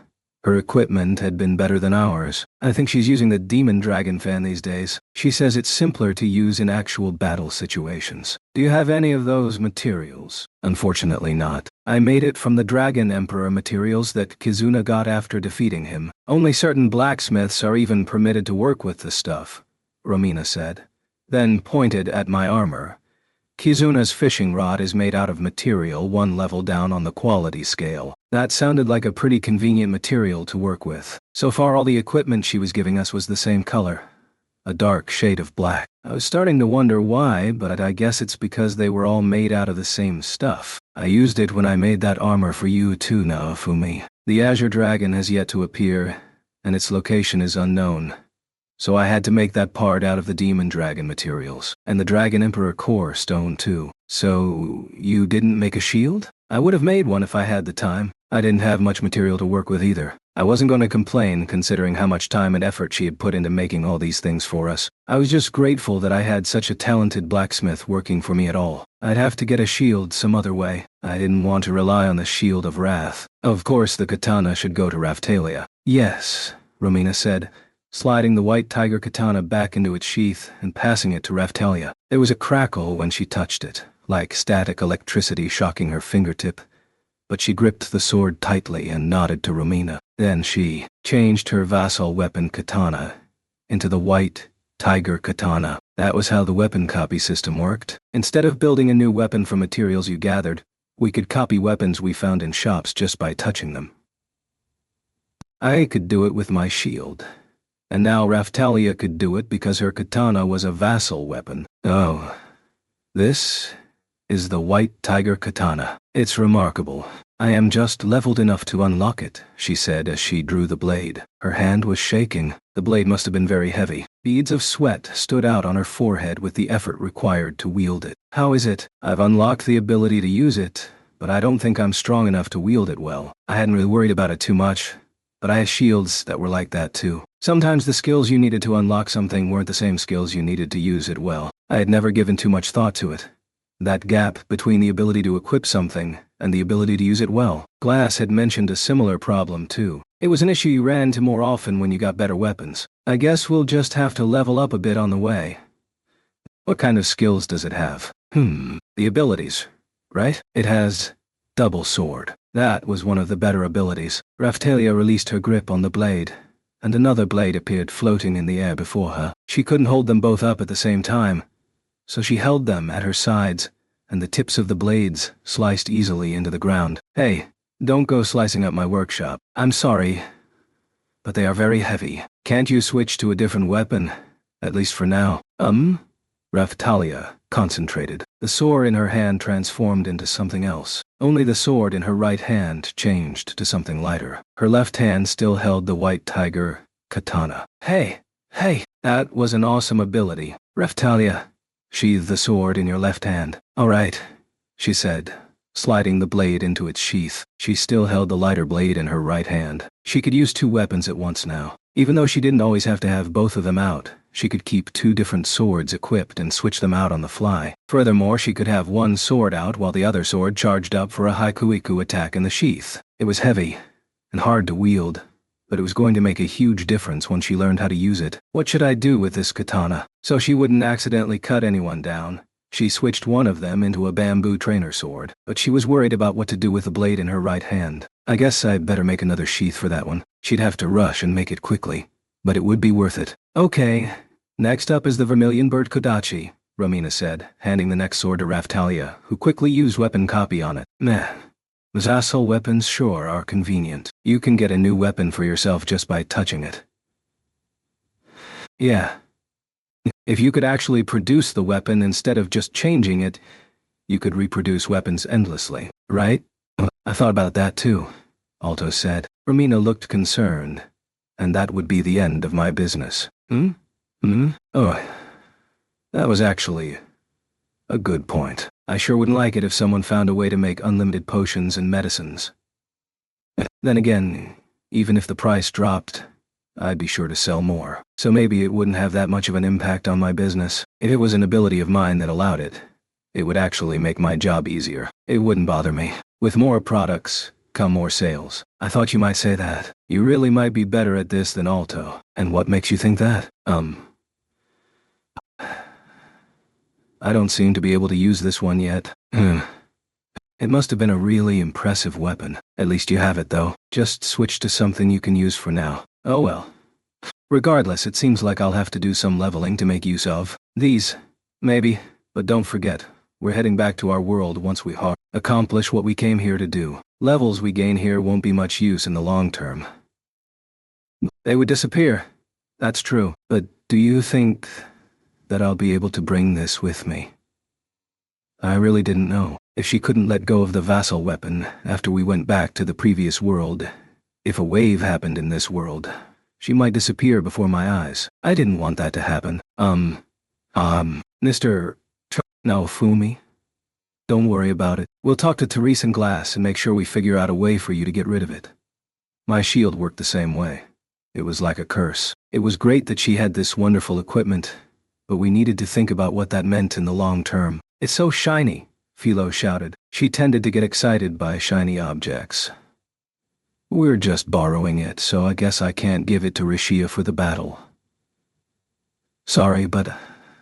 Her equipment had been better than ours. I think she's using the Demon Dragon fan these days. She says it's simpler to use in actual battle situations. Do you have any of those materials? Unfortunately not. I made it from the Dragon Emperor materials that Kizuna got after defeating him. Only certain blacksmiths are even permitted to work with the stuff, Romina said, then pointed at my armor. Kizuna's fishing rod is made out of material 1 level down on the quality scale. That sounded like a pretty convenient material to work with. So far all the equipment she was giving us was the same color, a dark shade of black. I was starting to wonder why, but I guess it's because they were all made out of the same stuff. I used it when I made that armor for you too, Naofumi. The Azure Dragon has yet to appear, and its location is unknown. So I had to make that part out of the Demon Dragon materials, and the Dragon Emperor core stone too. So, you didn't make a shield? I would have made one if I had the time. I didn't have much material to work with either. I wasn't going to complain considering how much time and effort she had put into making all these things for us. I was just grateful that I had such a talented blacksmith working for me at all. I'd have to get a shield some other way. I didn't want to rely on the Shield of Wrath. Of course the katana should go to Raphtalia. Yes, Romina said, sliding the white tiger katana back into its sheath and passing it to Raphtalia. There was a crackle when she touched it, like static electricity shocking her fingertip. But she gripped the sword tightly and nodded to Romina. Then she changed her vassal weapon katana into the white tiger katana. That was how the weapon copy system worked. Instead of building a new weapon from materials you gathered, we could copy weapons we found in shops just by touching them. I could do it with my shield. And now Raphtalia could do it because her katana was a vassal weapon. Oh, this is the white tiger katana. It's remarkable. I am just leveled enough to unlock it, she said as she drew the blade. Her hand was shaking. The blade must have been very heavy. Beads of sweat stood out on her forehead with the effort required to wield it. How is it? I've unlocked the ability to use it, but I don't think I'm strong enough to wield it well. I hadn't really worried about it too much, but I had shields that were like that too. Sometimes the skills you needed to unlock something weren't the same skills you needed to use it well. I had never given too much thought to it. That gap between the ability to equip something and the ability to use it well. Glass had mentioned a similar problem too. It was an issue you ran into more often when you got better weapons. I guess we'll just have to level up a bit on the way. What kind of skills does it have? The abilities, right? It has double sword. That was one of the better abilities. Raphtalia released her grip on the blade, and another blade appeared floating in the air before her. She couldn't hold them both up at the same time, so she held them at her sides, and the tips of the blades sliced easily into the ground. Hey, don't go slicing up my workshop. I'm sorry, but they are very heavy. Can't you switch to a different weapon? At least for now. Raphtalia concentrated. The sword in her hand transformed into something else. Only the sword in her right hand changed to something lighter. Her left hand still held the white tiger katana. Hey, that was an awesome ability. Raphtalia, sheathe the sword in your left hand. All right, she said, sliding the blade into its sheath. She still held the lighter blade in her right hand. She could use two weapons at once now. Even though she didn't always have to have both of them out, she could keep two different swords equipped and switch them out on the fly. Furthermore, she could have one sword out while the other sword charged up for a Haikuiku attack in the sheath. It was heavy and hard to wield, but it was going to make a huge difference when she learned how to use it. What should I do with this katana? So she wouldn't accidentally cut anyone down, she switched one of them into a bamboo trainer sword, but she was worried about what to do with the blade in her right hand. I guess I'd better make another sheath for that one. She'd have to rush and make it quickly, but it would be worth it. Okay, next up is the Vermilion Bird Kodachi, Romina said, handing the next sword to Raphtalia, who quickly used weapon copy on it. Meh. Vassal weapons sure are convenient. You can get a new weapon for yourself just by touching it. Yeah. If you could actually produce the weapon instead of just changing it, you could reproduce weapons endlessly, right? I thought about that too, Alto said. Romina looked concerned, and that would be the end of my business. Oh, that was actually a good point. I sure wouldn't like it if someone found a way to make unlimited potions and medicines. Then again, even if the price dropped, I'd be sure to sell more. So maybe it wouldn't have that much of an impact on my business. If it was an ability of mine that allowed it, it would actually make my job easier. It wouldn't bother me. With more products, come more sales. I thought you might say that. You really might be better at this than Alto. And what makes you think that? I don't seem to be able to use this one yet. It must have been a really impressive weapon. At least you have it though. Just switch to something you can use for now. Oh well. Regardless, it seems like I'll have to do some leveling to make use of these. Maybe. But don't forget, we're heading back to our world once we accomplish what we came here to do. Levels we gain here won't be much use in the long term. They would disappear. That's true. But do you think that I'll be able to bring this with me? I really didn't know. If she couldn't let go of the vassal weapon after we went back to the previous world, if a wave happened in this world, she might disappear before my eyes. I didn't want that to happen. Mr. Naofumi? Don't worry about it. We'll talk to Therese and Glass and make sure we figure out a way for you to get rid of it. My shield worked the same way. It was like a curse. It was great that she had this wonderful equipment, but we needed to think about what that meant in the long term. It's so shiny, Philo shouted. She tended to get excited by shiny objects. We're just borrowing it, so I guess I can't give it to Rishia for the battle. Sorry, but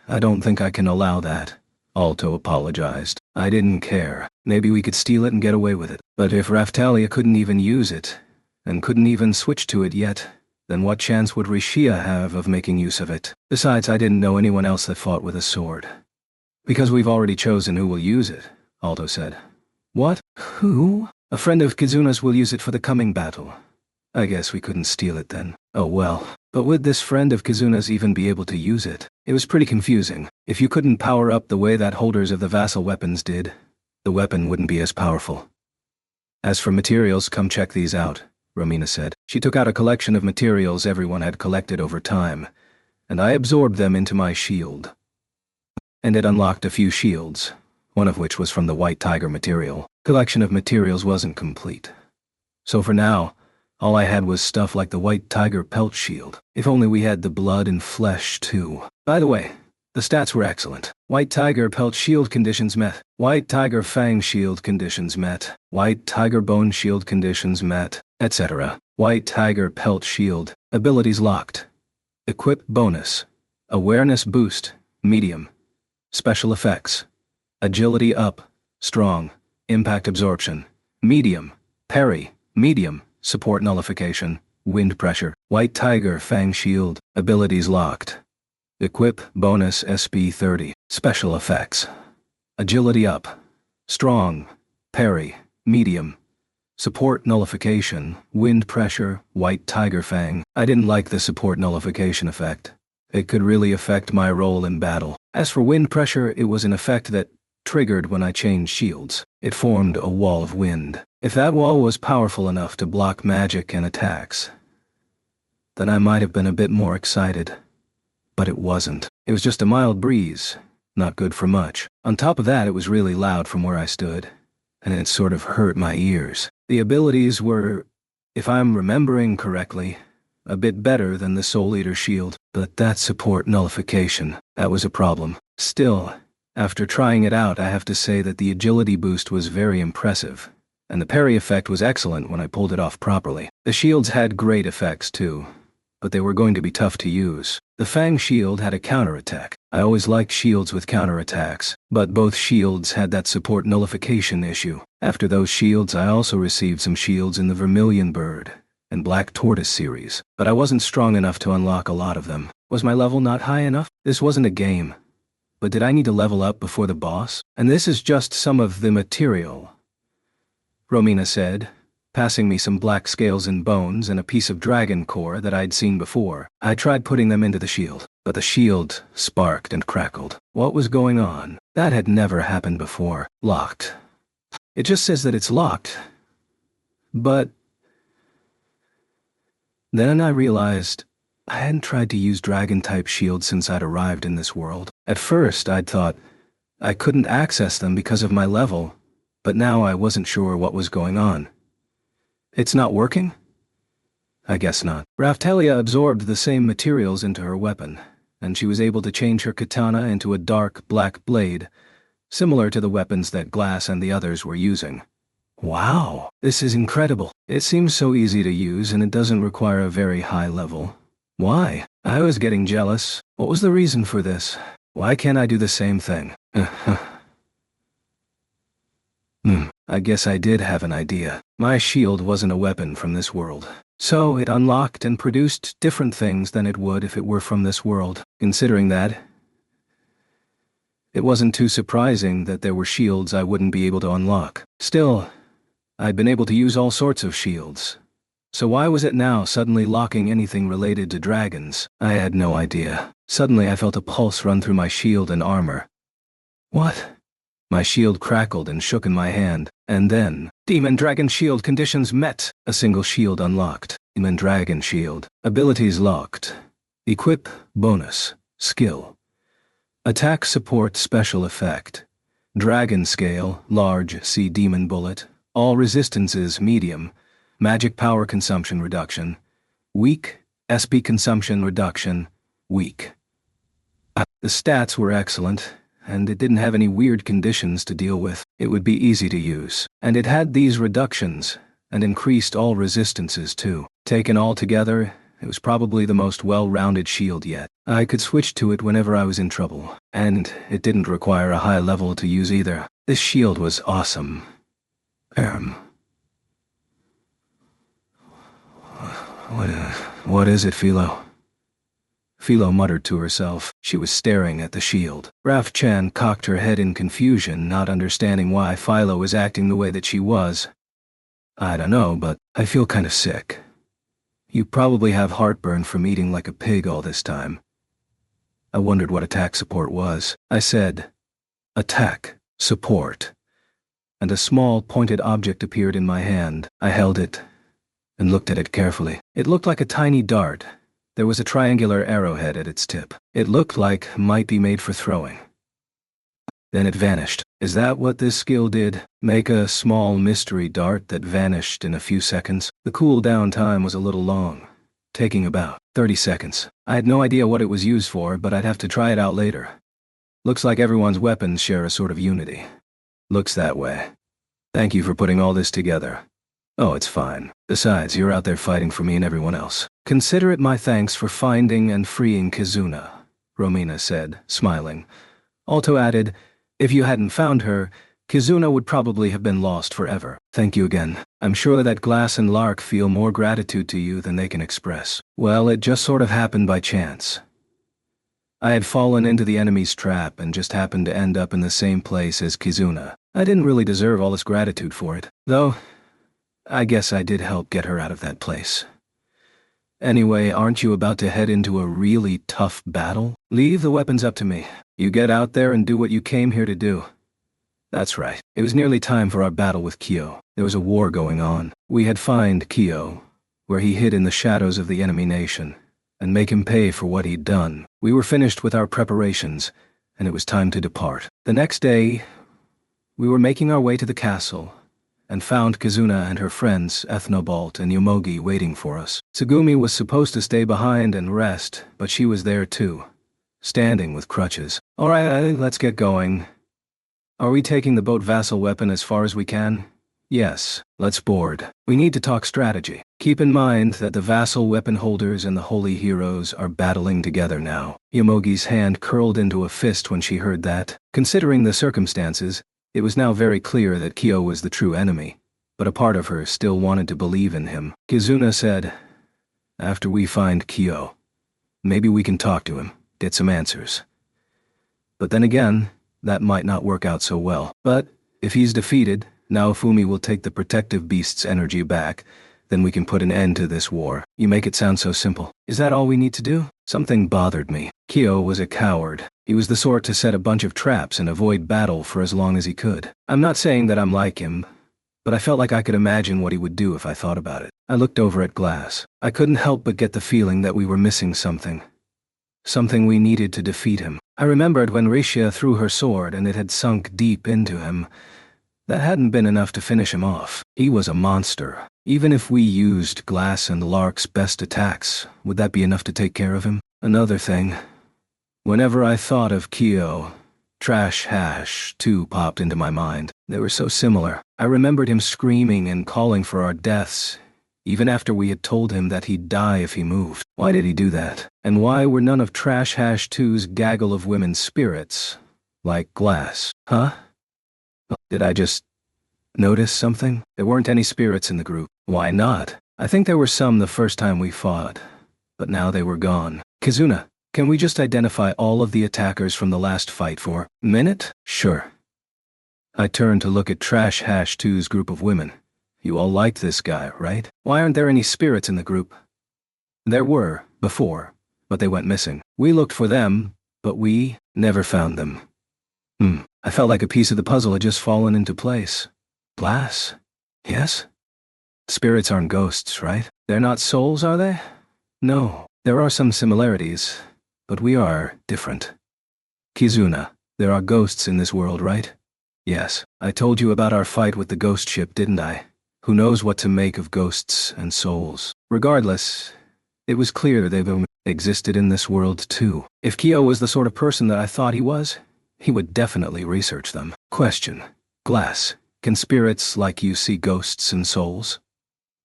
I don't think I can allow that. Alto apologized. I didn't care. Maybe we could steal it and get away with it. But if Raftalia couldn't even use it, and couldn't even switch to it yet, then what chance would Rishia have of making use of it? Besides, I didn't know anyone else that fought with a sword. Because we've already chosen who will use it, Alto said. What? Who? A friend of Kizuna's will use it for the coming battle. I guess we couldn't steal it then. Oh well. But would this friend of Kizuna's even be able to use it? It was pretty confusing. If you couldn't power up the way that holders of the vassal weapons did, the weapon wouldn't be as powerful. As for materials, come check these out, Romina said. She took out a collection of materials everyone had collected over time, and I absorbed them into my shield. And it unlocked a few shields, one of which was from the White Tiger material. Collection of materials wasn't complete. So for now, all I had was stuff like the White Tiger pelt shield. If only we had the blood and flesh too. By the way, the stats were excellent. White Tiger pelt shield conditions met. White Tiger fang shield conditions met. White Tiger bone shield conditions met, etc. White Tiger pelt shield. Abilities locked. Equip bonus. Awareness boost, medium. Special effects. Agility up, strong. Impact absorption, medium. Parry, medium. Support nullification, wind pressure. White Tiger fang shield. Abilities locked. Equip bonus SP30. Special effects. Agility up. Strong. Parry. Medium. Support nullification. Wind pressure. White Tiger fang. I didn't like the support nullification effect. It could really affect my role in battle. As for wind pressure, it was an effect that triggered when I changed shields. It formed a wall of wind. If that wall was powerful enough to block magic and attacks, then I might have been a bit more excited. But it wasn't. It was just a mild breeze, not good for much. On top of that, it was really loud from where I stood, and it sort of hurt my ears. The abilities were, if I'm remembering correctly, a bit better than the Soul Eater shield, but that support nullification, that was a problem. Still, after trying it out, I have to say that the agility boost was very impressive, and the parry effect was excellent when I pulled it off properly. The shields had great effects too, but they were going to be tough to use. The Fang shield had a counterattack. I always liked shields with counterattacks, but both shields had that support nullification issue. After those shields, I also received some shields in the Vermilion Bird and Black Tortoise series, but I wasn't strong enough to unlock a lot of them. Was my level not high enough? This wasn't a game. But did I need to level up before the boss? And this is just some of the material, Romina said, passing me some black scales and bones and a piece of dragon core that I'd seen before. I tried putting them into the shield, but the shield sparked and crackled. What was going on? That had never happened before. Locked. It just says that it's locked. But then I realized I hadn't tried to use dragon-type shields since I'd arrived in this world. At first, I'd thought I couldn't access them because of my level, but now I wasn't sure what was going on. It's not working? I guess not. Raftalia absorbed the same materials into her weapon, and she was able to change her katana into a dark black blade, similar to the weapons that Glass and the others were using. Wow, this is incredible. It seems so easy to use and it doesn't require a very high level. Why? I was getting jealous. What was the reason for this? Why can't I do the same thing? I guess I did have an idea. My shield wasn't a weapon from this world, so it unlocked and produced different things than it would if it were from this world. Considering that, it wasn't too surprising that there were shields I wouldn't be able to unlock. Still, I'd been able to use all sorts of shields. So why was it now suddenly locking anything related to dragons? I had no idea. Suddenly I felt a pulse run through my shield and armor. What? My shield crackled and shook in my hand, and then, Demon Dragon Shield conditions met. A single shield unlocked. Demon Dragon Shield. Abilities locked. Equip bonus. Skill. Attack support special effect. Dragon Scale, large, see Demon Bullet. All resistances medium. Magic power consumption reduction. Weak. SP consumption reduction. Weak. The stats were excellent, and it didn't have any weird conditions to deal with. It would be easy to use. And it had these reductions, and increased all resistances too. Taken all together, it was probably the most well-rounded shield yet. I could switch to it whenever I was in trouble, and it didn't require a high level to use either. This shield was awesome. What is it, Philo? Philo muttered to herself. She was staring at the shield. Raf Chan cocked her head in confusion, not understanding why Philo was acting the way that she was. I don't know, but I feel kind of sick. You probably have heartburn from eating like a pig all this time. I wondered what attack support was. I said, attack support. And a small pointed object appeared in my hand. I held it and looked at it carefully. It looked like a tiny dart. There was a triangular arrowhead at its tip. It looked like might be made for throwing. Then it vanished. Is that what this skill did? Make a small mystery dart that vanished in a few seconds? The cooldown time was a little long, taking about 30 seconds. I had no idea what it was used for, but I'd have to try it out later. Looks like everyone's weapons share a sort of unity. Looks that way. Thank you for putting all this together. Oh, it's fine. Besides, you're out there fighting for me and everyone else. Consider it my thanks for finding and freeing Kizuna, Romina said, smiling. Alto added, if you hadn't found her, Kizuna would probably have been lost forever. Thank you again. I'm sure that Glass and Lark feel more gratitude to you than they can express. Well, it just sort of happened by chance. I had fallen into the enemy's trap and just happened to end up in the same place as Kizuna. I didn't really deserve all this gratitude for it, though I guess I did help get her out of that place. Anyway, aren't you about to head into a really tough battle? Leave the weapons up to me. You get out there and do what you came here to do. That's right. It was nearly time for our battle with Kyo. There was a war going on. We had found Kyo, where he hid in the shadows of the enemy nation, and make him pay for what he'd done. We were finished with our preparations, and it was time to depart. The next day, we were making our way to the castle, and found Kizuna and her friends, Ethnobalt and Yomogi, waiting for us. Tsugumi was supposed to stay behind and rest, but she was there too, standing with crutches. All right, let's get going. Are we taking the boat vassal weapon as far as we can? Yes, let's board. We need to talk strategy. Keep in mind that the vassal weapon holders and the holy heroes are battling together now. Yomogi's hand curled into a fist when she heard that. Considering the circumstances, it was now very clear that Kyo was the true enemy, but a part of her still wanted to believe in him. Kizuna said, after we find Kyo, maybe we can talk to him, get some answers. But then again, that might not work out so well. But if he's defeated, Naofumi will take the protective beast's energy back, then we can put an end to this war. You make it sound so simple. Is that all we need to do? Something bothered me. Kyo was a coward. He was the sort to set a bunch of traps and avoid battle for as long as he could. I'm not saying that I'm like him, but I felt like I could imagine what he would do if I thought about it. I looked over at Glass. I couldn't help but get the feeling that we were missing something. Something we needed to defeat him. I remembered when Risha threw her sword and it had sunk deep into him. That hadn't been enough to finish him off. He was a monster. Even if we used Glass and Lark's best attacks, would that be enough to take care of him? Another thing. Whenever I thought of Kyo, Trash Hash, too, popped into my mind. They were so similar. I remembered him screaming and calling for our deaths, even after we had told him that he'd die if he moved. Why did he do that? And why were none of Trash Hash 2's gaggle of women spirits, like Glass? Huh? Did I just notice something? There weren't any spirits in the group. Why not? I think there were some the first time we fought, but now they were gone. Kizuna, can we just identify all of the attackers from the last fight for a minute? Sure. I turned to look at Trash Hash 2's group of women. You all liked this guy, right? Why aren't there any spirits in the group? There were, before, but they went missing. We looked for them, but we never found them. I felt like a piece of the puzzle had just fallen into place. Glass? Yes? Spirits aren't ghosts, right? They're not souls, are they? No, there are some similarities, but we are different. Kizuna, there are ghosts in this world, right? Yes. I told you about our fight with the ghost ship, didn't I? Who knows what to make of ghosts and souls? Regardless, it was clear they've existed in this world too. If Kyo was the sort of person that I thought he was, he would definitely research them. Question. Glass. Can spirits like you see ghosts and souls?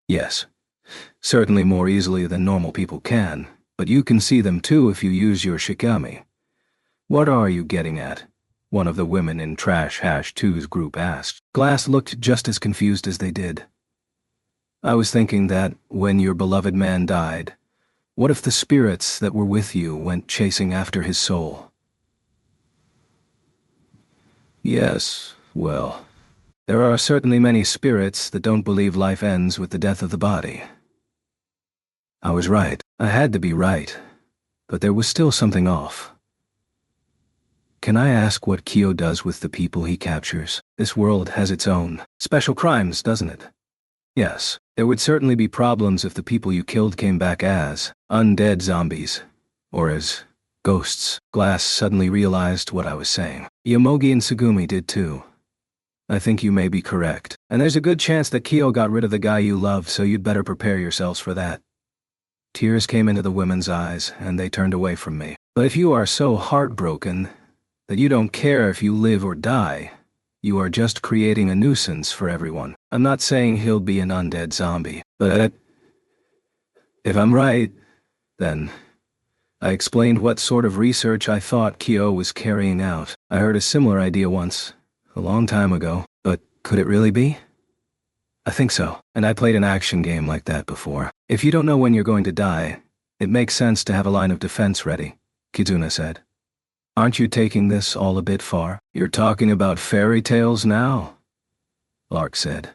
Yes. Certainly more easily than normal people can, but you can see them too if you use your shikami. What are you getting at? One of the women in Trash Hash 2's group asked. Glass looked just as confused as they did. I was thinking that, when your beloved man died, what if the spirits that were with you went chasing after his soul? Yes, well, there are certainly many spirits that don't believe life ends with the death of the body. I was right. I had to be right. But there was still something off. Can I ask what Kyo does with the people he captures? This world has its own special crimes, doesn't it? Yes, there would certainly be problems if the people you killed came back as undead zombies, or as ghosts. Glass suddenly realized what I was saying. Yomogi and Tsugumi did too. I think you may be correct, and there's a good chance that Kyo got rid of the guy you love, so you'd better prepare yourselves for that. Tears came into the women's eyes, and they turned away from me. But if you are so heartbroken that you don't care if you live or die, you are just creating a nuisance for everyone. I'm not saying he'll be an undead zombie, but if I'm right, then I explained what sort of research I thought Kyo was carrying out. I heard a similar idea once, a long time ago, but could it really be? I think so, and I played an action game like that before. If you don't know when you're going to die, it makes sense to have a line of defense ready, Kizuna said. Aren't you taking this all a bit far? You're talking about fairy tales now? Lark said.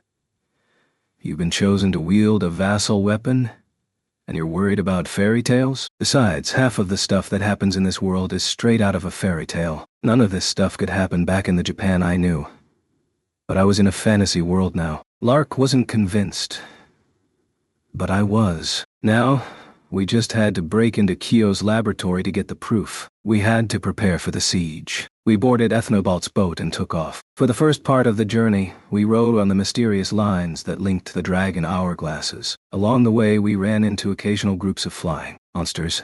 You've been chosen to wield a vassal weapon, and you're worried about fairy tales? Besides, half of the stuff that happens in this world is straight out of a fairy tale. None of this stuff could happen back in the Japan I knew. But I was in a fantasy world now. Lark wasn't convinced, but I was. Now, we just had to break into Kyo's laboratory to get the proof. We had to prepare for the siege. We boarded Ethnobalt's boat and took off. For the first part of the journey, we rode on the mysterious lines that linked the dragon hourglasses. Along the way, we ran into occasional groups of flying monsters,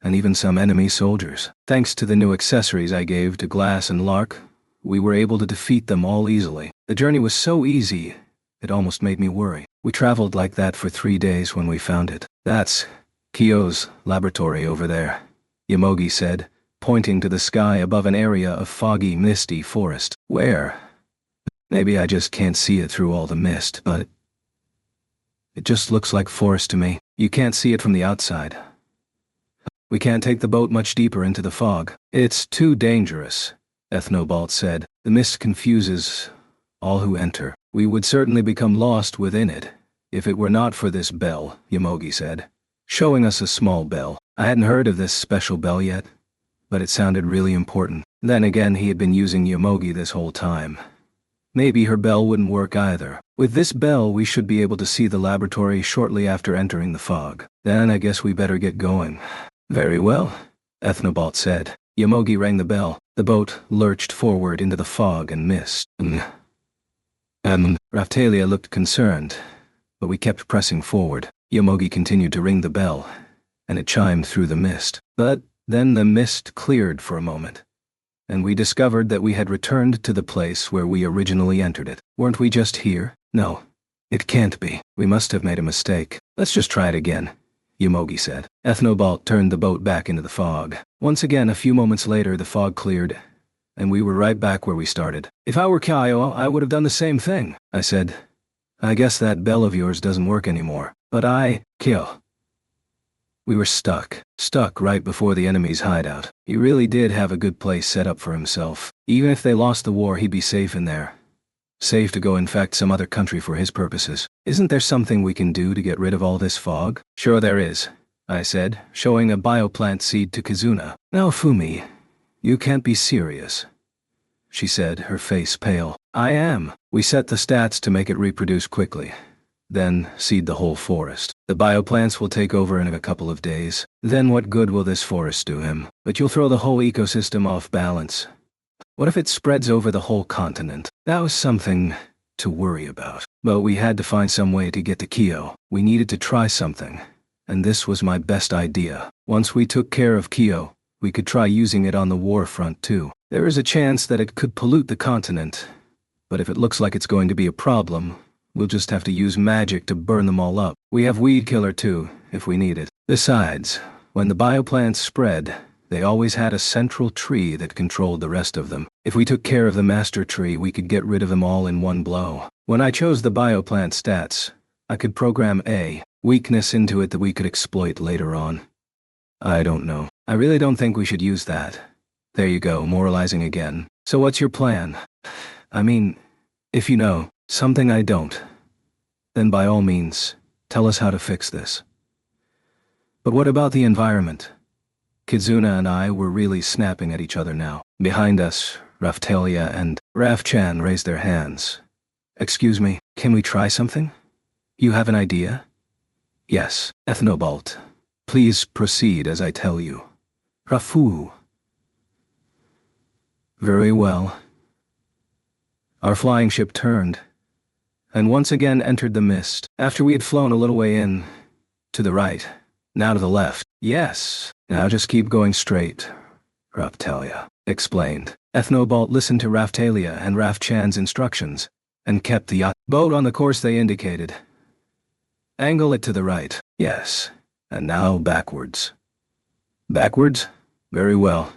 and even some enemy soldiers. Thanks to the new accessories I gave to Glass and Lark, we were able to defeat them all easily. The journey was so easy, it almost made me worry. We traveled like that for 3 days when we found it. That's Kyo's laboratory over there, Yomogi said, pointing to the sky above an area of foggy, misty forest. Where? Maybe I just can't see it through all the mist, but it just looks like forest to me. You can't see it from the outside. We can't take the boat much deeper into the fog. It's too dangerous, Ethnobalt said. The mist confuses all who enter. We would certainly become lost within it, if it were not for this bell, Yomogi said, showing us a small bell. I hadn't heard of this special bell yet, but it sounded really important. Then again, he had been using Yomogi this whole time. Maybe her bell wouldn't work either. With this bell, we should be able to see the laboratory shortly after entering the fog. Then I guess we better get going. Very well, Ethnobalt said. Yomogi rang the bell. The boat lurched forward into the fog and mist. Raphtalia looked concerned, but we kept pressing forward. Yomogi continued to ring the bell, and it chimed through the mist. But then the mist cleared for a moment, and we discovered that we had returned to the place where we originally entered it. Weren't we just here? No, it can't be. We must have made a mistake. Let's just try it again, Yomogi said. Ethnobalt turned the boat back into the fog. Once again, a few moments later, the fog cleared, and we were right back where we started. If I were Kyo, I would have done the same thing, I said. I guess that bell of yours doesn't work anymore. But Kyo. We were stuck right before the enemy's hideout. He really did have a good place set up for himself. Even if they lost the war, he'd be safe in there. Safe to go infect some other country for his purposes. Isn't there something we can do to get rid of all this fog? Sure there is, I said, showing a bioplant seed to Kizuna. Now, Fumi, you can't be serious, she said, her face pale. I am. We set the stats to make it reproduce quickly. Then seed the whole forest. The bioplants will take over in a couple of days. Then what good will this forest do him? But you'll throw the whole ecosystem off balance. What if it spreads over the whole continent? That was something to worry about. But we had to find some way to get to Kyo. We needed to try something, and this was my best idea. Once we took care of Kyo, we could try using it on the war front too. There is a chance that it could pollute the continent, but if it looks like it's going to be a problem, we'll just have to use magic to burn them all up. We have Weed Killer too, if we need it. Besides, when the bioplants spread, they always had a central tree that controlled the rest of them. If we took care of the master tree, we could get rid of them all in one blow. When I chose the bioplant stats, I could program a weakness into it that we could exploit later on. I don't know. I really don't think we should use that. There you go, moralizing again. So what's your plan? I mean, if you know something I don't, then by all means, tell us how to fix this. But what about the environment? Kizuna and I were really snapping at each other now. Behind us, Raphtalia and Raf-chan raised their hands. Excuse me, can we try something? You have an idea? Yes, Ethnobalt. Please proceed as I tell you. Rafu. Very well. Our flying ship turned, and once again entered the mist. After we had flown a little way in, to the right, now to the left. Yes, now just keep going straight, Raphtalia explained. Ethnobalt listened to Raphtalia and Raf-chan's instructions, and kept the yacht boat on the course they indicated. Angle it to the right. Yes, and now backwards. Backwards? Very well.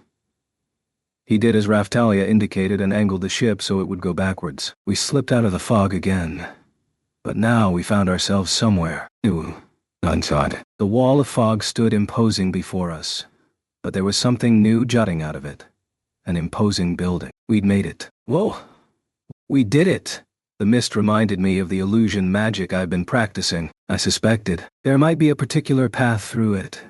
He did as Raphtalia indicated and angled the ship so it would go backwards. We slipped out of the fog again. But now we found ourselves somewhere new. Unsought. The wall of fog stood imposing before us, but there was something new jutting out of it. An imposing building. We'd made it. Whoa! We did it! The mist reminded me of the illusion magic I've been practicing. I suspected there might be a particular path through it,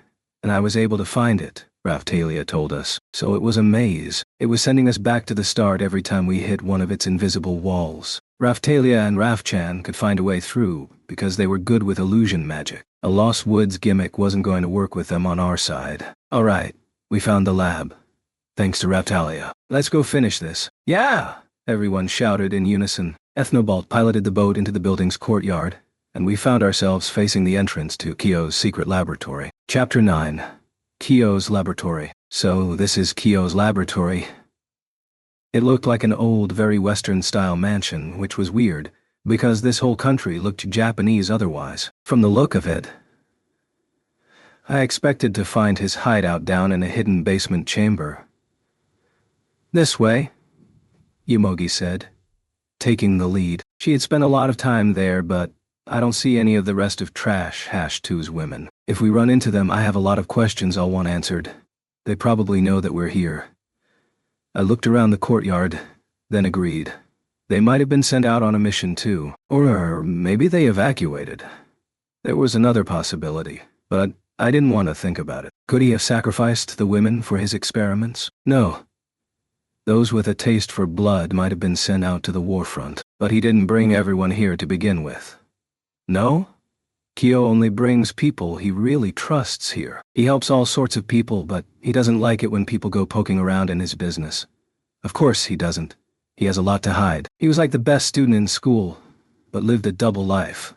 and I was able to find it, Raphtalia told us. So it was a maze. It was sending us back to the start every time we hit one of its invisible walls. Raphtalia and Raf-chan could find a way through because they were good with illusion magic. A Lost Woods gimmick wasn't going to work with them on our side. All right, we found the lab. Thanks to Raphtalia. Let's go finish this. Yeah! Everyone shouted in unison. Ethnobalt piloted the boat into the building's courtyard, and we found ourselves facing the entrance to Kyo's secret laboratory. Chapter 9. Kyo's laboratory. So this is Kyo's laboratory. It looked like an old, very Western-style mansion, which was weird, because this whole country looked Japanese otherwise. From the look of it, I expected to find his hideout down in a hidden basement chamber. This way, Yomogi said, taking the lead. She had spent a lot of time there, but I don't see any of the rest of Trash Hash 2's women. If we run into them, I have a lot of questions I'll want answered. They probably know that we're here. I looked around the courtyard, then agreed. They might have been sent out on a mission too. Or maybe they evacuated. There was another possibility, but I didn't want to think about it. Could he have sacrificed the women for his experiments? No. Those with a taste for blood might have been sent out to the war front, but he didn't bring everyone here to begin with. No? Kyo only brings people he really trusts here. He helps all sorts of people, but he doesn't like it when people go poking around in his business. Of course he doesn't. He has a lot to hide. He was like the best student in school, but lived a double life.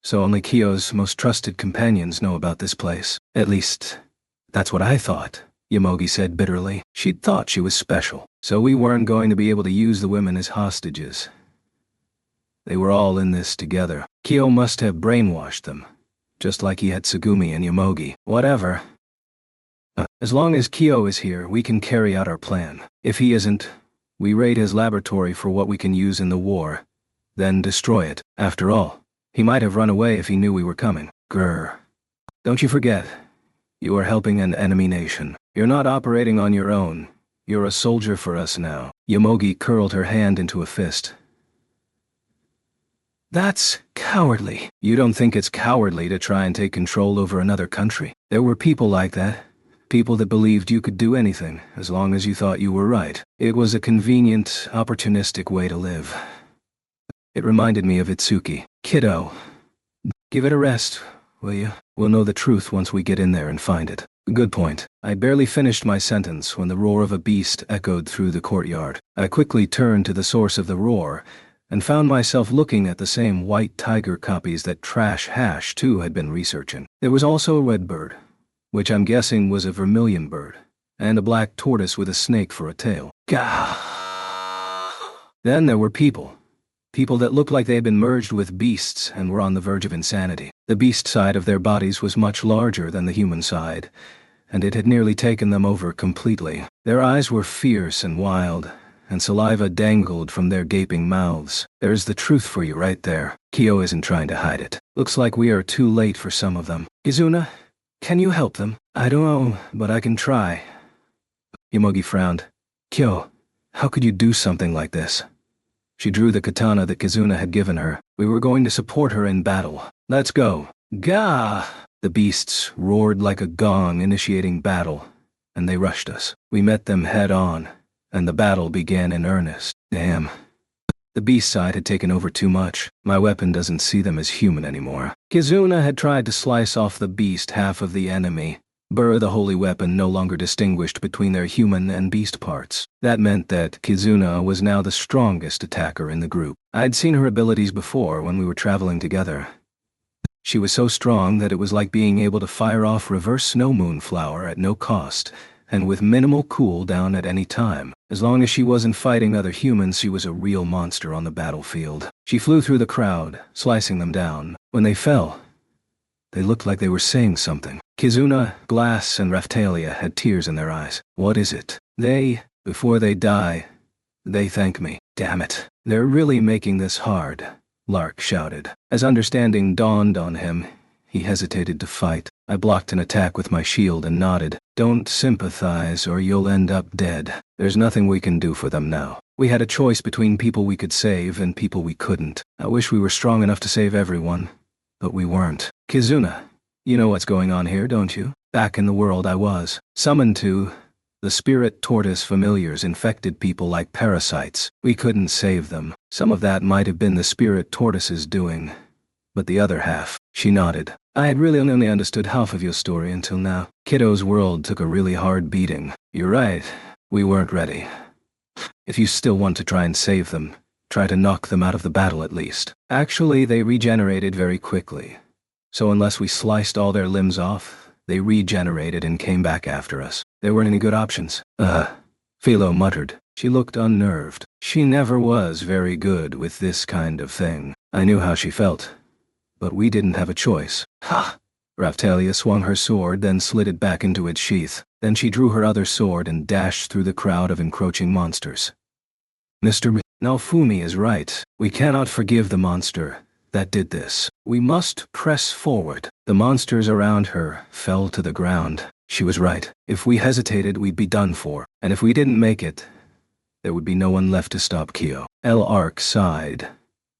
So only Kyo's most trusted companions know about this place. At least, that's what I thought, Yomogi said bitterly. She'd thought she was special. So we weren't going to be able to use the women as hostages. They were all in this together. Kyo must have brainwashed them, just like he had Tsugumi and Yomogi. Whatever. As long as Kyo is here, we can carry out our plan. If he isn't, we raid his laboratory for what we can use in the war, then destroy it. After all, he might have run away if he knew we were coming. Grr. Don't you forget, you are helping an enemy nation. You're not operating on your own. You're a soldier for us now. Yomogi curled her hand into a fist. That's cowardly. You don't think it's cowardly to try and take control over another country? There were people like that. People that believed you could do anything, as long as you thought you were right. It was a convenient, opportunistic way to live. It reminded me of Itsuki. Kiddo, give it a rest, will you? We'll know the truth once we get in there and find it. Good point. I barely finished my sentence when the roar of a beast echoed through the courtyard. I quickly turned to the source of the roar, and found myself looking at the same white tiger copies that Trash Hash 2 had been researching. There was also a red bird, which I'm guessing was a vermilion bird, and a black tortoise with a snake for a tail. Gah! Then there were people. People that looked like they had been merged with beasts and were on the verge of insanity. The beast side of their bodies was much larger than the human side, and it had nearly taken them over completely. Their eyes were fierce and wild, and saliva dangled from their gaping mouths. There's the truth for you right there. Kyo isn't trying to hide it. Looks like we are too late for some of them. Kizuna, can you help them? I don't know, but I can try. Yomogi frowned. Kyo, how could you do something like this? She drew the katana that Kizuna had given her. We were going to support her in battle. Let's go. Gah! The beasts roared like a gong initiating battle, and they rushed us. We met them head on, and the battle began in earnest. Damn. The beast side had taken over too much. My weapon doesn't see them as human anymore. Kizuna had tried to slice off the beast half of the enemy. Burr, the holy weapon, no longer distinguished between their human and beast parts. That meant that Kizuna was now the strongest attacker in the group. I'd seen her abilities before when we were traveling together. She was so strong that it was like being able to fire off reverse snow moonflower at no cost, and with minimal cooldown at any time. As long as she wasn't fighting other humans, she was a real monster on the battlefield. She flew through the crowd, slicing them down. When they fell, they looked like they were saying something. Kizuna, Glass, and Raphtalia had tears in their eyes. What is it? Before they die, they thank me. Damn it. They're really making this hard, Lark shouted. As understanding dawned on him, he hesitated to fight. I blocked an attack with my shield and nodded. Don't sympathize or you'll end up dead. There's nothing we can do for them now. We had a choice between people we could save and people we couldn't. I wish we were strong enough to save everyone, but we weren't. Kizuna, you know what's going on here, don't you? Back in the world I was summoned to, the spirit tortoise familiars infected people like parasites. We couldn't save them. Some of that might have been the spirit tortoise's doing, but the other half, she nodded. I had really only understood half of your story until now. Kiddo's world took a really hard beating. You're right, we weren't ready. If you still want to try and save them, try to knock them out of the battle at least. Actually, they regenerated very quickly. So unless we sliced all their limbs off, they regenerated and came back after us. There weren't any good options. Philo muttered. She looked unnerved. She never was very good with this kind of thing. I knew how she felt, but we didn't have a choice. Ha! Raphtalia swung her sword, then slid it back into its sheath. Then she drew her other sword and dashed through the crowd of encroaching monsters. Mr. Naofumi is right. We cannot forgive the monster that did this. We must press forward. The monsters around her fell to the ground. She was right. If we hesitated, we'd be done for. And if we didn't make it, there would be no one left to stop Kyo. L-Arc sighed.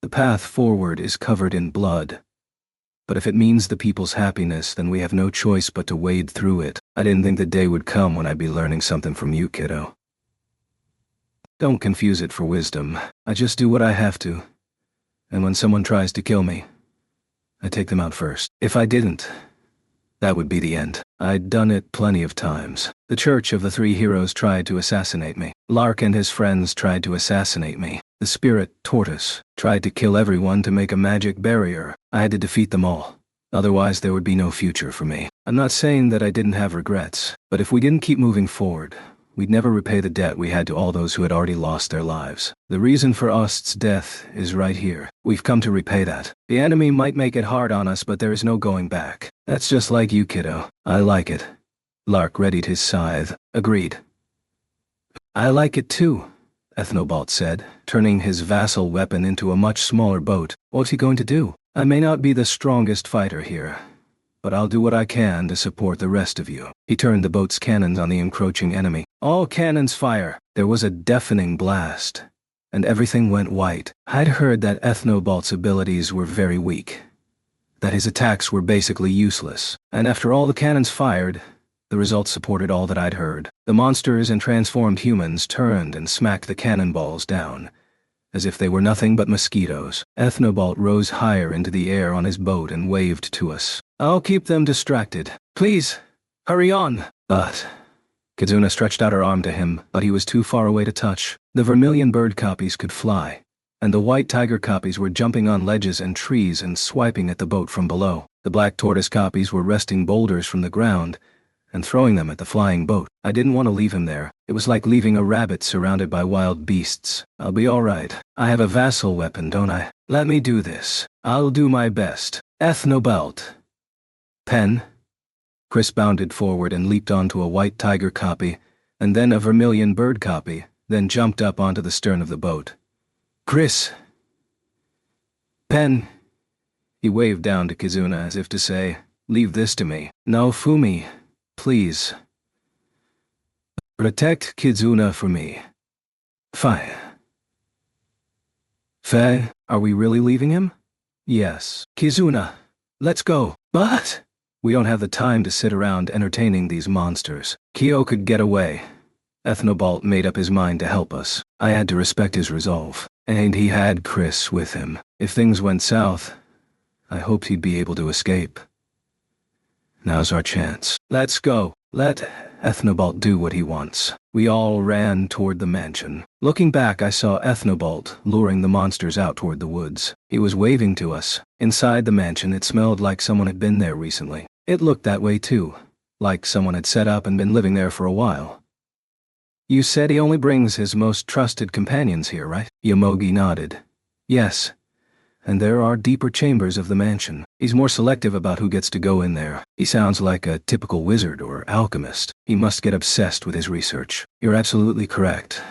The path forward is covered in blood. But if it means the people's happiness, then we have no choice but to wade through it. I didn't think the day would come when I'd be learning something from you, kiddo. Don't confuse it for wisdom. I just do what I have to. And when someone tries to kill me, I take them out first. If I didn't, that would be the end. I'd done it plenty of times. The Church of the Three Heroes tried to assassinate me. Lark and his friends tried to assassinate me. The spirit tortoise tried to kill everyone to make a magic barrier. I had to defeat them all. Otherwise, there would be no future for me. I'm not saying that I didn't have regrets, but if we didn't keep moving forward, we'd never repay the debt we had to all those who had already lost their lives. The reason for Ost's death is right here. We've come to repay that. The enemy might make it hard on us, but there is no going back. That's just like you, kiddo. I like it. Lark readied his scythe. Agreed. I like it too, Ethnobalt said, turning his vassal weapon into a much smaller boat. What's he going to do? I may not be the strongest fighter here, but I'll do what I can to support the rest of you. He turned the boat's cannons on the encroaching enemy. All cannons fire. There was a deafening blast, and everything went white. I'd heard that Ethnobalt's abilities were very weak, that his attacks were basically useless, and after all the cannons fired, the results supported all that I'd heard. The monsters and transformed humans turned and smacked the cannonballs down, as if they were nothing but mosquitoes. Ethnobalt rose higher into the air on his boat and waved to us. I'll keep them distracted. Please, hurry on. But Kizuna stretched out her arm to him, but he was too far away to touch. The vermilion bird copies could fly, and the white tiger copies were jumping on ledges and trees and swiping at the boat from below. The black tortoise copies were wresting boulders from the ground and throwing them at the flying boat. I didn't want to leave him there. It was like leaving a rabbit surrounded by wild beasts. I'll be all right. I have a vassal weapon, don't I? Let me do this. I'll do my best. Ethnobelt. Pen. Chris bounded forward and leaped onto a white tiger copy, and then a vermilion bird copy, then jumped up onto the stern of the boat. Chris. Pen. He waved down to Kizuna as if to say, leave this to me. No, Fumi. Please. Protect Kizuna for me. Fine. Faye, are we really leaving him? Yes. Kizuna, let's go. But we don't have the time to sit around entertaining these monsters. Kyo could get away. Ethnobalt made up his mind to help us. I had to respect his resolve. And he had Chris with him. If things went south, I hoped he'd be able to escape. Now's our chance. Let's go. Let Ethnobalt do what he wants. We all ran toward the mansion. Looking back, I saw Ethnobalt luring the monsters out toward the woods. He was waving to us. Inside the mansion, it smelled like someone had been there recently. It looked that way too, like someone had set up and been living there for a while. You said he only brings his most trusted companions here, right? Yomogi nodded. Yes. And there are deeper chambers of the mansion. He's more selective about who gets to go in there. He sounds like a typical wizard or alchemist. He must get obsessed with his research. You're absolutely correct.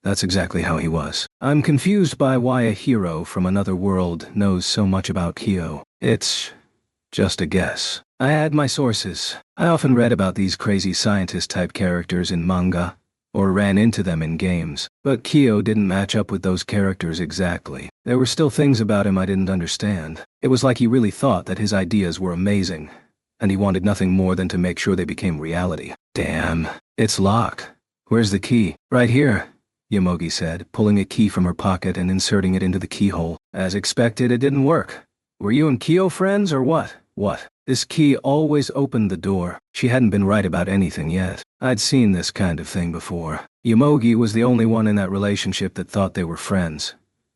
That's exactly how he was. I'm confused by why a hero from another world knows so much about Kyo. It's just a guess. I had my sources. I often read about these crazy scientist-type characters in manga, or ran into them in games, but Kyo didn't match up with those characters exactly. There were still things about him I didn't understand. It was like he really thought that his ideas were amazing, and he wanted nothing more than to make sure they became reality. Damn, it's locked. Where's the key? Right here, Yomogi said, pulling a key from her pocket and inserting it into the keyhole. As expected, it didn't work. Were you and Kyo friends or what? What? This key always opened the door. She hadn't been right about anything yet. I'd seen this kind of thing before. Yomogi was the only one in that relationship that thought they were friends.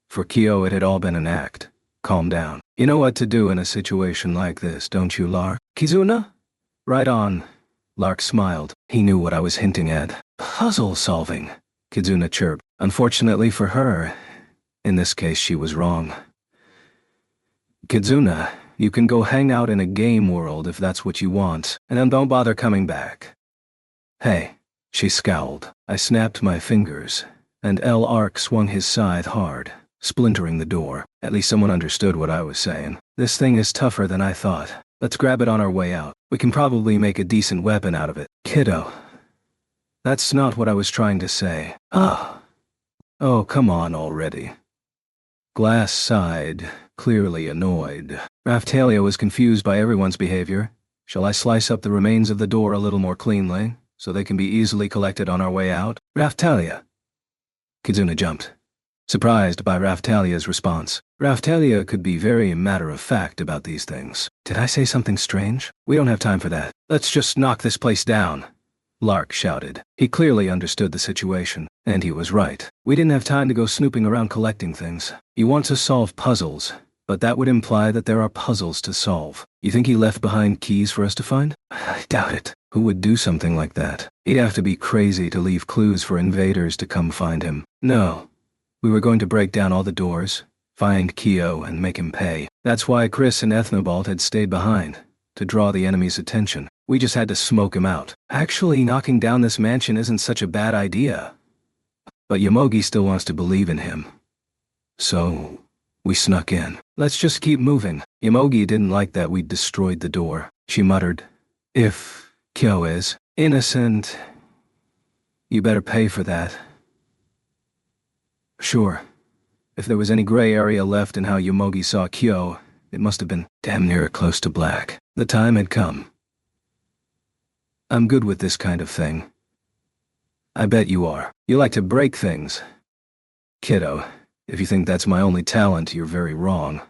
For Kyo, it had all been an act. Calm down. You know what to do in a situation like this, don't you, Lark? Kizuna? Right on. Lark smiled. He knew what I was hinting at. Puzzle solving, Kizuna chirped. Unfortunately for her, in this case she was wrong. Kizuna, you can go hang out in a game world if that's what you want, and then don't bother coming back. Hey, she scowled. I snapped my fingers, and El Arc swung his scythe hard, splintering the door. At least someone understood what I was saying. This thing is tougher than I thought. Let's grab it on our way out. We can probably make a decent weapon out of it. Kiddo. That's not what I was trying to say. Ah. Oh, come on already. Glass sighed, clearly annoyed. Raphtalia was confused by everyone's behavior. Shall I slice up the remains of the door a little more cleanly, so they can be easily collected on our way out? Raphtalia. Kizuna jumped, surprised by Raphtalia's response. Raphtalia could be very matter-of-fact about these things. Did I say something strange? We don't have time for that. Let's just knock this place down, Lark shouted. He clearly understood the situation, and he was right. We didn't have time to go snooping around collecting things. You want to solve puzzles, but that would imply that there are puzzles to solve. You think he left behind keys for us to find? I doubt it. Who would do something like that? He'd have to be crazy to leave clues for invaders to come find him. No. We were going to break down all the doors, find Kyo, and make him pay. That's why Chris and Ethnobalt had stayed behind, to draw the enemy's attention. We just had to smoke him out. Actually, knocking down this mansion isn't such a bad idea. But Yomogi still wants to believe in him. So we snuck in. Let's just keep moving. Yomogi didn't like that we'd destroyed the door. She muttered, if Kyo is innocent, you better pay for that. Sure. If there was any gray area left in how Yomogi saw Kyo, it must have been damn near close to black. The time had come. I'm good with this kind of thing. I bet you are. You like to break things. Kiddo, if you think that's my only talent, you're very wrong.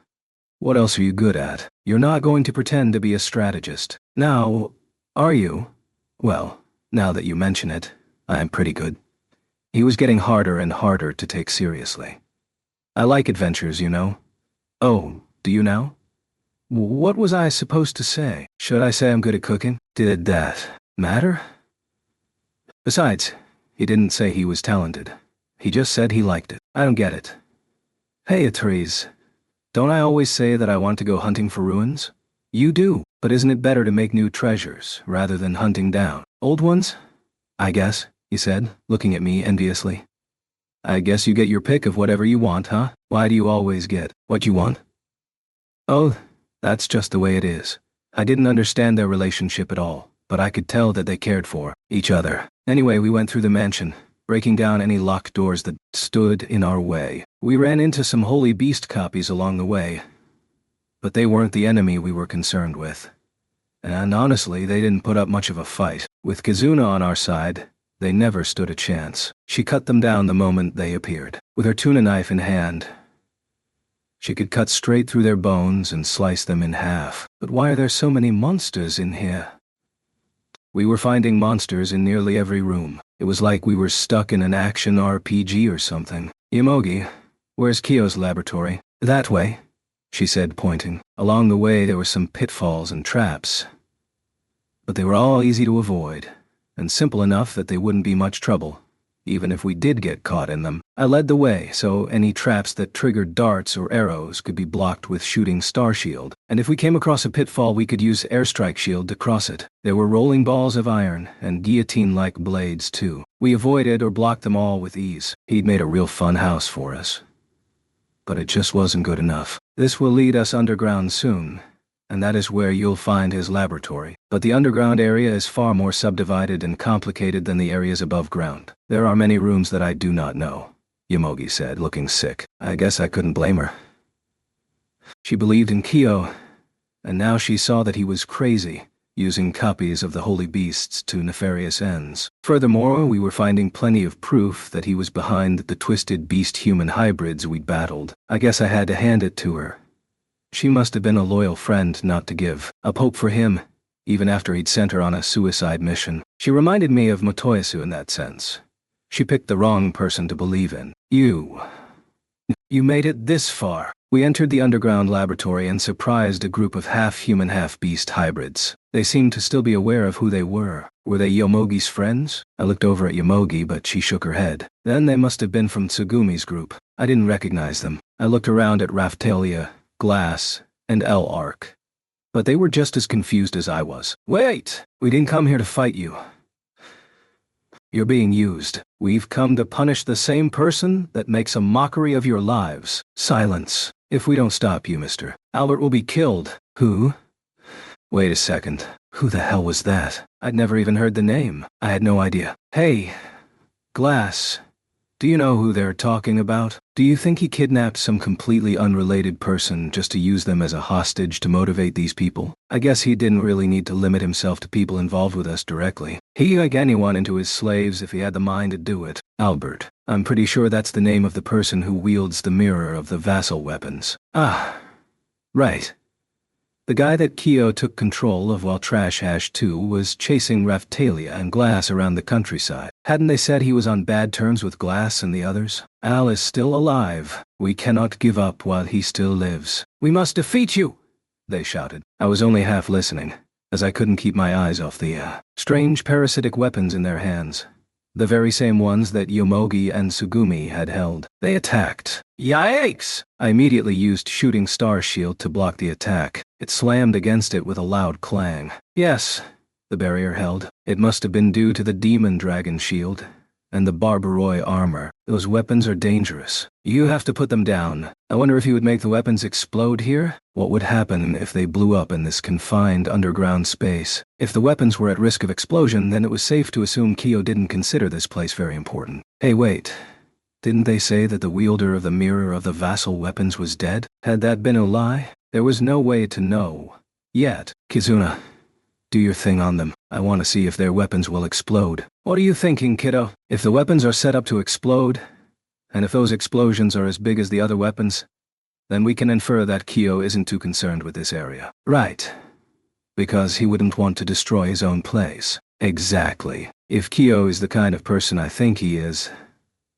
What else are you good at? You're not going to pretend to be a strategist. Now, are you? Well, now that you mention it, I'm pretty good. He was getting harder and harder to take seriously. I like adventures, you know. Oh, do you now? What was I supposed to say? Should I say I'm good at cooking? Did that matter? Besides, he didn't say he was talented. He just said he liked it. I don't get it. Hey, Atreus. Don't I always say that I want to go hunting for ruins? You do, but isn't it better to make new treasures rather than hunting down old ones? I guess, he said, looking at me enviously. I guess you get your pick of whatever you want, huh? Why do you always get what you want? Oh, that's just the way it is. I didn't understand their relationship at all, but I could tell that they cared for each other. Anyway, we went through the mansion, breaking down any locked doors that stood in our way. We ran into some Holy Beast copies along the way, but they weren't the enemy we were concerned with. And honestly, they didn't put up much of a fight. With Kizuna on our side, they never stood a chance. She cut them down the moment they appeared. With her tuna knife in hand, she could cut straight through their bones and slice them in half. But why are there so many monsters in here? We were finding monsters in nearly every room. It was like we were stuck in an action RPG or something. Yomogi, where's Kyo's laboratory? That way, she said, pointing. Along the way there were some pitfalls and traps, but they were all easy to avoid, and simple enough that they wouldn't be much trouble, even if we did get caught in them. I led the way, so any traps that triggered darts or arrows could be blocked with shooting star shield, and if we came across a pitfall we could use airstrike shield to cross it. There were rolling balls of iron, and guillotine-like blades too. We avoided or blocked them all with ease. He'd made a real fun house for us. But it just wasn't good enough. This will lead us underground soon, and that is where you'll find his laboratory. But the underground area is far more subdivided and complicated than the areas above ground. There are many rooms that I do not know, Yomogi said, looking sick. I guess I couldn't blame her. She believed in Kyo, and now she saw that he was crazy, using copies of the holy beasts to nefarious ends. Furthermore, we were finding plenty of proof that he was behind the twisted beast-human hybrids we'd battled. I guess I had to hand it to her. She must have been a loyal friend not to give up hope for him, even after he'd sent her on a suicide mission. She reminded me of Motoyasu in that sense. She picked the wrong person to believe in. You made it this far. We entered the underground laboratory and surprised a group of half-human, half-beast hybrids. They seemed to still be aware of who they were. Were they Yomogi's friends? I looked over at Yomogi, but she shook her head. Then they must have been from Tsugumi's group. I didn't recognize them. I looked around at Raphtalia, Glass, and L-Arc. But they were just as confused as I was. Wait! We didn't come here to fight you. You're being used. We've come to punish the same person that makes a mockery of your lives. Silence. If we don't stop you, Mr. Albert will be killed. Who? Wait a second. Who the hell was that? I'd never even heard the name. I had no idea. Hey, Glass. Do you know who they're talking about? Do you think he kidnapped some completely unrelated person just to use them as a hostage to motivate these people? I guess he didn't really need to limit himself to people involved with us directly. He'd make anyone into his slaves if he had the mind to do it. Albert. I'm pretty sure that's the name of the person who wields the mirror of the vassal weapons. Ah, right. The guy that Kyo took control of while Trash Hash 2 was chasing Raphtalia and Glass around the countryside. Hadn't they said he was on bad terms with Glass and the others? Al is still alive. We cannot give up while he still lives. We must defeat you, they shouted. I was only half listening, as I couldn't keep my eyes off the strange parasitic weapons in their hands. The very same ones that Yomogi and Tsugumi had held. They attacked. Yikes! I immediately used Shooting Star Shield to block the attack. It slammed against it with a loud clang. Yes, the barrier held. It must have been due to the Demon Dragon Shield and the Barbaroi armor. Those weapons are dangerous. You have to put them down. I wonder if you would make the weapons explode here? What would happen if they blew up in this confined underground space? If the weapons were at risk of explosion, then it was safe to assume Kyo didn't consider this place very important. Hey, wait. Didn't they say that the wielder of the mirror of the vassal weapons was dead? Had that been a lie? There was no way to know. Yet. Kizuna, do your thing on them. I want to see if their weapons will explode. What are you thinking, kiddo? If the weapons are set up to explode, and if those explosions are as big as the other weapons, then we can infer that Kyo isn't too concerned with this area. Right. Because he wouldn't want to destroy his own place. Exactly. If Kyo is the kind of person I think he is,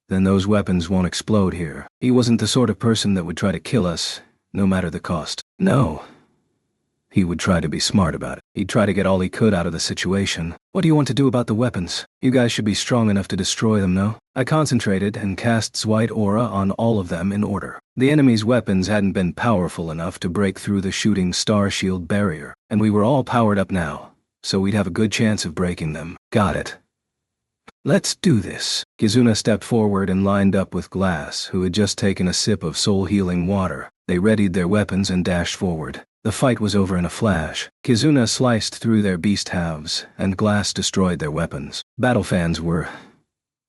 then those weapons won't explode here. He wasn't the sort of person that would try to kill us, no matter the cost. No. He would try to be smart about it. He'd try to get all he could out of the situation. What do you want to do about the weapons? You guys should be strong enough to destroy them, no? I concentrated and cast White Aura on all of them in order. The enemy's weapons hadn't been powerful enough to break through the shooting star shield barrier, and we were all powered up now, so we'd have a good chance of breaking them. Got it. Let's do this. Kizuna stepped forward and lined up with Glass, who had just taken a sip of soul-healing water. They readied their weapons and dashed forward. The fight was over in a flash. Kizuna sliced through their beast halves, and Glass destroyed their weapons. Battle fans were...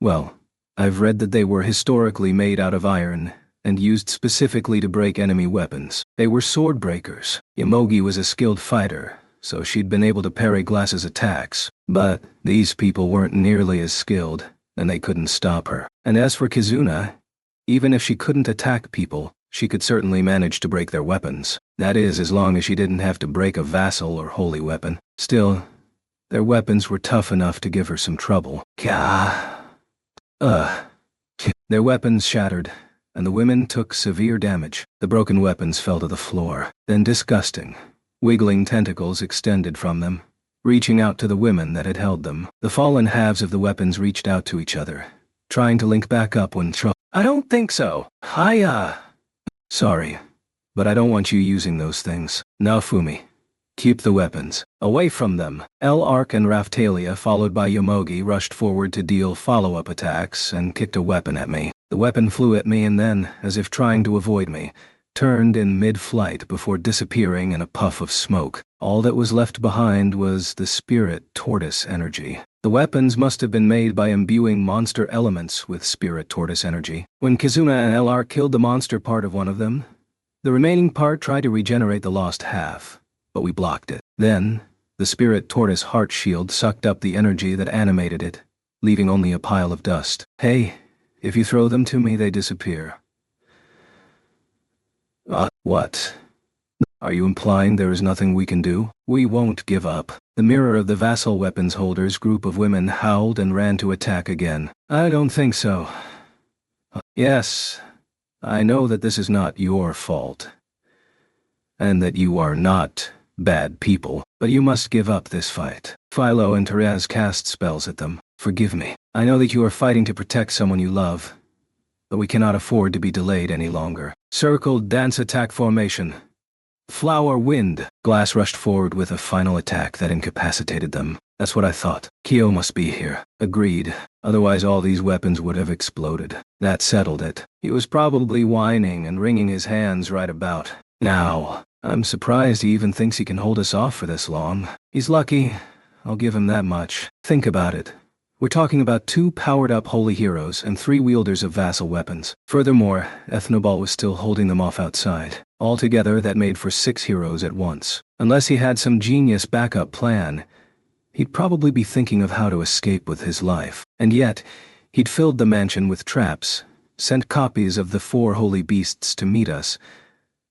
well, I've read that they were historically made out of iron, and used specifically to break enemy weapons. They were sword breakers. Yomogi was a skilled fighter, so she'd been able to parry Glass's attacks. But these people weren't nearly as skilled, and they couldn't stop her. And as for Kizuna, even if she couldn't attack people, she could certainly manage to break their weapons. That is, as long as she didn't have to break a vassal or holy weapon. Still, their weapons were tough enough to give her some trouble. Their weapons shattered, and the women took severe damage. The broken weapons fell to the floor. Then disgusting, wiggling tentacles extended from them, reaching out to the women that had held them. The fallen halves of the weapons reached out to each other, trying to link back up when I don't think so. Sorry, but I don't want you using those things. Naofumi, keep the weapons away from them. L-Arc and Raphtalia, followed by Yomogi, rushed forward to deal follow-up attacks and kicked a weapon at me. The weapon flew at me and then, as if trying to avoid me, turned in mid-flight before disappearing in a puff of smoke. All that was left behind was the spirit tortoise energy. The weapons must have been made by imbuing monster elements with spirit tortoise energy. When Kizuna and L-Arc killed the monster part of one of them, the remaining part tried to regenerate the lost half, but we blocked it. Then, the spirit tortoise heart shield sucked up the energy that animated it, leaving only a pile of dust. Hey, if you throw them to me, they disappear. What? Are you implying there is nothing we can do? We won't give up. The mirror of the vassal weapons holders group of women howled and ran to attack again. I don't think so. Yes, I know that this is not your fault, and that you are not bad people, but you must give up this fight. Philo and Therese cast spells at them. Forgive me. I know that you are fighting to protect someone you love, but we cannot afford to be delayed any longer. Circled dance attack formation. Flower wind. Glass rushed forward with a final attack that incapacitated them. That's what I thought. Kyo must be here. Agreed. Otherwise all these weapons would have exploded. That settled it. He was probably whining and wringing his hands right about now. I'm surprised he even thinks he can hold us off for this long. He's lucky. I'll give him that much. Think about it. We're talking about 2 powered-up holy heroes and 3 wielders of vassal weapons. Furthermore, Ethnobalt was still holding them off outside. Altogether, that made for 6 heroes at once. Unless he had some genius backup plan, he'd probably be thinking of how to escape with his life. And yet, he'd filled the mansion with traps, sent copies of the 4 holy beasts to meet us,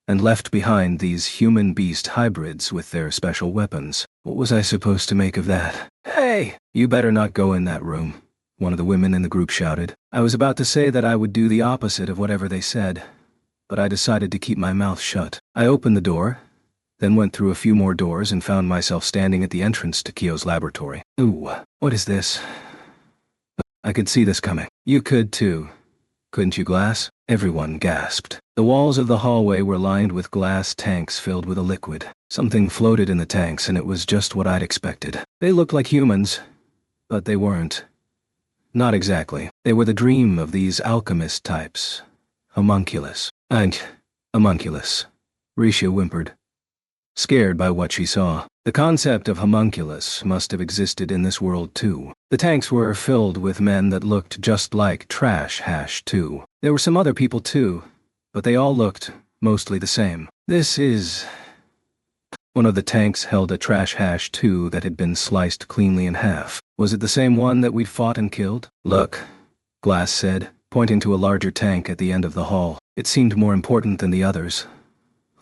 and left behind these human-beast hybrids with their special weapons. What was I supposed to make of that? Hey! You better not go in that room, one of the women in the group shouted. I was about to say that I would do the opposite of whatever they said, but I decided to keep my mouth shut. I opened the door, then went through a few more doors and found myself standing at the entrance to Kyo's laboratory. Ooh, what is this? I could see this coming. You could too. Couldn't you, Glass? Everyone gasped. The walls of the hallway were lined with glass tanks filled with a liquid. Something floated in the tanks, and it was just what I'd expected. They looked like humans, but they weren't. Not exactly. They were the dream of these alchemist types. Homunculus. Homunculus. Risha whimpered, scared by what she saw. The concept of homunculus must have existed in this world too. The tanks were filled with men that looked just like Trash Hash too. There were some other people too, but they all looked mostly the same. This is... One of the tanks held a Trash Hash too that had been sliced cleanly in half. Was it the same one that we'd fought and killed? Look, Glass said, pointing to a larger tank at the end of the hall. It seemed more important than the others,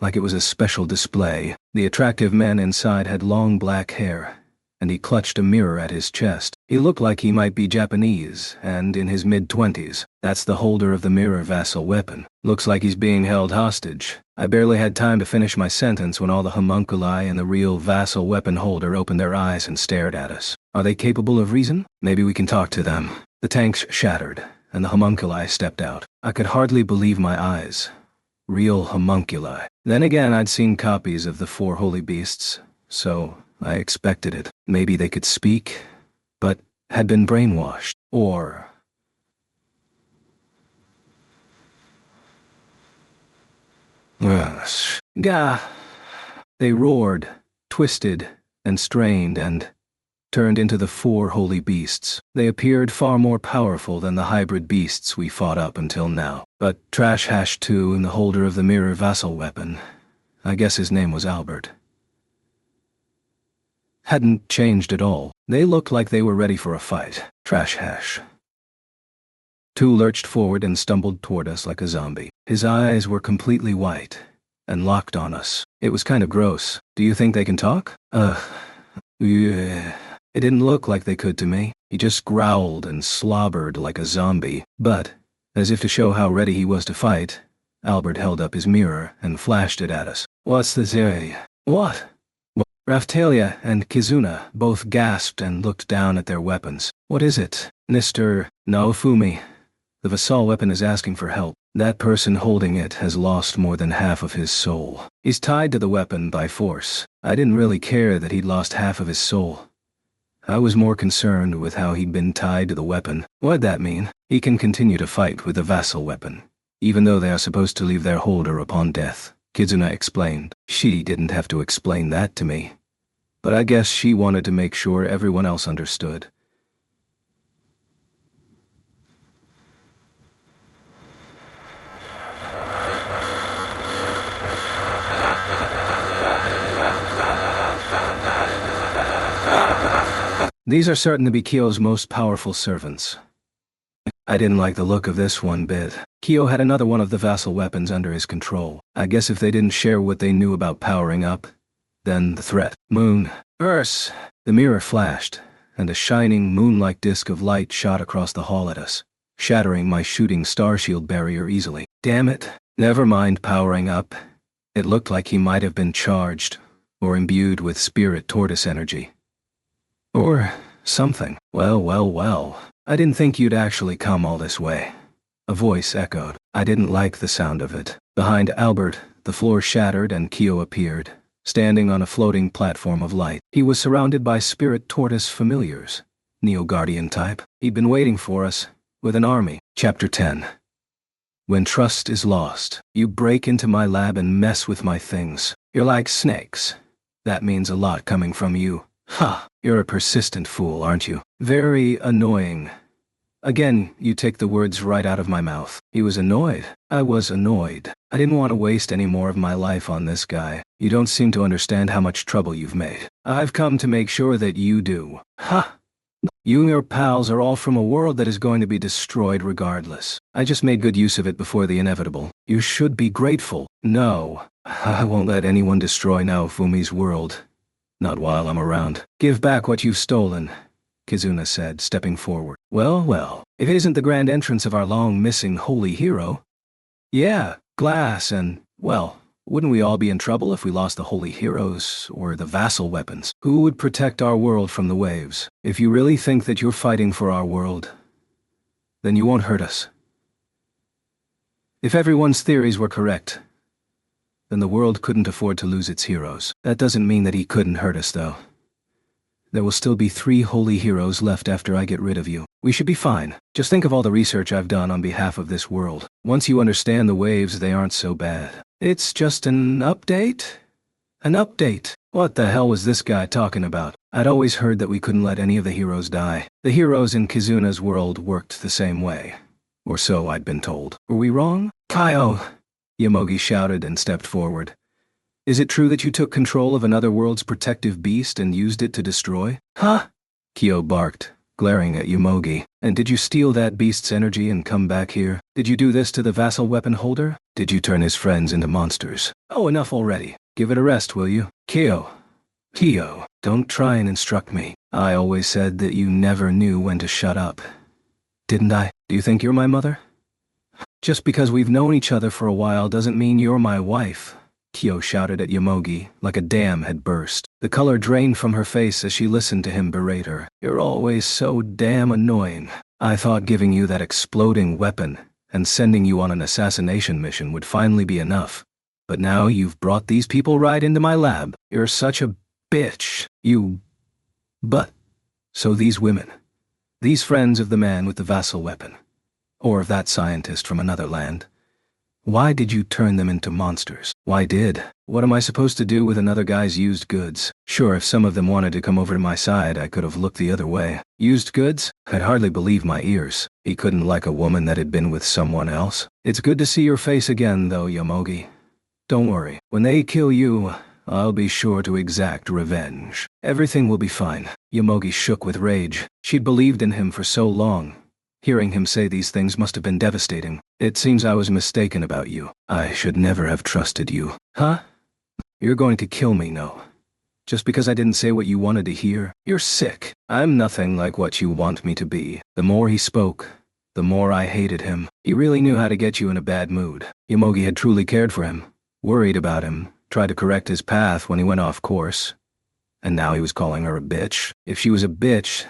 like it was a special display. The attractive man inside had long black hair, and he clutched a mirror at his chest. He looked like he might be Japanese, and in his mid-20s. That's the holder of the mirror vassal weapon. Looks like he's being held hostage. I barely had time to finish my sentence when all the homunculi and the real vassal weapon holder opened their eyes and stared at us. Are they capable of reason? Maybe we can talk to them. The tanks shattered, and the homunculi stepped out. I could hardly believe my eyes. Real homunculi. Then again, I'd seen copies of the four holy beasts, so I expected it. Maybe they could speak, but had been brainwashed. Or... Gah! They roared, twisted, and strained, and turned into the four holy beasts. They appeared far more powerful than the hybrid beasts we fought up until now. But Trash Hash 2 and the holder of the mirror vassal weapon, I guess his name was Albert, hadn't changed at all. They looked like they were ready for a fight. Trash Hash 2 lurched forward and stumbled toward us like a zombie. His eyes were completely white and locked on us. It was kind of gross. Do you think they can talk? Yeah. It didn't look like they could to me. He just growled and slobbered like a zombie. But, as if to show how ready he was to fight, Albert held up his mirror and flashed it at us. What's this area? What? Raphtalia and Kizuna both gasped and looked down at their weapons. What is it? Mr. Naofumi. The vassal weapon is asking for help. That person holding it has lost more than half of his soul. He's tied to the weapon by force. I didn't really care that he'd lost half of his soul. I was more concerned with how he'd been tied to the weapon. What'd that mean? He can continue to fight with the vassal weapon, even though they are supposed to leave their holder upon death, Kizuna explained. She didn't have to explain that to me, but I guess she wanted to make sure everyone else understood. These are certain to be Kyo's most powerful servants. I didn't like the look of this one bit. Kyo had another one of the vassal weapons under his control. I guess if they didn't share what they knew about powering up, then the threat. Moon. Earth. The mirror flashed, and a shining moon-like disk of light shot across the hall at us, shattering my shooting star shield barrier easily. Damn it. Never mind powering up. It looked like he might have been charged, or imbued with spirit tortoise energy. Or something. Well. I didn't think you'd actually come all this way. A voice echoed. I didn't like the sound of it. Behind Albert, the floor shattered and Kyo appeared, standing on a floating platform of light. He was surrounded by spirit tortoise familiars, Neo-Guardian type. He'd been waiting for us, with an army. Chapter 10. When trust is lost, you break into my lab and mess with my things. You're like snakes. That means a lot coming from you. Ha! You're a persistent fool, aren't you? Very annoying. Again, you take the words right out of my mouth. He was annoyed. I was annoyed. I didn't want to waste any more of my life on this guy. You don't seem to understand how much trouble you've made. I've come to make sure that you do. Ha! You and your pals are all from a world that is going to be destroyed regardless. I just made good use of it before the inevitable. You should be grateful. No, I won't let anyone destroy Naofumi's world. Not while I'm around. Give back what you've stolen, Kizuna said, stepping forward. Well, if it isn't the grand entrance of our long-missing holy hero. Yeah, glass and, well, wouldn't we all be in trouble if we lost the holy heroes, or the vassal weapons? Who would protect our world from the waves? If you really think that you're fighting for our world, then you won't hurt us. If everyone's theories were correct, then the world couldn't afford to lose its heroes. That doesn't mean that he couldn't hurt us, though. There will still be 3 holy heroes left after I get rid of you. We should be fine. Just think of all the research I've done on behalf of this world. Once you understand the waves, they aren't so bad. It's just an update? An update? What the hell was this guy talking about? I'd always heard that we couldn't let any of the heroes die. The heroes in Kizuna's world worked the same way. Or so I'd been told. Were we wrong? Kyo! Yomogi shouted and stepped forward. Is it true that you took control of another world's protective beast and used it to destroy? Huh? Kyo barked, glaring at Yomogi. And did you steal that beast's energy and come back here? Did you do this to the vassal weapon holder? Did you turn his friends into monsters? Oh, enough already. Give it a rest, will you? Kyo, don't try and instruct me. I always said that you never knew when to shut up. Didn't I? Do you think you're my mother? Just because we've known each other for a while doesn't mean you're my wife, Kyo shouted at Yomogi, like a dam had burst. The color drained from her face as she listened to him berate her. You're always so damn annoying. I thought giving you that exploding weapon and sending you on an assassination mission would finally be enough. But now you've brought these people right into my lab. You're such a bitch. But, so these women, these friends of the man with the vassal weapon, or of that scientist from another land, why did you turn them into monsters? What am I supposed to do with another guy's used goods? Sure, if some of them wanted to come over to my side, I could have looked the other way. Used goods? I'd hardly believe my ears. He couldn't like a woman that had been with someone else. It's good to see your face again, though, Yomogi. Don't worry. When they kill you, I'll be sure to exact revenge. Everything will be fine. Yomogi shook with rage. She'd believed in him for so long. Hearing him say these things must have been devastating. It seems I was mistaken about you. I should never have trusted you. Huh? You're going to kill me, no? Just because I didn't say what you wanted to hear? You're sick. I'm nothing like what you want me to be. The more he spoke, the more I hated him. He really knew how to get you in a bad mood. Yomogi had truly cared for him, worried about him, tried to correct his path when he went off course. And now he was calling her a bitch. If she was a bitch,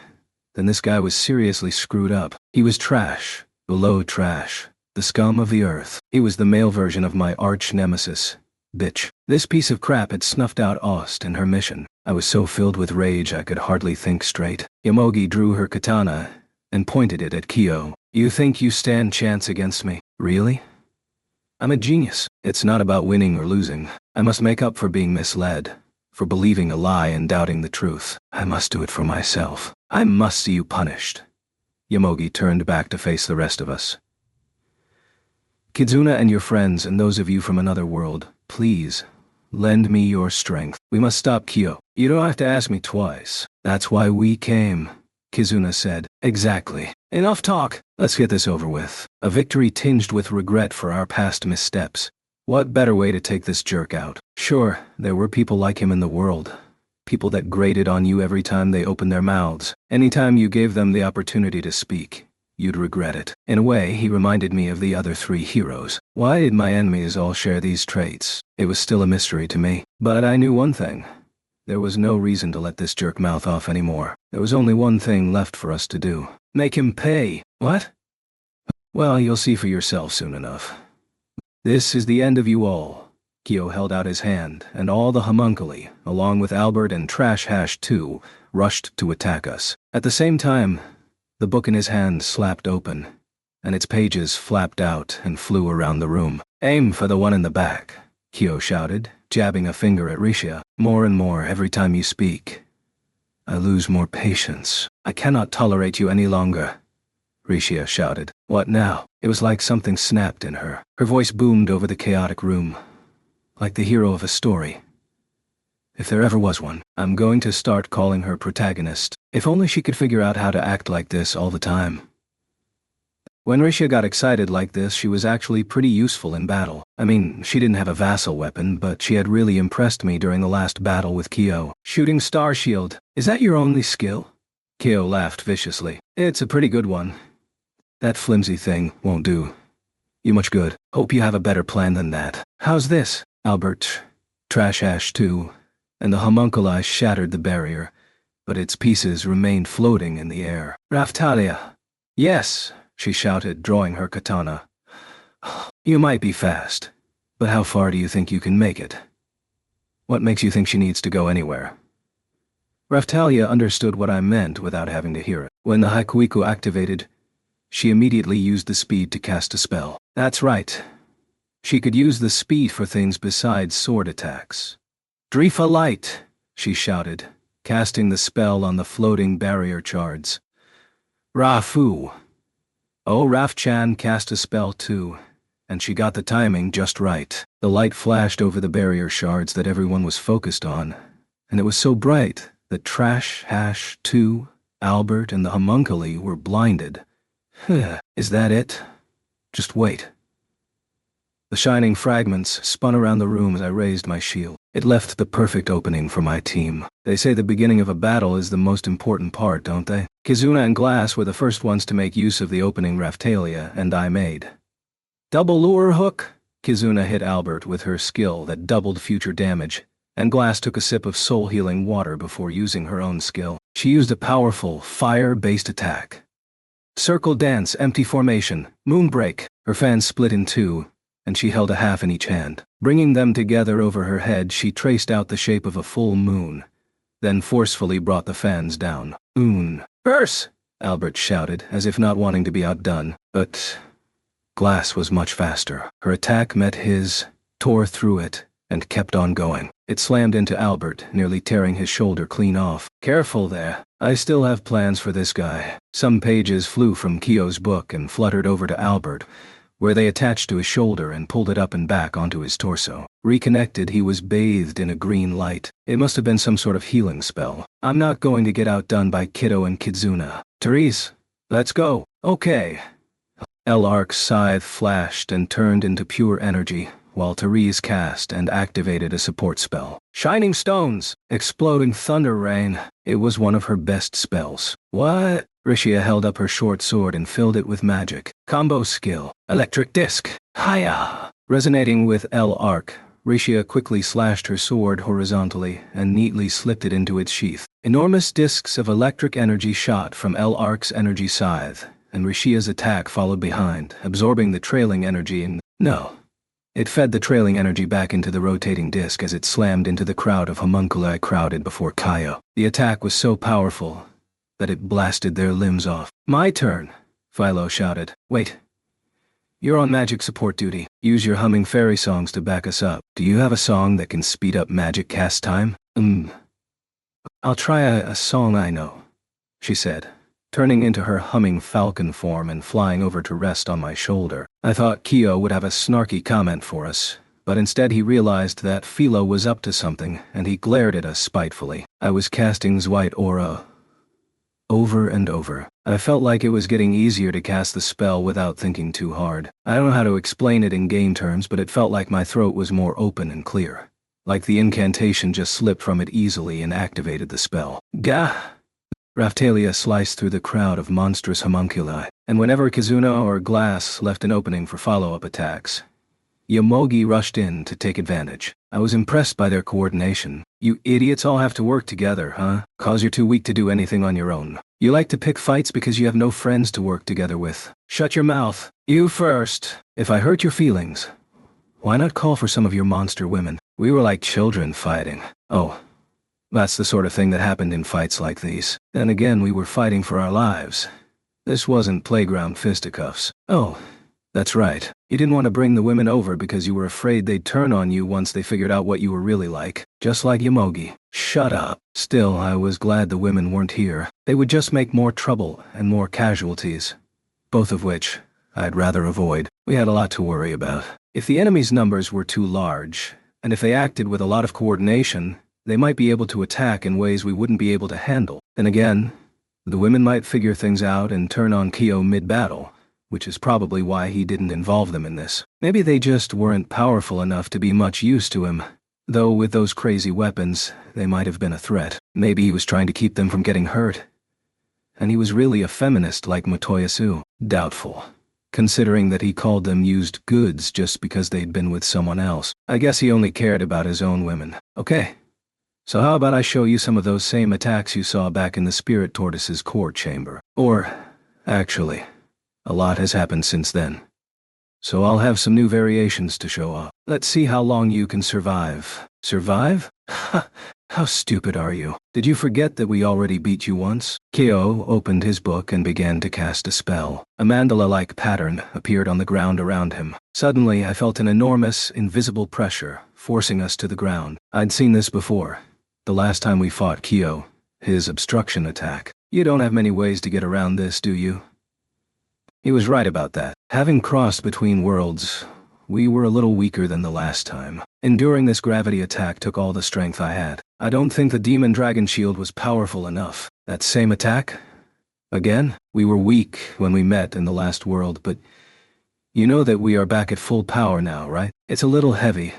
then this guy was seriously screwed up. He was trash, below trash, the scum of the earth. He was the male version of my arch nemesis, bitch. This piece of crap had snuffed out Ost and her mission. I was so filled with rage I could hardly think straight. Yomogi drew her katana and pointed it at Kyo. You think you stand chance against me? Really? I'm a genius. It's not about winning or losing. I must make up for being misled, for believing a lie and doubting the truth. I must do it for myself. I must see you punished. Yomogi turned back to face the rest of us. Kizuna and your friends and those of you from another world, please, lend me your strength. We must stop Kyo. You don't have to ask me twice. That's why we came, Kizuna said. Exactly. Enough talk. Let's get this over with. A victory tinged with regret for our past missteps. What better way to take this jerk out? Sure, there were people like him in the world. People that grated on you every time they opened their mouths. Anytime you gave them the opportunity to speak, you'd regret it. In a way, he reminded me of the other three heroes. Why did my enemies all share these traits? It was still a mystery to me. But I knew one thing. There was no reason to let this jerk mouth off anymore. There was only one thing left for us to do. Make him pay. What? Well, you'll see for yourself soon enough. This is the end of you all. Kyo held out his hand, and all the homunculi, along with Albert and Trash Hash 2, rushed to attack us. At the same time, the book in his hand slapped open, and its pages flapped out and flew around the room. Aim for the one in the back, Kyo shouted, jabbing a finger at Rishia. More and more every time you speak. I lose more patience. I cannot tolerate you any longer, Rishia shouted. What now? It was like something snapped in her. Her voice boomed over the chaotic room, like the hero of a story. If there ever was one, I'm going to start calling her protagonist. If only she could figure out how to act like this all the time. When Rishia got excited like this, she was actually pretty useful in battle. I mean, she didn't have a vassal weapon, but she had really impressed me during the last battle with Kyo. Shooting Star Shield. Is that your only skill? Kyo laughed viciously. It's a pretty good one. That flimsy thing won't do you much good. Hope you have a better plan than that. How's this? Albert, Trash Ash 2, and the homunculi shattered the barrier, but its pieces remained floating in the air. Raftalia. Yes, she shouted, drawing her katana. You might be fast, but how far do you think you can make it? What makes you think she needs to go anywhere? Raftalia understood what I meant without having to hear it. When the Haikuiku activated, she immediately used the speed to cast a spell. That's right. She could use the speed for things besides sword attacks. Drifa Light, she shouted, casting the spell on the floating barrier shards. Rafu. Oh, Raf-chan cast a spell too, and she got the timing just right. The light flashed over the barrier shards that everyone was focused on, and it was so bright that Trash Hash 2, Albert, and the homunculi were blinded. Is that it? Just wait. The shining fragments spun around the room as I raised my shield. It left the perfect opening for my team. They say the beginning of a battle is the most important part, don't they? Kizuna and Glass were the first ones to make use of the opening Raphtalia, and I made. Double lure hook? Kizuna hit Albert with her skill that doubled future damage, and Glass took a sip of soul-healing water before using her own skill. She used a powerful, fire-based attack. Circle dance, empty formation, moonbreak. Her fans split in two, and she held a half in each hand. Bringing them together over her head, she traced out the shape of a full moon, then forcefully brought the fans down. Curse! Albert shouted, as if not wanting to be outdone, but Glass was much faster. Her attack met his, tore through it, and kept on going. It slammed into Albert, nearly tearing his shoulder clean off. Careful there. I still have plans for this guy. Some pages flew from Kyo's book and fluttered over to Albert, where they attached to his shoulder and pulled it up and back onto his torso. Reconnected, he was bathed in a green light. It must have been some sort of healing spell. I'm not going to get outdone by Kiddo and Kizuna. Therese, let's go. Okay. L-Arc's scythe flashed and turned into pure energy, while Therese cast and activated a support spell. Shining Stones! Exploding Thunder Rain. It was one of her best spells. What? Rishia held up her short sword and filled it with magic. Combo skill. Electric Disc. Hiya! Resonating with L-Arc, Rishia quickly slashed her sword horizontally and neatly slipped it into its sheath. Enormous discs of electric energy shot from L-Arc's energy scythe, and Rishia's attack followed behind, absorbing the trailing energy and... No. It fed the trailing energy back into the rotating disc as it slammed into the crowd of homunculi crowded before Kaio. The attack was so powerful that it blasted their limbs off. My turn, Philo shouted. Wait. You're on magic support duty. Use your humming fairy songs to back us up. Do you have a song that can speed up magic cast time? I'll try a song I know, she said, turning into her humming falcon form and flying over to rest on my shoulder. I thought Kyo would have a snarky comment for us, but instead he realized that Philo was up to something, and he glared at us spitefully. I was casting Zwite Aura over and over. I felt like it was getting easier to cast the spell without thinking too hard. I don't know how to explain it in game terms, but it felt like my throat was more open and clear. Like the incantation just slipped from it easily and activated the spell. Gah! Raphtalia sliced through the crowd of monstrous homunculi, and whenever Kizuna or Glass left an opening for follow-up attacks, Yomogi rushed in to take advantage. I was impressed by their coordination. You idiots all have to work together, huh? 'Cause you're too weak to do anything on your own. You like to pick fights because you have no friends to work together with. Shut your mouth. You first. If I hurt your feelings, why not call for some of your monster women? We were like children fighting. Oh, that's the sort of thing that happened in fights like these. Then again, we were fighting for our lives. This wasn't playground fisticuffs. Oh, that's right. You didn't want to bring the women over because you were afraid they'd turn on you once they figured out what you were really like. Just like Yomogi. Shut up. Still, I was glad the women weren't here. They would just make more trouble and more casualties. Both of which I'd rather avoid. We had a lot to worry about. If the enemy's numbers were too large, and if they acted with a lot of coordination, they might be able to attack in ways we wouldn't be able to handle. Then again, the women might figure things out and turn on Kyo mid-battle, which is probably why he didn't involve them in this. Maybe they just weren't powerful enough to be much use to him, though with those crazy weapons, they might have been a threat. Maybe he was trying to keep them from getting hurt. And he was really a feminist like Motoyasu. Doubtful, considering that he called them used goods just because they'd been with someone else. I guess he only cared about his own women. Okay. So how about I show you some of those same attacks you saw back in the Spirit Tortoise's core chamber? Or, actually, a lot has happened since then. So I'll have some new variations to show off. Let's see how long you can survive. Survive? Ha! How stupid are you? Did you forget that we already beat you once? Kyo opened his book and began to cast a spell. A mandala-like pattern appeared on the ground around him. Suddenly, I felt an enormous, invisible pressure, forcing us to the ground. I'd seen this before. The last time we fought Kyo, his obstruction attack. You don't have many ways to get around this, do you? He was right about that. Having crossed between worlds, we were a little weaker than the last time. Enduring this gravity attack took all the strength I had. I don't think the Demon Dragon Shield was powerful enough. That same attack? Again? We were weak when we met in the last world, but you know that we are back at full power now, right? It's a little heavy,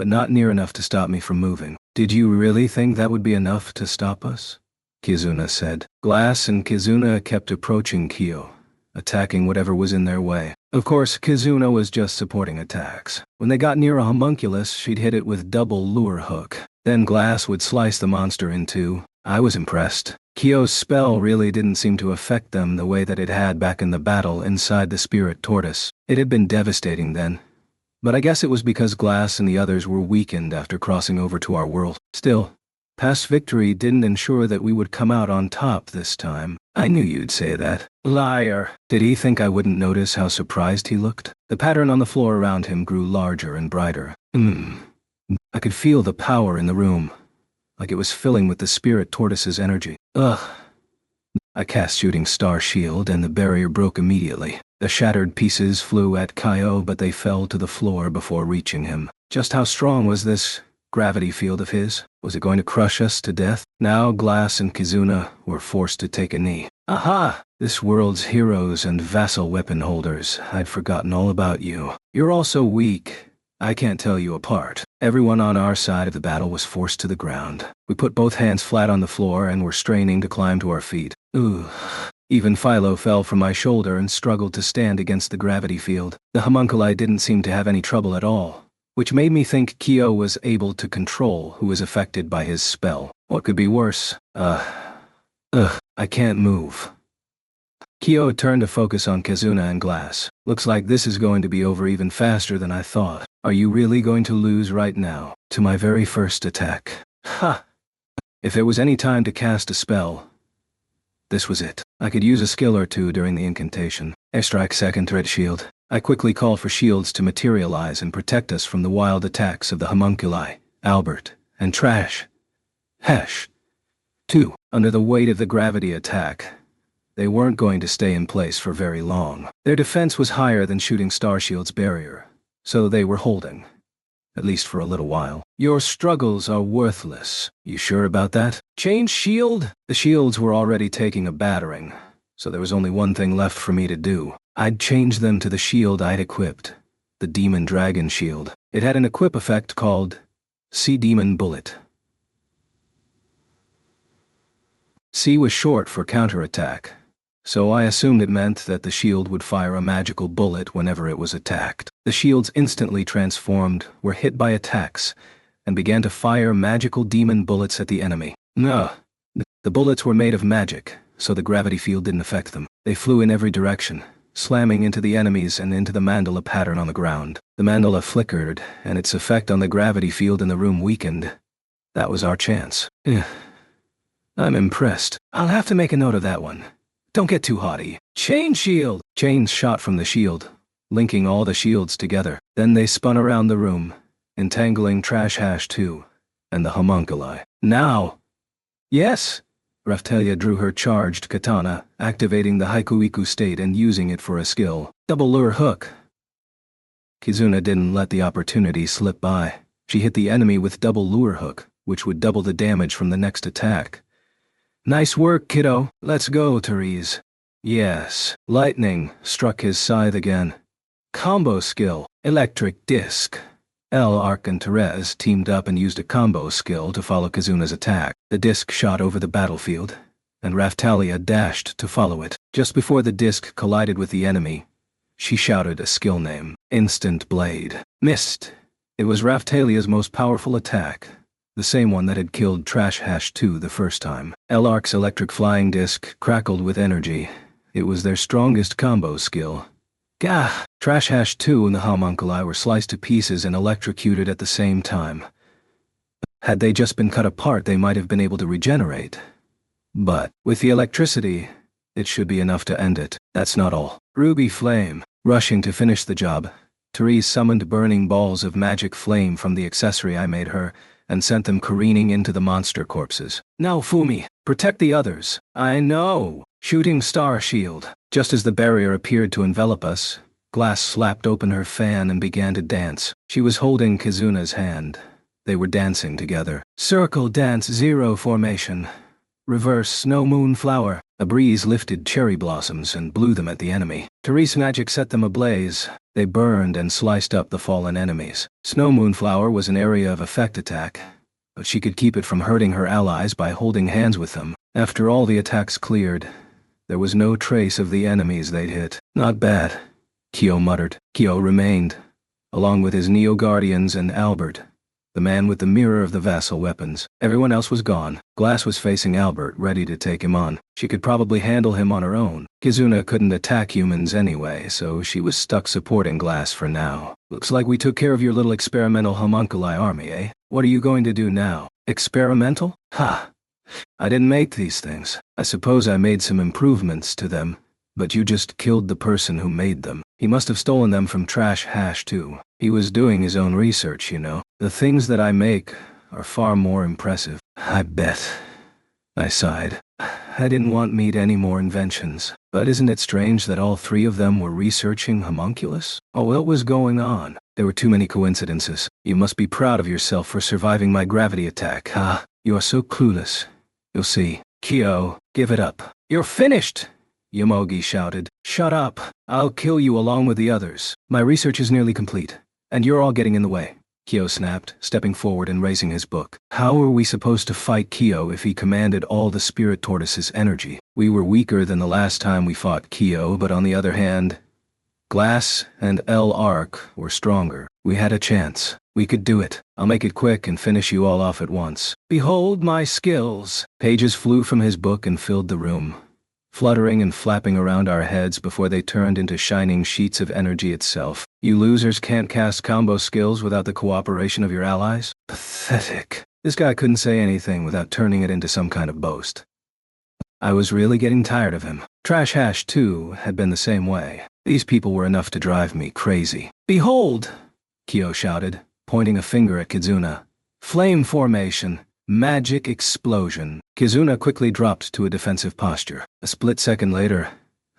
but not near enough to stop me from moving. Did you really think that would be enough to stop us? Kizuna said. Glass and Kizuna kept approaching Kyo, attacking whatever was in their way. Of course, Kizuna was just supporting attacks. When they got near a homunculus, she'd hit it with double lure hook. Then Glass would slice the monster in two. I was impressed. Kyo's spell really didn't seem to affect them the way that it had back in the battle inside the spirit tortoise. It had been devastating then. But I guess it was because Glass and the others were weakened after crossing over to our world. Still, past victory didn't ensure that we would come out on top this time. I knew you'd say that. Liar. Did he think I wouldn't notice how surprised he looked? The pattern on the floor around him grew larger and brighter. I could feel the power in the room, like it was filling with the spirit tortoise's energy. Ugh. I cast Shooting Star Shield and the barrier broke immediately. The shattered pieces flew at Kyo, but they fell to the floor before reaching him. Just how strong was this gravity field of his? Was it going to crush us to death? Now Glass and Kizuna were forced to take a knee. Aha! This world's heroes and vassal weapon holders, I'd forgotten all about you. You're all so weak, I can't tell you apart. Everyone on our side of the battle was forced to the ground. We put both hands flat on the floor and were straining to climb to our feet. Ooh. Even Philo fell from my shoulder and struggled to stand against the gravity field. The homunculi didn't seem to have any trouble at all, which made me think Kyo was able to control who was affected by his spell. What could be worse? I can't move. Kyo turned to focus on Kizuna and Glass. Looks like this is going to be over even faster than I thought. Are you really going to lose right now? To my very first attack. Ha! If there was any time to cast a spell, this was it. I could use a skill or two during the incantation. Airstrike second threat shield. I quickly called for shields to materialize and protect us from the wild attacks of the homunculi, Albert, and Trash. Hash. 2. Under the weight of the gravity attack, they weren't going to stay in place for very long. Their defense was higher than Shooting Star Shield's barrier, so they were holding. At least for a little while. Your struggles are worthless. You sure about that? Change shield? The shields were already taking a battering, so there was only one thing left for me to do. I'd change them to the shield I'd equipped, the Demon Dragon Shield. It had an equip effect called Sea Demon Bullet. C was short for counterattack, so I assumed it meant that the shield would fire a magical bullet whenever it was attacked. The shields instantly transformed, were hit by attacks, and began to fire magical demon bullets at the enemy. The bullets were made of magic, so the gravity field didn't affect them. They flew in every direction, slamming into the enemies and into the mandala pattern on the ground. The mandala flickered, and its effect on the gravity field in the room weakened. That was our chance. I'm impressed. I'll have to make a note of that one. Don't get too haughty. Chain shield! Chains shot from the shield, linking all the shields together. Then they spun around the room, entangling Trash Hash 2 and the homunculi. Now! Yes! Raphtalia drew her charged katana, activating the Haikuiku state and using it for a skill. Double lure hook. Kizuna didn't let the opportunity slip by. She hit the enemy with double lure hook, which would double the damage from the next attack. Nice work, kiddo. Let's go, Therese. Yes. Lightning struck his scythe again. Combo skill. Electric disc. L-Arc and Therese teamed up and used a combo skill to follow Kizuna's attack. The disc shot over the battlefield, and Raphtalia dashed to follow it. Just before the disc collided with the enemy, she shouted a skill name. Instant Blade. Missed. It was Raphtalia's most powerful attack, the same one that had killed Trash Hash 2 the first time. L-Arc's electric flying disc crackled with energy. It was their strongest combo skill. Gah! Trash Hash 2 and the homunculi were sliced to pieces and electrocuted at the same time. Had they just been cut apart, they might have been able to regenerate. But with the electricity, it should be enough to end it. That's not all. Ruby Flame. Rushing to finish the job, Therese summoned burning balls of magic flame from the accessory I made her and sent them careening into the monster corpses. Now, Fumi, protect the others. I know. Shooting Star Shield. Just as the barrier appeared to envelop us, Glass slapped open her fan and began to dance. She was holding Kizuna's hand. They were dancing together. Circle Dance 0 formation. Reverse Snow Moon Flower. A breeze lifted cherry blossoms and blew them at the enemy. Therese magic set them ablaze, They burned and sliced up the fallen enemies. Snow Moonflower was an area of effect attack, but she could keep it from hurting her allies by holding hands with them. After all the attacks cleared, there was no trace of the enemies they'd hit. Not bad, Kyo muttered. Kyo remained, along with his Neo-Guardians and Albert, the man with the mirror of the vassal weapons. Everyone else was gone. Glass was facing Albert, ready to take him on. She could probably handle him on her own. Kizuna couldn't attack humans anyway, so she was stuck supporting Glass for now. Looks like we took care of your little experimental homunculi army, eh? What are you going to do now? Experimental? Ha! I didn't make these things. I suppose I made some improvements to them, but you just killed the person who made them. He must have stolen them from Trash Hash too. He was doing his own research, you know. The things that I make are far more impressive. I bet. I sighed. I didn't want Meat any more inventions. But isn't it strange that all three of them were researching homunculus? Oh, what was going on? There were too many coincidences. You must be proud of yourself for surviving my gravity attack. Ah, you are so clueless. You'll see. Kyo, give it up. You're finished! Yomogi shouted. Shut up. I'll kill you along with the others. My research is nearly complete, and you're all getting in the way. Kyo snapped, stepping forward and raising his book. How were we supposed to fight Kyo if he commanded all the Spirit Tortoise's energy? We were weaker than the last time we fought Kyo, but on the other hand, Glass and L-Arc were stronger. We had a chance. We could do it. I'll make it quick and finish you all off at once. Behold my skills. Pages flew from his book and filled the room, fluttering and flapping around our heads before they turned into shining sheets of energy itself. You losers can't cast combo skills without the cooperation of your allies? Pathetic. This guy couldn't say anything without turning it into some kind of boast. I was really getting tired of him. Trash Hash, too, had been the same way. These people were enough to drive me crazy. Behold! Kyo shouted, pointing a finger at Kizuna. Flame formation. Magic explosion. Kizuna quickly dropped to a defensive posture. A split second later,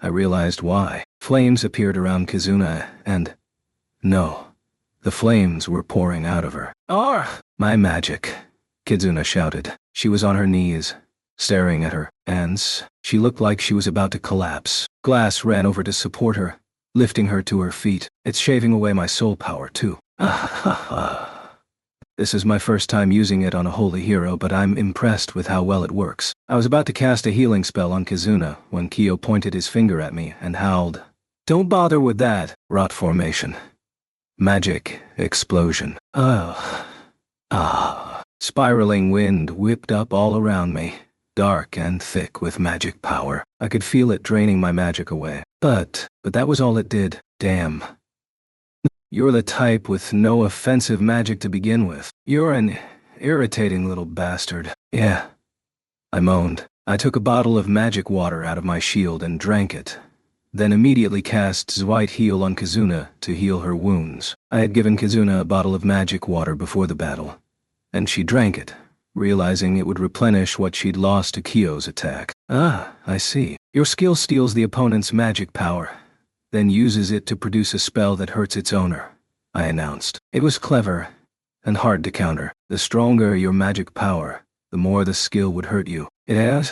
I realized why. Flames appeared around Kizuna, and... no. The flames were pouring out of her. My magic, Kizuna shouted. She was on her knees, staring at her hands. She looked like she was about to collapse. Glass ran over to support her, lifting her to her feet. It's shaving away my soul power, too. This is my first time using it on a holy hero, but I'm impressed with how well it works. I was about to cast a healing spell on Kizuna when Kyo pointed his finger at me and howled. Don't bother with that. Rot formation. Magic explosion. Spiraling wind whipped up all around me, dark and thick with magic power. I could feel it draining my magic away. But that was all it did. Damn. You're the type with no offensive magic to begin with. You're an irritating little bastard. Yeah, I moaned. I took a bottle of magic water out of my shield and drank it, then immediately cast Zwite Heal on Kizuna to heal her wounds. I had given Kizuna a bottle of magic water before the battle, and she drank it, realizing it would replenish what she'd lost to Kyo's attack. Ah, I see. Your skill steals the opponent's magic power, then uses it to produce a spell that hurts its owner, I announced. It was clever and hard to counter. The stronger your magic power, the more the skill would hurt you. It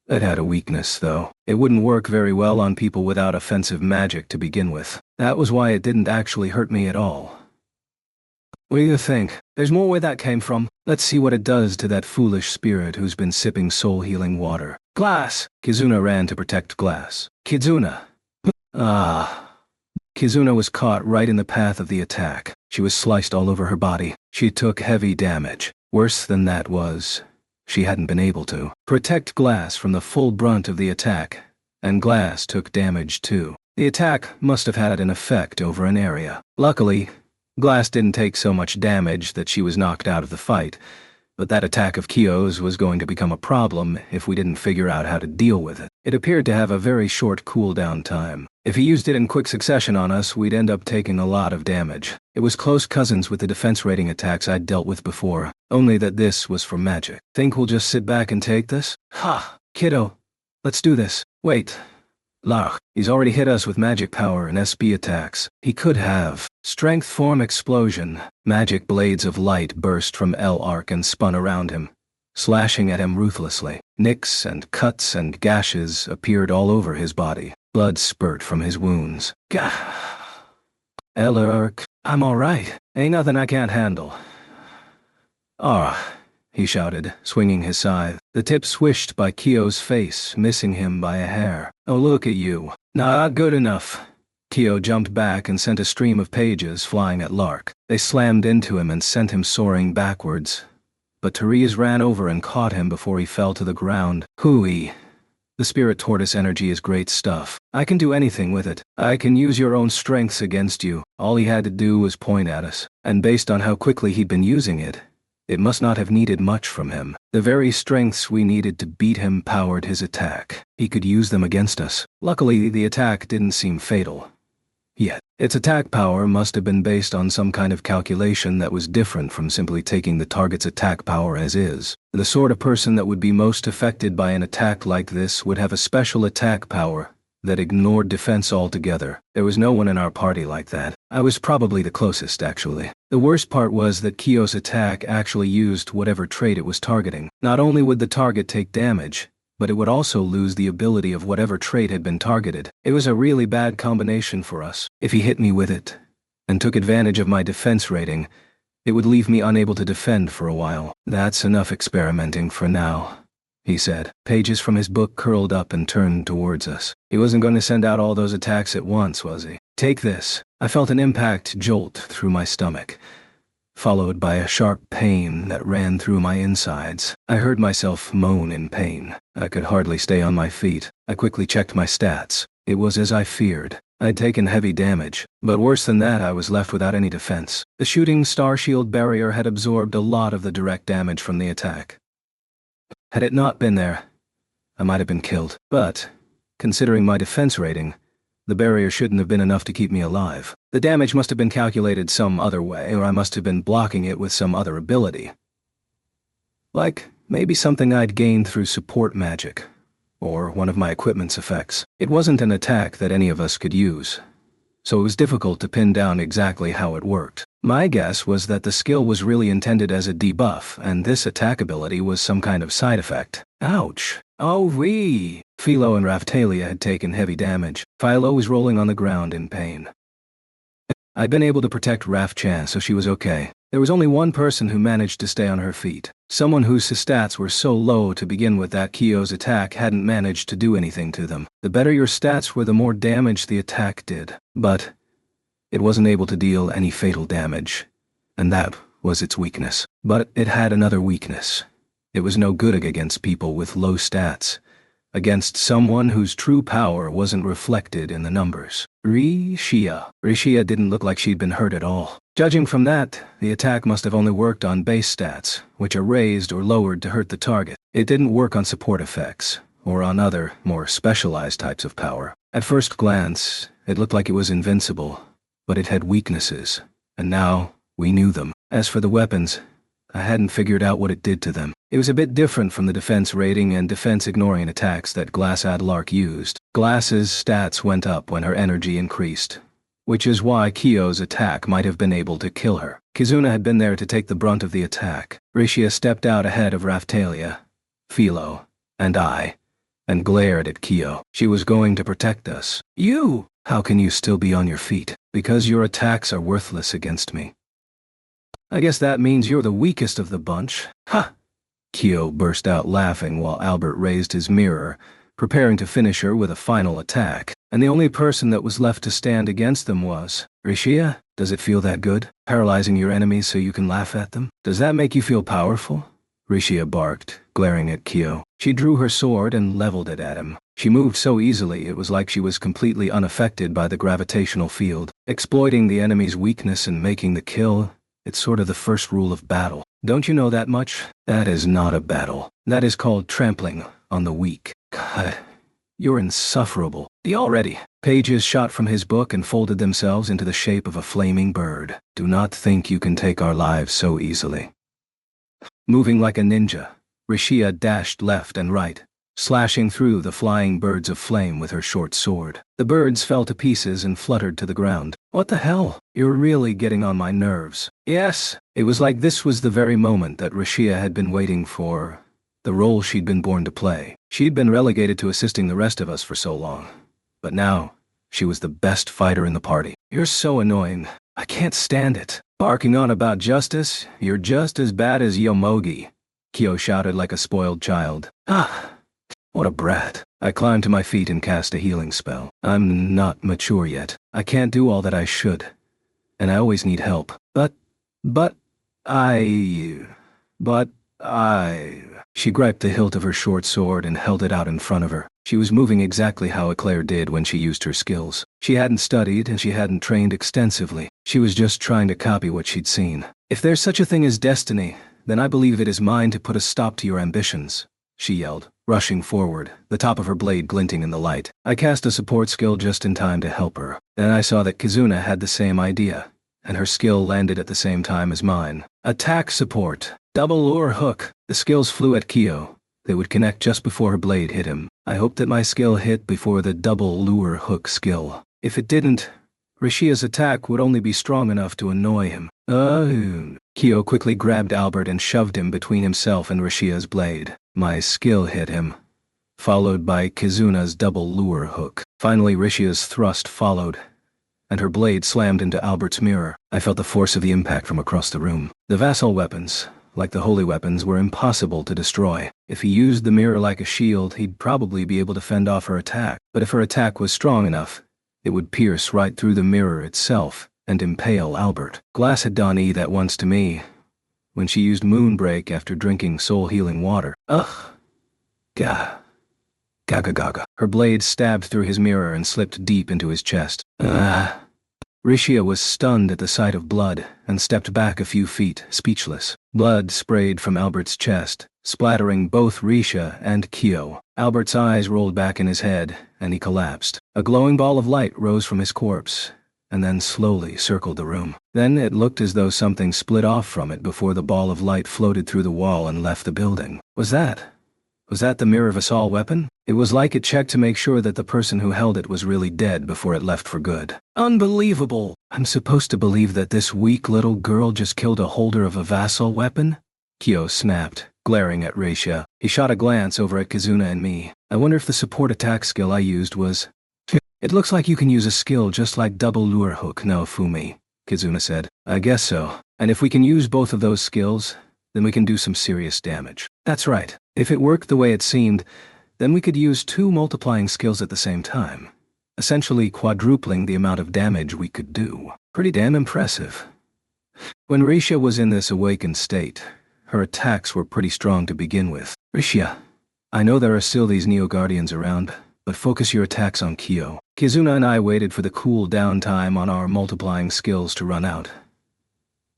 had a weakness, though. It wouldn't work very well on people without offensive magic to begin with. That was why it didn't actually hurt me at all. What do you think? There's more where that came from. Let's see what it does to that foolish spirit who's been sipping soul-healing water. Glass! Kizuna ran to protect Glass. Kizuna! Kizuna was caught right in the path of the attack. She was sliced all over her body. She took heavy damage. Worse than that was, she hadn't been able to protect Glass from the full brunt of the attack, and Glass took damage too. The attack must have had an effect over an area. Luckily, Glass didn't take so much damage that she was knocked out of the fight, but that attack of Kyo's was going to become a problem if we didn't figure out how to deal with it. It appeared to have a very short cooldown time. If he used it in quick succession on us, we'd end up taking a lot of damage. It was close cousins with the defense rating attacks I'd dealt with before, only that this was for magic. Think we'll just sit back and take this? Ha! Kiddo, let's do this. Wait. Lach, he's already hit us with magic power and SB attacks. He could have. Strength form explosion. Magic blades of light burst from L-Arc and spun around him, slashing at him ruthlessly. Nicks and cuts and gashes appeared all over his body. Blood spurt from his wounds. Gah! Ellerk, I'm alright. Ain't nothing I can't handle. Ah, he shouted, swinging his scythe. The tip swished by Kyo's face, missing him by a hair. Oh, look at you. Not good enough. Kyo jumped back and sent a stream of pages flying at Lark. They slammed into him and sent him soaring backwards. But Therese ran over and caught him before he fell to the ground. Hooey. The spirit tortoise energy is great stuff. I can do anything with it. I can use your own strengths against you. All he had to do was point at us. And based on how quickly he'd been using it, it must not have needed much from him. The very strengths we needed to beat him powered his attack. He could use them against us. Luckily, the attack didn't seem fatal. Yet, its attack power must have been based on some kind of calculation that was different from simply taking the target's attack power as is. The sort of person that would be most affected by an attack like this would have a special attack power that ignored defense altogether. There was no one in our party like that. I was probably the closest, actually. The worst part was that Kyo's attack actually used whatever trait it was targeting. Not only would the target take damage, but it would also lose the ability of whatever trait had been targeted. It was a really bad combination for us. If he hit me with it, and took advantage of my defense rating, it would leave me unable to defend for a while. That's enough experimenting for now, he said. Pages from his book curled up and turned towards us. He wasn't going to send out all those attacks at once, was he? Take this. I felt an impact jolt through my stomach, followed by a sharp pain that ran through my insides. I heard myself moan in pain. I could hardly stay on my feet. I quickly checked my stats. It was as I feared. I'd taken heavy damage, but worse than that, I was left without any defense. The shooting star shield barrier had absorbed a lot of the direct damage from the attack. Had it not been there, I might have been killed. But, considering my defense rating, the barrier shouldn't have been enough to keep me alive. The damage must have been calculated some other way, or I must have been blocking it with some other ability. Like, maybe something I'd gained through support magic, or one of my equipment's effects. It wasn't an attack that any of us could use, so it was difficult to pin down exactly how it worked. My guess was that the skill was really intended as a debuff, and this attack ability was some kind of side effect. Ouch. Oh wee! Philo and Raphtalia had taken heavy damage. Philo was rolling on the ground in pain. I'd been able to protect Raph-chan, so she was okay. There was only one person who managed to stay on her feet. Someone whose stats were so low to begin with that Kyo's attack hadn't managed to do anything to them. The better your stats were, the more damage the attack did. But it wasn't able to deal any fatal damage, and that was its weakness. But it had another weakness. It was no good against people with low stats, against someone whose true power wasn't reflected in the numbers. Rishia. Rishia didn't look like she'd been hurt at all. Judging from that, the attack must have only worked on base stats, which are raised or lowered to hurt the target. It didn't work on support effects, or on other, more specialized types of power. At first glance, it looked like it was invincible, but it had weaknesses, and now we knew them. As for the weapons, I hadn't figured out what it did to them. It was a bit different from the defense rating and defense-ignoring attacks that Glassad Lark used. Glass's stats went up when her energy increased, which is why Kyo's attack might have been able to kill her. Kizuna had been there to take the brunt of the attack. Rishia stepped out ahead of Raphtalia, Philo, and I, and glared at Kyo. She was going to protect us. You! How can you still be on your feet? Because your attacks are worthless against me. I guess that means you're the weakest of the bunch. Ha! Kyo burst out laughing while Albert raised his mirror, preparing to finish her with a final attack. And the only person that was left to stand against them was Rishia. Does it feel that good? Paralyzing your enemies so you can laugh at them? Does that make you feel powerful? Rishia barked, glaring at Kyo. She drew her sword and leveled it at him. She moved so easily it was like she was completely unaffected by the gravitational field. Exploiting the enemy's weakness and making the kill, it's sort of the first rule of battle. Don't you know that much? That is not a battle. That is called trampling on the weak. God, you're insufferable. The already. Pages shot from his book and folded themselves into the shape of a flaming bird. Do not think you can take our lives so easily. Moving like a ninja, Rishia dashed left and right, slashing through the flying birds of flame with her short sword. The birds fell to pieces and fluttered to the ground. What the hell? You're really getting on my nerves. Yes, it was like this was the very moment that Rishia had been waiting for, the role she'd been born to play. She'd been relegated to assisting the rest of us for so long. But now, She was the best fighter in the party. You're so annoying. I can't stand it. Barking on about justice? You're just as bad as Yomogi, Kyo shouted like a spoiled child. Ah, what a brat. I climbed to my feet and cast a healing spell. I'm not mature yet. I can't do all that I should. And I always need help. But I... She griped the hilt of her short sword and held it out in front of her. She was moving exactly how Eclair did when she used her skills. She hadn't studied and she hadn't trained extensively. She was just trying to copy what she'd seen. If there's such a thing as destiny, then I believe it is mine to put a stop to your ambitions, she yelled, rushing forward, the top of her blade glinting in the light. I cast a support skill just in time to help her. Then I saw that Kizuna had the same idea, and her skill landed at the same time as mine. Attack support. Double lure hook. The skills flew at Kyo. They would connect just before her blade hit him. I hoped that my skill hit before the double lure hook skill. If it didn't, Rishia's attack would only be strong enough to annoy him. Kyo quickly grabbed Albert and shoved him between himself and Rishia's blade. My skill hit him, followed by Kizuna's double lure hook. Finally, Rishia's thrust followed, and her blade slammed into Albert's mirror. I felt the force of the impact from across the room. The vassal weapons, like the holy weapons, were impossible to destroy. If he used the mirror like a shield, he'd probably be able to fend off her attack. But if her attack was strong enough, it would pierce right through the mirror itself and impale Albert. Glass had done that once to me, when she used Moonbreak after drinking soul-healing water. Ugh. Gah. Gaga gaga. Her blade stabbed through his mirror and slipped deep into his chest. Rishia was stunned at the sight of blood and stepped back a few feet, speechless. Blood sprayed from Albert's chest, splattering both Risha and Kyo. Albert's eyes rolled back in his head, and he collapsed. A glowing ball of light rose from his corpse, and then slowly circled the room. Then it looked as though something split off from it before the ball of light floated through the wall and left the building. Was that the mirror vassal weapon? It was like it checked to make sure that the person who held it was really dead before it left for good. Unbelievable! I'm supposed to believe that this weak little girl just killed a holder of a vassal weapon? Kyo snapped, glaring at Risha. He shot a glance over at Kizuna and me. I wonder if the support attack skill I used was... It looks like you can use a skill just like double lure hook, no Fumi, Kizuna said. I guess so. And if we can use both of those skills, then we can do some serious damage. That's right. If it worked the way it seemed, then we could use 2 multiplying skills at the same time, essentially quadrupling the amount of damage we could do. Pretty damn impressive. When Risha was in this awakened state, her attacks were pretty strong to begin with. Risha, I know there are still these Neo-Guardians around, but focus your attacks on Kyo. Kizuna and I waited for the cool down time on our multiplying skills to run out,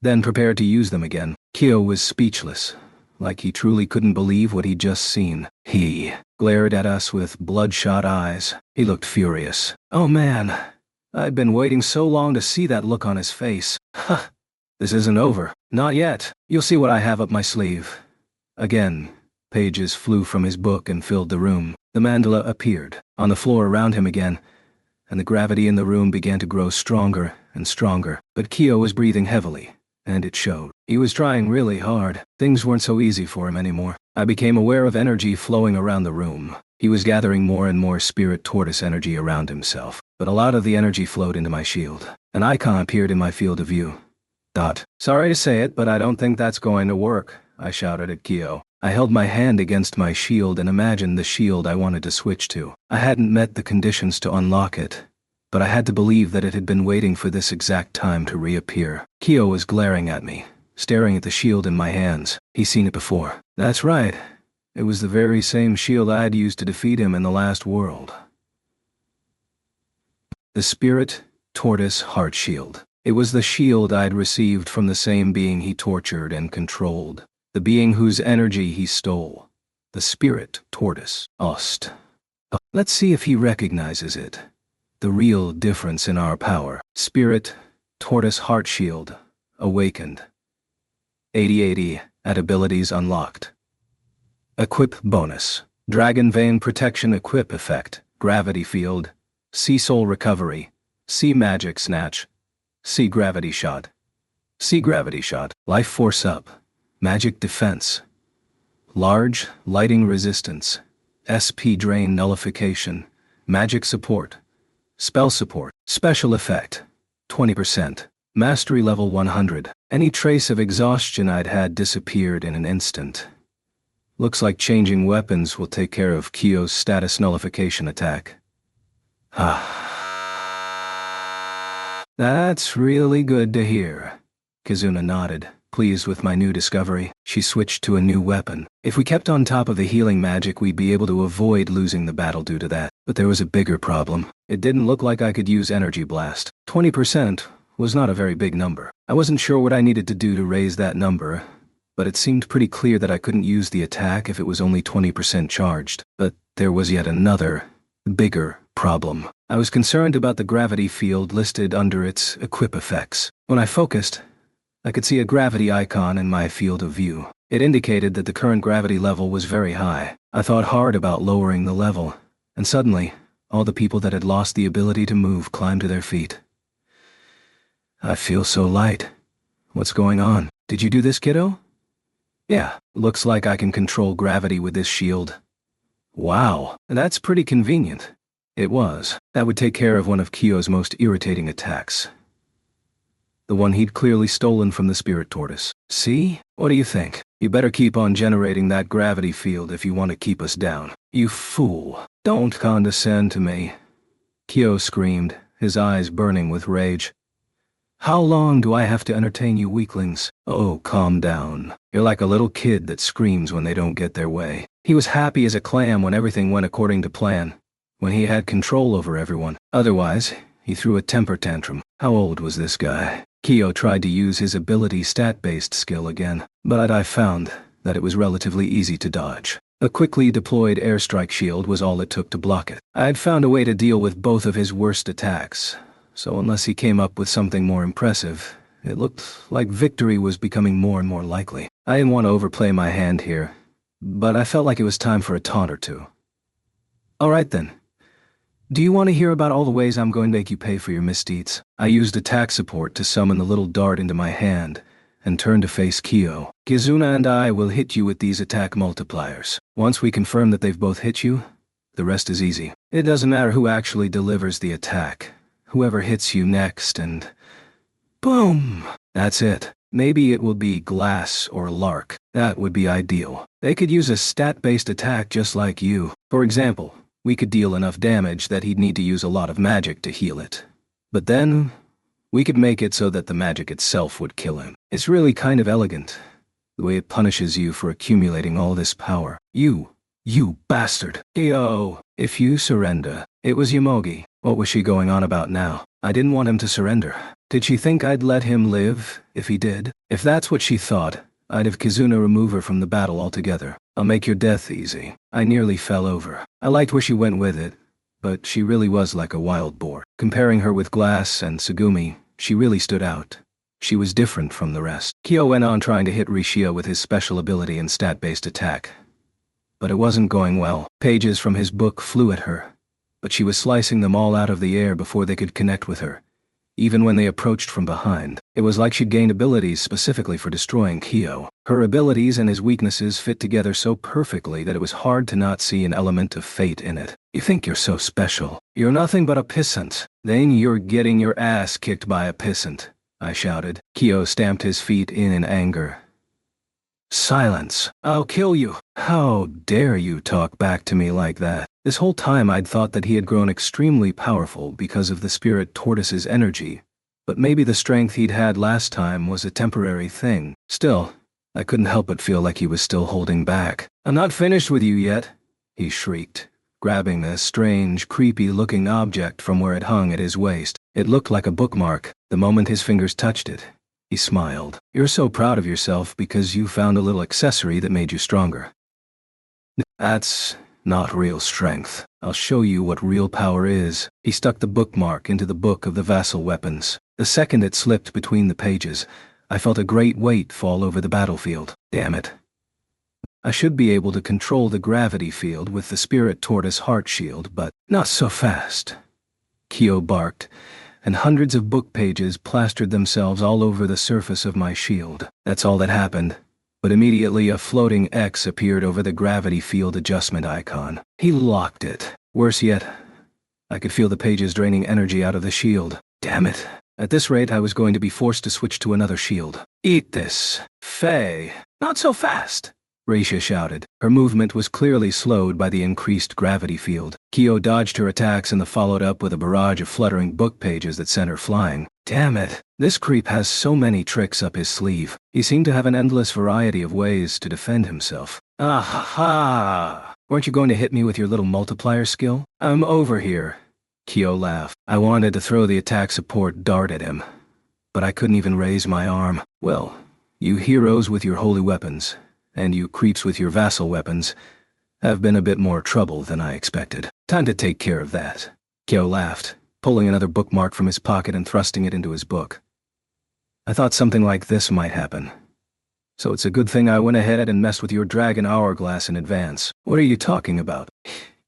then prepared to use them again. Kyo was speechless, like he truly couldn't believe what he'd just seen. He glared at us with bloodshot eyes. He looked furious. Oh man, I'd been waiting so long to see that look on his face. Huh, this isn't over. Not yet. You'll see what I have up my sleeve. Again, pages flew from his book and filled the room. The mandala appeared on the floor around him again, and the gravity in the room began to grow stronger and stronger. But Kyo was breathing heavily, and it showed. He was trying really hard. Things weren't so easy for him anymore. I became aware of energy flowing around the room. He was gathering more and more spirit tortoise energy around himself, but a lot of the energy flowed into my shield. An icon appeared in my field of view. Sorry to say it, but I don't think that's going to work, I shouted at Kyo. I held my hand against my shield and imagined the shield I wanted to switch to. I hadn't met the conditions to unlock it, but I had to believe that it had been waiting for this exact time to reappear. Kyo was glaring at me, staring at the shield in my hands. He's seen it before. That's right. It was the very same shield I'd used to defeat him in the last world. The Spirit Tortoise Heart Shield. It was the shield I'd received from the same being he tortured and controlled, the being whose energy he stole, the Spirit Tortoise, Ost. Let's see if he recognizes it. The real difference in our power. Spirit Tortoise Heart Shield, awakened. 80/80 at abilities unlocked. Equip bonus. Dragon Vein Protection Equip effect. Gravity Field. Sea Soul Recovery. Sea Magic Snatch. Sea Gravity Shot. Sea Gravity Shot. Life Force Up. Magic Defense. Large Lighting Resistance. SP Drain Nullification. Magic Support. Spell support. Special effect. 20%. Mastery level 100. Any trace of exhaustion I'd had disappeared in an instant. Looks like changing weapons will take care of Kyo's status nullification attack. That's really good to hear. Kizuna nodded, pleased with my new discovery. She switched to a new weapon. If we kept on top of the healing magic, we'd be able to avoid losing the battle due to that. But there was a bigger problem. It didn't look like I could use Energy Blast. 20% was not a very big number. I wasn't sure what I needed to do to raise that number, but it seemed pretty clear that I couldn't use the attack if it was only 20% charged. But there was yet another, bigger problem. I was concerned about the gravity field listed under its equip effects. When I focused, I could see a gravity icon in my field of view. It indicated that the current gravity level was very high. I thought hard about lowering the level, and suddenly, all the people that had lost the ability to move climbed to their feet. I feel so light. What's going on? Did you do this, kiddo? Yeah, looks like I can control gravity with this shield. Wow, that's pretty convenient. It was. That would take care of one of Kyo's most irritating attacks. The one he'd clearly stolen from the spirit tortoise. See? What do you think? You better keep on generating that gravity field if you want to keep us down. You fool. Don't condescend to me. Kyo screamed, his eyes burning with rage. How long do I have to entertain you weaklings? Oh, calm down. You're like a little kid that screams when they don't get their way. He was happy as a clam when everything went according to plan, when he had control over everyone. Otherwise, he threw a temper tantrum. How old was this guy? Kyo tried to use his ability stat-based skill again, but I found that it was relatively easy to dodge. A quickly deployed airstrike shield was all it took to block it. I'd found a way to deal with both of his worst attacks, so unless he came up with something more impressive, it looked like victory was becoming more and more likely. I didn't want to overplay my hand here, but I felt like it was time for a taunt or two. All right then. Do you want to hear about all the ways I'm going to make you pay for your misdeeds? I used attack support to summon the little dart into my hand and turned to face Kyo. Kizuna and I will hit you with these attack multipliers. Once we confirm that they've both hit you, the rest is easy. It doesn't matter who actually delivers the attack. Whoever hits you next and... boom! That's it. Maybe it will be Glass or Lark. That would be ideal. They could use a stat-based attack just like you. For example, we could deal enough damage that he'd need to use a lot of magic to heal it. But then, we could make it so that the magic itself would kill him. It's really kind of elegant, the way it punishes you for accumulating all this power. You bastard. Yo, if you surrender. It was Yomogi. What was she going on about now? I didn't want him to surrender. Did she think I'd let him live, if he did? If that's what she thought, I'd have Kizuna remove her from the battle altogether. I'll make your death easy. I nearly fell over. I liked where she went with it, but she really was like a wild boar. Comparing her with Glass and Tsugumi, she really stood out. She was different from the rest. Kyo went on trying to hit Rishio with his special ability and stat-based attack. But it wasn't going well. Pages from his book flew at her, but she was slicing them all out of the air before they could connect with her. Even when they approached from behind, it was like she'd gained abilities specifically for destroying Kyo. Her abilities and his weaknesses fit together so perfectly that it was hard to not see an element of fate in it. You think you're so special. You're nothing but a pissant. Then you're getting your ass kicked by a pissant, I shouted. Kyo stamped his feet in anger. Silence. I'll kill you. How dare you talk back to me like that? This whole time I'd thought that he had grown extremely powerful because of the spirit tortoise's energy, but maybe the strength he'd had last time was a temporary thing. Still, I couldn't help but feel like he was still holding back. I'm not finished with you yet, he shrieked, grabbing a strange, creepy-looking object from where it hung at his waist. It looked like a bookmark. The moment his fingers touched it, he smiled. You're so proud of yourself because you found a little accessory that made you stronger. That's not real strength. I'll show you what real power is. He stuck the bookmark into the book of the vassal weapons. The second it slipped between the pages, I felt a great weight fall over the battlefield. Damn it. I should be able to control the gravity field with the spirit tortoise heart shield, but not so fast. Kyo barked, and hundreds of book pages plastered themselves all over the surface of my shield. That's all that happened. But immediately a floating X appeared over the gravity field adjustment icon. He locked it. Worse yet, I could feel the pages draining energy out of the shield. Damn it. At this rate, I was going to be forced to switch to another shield. Eat this. Faye. Not so fast, Risha shouted. Her movement was clearly slowed by the increased gravity field. Kyo dodged her attacks and followed up with a barrage of fluttering book pages that sent her flying. Damn it. This creep has so many tricks up his sleeve. He seemed to have an endless variety of ways to defend himself. Ah ha ha! Weren't you going to hit me with your little multiplier skill? I'm over here. Kyo laughed. I wanted to throw the attack support dart at him, but I couldn't even raise my arm. Well, you heroes with your holy weapons, and you creeps with your vassal weapons, have been a bit more trouble than I expected. Time to take care of that. Kyo laughed, pulling another bookmark from his pocket and thrusting it into his book. I thought something like this might happen. So it's a good thing I went ahead and messed with your dragon hourglass in advance. What are you talking about?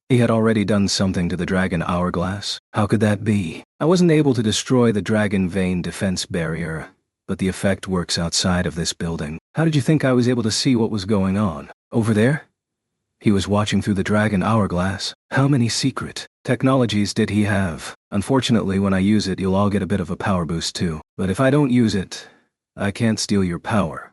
He had already done something to the dragon hourglass? How could that be? I wasn't able to destroy the dragon vein defense barrier, but the effect works outside of this building. How did you think I was able to see what was going on? Over there? He was watching through the dragon hourglass. How many secret technologies did he have? Unfortunately, when I use it, you'll all get a bit of a power boost too. But if I don't use it, I can't steal your power.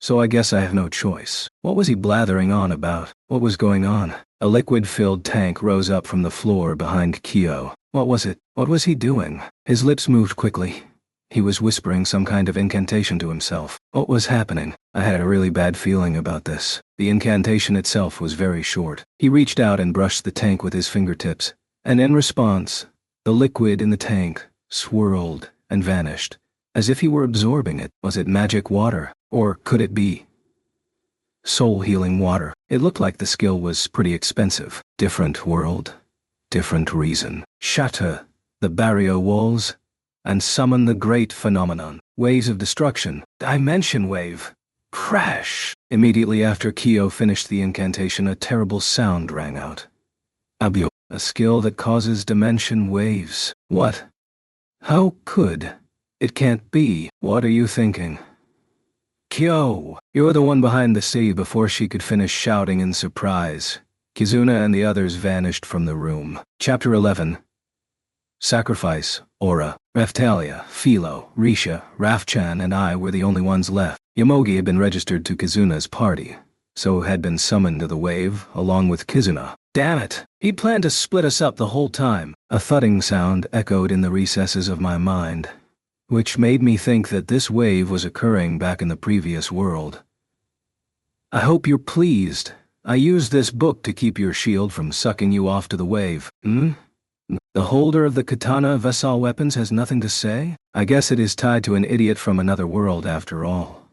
So I guess I have no choice. What was he blathering on about? What was going on? A liquid-filled tank rose up from the floor behind Kyo. What was it? What was he doing? His lips moved quickly. He was whispering some kind of incantation to himself. What was happening? I had a really bad feeling about this. The incantation itself was very short. He reached out and brushed the tank with his fingertips, and in response, the liquid in the tank swirled and vanished, as if he were absorbing it. Was it magic water? Or could it be soul-healing water? It looked like the skill was pretty expensive. Different world, different reason. Shatter the barrier walls and summon the great phenomenon. Waves of destruction. Dimension wave. Crash! Immediately after Kyo finished the incantation, a terrible sound rang out. Abyo. A skill that causes dimension waves. What? How could? It can't be. What are you thinking? Kyo, you're the one behind the sea. Before she could finish shouting in surprise, Kizuna and the others vanished from the room. Chapter 11. Sacrifice. Aura. Raphtalia, Philo, Risha, Rafchan, and I were the only ones left. Yomogi had been registered to Kizuna's party, so had been summoned to the wave, along with Kizuna. Damn it! He planned to split us up the whole time. A thudding sound echoed in the recesses of my mind, which made me think that this wave was occurring back in the previous world. I hope you're pleased. I used this book to keep your shield from sucking you off to the wave. The holder of the katana Vassal weapons has nothing to say? I guess it is tied to an idiot from another world after all.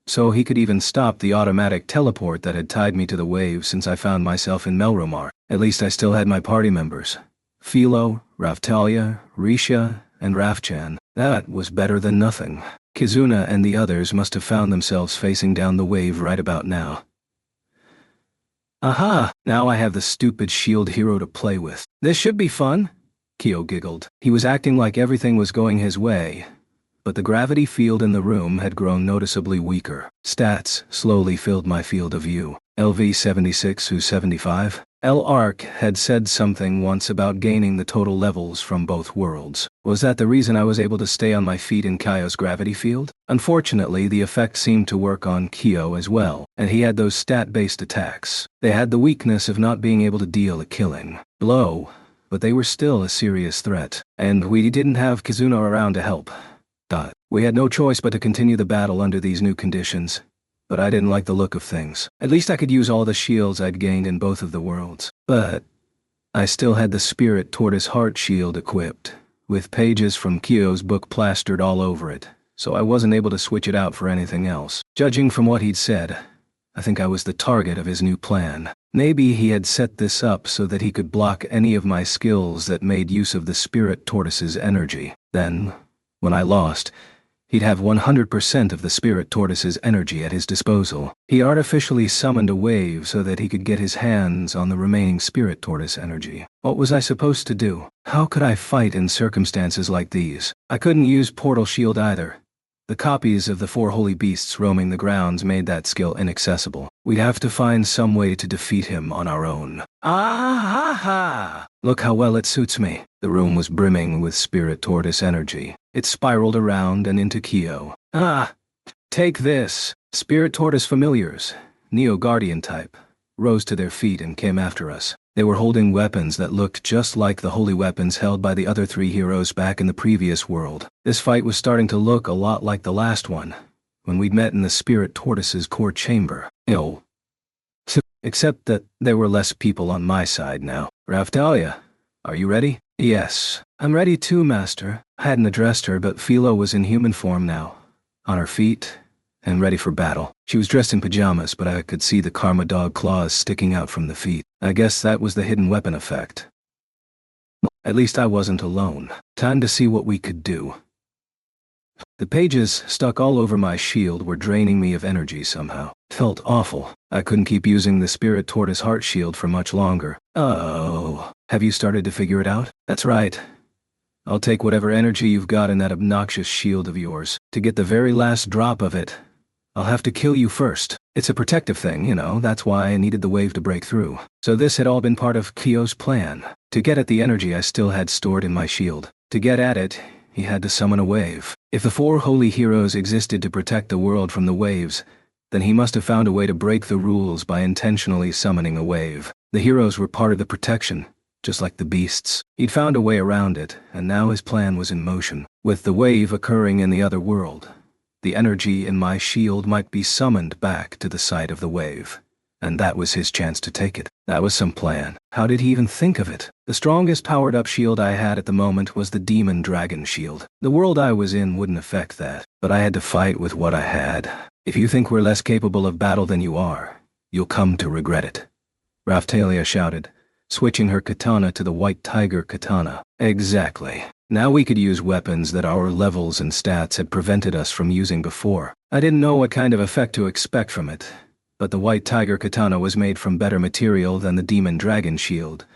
So he could even stop the automatic teleport that had tied me to the wave since I found myself in Melromar. At least I still had my party members. Philo, Raphtalia, Risha, and Rafchan. That was better than nothing. Kizuna and the others must have found themselves facing down the wave right about now. Aha! Now I have the stupid shield hero to play with. This should be fun, Kyo giggled. He was acting like everything was going his way, but the gravity field in the room had grown noticeably weaker. Stats slowly filled my field of view. LV 76 who's 75. L-Arc had said something once about gaining the total levels from both worlds. Was that the reason I was able to stay on my feet in Kyo's gravity field? Unfortunately, the effect seemed to work on Kyo as well, and he had those stat-based attacks. They had the weakness of not being able to deal a killing blow, but they were still a serious threat, and we didn't have Kizuna around to help. We had no choice but to continue the battle under these new conditions. But I didn't like the look of things. At least I could use all the shields I'd gained in both of the worlds. But I still had the Spirit Tortoise Heart Shield equipped, with pages from Kyo's book plastered all over it, so I wasn't able to switch it out for anything else. Judging from what he'd said, I think I was the target of his new plan. Maybe he had set this up so that he could block any of my skills that made use of the Spirit Tortoise's energy. Then, when I lost, he'd have 100% of the Spirit Tortoise's energy at his disposal. He artificially summoned a wave so that he could get his hands on the remaining Spirit Tortoise energy. What was I supposed to do? How could I fight in circumstances like these? I couldn't use Portal Shield either. The copies of the 4 holy beasts roaming the grounds made that skill inaccessible. We'd have to find some way to defeat him on our own. Ah ha ha! Look how well it suits me. The room was brimming with spirit tortoise energy. It spiraled around and into Kyo. Ah! Take this! Spirit tortoise familiars, Neo Guardian type, rose to their feet and came after us. They were holding weapons that looked just like the holy weapons held by the other 3 heroes back in the previous world. This fight was starting to look a lot like the last one, when we'd met in the Spirit Tortoise's core chamber. Except that there were less people on my side now. Raphtalia, are you ready? Yes. I'm ready too, Master. I hadn't addressed her, but Philo was in human form now, on her feet, and ready for battle. She was dressed in pajamas, but I could see the Karma Dog claws sticking out from the feet. I guess that was the hidden weapon effect. At least I wasn't alone. Time to see what we could do. The pages stuck all over my shield were draining me of energy somehow. Felt awful. I couldn't keep using the Spirit Tortoise Heart Shield for much longer. Oh, have you started to figure it out? That's right. I'll take whatever energy you've got in that obnoxious shield of yours. To get the very last drop of it, I'll have to kill you first. It's a protective thing, you know, that's why I needed the wave to break through. So this had all been part of Kyo's plan. To get at the energy I still had stored in my shield. To get at it, he had to summon a wave. If the 4 holy heroes existed to protect the world from the waves, then he must have found a way to break the rules by intentionally summoning a wave. The heroes were part of the protection, just like the beasts. He'd found a way around it, and now his plan was in motion. With the wave occurring in the other world, the energy in my shield might be summoned back to the site of the wave. And that was his chance to take it. That was some plan. How did he even think of it? The strongest powered-up shield I had at the moment was the Demon Dragon Shield. The world I was in wouldn't affect that, but I had to fight with what I had. If you think we're less capable of battle than you are, you'll come to regret it. Raphtalia shouted, switching her katana to the White Tiger katana. Exactly. Now we could use weapons that our levels and stats had prevented us from using before. I didn't know what kind of effect to expect from it, but the White Tiger katana was made from better material than the Demon Dragon Shield,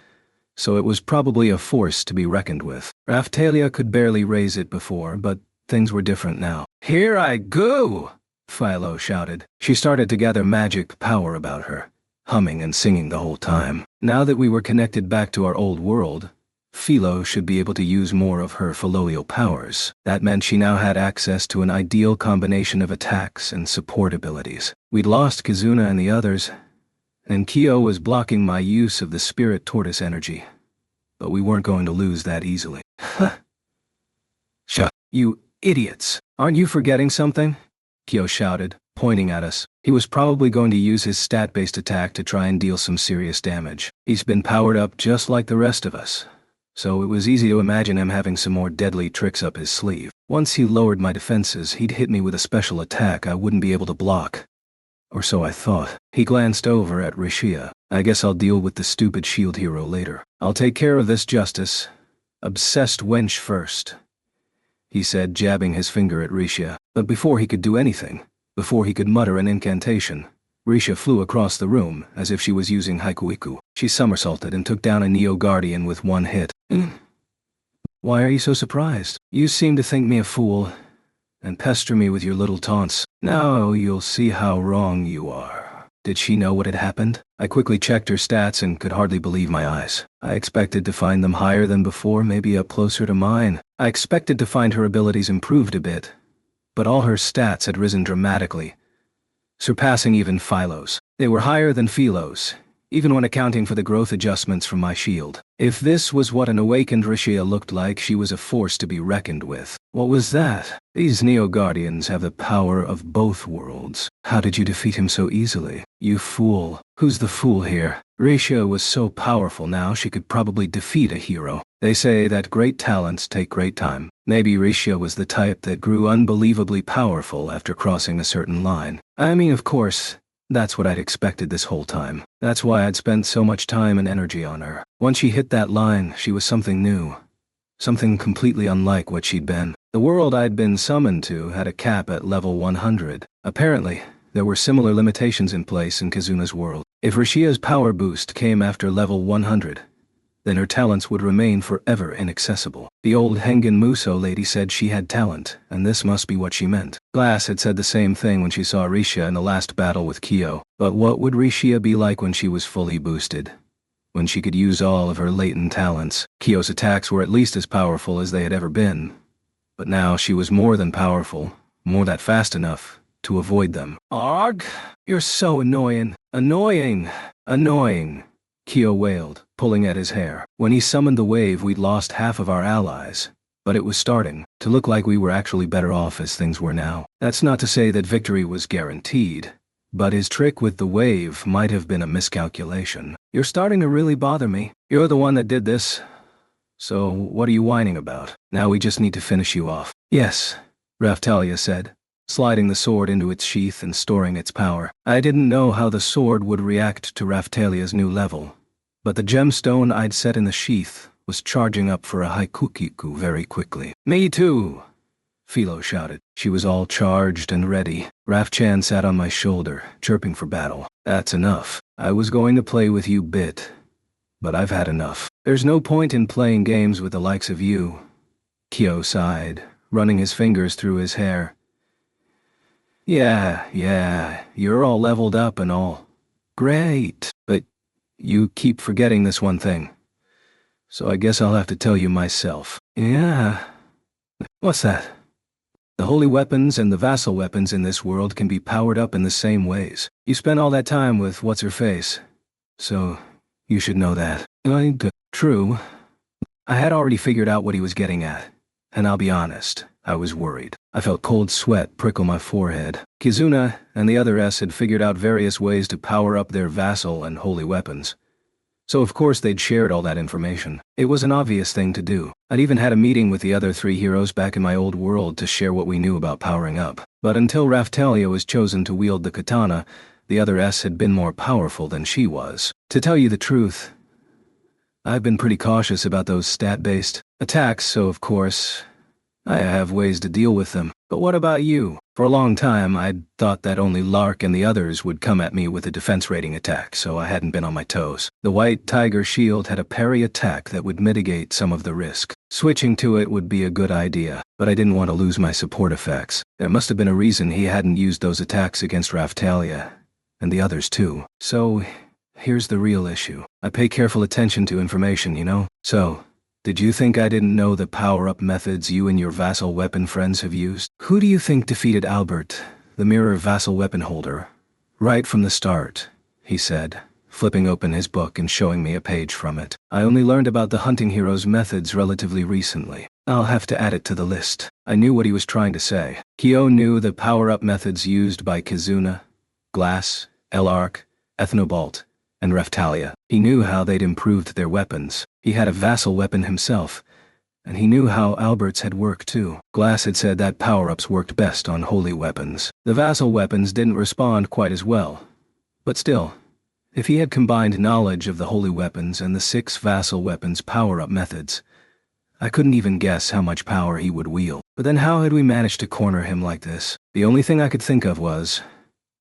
so it was probably a force to be reckoned with. Raphtalia could barely raise it before, but things were different now. Here I go! Philo shouted. She started to gather magic power about her, humming and singing the whole time. Now that we were connected back to our old world, Philo should be able to use more of her filial powers. That meant she now had access to an ideal combination of attacks and support abilities. We'd lost Kizuna and the others, and Kyo was blocking my use of the Spirit Tortoise energy. But we weren't going to lose that easily. Shut. You idiots. Aren't you forgetting something? Kyo shouted, pointing at us. He was probably going to use his stat-based attack to try and deal some serious damage. He's been powered up just like the rest of us, so it was easy to imagine him having some more deadly tricks up his sleeve. Once he lowered my defenses, he'd hit me with a special attack I wouldn't be able to block. Or so I thought. He glanced over at Rishia. I guess I'll deal with the stupid shield hero later. I'll take care of this justice. Obsessed wench first, he said, jabbing his finger at Rishia. But before he could do anything, before he could mutter an incantation, Risha flew across the room as if she was using Haikuiku. She somersaulted and took down a Neo Guardian with one hit. Why are you so surprised? You seem to think me a fool, and pester me with your little taunts. Now you'll see how wrong you are. Did she know what had happened? I quickly checked her stats and could hardly believe my eyes. I expected to find them higher than before, maybe up closer to mine. I expected to find her abilities improved a bit, but all her stats had risen dramatically, surpassing even Philo's. They were higher than Philo's, even when accounting for the growth adjustments from my shield. If this was what an awakened Rishia looked like, she was a force to be reckoned with. What was that? These Neo Guardians have the power of both worlds. How did you defeat him so easily? You fool. Who's the fool here? Rishia was so powerful now she could probably defeat a hero. They say that great talents take great time. Maybe Rishia was the type that grew unbelievably powerful after crossing a certain line. I mean, of course, that's what I'd expected this whole time. That's why I'd spent so much time and energy on her. Once she hit that line, she was something new. Something completely unlike what she'd been. The world I'd been summoned to had a cap at level 100. Apparently, there were similar limitations in place in Kizuna's world. If Rishia's power boost came after level 100, then her talents would remain forever inaccessible. The old Hengen Muso lady said she had talent, and this must be what she meant. Glass had said the same thing when she saw Rixia in the last battle with Kyo. But what would Rixia be like when she was fully boosted? When she could use all of her latent talents? Kyo's attacks were at least as powerful as they had ever been. But now she was more than powerful, more than fast enough to avoid them. Arg! You're so annoying. Annoying. Annoying. Kyo wailed, pulling at his hair. When he summoned the wave, we'd lost half of our allies. But it was starting to look like we were actually better off as things were now. That's not to say that victory was guaranteed, but his trick with the wave might have been a miscalculation. You're starting to really bother me. You're the one that did this. So what are you whining about? Now we just need to finish you off. Yes, Raphtalia said, sliding the sword into its sheath and storing its power. I didn't know how the sword would react to Raphtalia's new level, but the gemstone I'd set in the sheath was charging up for a Haikukiku very quickly. Me too, Philo shouted. She was all charged and ready. Raph-chan sat on my shoulder, chirping for battle. That's enough. I was going to play with you bit, but I've had enough. There's no point in playing games with the likes of you. Kyo sighed, running his fingers through his hair. Yeah, you're all leveled up and all. Great, but you keep forgetting this one thing. So I guess I'll have to tell you myself. Yeah. What's that? The holy weapons and the vassal weapons in this world can be powered up in the same ways. You spent all that time with what's-her-face, so you should know that. True. I had already figured out what he was getting at, and I'll be honest, I was worried. I felt cold sweat prickle my forehead. Kizuna and the other S had figured out various ways to power up their vassal and holy weapons. So of course they'd shared all that information. It was an obvious thing to do. I'd even had a meeting with the other three heroes back in my old world to share what we knew about powering up. But until Raphtalia was chosen to wield the katana, the other S had been more powerful than she was. To tell you the truth, I've been pretty cautious about those stat-based attacks, so of course I have ways to deal with them. But what about you? For a long time, I'd thought that only Lark and the others would come at me with a defense rating attack, so I hadn't been on my toes. The White Tiger Shield had a parry attack that would mitigate some of the risk. Switching to it would be a good idea, but I didn't want to lose my support effects. There must have been a reason he hadn't used those attacks against Raphtalia, and the others too. So, here's the real issue. I pay careful attention to information, you know? So, did you think I didn't know the power-up methods you and your vassal weapon friends have used? Who do you think defeated Albert, the mirror vassal weapon holder? Right from the start, he said, flipping open his book and showing me a page from it. I only learned about the hunting hero's methods relatively recently. I'll have to add it to the list. I knew what he was trying to say. Kyo knew the power-up methods used by Kizuna, Glass, L-Arc, Ethnobalt, and Raphtalia. He knew how they'd improved their weapons. He had a vassal weapon himself, and he knew how Albert's had worked too. Glass had said that power-ups worked best on holy weapons. The vassal weapons didn't respond quite as well. But still, if he had combined knowledge of the holy weapons and the 6 vassal weapons power-up methods, I couldn't even guess how much power he would wield. But then how had we managed to corner him like this? The only thing I could think of was,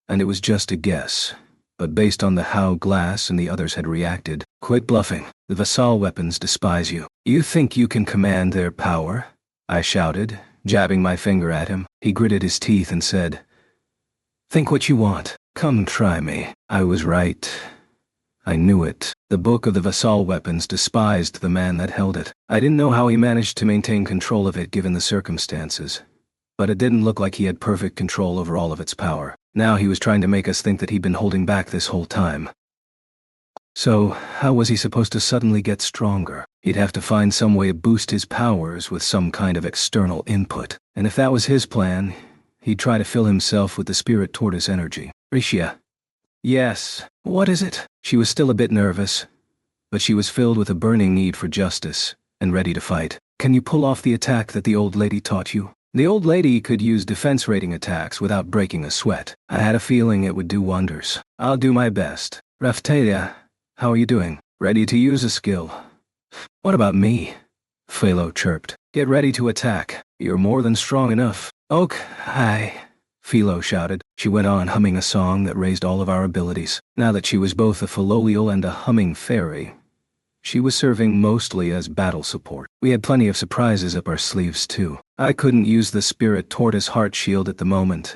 and it was just a guess, but based on the how Glass and the others had reacted, quit bluffing. The vassal weapons despise you. You think you can command their power? I shouted, jabbing my finger at him. He gritted his teeth and said, think what you want. Come try me. I was right. I knew it. The book of the vassal weapons despised the man that held it. I didn't know how he managed to maintain control of it given the circumstances, but it didn't look like he had perfect control over all of its power. Now he was trying to make us think that he'd been holding back this whole time. So, how was he supposed to suddenly get stronger? He'd have to find some way to boost his powers with some kind of external input. And if that was his plan, he'd try to fill himself with the spirit tortoise energy. Rixia. Yes. What is it? She was still a bit nervous, but she was filled with a burning need for justice, and ready to fight. Can you pull off the attack that the old lady taught you? The old lady could use defense rating attacks without breaking a sweat. I had a feeling it would do wonders. I'll do my best. Raphtalia, how are you doing? Ready to use a skill? What about me? Philo chirped. Get ready to attack. You're more than strong enough. Ok, hi. Philo shouted. She went on humming a song that raised all of our abilities. Now that she was both a Philolial and a humming fairy, She was serving mostly as battle support. We had plenty of surprises up our sleeves too. I couldn't use the Spirit Tortoise Heart Shield at the moment,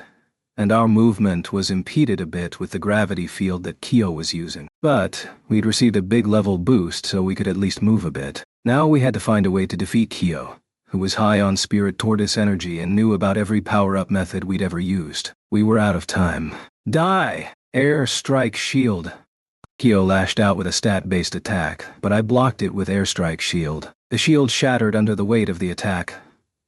and our movement was impeded a bit with the gravity field that Kyo was using. But we'd received a big level boost so we could at least move a bit. Now we had to find a way to defeat Kyo, who was high on Spirit Tortoise energy and knew about every power-up method we'd ever used. We were out of time. Die! Air Strike Shield. Kyo lashed out with a stat-based attack, but I blocked it with Airstrike Shield. The shield shattered under the weight of the attack,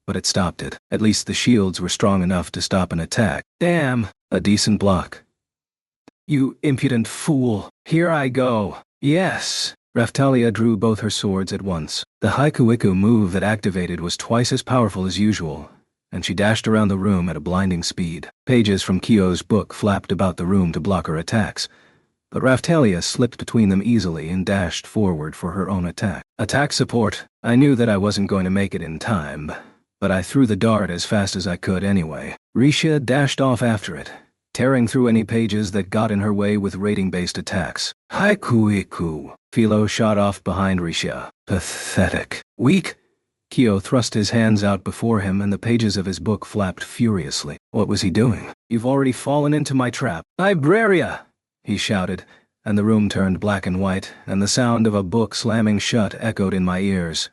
but it stopped it. At least the shields were strong enough to stop an attack. Damn! A decent block. You impudent fool! Here I go! Yes! Raphtalia drew both her swords at once. The Haikuiku move that activated was twice as powerful as usual, and she dashed around the room at a blinding speed. Pages from Kyo's book flapped about the room to block her attacks, but Raphtalia slipped between them easily and dashed forward for her own attack. Attack support. I knew that I wasn't going to make it in time, but I threw the dart as fast as I could anyway. Rixia dashed off after it, tearing through any pages that got in her way with rating-based attacks. Haikuiku. Philo shot off behind Rixia. Pathetic. Weak. Kyo thrust his hands out before him and the pages of his book flapped furiously. What was he doing? You've already fallen into my trap. Libraria! He shouted, and the room turned black and white, and the sound of a book slamming shut echoed in my ears.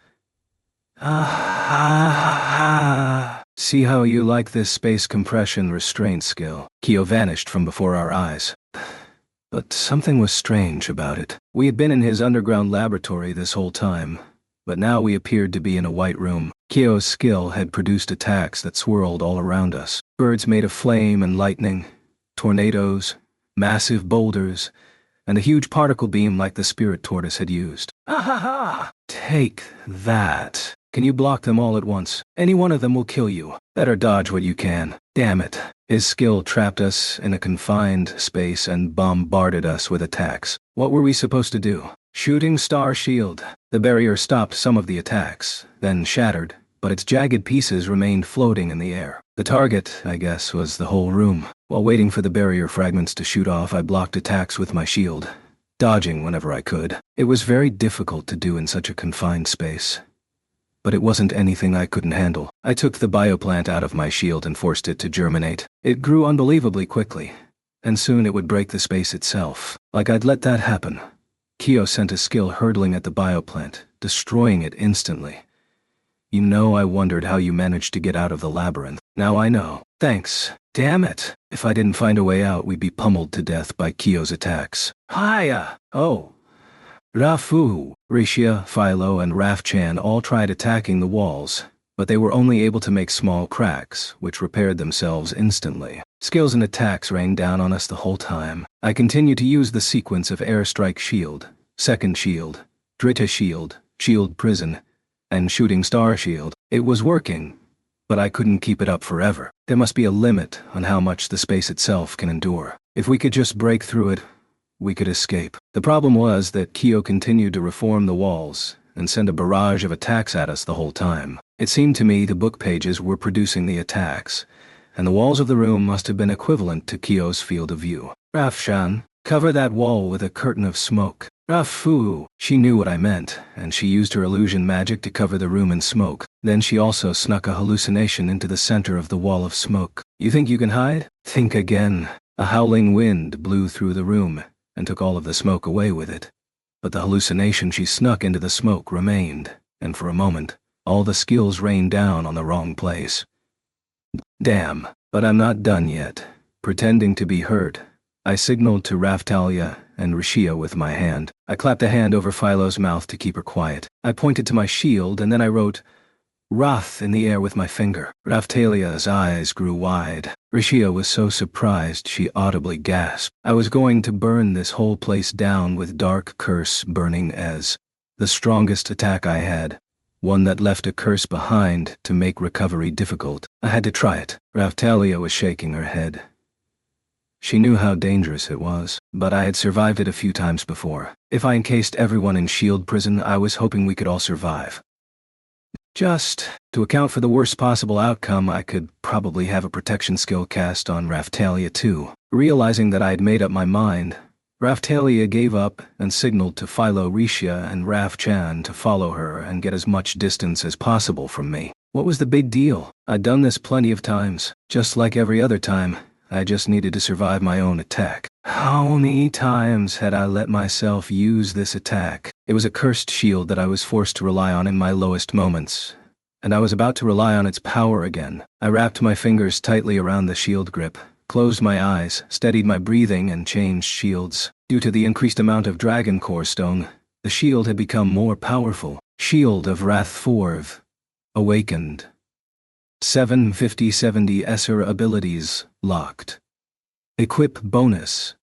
See how you like this space compression restraint skill. Kyo vanished from before our eyes. But something was strange about it. We had been in his underground laboratory this whole time, but now we appeared to be in a white room. Kyo's skill had produced attacks that swirled all around us. Birds made of flame and lightning, tornadoes, massive boulders, and a huge particle beam like the Spirit Tortoise had used. Ah-ha-ha! Take that. Can you block them all at once? Any one of them will kill you. Better dodge what you can. Damn it. His skill trapped us in a confined space and bombarded us with attacks. What were we supposed to do? Shooting Star Shield. The barrier stopped some of the attacks, then shattered, but its jagged pieces remained floating in the air. The target, I guess, was the whole room. While waiting for the barrier fragments to shoot off, I blocked attacks with my shield, dodging whenever I could. It was very difficult to do in such a confined space, but it wasn't anything I couldn't handle. I took the bioplant out of my shield and forced it to germinate. It grew unbelievably quickly, and soon it would break the space itself. Like I'd let that happen. Kyo sent a skill hurtling at the bioplant, destroying it instantly. You know, I wondered how you managed to get out of the labyrinth. Now I know. Thanks. Damn it. If I didn't find a way out, we'd be pummeled to death by Kyo's attacks. Hiya! Oh. Rafu, Rixia, Philo, and Raf-chan all tried attacking the walls, but they were only able to make small cracks, which repaired themselves instantly. Skills and attacks rained down on us the whole time. I continued to use the sequence of Airstrike Shield, Second Shield, Drita Shield, Shield Prison, and Shooting Star Shield. It was working, but I couldn't keep it up forever. There must be a limit on how much the space itself can endure. If we could just break through it, we could escape. The problem was that Kyo continued to reform the walls and send a barrage of attacks at us the whole time. It seemed to me the book pages were producing the attacks, and the walls of the room must have been equivalent to Kyo's field of view. Raf-chan, cover that wall with a curtain of smoke. Rafu! She knew what I meant, and she used her illusion magic to cover the room in smoke. Then she also snuck a hallucination into the center of the wall of smoke. You think you can hide? Think again. A howling wind blew through the room and took all of the smoke away with it. But the hallucination she snuck into the smoke remained, and for a moment, all the skills rained down on the wrong place. Damn, but I'm not done yet. Pretending to be hurt, I signaled to Raphtalia and Rixia with my hand. I clapped a hand over Philo's mouth to keep her quiet. I pointed to my shield and then I wrote Wrath in the air with my finger. Raphtalia's eyes grew wide. Rixia was so surprised she audibly gasped. I was going to burn this whole place down with dark curse burning as the strongest attack I had, one that left a curse behind to make recovery difficult. I had to try it. Raphtalia was shaking her head. She knew how dangerous it was, but I had survived it a few times before. If I encased everyone in Shield Prison, I was hoping we could all survive. Just to account for the worst possible outcome, I could probably have a protection skill cast on Raphtalia too. Realizing that I had made up my mind, Raftalia gave up and signaled to Philo Risha and Raf Chan to follow her and get as much distance as possible from me. What was the big deal? I'd done this plenty of times. Just like every other time, I just needed to survive my own attack. How many times had I let myself use this attack? It was a cursed shield that I was forced to rely on in my lowest moments, and I was about to rely on its power again. I wrapped my fingers tightly around the shield grip, closed my eyes, steadied my breathing, and changed shields. Due to the increased amount of Dragon Core Stone, the shield had become more powerful. Shield of Wrathforv. Awakened. 750-70 Esser abilities locked. Equip bonus.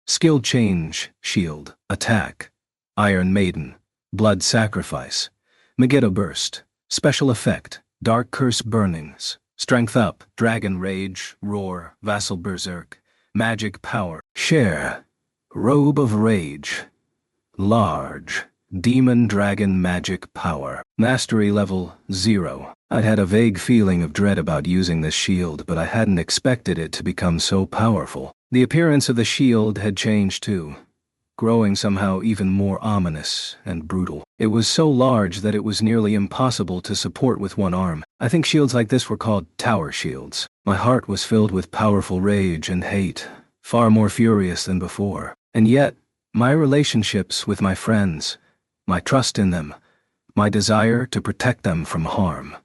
Skill change, shield, attack. Iron Maiden, Blood Sacrifice. Megiddo Burst. Special effect, Dark Curse Burnings. Strength up, Dragon Rage, Roar, Vassal Berserk. Magic Power. Share. Robe of Rage. Large. Demon Dragon Magic Power. Mastery level 0. I'd had a vague feeling of dread about using this shield, but I hadn't expected it to become so powerful. The appearance of the shield had changed too, growing somehow even more ominous and brutal. It was so large that it was nearly impossible to support with one arm. I think shields like this were called tower shields. My heart was filled with powerful rage and hate, far more furious than before. And yet, my relationships with my friends, my trust in them, my desire to protect them from harm.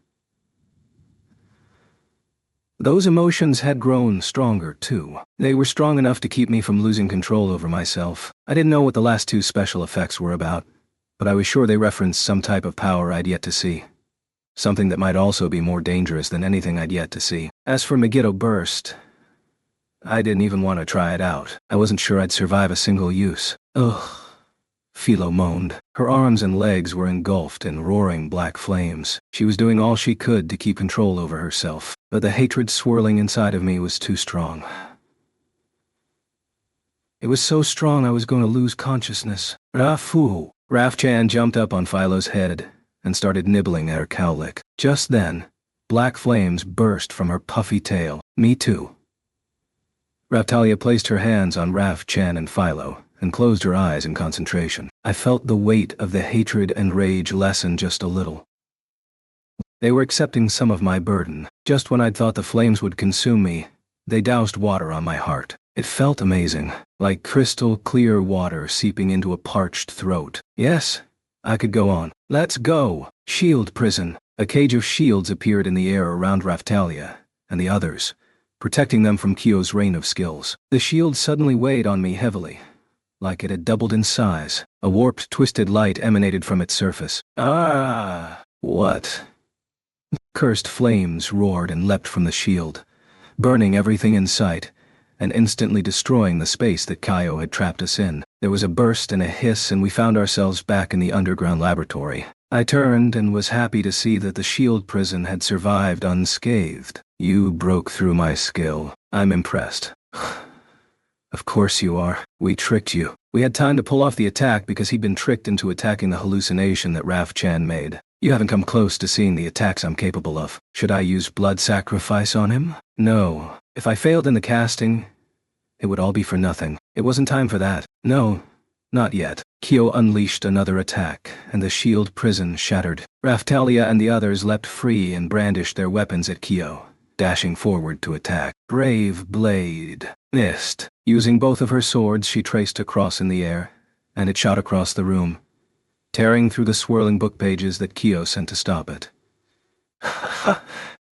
Those emotions had grown stronger, too. They were strong enough to keep me from losing control over myself. I didn't know what the last two special effects were about, but I was sure they referenced some type of power I'd yet to see. Something that might also be more dangerous than anything I'd yet to see. As for Megiddo Burst, I didn't even want to try it out. I wasn't sure I'd survive a single use. Ugh. Philo moaned. Her arms and legs were engulfed in roaring black flames. She was doing all she could to keep control over herself, but the hatred swirling inside of me was too strong. It was so strong I was going to lose consciousness. Rafu! Raf Chan jumped up on Philo's head and started nibbling at her cowlick. Just then, black flames burst from her puffy tail. Me too. Raftalia placed her hands on Raf Chan and Philo and closed her eyes in concentration. I felt the weight of the hatred and rage lessen just a little. They were accepting some of my burden. Just when I'd thought the flames would consume me, they doused water on my heart. It felt amazing, like crystal clear water seeping into a parched throat. Yes, I could go on. Let's go! Shield prison. A cage of shields appeared in the air around Raftalia and the others, protecting them from Kyo's rain of skills. The shield suddenly weighed on me heavily, like it had doubled in size. A warped, twisted light emanated from its surface. Ah! What? Cursed flames roared and leapt from the shield, burning everything in sight, and instantly destroying the space that Kyo had trapped us in. There was a burst and a hiss, and we found ourselves back in the underground laboratory. I turned and was happy to see that the shield prison had survived unscathed. You broke through my skill. I'm impressed. Of course you are. We tricked you. We had time to pull off the attack because he'd been tricked into attacking the hallucination that Raf Chan made. You haven't come close to seeing the attacks I'm capable of. Should I use blood sacrifice on him? No. If I failed in the casting, it would all be for nothing. It wasn't time for that. No, not yet. Kyo unleashed another attack, and the shield prison shattered. Raftalia and the others leapt free and brandished their weapons at Kyo, dashing forward to attack. Brave blade. Missed. Using both of her swords, she traced a cross in the air, and it shot across the room, tearing through the swirling book pages that Kyo sent to stop it.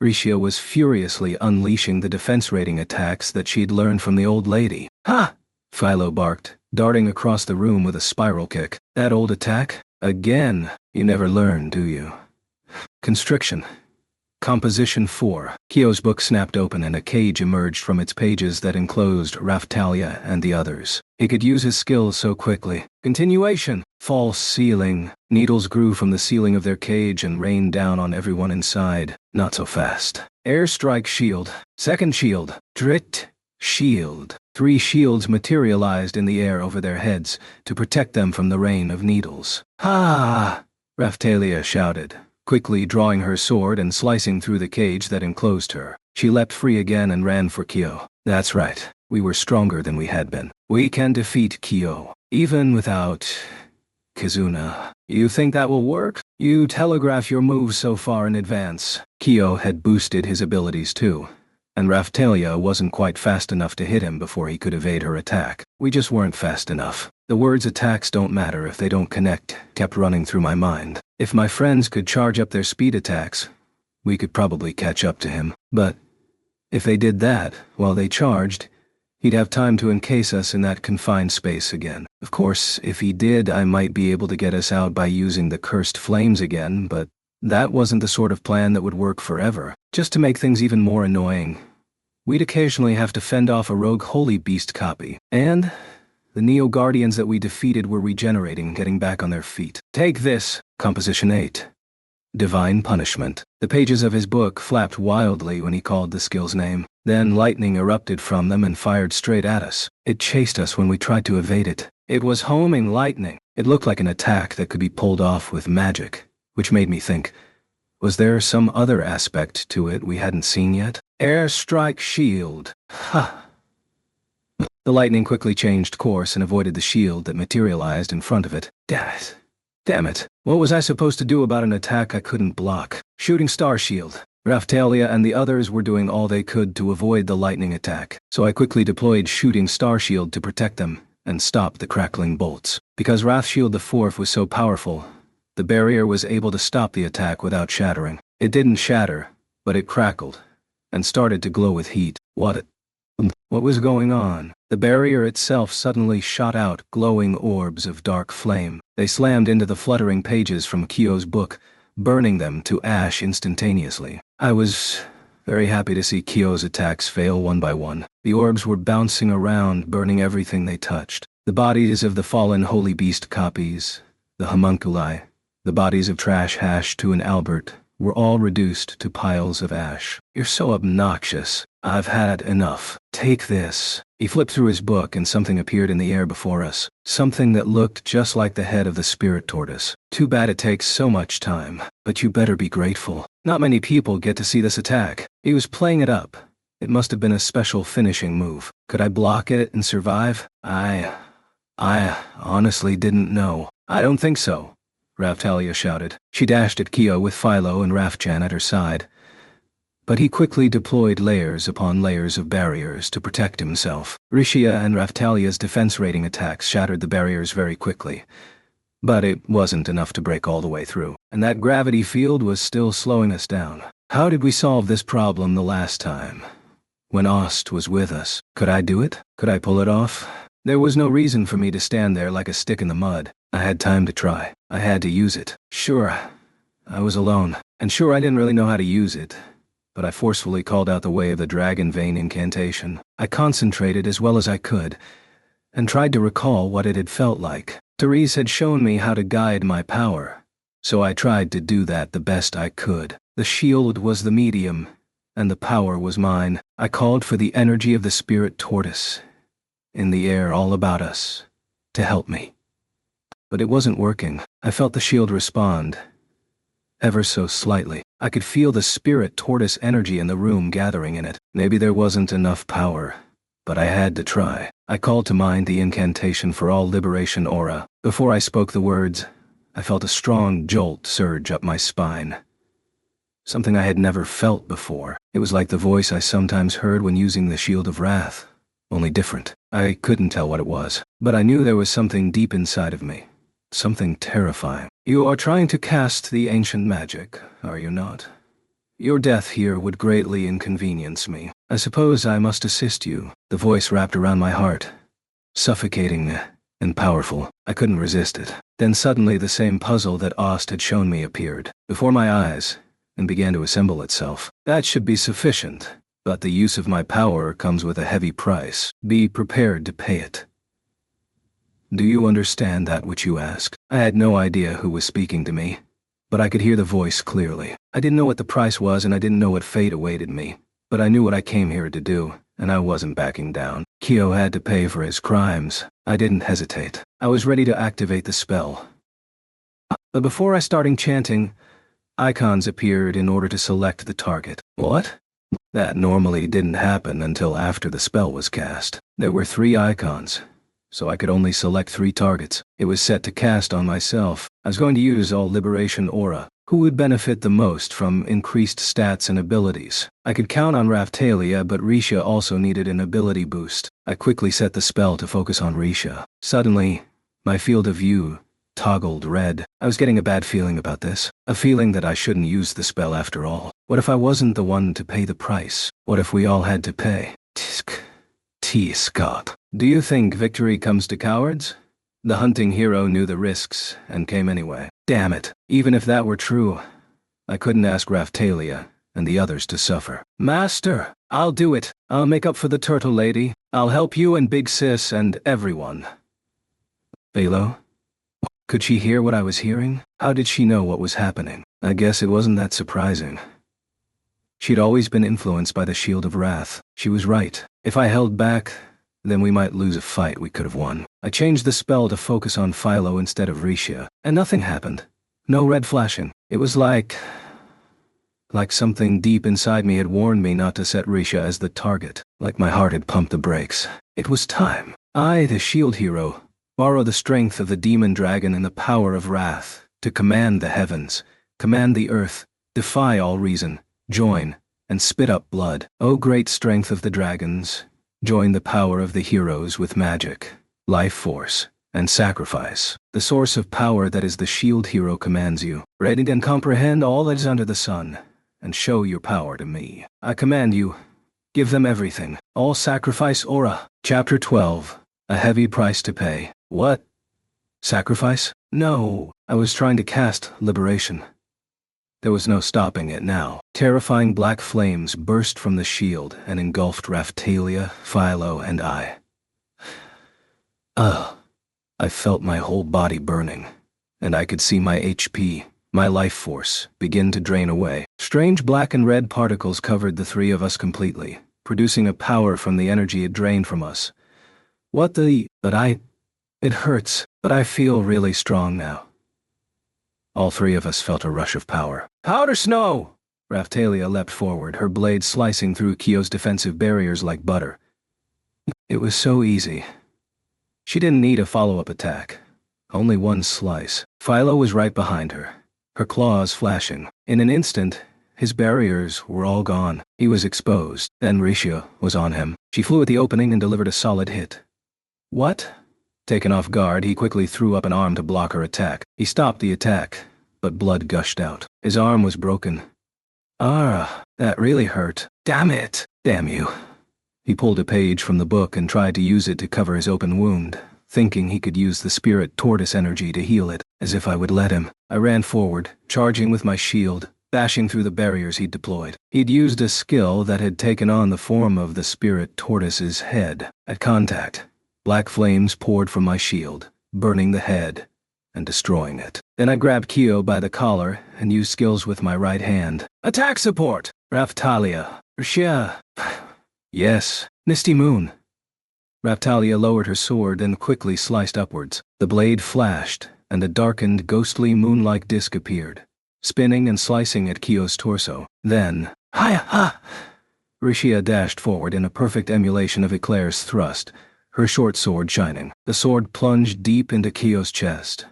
Risha was furiously unleashing the defense rating attacks that she'd learned from the old lady. Ha! Philo barked, darting across the room with a spiral kick. That old attack? Again. You never learn, do you? Constriction. Composition 4. Kyo's book snapped open and a cage emerged from its pages that enclosed Raftalia and the others. He could use his skills so quickly. Continuation. False ceiling. Needles grew from the ceiling of their cage and rained down on everyone inside. Not so fast. Airstrike shield. Second shield. Drit. Shield. 3 shields materialized in the air over their heads to protect them from the rain of needles. Ha! Raftalia shouted, quickly drawing her sword and slicing through the cage that enclosed her. She leapt free again and ran for Kyo. That's right. We were stronger than we had been. We can defeat Kyo, even without Kizuna. You think that will work? You telegraph your moves so far in advance. Kyo had boosted his abilities too, and Raphtalia wasn't quite fast enough to hit him before he could evade her attack. We just weren't fast enough. The words attacks don't matter if they don't connect kept running through my mind. If my friends could charge up their speed attacks, we could probably catch up to him. But if they did that while they charged, he'd have time to encase us in that confined space again. Of course, if he did, I might be able to get us out by using the cursed flames again, but that wasn't the sort of plan that would work forever. Just to make things even more annoying, we'd occasionally have to fend off a rogue Holy Beast copy, and the Neo Guardians that we defeated were regenerating, getting back on their feet. Take this, Composition 8. Divine Punishment. The pages of his book flapped wildly when he called the skill's name. Then lightning erupted from them and fired straight at us. It chased us when we tried to evade it. It was homing lightning. It looked like an attack that could be pulled off with magic, which made me think, was there some other aspect to it we hadn't seen yet? Air Strike Shield. Ha! The lightning quickly changed course and avoided the shield that materialized in front of it. Damn it. What was I supposed to do about an attack I couldn't block? Shooting Star Shield. Raphtalia and the others were doing all they could to avoid the lightning attack, so I quickly deployed Shooting Star Shield to protect them and stop the crackling bolts. Because Wrath Shield IV was so powerful, the barrier was able to stop the attack without shattering. It didn't shatter, but it crackled and started to glow with heat. What was going on? The barrier itself suddenly shot out glowing orbs of dark flame. They slammed into the fluttering pages from Kyo's book, burning them to ash instantaneously. I was very happy to see Kyo's attacks fail one by one. The orbs were bouncing around, burning everything they touched. The bodies of the fallen Holy Beast copies, the homunculi, the bodies of Trash Hash 2 and Albert, were all reduced to piles of ash. You're so obnoxious. I've had enough. Take this. He flipped through his book and something appeared in the air before us. Something that looked just like the head of the spirit tortoise. Too bad it takes so much time, but you better be grateful. Not many people get to see this attack. He was playing it up. It must have been a special finishing move. Could I block it and survive? I honestly didn't know. I don't think so, Raphtalia shouted. She dashed at Kyo with Philo and Raphjan at her side. But he quickly deployed layers upon layers of barriers to protect himself. Rishia and Raphtalia's defense rating attacks shattered the barriers very quickly. But it wasn't enough to break all the way through, and that gravity field was still slowing us down. How did we solve this problem the last time? When Ost was with us. Could I do it? Could I pull it off? There was no reason for me to stand there like a stick in the mud. I had time to try. I had to use it. Sure, I was alone, and sure I didn't really know how to use it. But I forcefully called out the way of the Dragon Vein incantation. I concentrated as well as I could, and tried to recall what it had felt like. Therese had shown me how to guide my power, so I tried to do that the best I could. The shield was the medium, and the power was mine. I called for the energy of the spirit tortoise, in the air all about us, to help me. But it wasn't working. I felt the shield respond, ever so slightly. I could feel the spirit tortoise energy in the room gathering in it. Maybe there wasn't enough power, but I had to try. I called to mind the incantation for all liberation aura. Before I spoke the words, I felt a strong jolt surge up my spine. Something I had never felt before. It was like the voice I sometimes heard when using the Shield of Wrath, only different. I couldn't tell what it was, but I knew there was something deep inside of me. Something terrifying. You are trying to cast the ancient magic, are you not? Your death here would greatly inconvenience me. I suppose I must assist you. The voice wrapped around my heart, suffocating and powerful. I couldn't resist it. Then suddenly the same puzzle that Ost had shown me appeared before my eyes and began to assemble itself. That should be sufficient, but the use of my power comes with a heavy price. Be prepared to pay it. Do you understand that which you ask? I had no idea who was speaking to me, but I could hear the voice clearly. I didn't know what the price was and I didn't know what fate awaited me, but I knew what I came here to do, and I wasn't backing down. Kyo had to pay for his crimes. I didn't hesitate. I was ready to activate the spell. But before I started chanting, icons appeared in order to select the target. What? That normally didn't happen until after the spell was cast. There were 3 icons, so I could only select 3 targets. It was set to cast on myself. I was going to use all Liberation Aura. Who would benefit the most from increased stats and abilities? I could count on Raphtalia, but Risha also needed an ability boost. I quickly set the spell to focus on Risha. Suddenly, my field of view toggled red. I was getting a bad feeling about this. A feeling that I shouldn't use the spell after all. What if I wasn't the one to pay the price? What if we all had to pay? T. Scott. Do you think victory comes to cowards? The hunting hero knew the risks and came anyway. Damn it. Even if that were true, I couldn't ask Raphtalia and the others to suffer. Master, I'll do it. I'll make up for the turtle lady. I'll help you and Big Sis and everyone. Philo? Could she hear what I was hearing? How did she know what was happening? I guess it wasn't that surprising. She'd always been influenced by the Shield of Wrath. She was right. If I held back, then we might lose a fight we could have won. I changed the spell to focus on Philo instead of Risha, and nothing happened. No red flashing. It was like something deep inside me had warned me not to set Risha as the target. Like my heart had pumped the brakes. It was time. I, the shield hero, borrow the strength of the demon dragon and the power of wrath to command the heavens, command the earth, defy all reason, join, and spit up blood. O great strength of the dragons, join the power of the heroes with magic, life force, and sacrifice. The source of power that is the shield hero commands you. Ready and comprehend all that is under the sun, and show your power to me. I command you, give them everything. All sacrifice aura. Chapter 12. A heavy price to pay. What? Sacrifice? No, I was trying to cast Liberation. There was no stopping it now. Terrifying black flames burst from the shield and engulfed Raphtalia, Philo, and I. I felt my whole body burning, and I could see my HP, my life force, begin to drain away. Strange black and red particles covered the 3 of us completely, producing a power from the energy it drained from us. It hurts, but I feel really strong now. All 3 of us felt a rush of power. Powder snow! Raphtalia leapt forward, her blade slicing through Kyo's defensive barriers like butter. It was so easy. She didn't need a follow-up attack. Only one slice. Philo was right behind her, her claws flashing. In an instant, his barriers were all gone. He was exposed. Then Risha was on him. She flew at the opening and delivered a solid hit. What? Taken off guard, he quickly threw up an arm to block her attack. He stopped the attack, but blood gushed out. His arm was broken. That really hurt. Damn it! Damn you. He pulled a page from the book and tried to use it to cover his open wound, thinking he could use the spirit tortoise energy to heal it, as if I would let him. I ran forward, charging with my shield, bashing through the barriers he'd deployed. He'd used a skill that had taken on the form of the spirit tortoise's head. At contact, black flames poured from my shield, burning the head and destroying it. Then I grabbed Kyo by the collar and used skills with my right hand. Attack support! Raphtalia. Risha. Yes, Misty Moon. Raphtalia lowered her sword and quickly sliced upwards. The blade flashed, and a darkened, ghostly moon-like disc appeared, spinning and slicing at Kyo's torso. Then, hi-ha! Risha dashed forward in a perfect emulation of Eclair's thrust, her short sword shining. The sword plunged deep into Kyo's chest.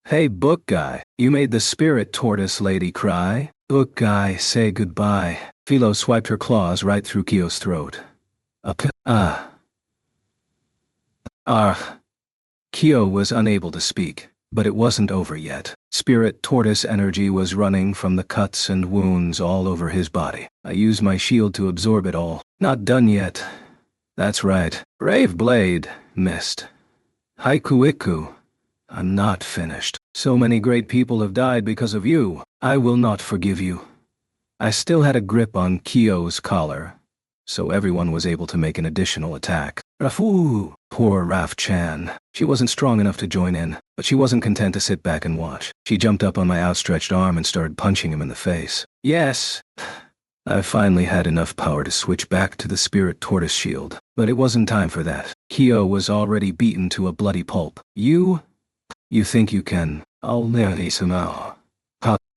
Hey, book guy, you made the spirit tortoise lady cry? Book guy, say goodbye. Philo swiped her claws right through Kyo's throat. Kyo was unable to speak, but it wasn't over yet. Spirit tortoise energy was running from the cuts and wounds all over his body. I used my shield to absorb it all. Not done yet. That's right. Brave blade, missed. Haiku-iku. I'm not finished. So many great people have died because of you. I will not forgive you. I still had a grip on Kyo's collar, so everyone was able to make an additional attack. Rafu! Poor Raf-chan. She wasn't strong enough to join in, but she wasn't content to sit back and watch. She jumped up on my outstretched arm and started punching him in the face. Yes! I finally had enough power to switch back to the spirit tortoise shield, but it wasn't time for that. Kyo was already beaten to a bloody pulp. You think you can? I'll nearly somehow.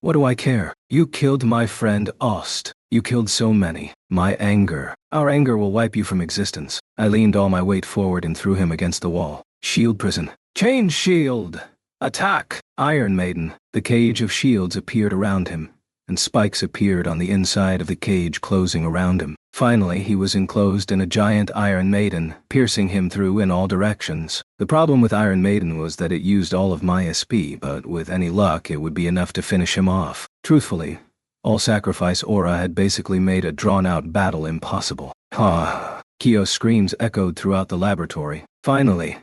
What do I care? You killed my friend Ost. You killed so many. My anger. Our anger will wipe you from existence. I leaned all my weight forward and threw him against the wall. Shield prison. Change shield! Attack! Iron Maiden. The cage of shields appeared around him, and spikes appeared on the inside of the cage closing around him. Finally, he was enclosed in a giant Iron Maiden, piercing him through in all directions. The problem with Iron Maiden was that it used all of my SP, but with any luck it would be enough to finish him off. Truthfully, all sacrifice aura had basically made a drawn-out battle impossible. Ah! Kyo's screams echoed throughout the laboratory. Finally,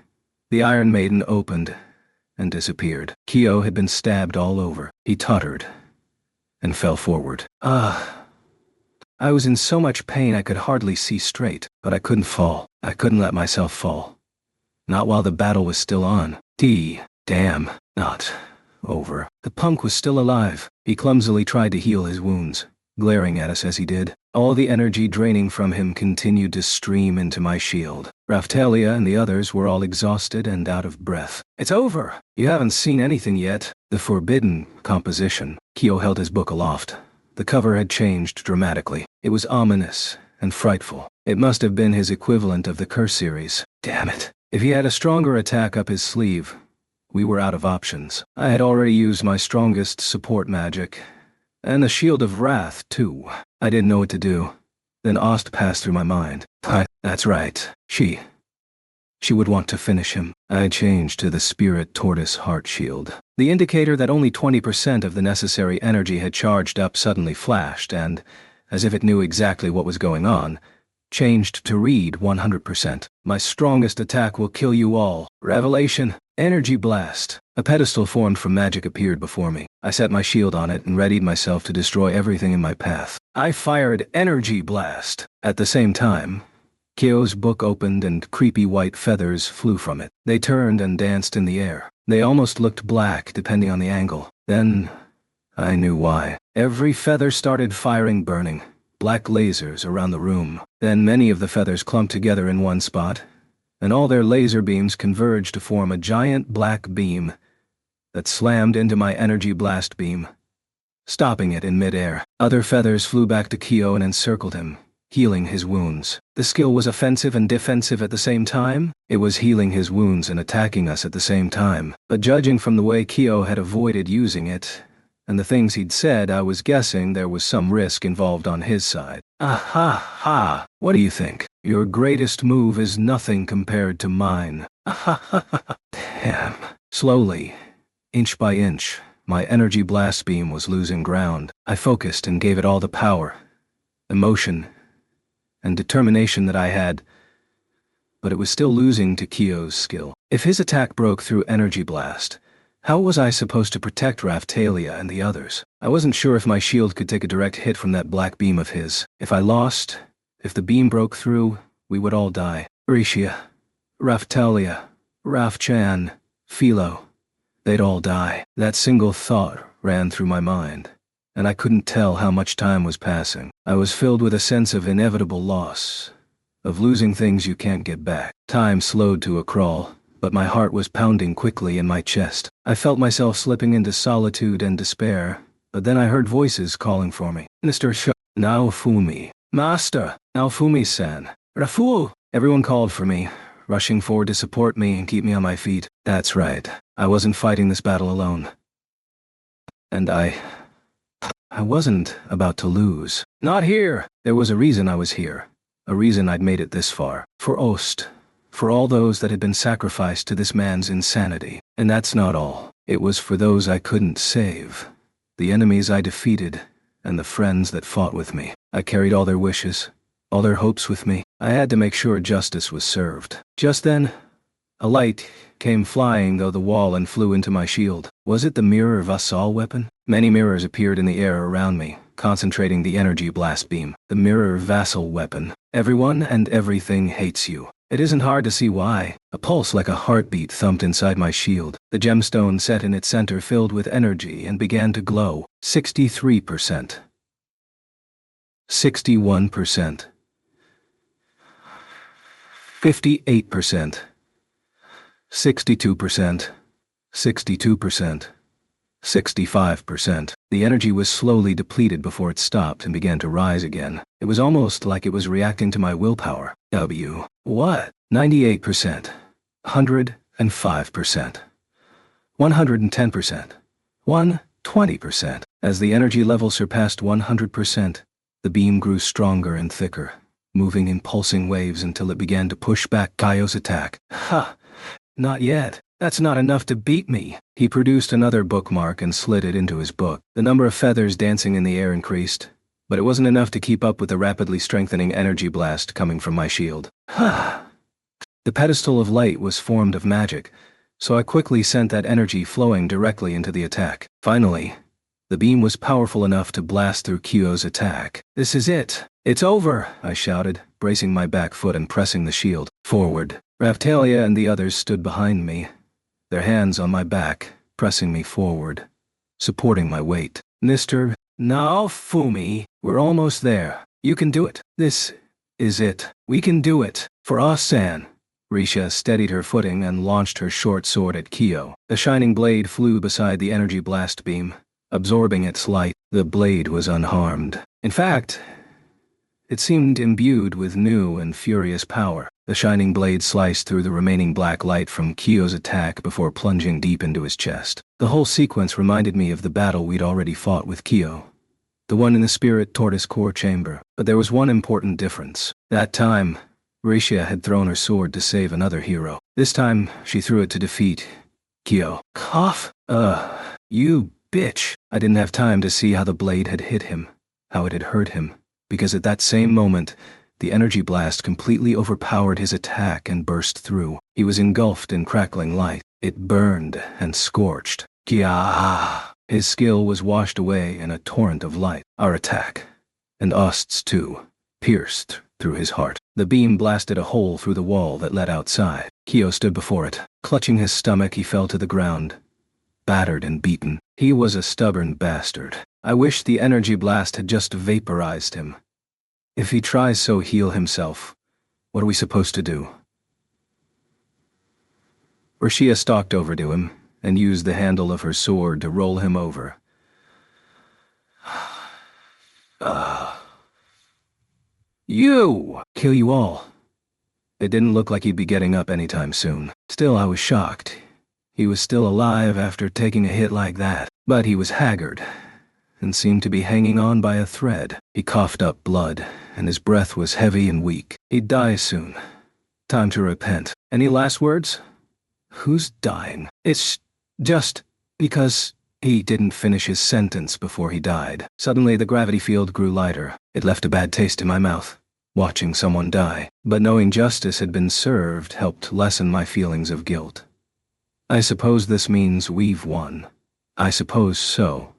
the Iron Maiden opened and disappeared. Kyo had been stabbed all over. He tottered and fell forward. I was in so much pain I could hardly see straight, but I couldn't fall. I couldn't let myself fall. Not while the battle was still on. Damn, not over. The punk was still alive. He clumsily tried to heal his wounds, glaring at us as he did. All the energy draining from him continued to stream into my shield. Raphtalia and the others were all exhausted and out of breath. It's over! You haven't seen anything yet. The Forbidden Composition. Kyo held his book aloft. The cover had changed dramatically. It was ominous and frightful. It must have been his equivalent of the Curse series. Damn it. If he had a stronger attack up his sleeve, we were out of options. I had already used my strongest support magic, and the Shield of Wrath, too. I didn't know what to do. Then Ost passed through my mind. That's right. She would want to finish him. I changed to the Spirit Tortoise Heart Shield. The indicator that only 20% of the necessary energy had charged up suddenly flashed and, as if it knew exactly what was going on, changed to read 100%. My strongest attack will kill you all. Revelation. Energy Blast. A pedestal formed from magic appeared before me. I set my shield on it and readied myself to destroy everything in my path. I fired Energy Blast. At the same time, Kyo's book opened and creepy white feathers flew from it. They turned and danced in the air. They almost looked black depending on the angle. Then, I knew why. Every feather started firing burning black lasers around the room. Then many of the feathers clumped together in one spot, and all their laser beams converged to form a giant black beam that slammed into my energy blast beam, stopping it in midair. Other feathers flew back to Kyo and encircled him, healing his wounds. The skill was offensive and defensive at the same time. It was healing his wounds and attacking us at the same time. But judging from the way Kyo had avoided using it, and the things he'd said, I was guessing there was some risk involved on his side. Ha! What do you think? Your greatest move is nothing compared to mine. Damn. Slowly, inch by inch, my energy blast beam was losing ground. I focused and gave it all the power, emotion, and determination that I had, but it was still losing to Kyo's skill. If his attack broke through energy blast, how was I supposed to protect Raphtalia and the others? I wasn't sure if my shield could take a direct hit from that black beam of his. If I lost, if the beam broke through, we would all die. Aricia, Raphtalia, Raphchan, Philo, they'd all die. That single thought ran through my mind, and I couldn't tell how much time was passing. I was filled with a sense of inevitable loss, of losing things you can't get back. Time slowed to a crawl, but my heart was pounding quickly in my chest. I felt myself slipping into solitude and despair, but then I heard voices calling for me. Mr. Naofumi. Master, Naofumi-san. Rafu! Everyone called for me, rushing forward to support me and keep me on my feet. That's right. I wasn't fighting this battle alone. And I wasn't about to lose. Not here! There was a reason I was here. A reason I'd made it this far. For Ost. For all those that had been sacrificed to this man's insanity. And that's not all. It was for those I couldn't save. The enemies I defeated, and the friends that fought with me. I carried all their wishes, all their hopes with me. I had to make sure justice was served. Just then, a light came flying though the wall and flew into my shield. Was it the Mirror Vassal weapon? Many mirrors appeared in the air around me, concentrating the energy blast beam. The Mirror Vassal weapon. Everyone and everything hates you. It isn't hard to see why. A pulse like a heartbeat thumped inside my shield. The gemstone set in its center filled with energy and began to glow. 63%. 61%. 58%. 62%. 62%. 65%. The energy was slowly depleted before it stopped and began to rise again. It was almost like it was reacting to my willpower. What? 98%. 105%. 110%. 120%. As the energy level surpassed 100%, the beam grew stronger and thicker, moving in pulsing waves until it began to push back Kaio's attack. Ha! Not yet. That's not enough to beat me. He produced another bookmark and slid it into his book. The number of feathers dancing in the air increased, but it wasn't enough to keep up with the rapidly strengthening energy blast coming from my shield. Ha! The pedestal of light was formed of magic, so I quickly sent that energy flowing directly into the attack. Finally, the beam was powerful enough to blast through Kyo's attack. This is it. It's over, I shouted, bracing my back foot and pressing the shield forward. Raphtalia and the others stood behind me, their hands on my back, pressing me forward, supporting my weight. Mr. Naofumi, we're almost there. You can do it. This is it. We can do it. For us-san. Risha steadied her footing and launched her short sword at Kyo. The shining blade flew beside the energy blast beam, absorbing its light. The blade was unharmed. In fact, it seemed imbued with new and furious power. The shining blade sliced through the remaining black light from Kyo's attack before plunging deep into his chest. The whole sequence reminded me of the battle we'd already fought with Kyo, the one in the Spirit Tortoise core chamber. But there was one important difference. That time, Risha had thrown her sword to save another hero. This time, she threw it to defeat Kyo. Cough? You bitch. I didn't have time to see how the blade had hit him, how it had hurt him, because at that same moment, the energy blast completely overpowered his attack and burst through. He was engulfed in crackling light. It burned and scorched. Kya! His skill was washed away in a torrent of light. Our attack, and Ost's too, pierced through his heart. The beam blasted a hole through the wall that led outside. Kyo stood before it. Clutching his stomach, he fell to the ground, battered and beaten. He was a stubborn bastard. I wish the energy blast had just vaporized him. If he tries so heal himself, what are we supposed to do? Rashia stalked over to him and used the handle of her sword to roll him over. You! Kill you all. It didn't look like he'd be getting up anytime soon. Still, I was shocked. He was still alive after taking a hit like that, but he was haggard and seemed to be hanging on by a thread. He coughed up blood, and his breath was heavy and weak. He'd die soon. Time to repent. Any last words? Who's dying? It's just because he didn't finish his sentence before he died. Suddenly, the gravity field grew lighter. It left a bad taste in my mouth, watching someone die. But knowing justice had been served helped lessen my feelings of guilt. I suppose this means we've won. I suppose so.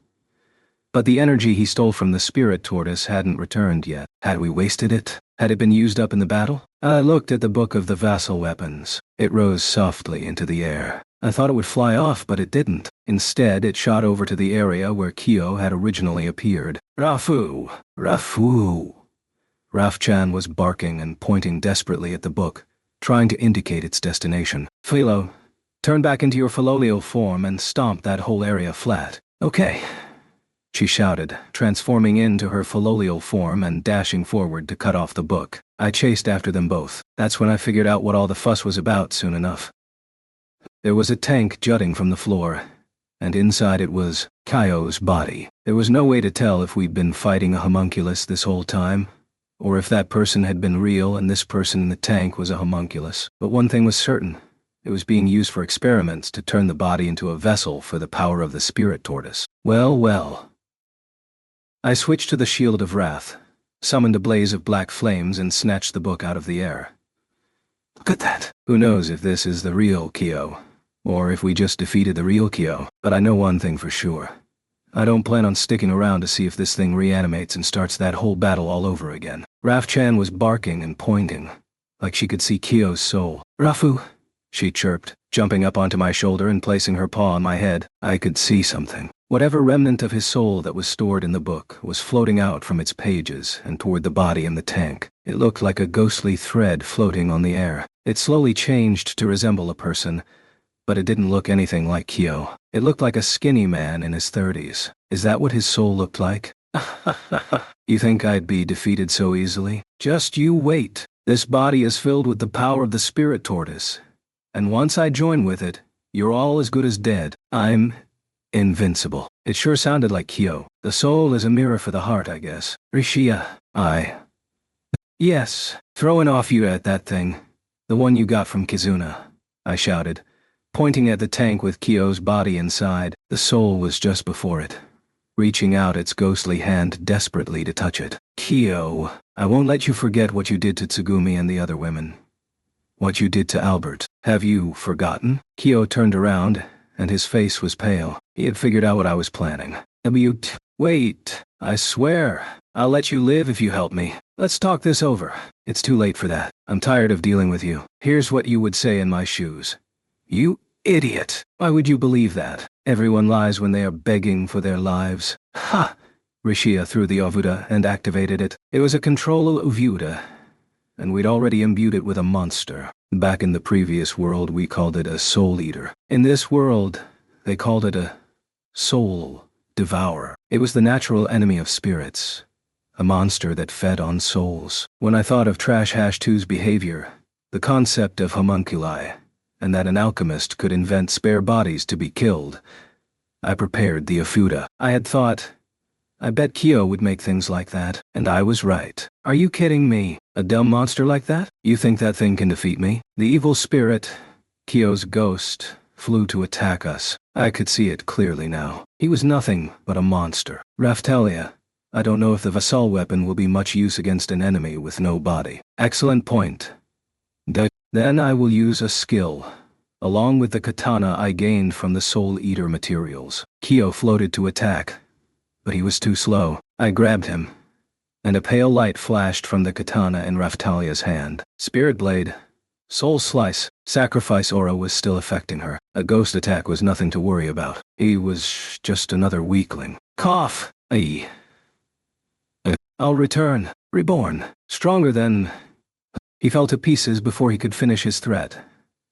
But the energy he stole from the Spirit Tortoise hadn't returned yet. Had we wasted it? Had it been used up in the battle? I looked at the book of the vassal weapons. It rose softly into the air. I thought it would fly off, but it didn't. Instead, it shot over to the area where Kyo had originally appeared. Rafu! Rafu! Raf-chan was barking and pointing desperately at the book, trying to indicate its destination. Philo, turn back into your Filolial form and stomp that whole area flat. Okay, she shouted, transforming into her Filolial form and dashing forward to cut off the book. I chased after them both. That's when I figured out what all the fuss was about soon enough. There was a tank jutting from the floor, and inside it was Kaio's body. There was no way to tell if we'd been fighting a homunculus this whole time, or if that person had been real and this person in the tank was a homunculus. But one thing was certain. It was being used for experiments to turn the body into a vessel for the power of the Spirit Tortoise. Well. I switched to the Shield of Wrath, summoned a blaze of black flames and snatched the book out of the air. Look at that. Who knows if this is the real Kyo, or if we just defeated the real Kyo, but I know one thing for sure. I don't plan on sticking around to see if this thing reanimates and starts that whole battle all over again. Raf-chan was barking and pointing, like she could see Kyo's soul. Rafu, she chirped, jumping up onto my shoulder and placing her paw on my head. I could see something. Whatever remnant of his soul that was stored in the book was floating out from its pages and toward the body in the tank. It looked like a ghostly thread floating on the air. It slowly changed to resemble a person, but it didn't look anything like Kyo. It looked like a skinny man in his 30s. Is that what his soul looked like? You think I'd be defeated so easily? Just you wait. This body is filled with the power of the spirit tortoise. And once I join with it, you're all as good as dead. I'm invincible. It sure sounded like Kyo. The soul is a mirror for the heart, I guess. Rishia, Yes, throwing off you at that thing. The one you got from Kizuna, I shouted, pointing at the tank with Kyo's body inside. The soul was just before it, reaching out its ghostly hand desperately to touch it. Kyo, I won't let you forget what you did to Tsugumi and the other women. What you did to Albert. Have you forgotten? Kyo turned around, and his face was pale. He had figured out what I was planning. Wait, I swear, I'll let you live if you help me. Let's talk this over. It's too late for that. I'm tired of dealing with you. Here's what you would say in my shoes. You idiot. Why would you believe that? Everyone lies when they are begging for their lives. Ha! Rishia threw the Ovuda and activated it. It was a control Ovuda, and we'd already imbued it with a monster. Back in the previous world, we called it a soul eater. In this world, they called it a soul devourer. It was the natural enemy of spirits, a monster that fed on souls. When I thought of Trash Hash 2's behavior, the concept of homunculi, and that an alchemist could invent spare bodies to be killed, I prepared the Ofuda. I had thought, I bet Kyo would make things like that, and I was right. Are you kidding me? A dumb monster like that? You think that thing can defeat me? The evil spirit, Kyo's ghost, flew to attack us. I could see it clearly now. He was nothing but a monster. Raphtalia, I don't know if the Vassal weapon will be much use against an enemy with no body. Excellent point. Then I will use a skill, along with the katana I gained from the Soul Eater materials. Kyo floated to attack, but he was too slow. I grabbed him, and a pale light flashed from the katana in Raphtalia's hand. Spirit Blade. Soul Slice. Sacrifice aura was still affecting her. A ghost attack was nothing to worry about. He was just another weakling. Cough! I'll return, reborn, stronger than... He fell to pieces before he could finish his threat,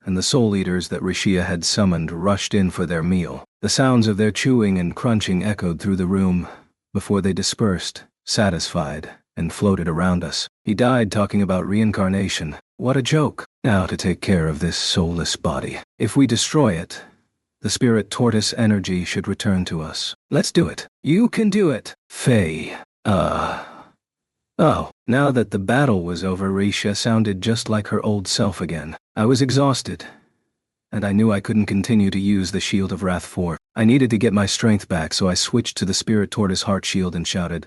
and the soul eaters that Rishia had summoned rushed in for their meal. The sounds of their chewing and crunching echoed through the room before they dispersed, satisfied, and floated around us. He died talking about reincarnation. What a joke. Now to take care of this soulless body. If we destroy it, the spirit tortoise energy should return to us. Let's do it. You can do it. Faye. Oh, now that the battle was over, Risha sounded just like her old self again. I was exhausted, and I knew I couldn't continue to use the Shield of Wrath 4. I needed to get my strength back, so I switched to the Spirit Tortoise Heart Shield and shouted,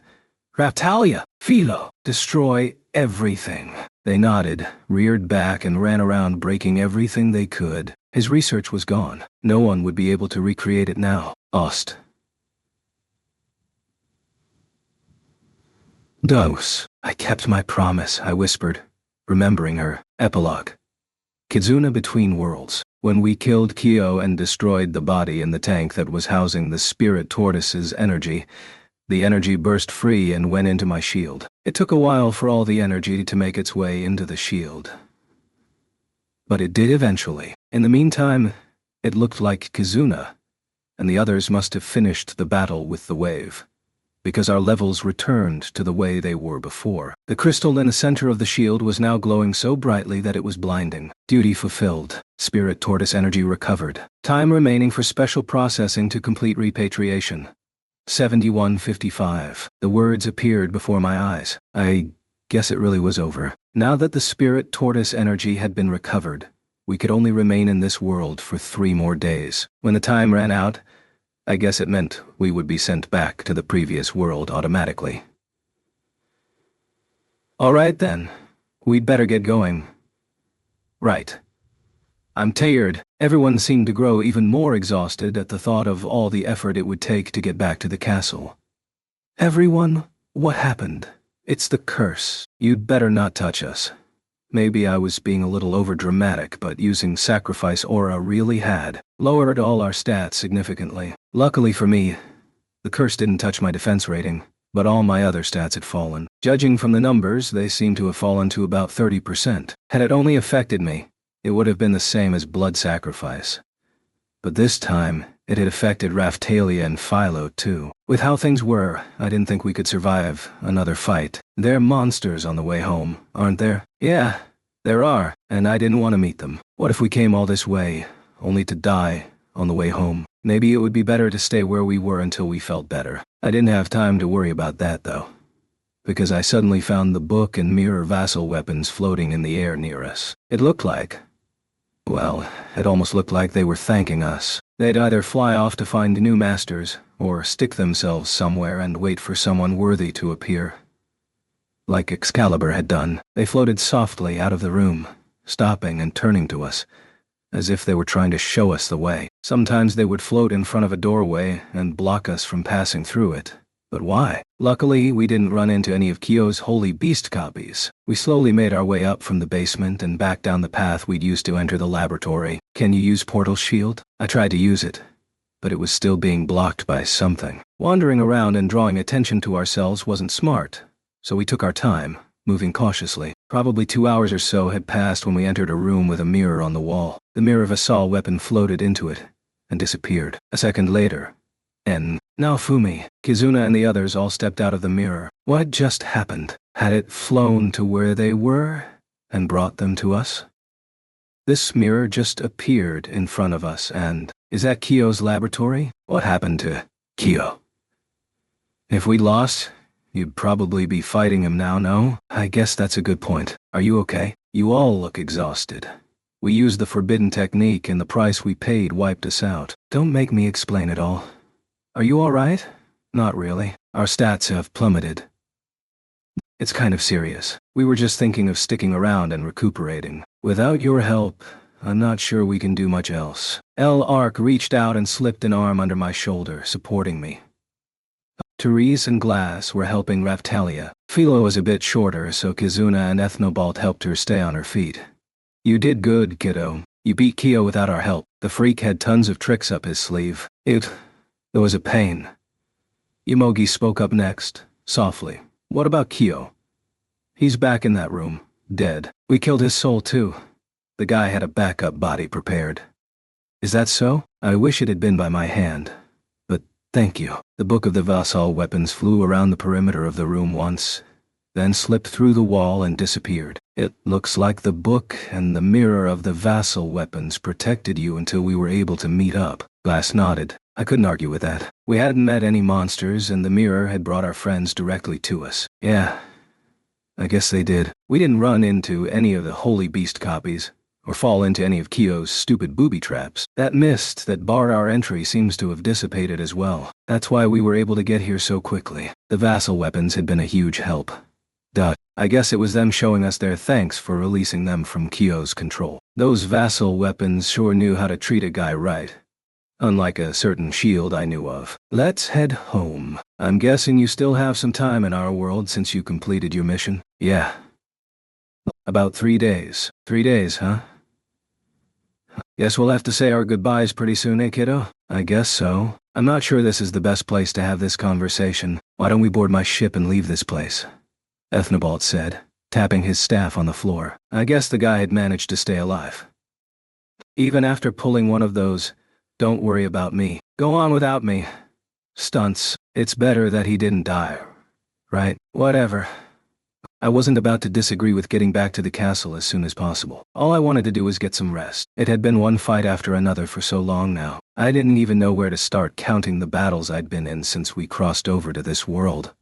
Raphtalia! Philo! Destroy everything. They nodded, reared back, and ran around breaking everything they could. His research was gone. No one would be able to recreate it now. Ost. Dose. I kept my promise, I whispered, remembering her. Epilogue. Kizuna Between Worlds. When we killed Kyo and destroyed the body in the tank that was housing the spirit tortoise's energy, the energy burst free and went into my shield. It took a while for all the energy to make its way into the shield, but it did eventually. In the meantime, it looked like Kizuna and the others must have finished the battle with the wave, because our levels returned to the way they were before. The crystal in the center of the shield was now glowing so brightly that it was blinding. Duty fulfilled. Spirit tortoise energy recovered. Time remaining for special processing to complete repatriation. 71:55. The words appeared before my eyes. I guess it really was over. Now that the spirit tortoise energy had been recovered, we could only remain in this world for 3 more days. When the time ran out, I guess it meant we would be sent back to the previous world automatically. All right then, we'd better get going. Right. I'm tired. Everyone seemed to grow even more exhausted at the thought of all the effort it would take to get back to the castle. Everyone, what happened? It's the curse. You'd better not touch us. Maybe I was being a little overdramatic, but using sacrifice aura really had lowered all our stats significantly. Luckily for me, the curse didn't touch my defense rating, but all my other stats had fallen. Judging from the numbers, they seem to have fallen to about 30%. Had it only affected me, it would have been the same as blood sacrifice. But this time, it had affected Raphtalia and Philo too. With how things were, I didn't think we could survive another fight. There are monsters on the way home, aren't there? Yeah, there are, and I didn't want to meet them. What if we came all this way, only to die on the way home? Maybe it would be better to stay where we were until we felt better. I didn't have time to worry about that, though, because I suddenly found the book and mirror vassal weapons floating in the air near us. It looked like, well, it almost looked like they were thanking us. They'd either fly off to find new masters, or stick themselves somewhere and wait for someone worthy to appear. Like Excalibur had done, they floated softly out of the room, stopping and turning to us, as if they were trying to show us the way. Sometimes they would float in front of a doorway and block us from passing through it. But why? Luckily, we didn't run into any of Kyo's Holy Beast copies. We slowly made our way up from the basement and back down the path we'd used to enter the laboratory. Can you use Portal Shield? I tried to use it, but it was still being blocked by something. Wandering around and drawing attention to ourselves wasn't smart, so we took our time, moving cautiously. Probably 2 hours or so had passed when we entered a room with a mirror on the wall. The mirror vassal weapon floated into it and disappeared. A second later, Naofumi, Kizuna and the others all stepped out of the mirror. What just happened? Had it flown to where they were and brought them to us? This mirror just appeared in front of us and, is that Kyo's laboratory? What happened to Kyo? If we'd lost, you'd probably be fighting him now, no? I guess that's a good point. Are you okay? You all look exhausted. We used the forbidden technique and the price we paid wiped us out. Don't make me explain it all. Are you alright? Not really. Our stats have plummeted. It's kind of serious. We were just thinking of sticking around and recuperating. Without your help, I'm not sure we can do much else. L-Arc reached out and slipped an arm under my shoulder, supporting me. Therese and Glass were helping Raphtalia. Philo was a bit shorter, so Kizuna and Ethnobalt helped her stay on her feet. You did good, kiddo. You beat Kyo without our help. The freak had tons of tricks up his sleeve. It was a pain. Yomogi spoke up next, softly. What about Kyo? He's back in that room, dead. We killed his soul too. The guy had a backup body prepared. Is that so? I wish it had been by my hand. But thank you. The book of the vassal weapons flew around the perimeter of the room once, then slipped through the wall and disappeared. It looks like the book and the mirror of the vassal weapons protected you until we were able to meet up. Glass nodded. I couldn't argue with that. We hadn't met any monsters, and the mirror had brought our friends directly to us. Yeah, I guess they did. We didn't run into any of the Holy Beast copies, or fall into any of Kyo's stupid booby traps. That mist that barred our entry seems to have dissipated as well. That's why we were able to get here so quickly. The vassal weapons had been a huge help. I guess it was them showing us their thanks for releasing them from Kyo's control. Those vassal weapons sure knew how to treat a guy right. Unlike a certain shield I knew of. Let's head home. I'm guessing you still have some time in our world since you completed your mission? Yeah. About 3 days. 3 days, huh? Guess we'll have to say our goodbyes pretty soon, eh, kiddo? I guess so. I'm not sure this is the best place to have this conversation. Why don't we board my ship and leave this place? Ethnobalt said, tapping his staff on the floor. I guess the guy had managed to stay alive. Even after pulling one of those, "Don't worry about me. Go on without me" stunts, it's better that he didn't die, right? Whatever. I wasn't about to disagree with getting back to the castle as soon as possible. All I wanted to do was get some rest. It had been one fight after another for so long now. I didn't even know where to start counting the battles I'd been in since we crossed over to this world.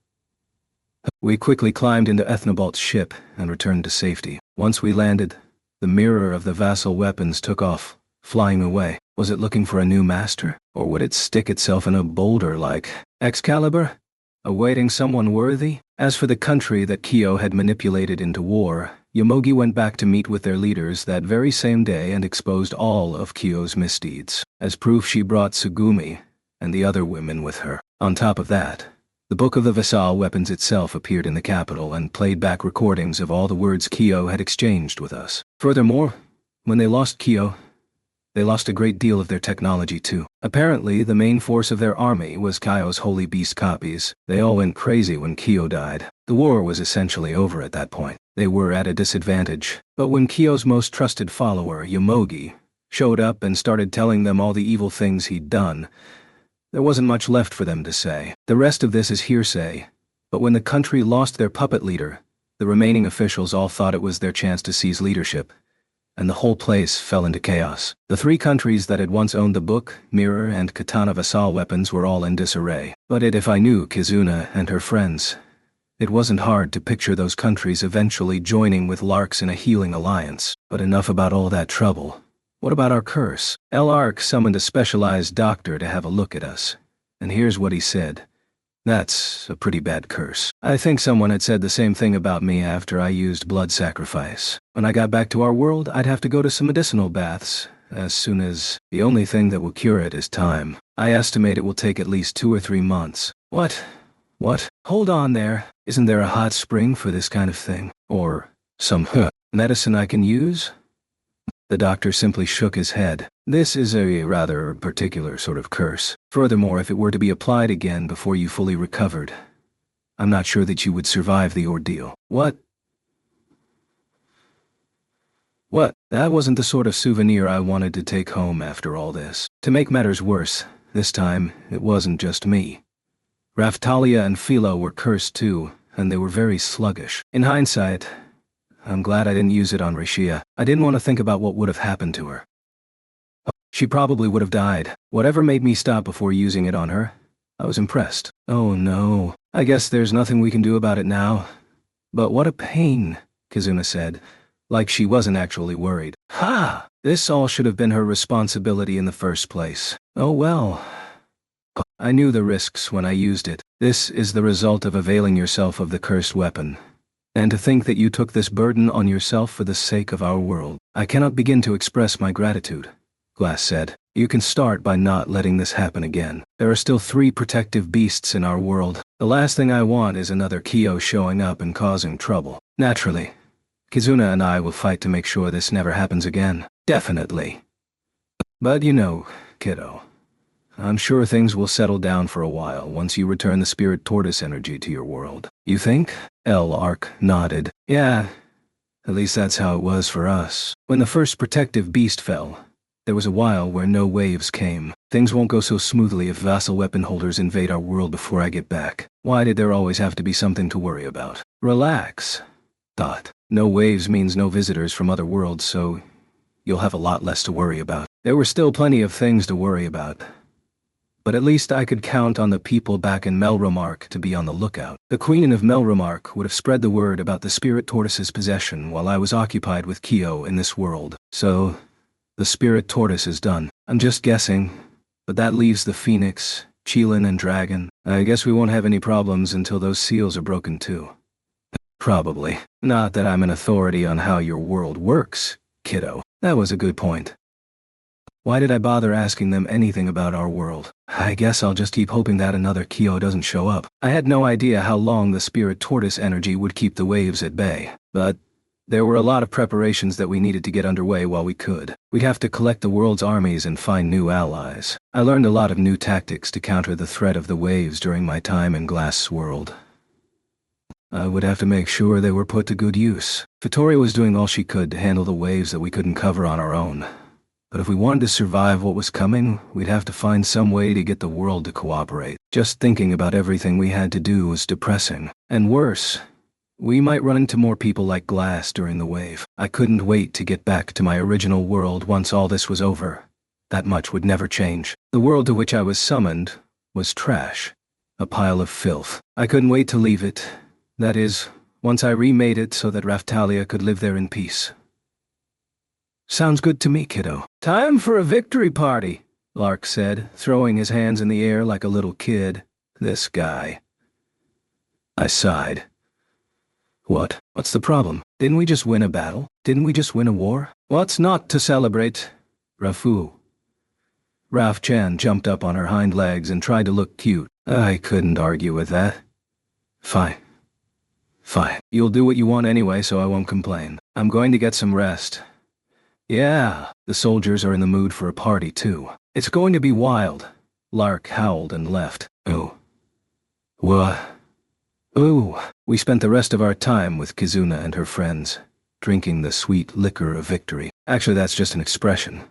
We quickly climbed into Ethnobalt's ship and returned to safety. Once we landed, the mirror of the vassal weapons took off, flying away. Was it looking for a new master? Or would it stick itself in a boulder like Excalibur, awaiting someone worthy? As for the country that Kyo had manipulated into war, Yomogi went back to meet with their leaders that very same day and exposed all of Kyo's misdeeds. As proof, she brought Tsugumi and the other women with her. On top of that, the Book of the Vassal Weapons itself appeared in the capital and played back recordings of all the words Kyo had exchanged with us. Furthermore, when they lost Kyo, they lost a great deal of their technology too. Apparently, the main force of their army was Kyo's Holy Beast copies. They all went crazy when Kyo died. The war was essentially over at that point. They were at a disadvantage. But when Kyo's most trusted follower, Yomogi, showed up and started telling them all the evil things he'd done, there wasn't much left for them to say. The rest of this is hearsay, but when the country lost their puppet leader, the remaining officials all thought it was their chance to seize leadership, and the whole place fell into chaos. The three countries that had once owned the book, mirror, and katana Vassal weapons were all in disarray. But if I knew Kizuna and her friends, it wasn't hard to picture those countries eventually joining with Larks in a healing alliance. But enough about all that trouble. What about our curse? Lark summoned a specialized doctor to have a look at us, and here's what he said. That's a pretty bad curse. I think someone had said the same thing about me after I used blood sacrifice. When I got back to our world, I'd have to go to some medicinal baths, as soon as the only thing that will cure it is time. I estimate it will take at least 2 or 3 months. What? Hold on there. Isn't there a hot spring for this kind of thing? Or some medicine I can use? The doctor simply shook his head. This is a rather particular sort of curse. Furthermore, if it were to be applied again before you fully recovered, I'm not sure that you would survive the ordeal. What? That wasn't the sort of souvenir I wanted to take home after all this. To make matters worse, this time, it wasn't just me. Raftalia and Philo were cursed too, and they were very sluggish. In hindsight, I'm glad I didn't use it on Rashia. I didn't want to think about what would have happened to her. She probably would have died. Whatever made me stop before using it on her, I was impressed. Oh no, I guess there's nothing we can do about it now. But what a pain, Kizuna said, like she wasn't actually worried. Ha! This all should have been her responsibility in the first place. Oh well. I knew the risks when I used it. This is the result of availing yourself of the cursed weapon. And to think that you took this burden on yourself for the sake of our world. I cannot begin to express my gratitude, Glass said. You can start by not letting this happen again. There are still 3 protective beasts in our world. The last thing I want is another Kyo showing up and causing trouble. Naturally, Kizuna and I will fight to make sure this never happens again. Definitely. But you know, kiddo, I'm sure things will settle down for a while once you return the spirit tortoise energy to your world. You think? Lark nodded. Yeah, at least that's how it was for us. When the first protective beast fell, there was a while where no waves came. Things won't go so smoothly if vassal weapon holders invade our world before I get back. Why did there always have to be something to worry about? Relax. Thought. No waves means no visitors from other worlds, so you'll have a lot less to worry about. There were still plenty of things to worry about. But at least I could count on the people back in Melromark to be on the lookout. The Queen of Melromark would have spread the word about the Spirit Tortoise's possession while I was occupied with Kyo in this world. So, the Spirit Tortoise is done. I'm just guessing, but that leaves the Phoenix, Qilin, and Dragon. I guess we won't have any problems until those seals are broken too. Probably. Not that I'm an authority on how your world works, kiddo. That was a good point. Why did I bother asking them anything about our world? I guess I'll just keep hoping that another Kyo doesn't show up. I had no idea how long the Spirit Tortoise energy would keep the waves at bay, but there were a lot of preparations that we needed to get underway while we could. We'd have to collect the world's armies and find new allies. I learned a lot of new tactics to counter the threat of the waves during my time in Glass World. I would have to make sure they were put to good use. Vittoria was doing all she could to handle the waves that we couldn't cover on our own. But if we wanted to survive what was coming, we'd have to find some way to get the world to cooperate. Just thinking about everything we had to do was depressing. And worse, we might run into more people like Glass during the wave. I couldn't wait to get back to my original world once all this was over. That much would never change. The world to which I was summoned was trash. A pile of filth. I couldn't wait to leave it. That is, once I remade it so that Raftalia could live there in peace. Sounds good to me, kiddo. Time for a victory party, Lark said, throwing his hands in the air like a little kid. This guy. I sighed. What's the problem? Didn't we just win a battle? Didn't we just win a war? What's not to celebrate? Rafu. Raf-chan jumped up on her hind legs and tried to look cute. I couldn't argue with that. Fine. You'll do what you want anyway, so I won't complain. I'm going to get some rest. Yeah, the soldiers are in the mood for a party too. It's going to be wild. Lark howled and left. Oh. What? Ooh. We spent the rest of our time with Kizuna and her friends, drinking the sweet liquor of victory. Actually, that's just an expression.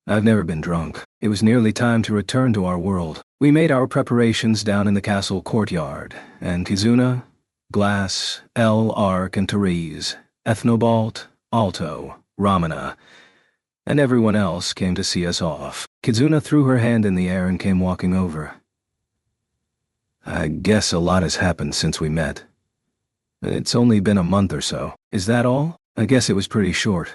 I've never been drunk. It was nearly time to return to our world. We made our preparations down in the castle courtyard, and Kizuna, Glass, L-Arc, and Therese, Ethnobalt, Alto, Ramana, and everyone else came to see us off. Kizuna threw her hand in the air and came walking over. I guess a lot has happened since we met. It's only been a month or so. Is that all? I guess it was pretty short.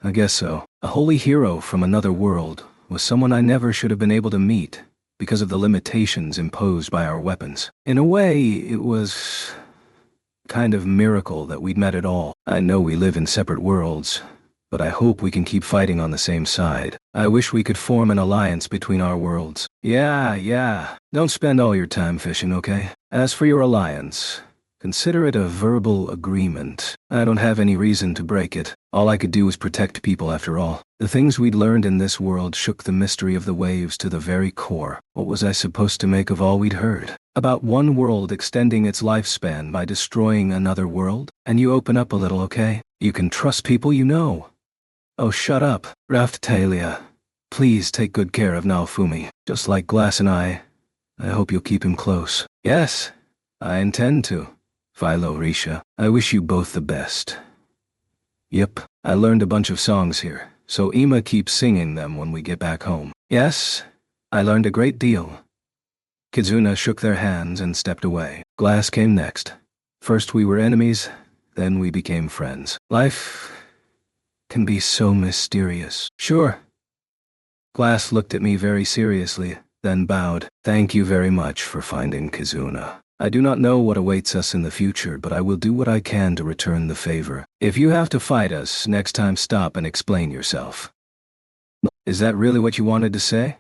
I guess so. A holy hero from another world was someone I never should have been able to meet because of the limitations imposed by our weapons. In a way, it was kind of miracle that we'd met at all. I know we live in separate worlds, but I hope we can keep fighting on the same side. I wish we could form an alliance between our worlds. Yeah. Don't spend all your time fishing, okay? As for your alliance, consider it a verbal agreement. I don't have any reason to break it. All I could do was protect people after all. The things we'd learned in this world shook the mystery of the waves to the very core. What was I supposed to make of all we'd heard? About one world extending its lifespan by destroying another world? And you open up a little, okay? You can trust people you know. Oh, shut up, Raphtalia. Please take good care of Naofumi. Just like Glass and I hope you'll keep him close. Yes, I intend to. Philo, Risha, I wish you both the best. Yep, I learned a bunch of songs here, so Ima keeps singing them when we get back home. Yes, I learned a great deal. Kizuna shook their hands and stepped away. Glass came next. First we were enemies, then we became friends. Life can be so mysterious. Sure. Glass looked at me very seriously, then bowed. Thank you very much for finding Kizuna. I do not know what awaits us in the future, but I will do what I can to return the favor. If you have to fight us, next time stop and explain yourself. Is that really what you wanted to say?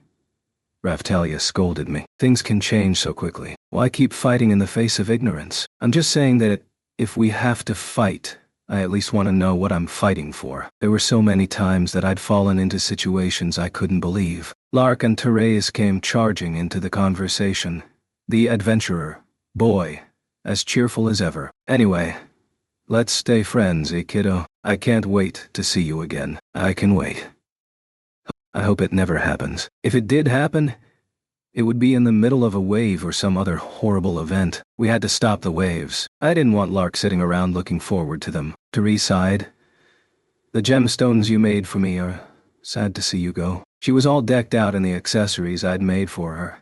Raphtalia scolded me. Things can change so quickly. Why keep fighting in the face of ignorance? I'm just saying that if we have to fight, I at least want to know what I'm fighting for. There were so many times that I'd fallen into situations I couldn't believe. Lark and Therese came charging into the conversation. The adventurer, boy, as cheerful as ever. Anyway, let's stay friends, kiddo? I can't wait to see you again. I can wait. I hope it never happens. If it did happen, it would be in the middle of a wave or some other horrible event. We had to stop the waves. I didn't want Lark sitting around looking forward to them. Therese sighed. The gemstones you made for me are sad to see you go. She was all decked out in the accessories I'd made for her,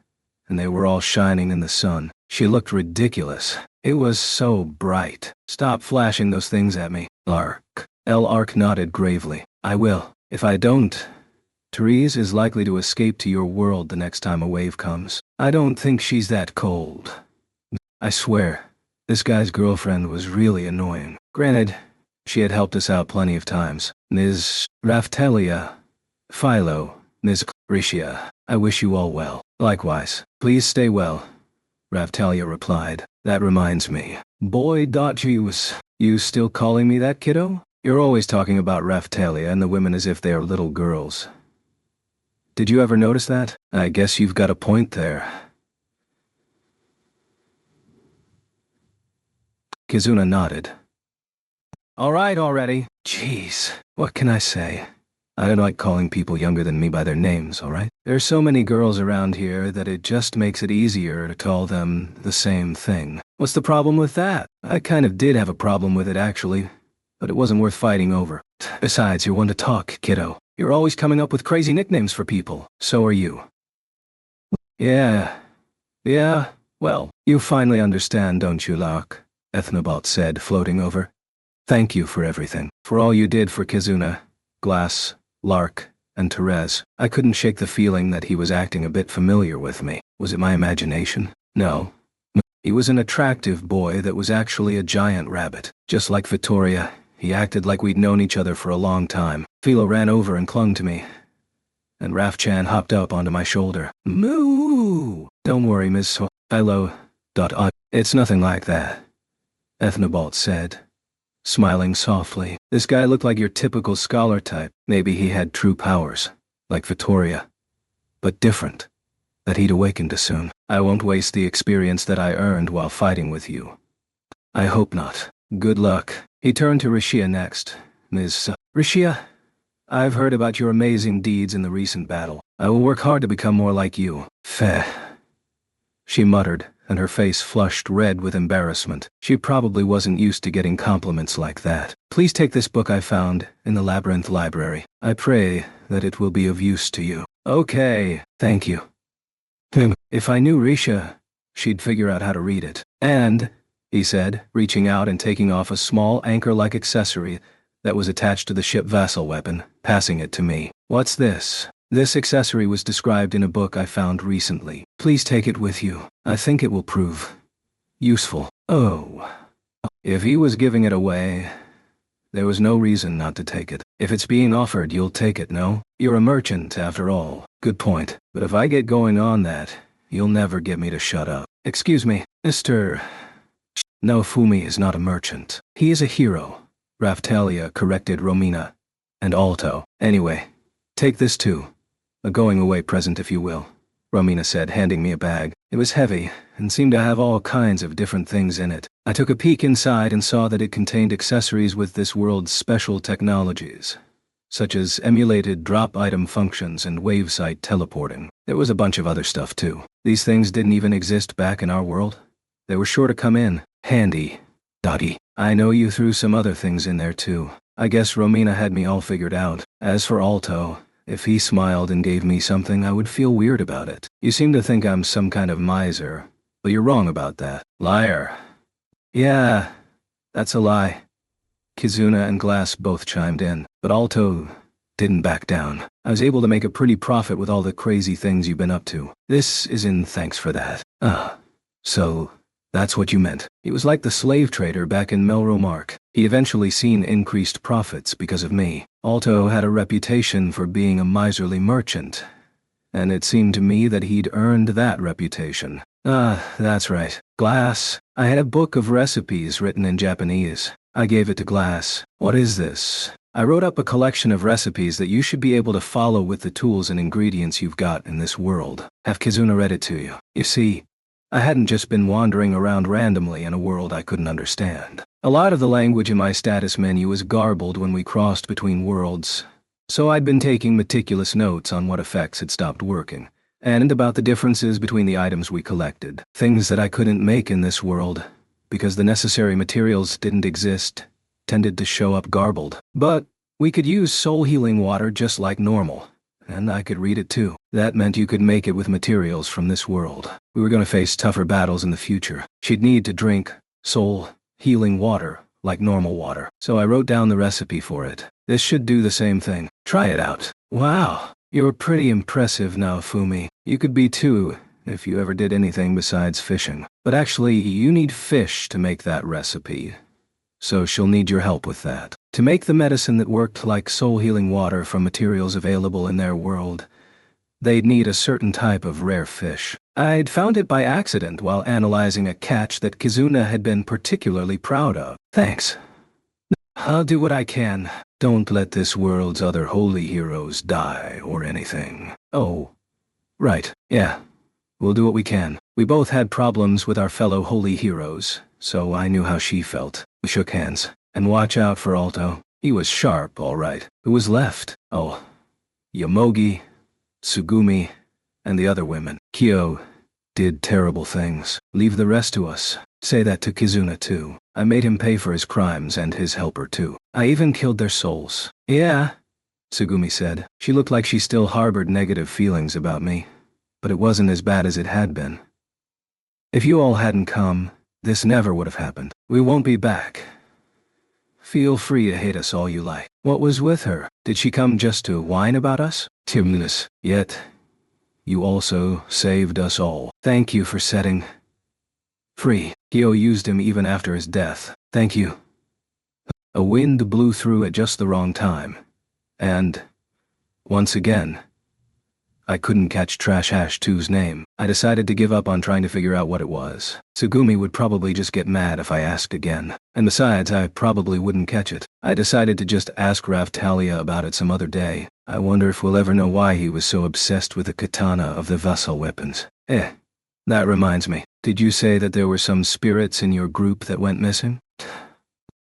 and they were all shining in the sun. She looked ridiculous. It was so bright. Stop flashing those things at me, Lark. L-Arc nodded gravely. I will. If I don't, Therese is likely to escape to your world the next time a wave comes. I don't think she's that cold. I swear, this guy's girlfriend was really annoying. Granted, she had helped us out plenty of times. Ms. Raphtalia, Philo, Ms. Risha, I wish you all well. Likewise. Please stay well, Raphtalia replied. That reminds me. You still calling me that, kiddo? You're always talking about Raphtalia and the women as if they are little girls. Did you ever notice that? I guess you've got a point there. Kizuna nodded. All right already. Jeez, what can I say? I don't like calling people younger than me by their names, all right? There's so many girls around here that it just makes it easier to call them the same thing. What's the problem with that? I kind of did have a problem with it, actually, but it wasn't worth fighting over. Besides, you're one to talk, kiddo. You're always coming up with crazy nicknames for people. So are you. Yeah, well, you finally understand, don't you, Lark? Ethnobalt said, floating over. Thank you for everything. For all you did for Kizuna, Glass, Lark, and Therese. I couldn't shake the feeling that he was acting a bit familiar with me. Was it my imagination? No. He was an attractive boy that was actually a giant rabbit. Just like Vittoria, he acted like we'd known each other for a long time. Philo ran over and clung to me, and Raphchan hopped up onto my shoulder. Moo! Don't worry, Miss Philo. It's nothing like that, Ethnobalt said, smiling softly. This guy looked like your typical scholar type. Maybe he had true powers, like Vittoria, but different, that he'd awaken to soon. I won't waste the experience that I earned while fighting with you. I hope not. Good luck. He turned to Rishia next. Ms. Rishia, I've heard about your amazing deeds in the recent battle. I will work hard to become more like you. Feh. She muttered, and her face flushed red with embarrassment. She probably wasn't used to getting compliments like that. Please take this book I found in the Labyrinth Library. I pray that it will be of use to you. Okay, thank you. If I knew Risha, she'd figure out how to read it. And, he said, reaching out and taking off a small anchor-like accessory that was attached to the ship vassal weapon, passing it to me. What's this? This accessory was described in a book I found recently. Please take it with you. I think it will prove useful. Oh. If he was giving it away, there was no reason not to take it. If it's being offered, you'll take it, no? You're a merchant, after all. Good point. But if I get going on that, you'll never get me to shut up. Excuse me, Mr. Naofumi is not a merchant. He is a hero. Raphtalia corrected Romina. And Alto. Anyway, take this too. A going-away present, if you will, Romina said, handing me a bag. It was heavy, and seemed to have all kinds of different things in it. I took a peek inside and saw that it contained accessories with this world's special technologies, such as emulated drop item functions and wavesite teleporting. There was a bunch of other stuff too. These things didn't even exist back in our world. They were sure to come in handy. Dottie. I know you threw some other things in there too. I guess Romina had me all figured out. As for Alto, if he smiled and gave me something, I would feel weird about it. You seem to think I'm some kind of miser, but you're wrong about that. Liar. Yeah, that's a lie. Kizuna and Glass both chimed in, but Alto didn't back down. I was able to make a pretty profit with all the crazy things you've been up to. This is in thanks for that. So that's what you meant. He was like the slave trader back in Melromark. He eventually seen increased profits because of me. Alto had a reputation for being a miserly merchant, and it seemed to me that he'd earned that reputation. That's right. Glass. I had a book of recipes written in Japanese. I gave it to Glass. What is this? I wrote up a collection of recipes that you should be able to follow with the tools and ingredients you've got in this world. Have Kizuna read it to you. You see, I hadn't just been wandering around randomly in a world I couldn't understand. A lot of the language in my status menu was garbled when we crossed between worlds, so I'd been taking meticulous notes on what effects had stopped working, and about the differences between the items we collected. Things that I couldn't make in this world, because the necessary materials didn't exist, tended to show up garbled. But we could use soul healing water just like normal, and I could read it too. That meant you could make it with materials from this world. We were going to face tougher battles in the future. She'd need to drink soul healing water like normal water. So I wrote down the recipe for it. This should do the same thing. Try it out. Wow, you're pretty impressive now, Fumi. You could be too, if you ever did anything besides fishing. But actually, you need fish to make that recipe. So she'll need your help with that. To make the medicine that worked like soul healing water from materials available in their world, they'd need a certain type of rare fish. I'd found it by accident while analyzing a catch that Kizuna had been particularly proud of. Thanks. I'll do what I can. Don't let this world's other holy heroes die or anything. Oh, right, yeah. We'll do what we can. We both had problems with our fellow holy heroes, so I knew how she felt. We shook hands. And watch out for Alto. He was sharp, all right. Who was left? Oh, Yomogi, Tsugumi, and the other women. Kyo did terrible things. Leave the rest to us. Say that to Kizuna too. I made him pay for his crimes and his helper too. I even killed their souls. Yeah, Tsugumi said. She looked like she still harbored negative feelings about me, but it wasn't as bad as it had been. If you all hadn't come, this never would have happened. We won't be back. Feel free to hate us all you like. What was with her? Did she come just to whine about us? Timnus. Yet, you also saved us all. Thank you for setting free. Kyo used him even after his death. Thank you. A wind blew through at just the wrong time. And, once again, I couldn't catch Trash Hash 2's name. I decided to give up on trying to figure out what it was. Tsugumi would probably just get mad if I asked again. And besides, I probably wouldn't catch it. I decided to just ask Raphtalia about it some other day. I wonder if we'll ever know why he was so obsessed with the katana of the vassal weapons. That reminds me. Did you say that there were some spirits in your group that went missing?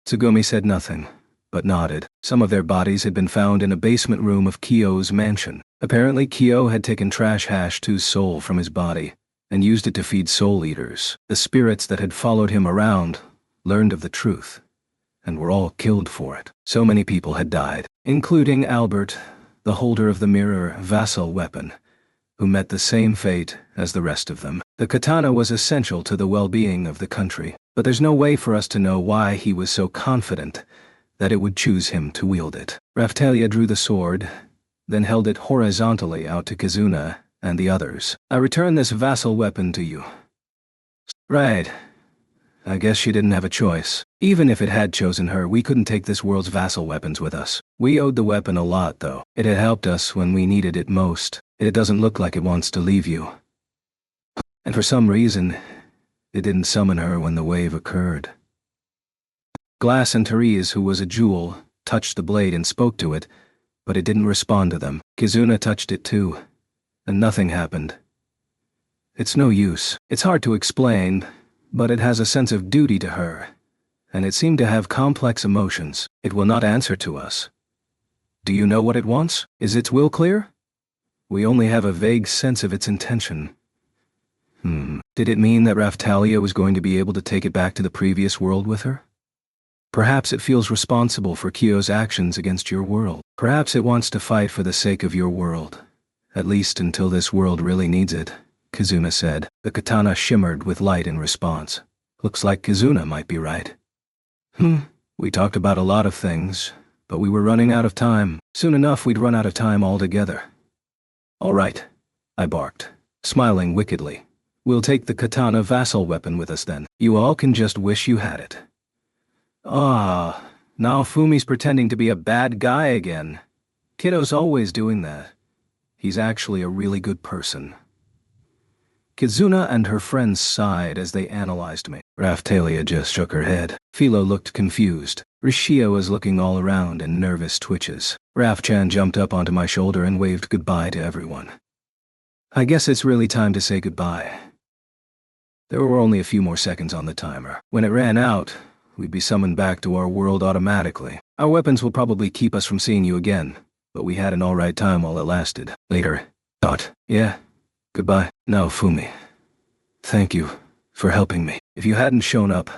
Tsugumi said nothing, but nodded. Some of their bodies had been found in a basement room of Kyo's mansion. Apparently Kyo had taken Trash Hash 2's soul from his body and used it to feed soul eaters. The spirits that had followed him around learned of the truth and were all killed for it. So many people had died, including Albert, the holder of the mirror vassal weapon, who met the same fate as the rest of them. The katana was essential to the well-being of the country, but there's no way for us to know why he was so confident that it would choose him to wield it. Raphtalia drew the sword, then held it horizontally out to Kizuna and the others. I return this vassal weapon to you. Right. I guess she didn't have a choice. Even if it had chosen her, we couldn't take this world's vassal weapons with us. We owed the weapon a lot, though. It had helped us when we needed it most. It doesn't look like it wants to leave you. And for some reason, it didn't summon her when the wave occurred. Glass and Therese, who was a jewel, touched the blade and spoke to it, but it didn't respond to them. Kizuna touched it too, and nothing happened. It's no use. It's hard to explain, but it has a sense of duty to her, and it seemed to have complex emotions. It will not answer to us. Do you know what it wants? Is its will clear? We only have a vague sense of its intention. Did it mean that Raphtalia was going to be able to take it back to the previous world with her? Perhaps it feels responsible for Kyo's actions against your world. Perhaps it wants to fight for the sake of your world. At least until this world really needs it, Kizuna said. The katana shimmered with light in response. Looks like Kizuna might be right. We talked about a lot of things, but we were running out of time. Soon enough we'd run out of time altogether. All right, I barked, smiling wickedly. We'll take the katana vassal weapon with us then. You all can just wish you had it. Now Fumi's pretending to be a bad guy again. Kiddo's always doing that. He's actually a really good person. Kizuna and her friends sighed as they analyzed me. Raphtalia just shook her head. Philo looked confused. Rishia was looking all around in nervous twitches. Raph-chan jumped up onto my shoulder and waved goodbye to everyone. I guess it's really time to say goodbye. There were only a few more seconds on the timer. When it ran out, we'd be summoned back to our world automatically. Our weapons will probably keep us from seeing you again, but we had an alright time while it lasted. Later. Thought. Yeah. Goodbye. Now, Fumi. Thank you for helping me. If you hadn't shown up,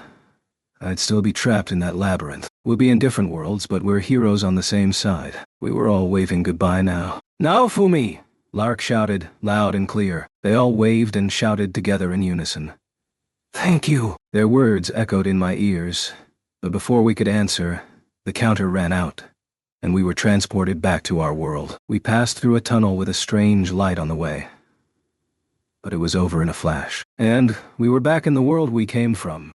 I'd still be trapped in that labyrinth. We'll be in different worlds, but we're heroes on the same side. We were all waving goodbye now. Now, Fumi! Lark shouted, loud and clear. They all waved and shouted together in unison. Thank you. Their words echoed in my ears, but before we could answer, the counter ran out, and we were transported back to our world. We passed through a tunnel with a strange light on the way. But it was over in a flash, and we were back in the world we came from.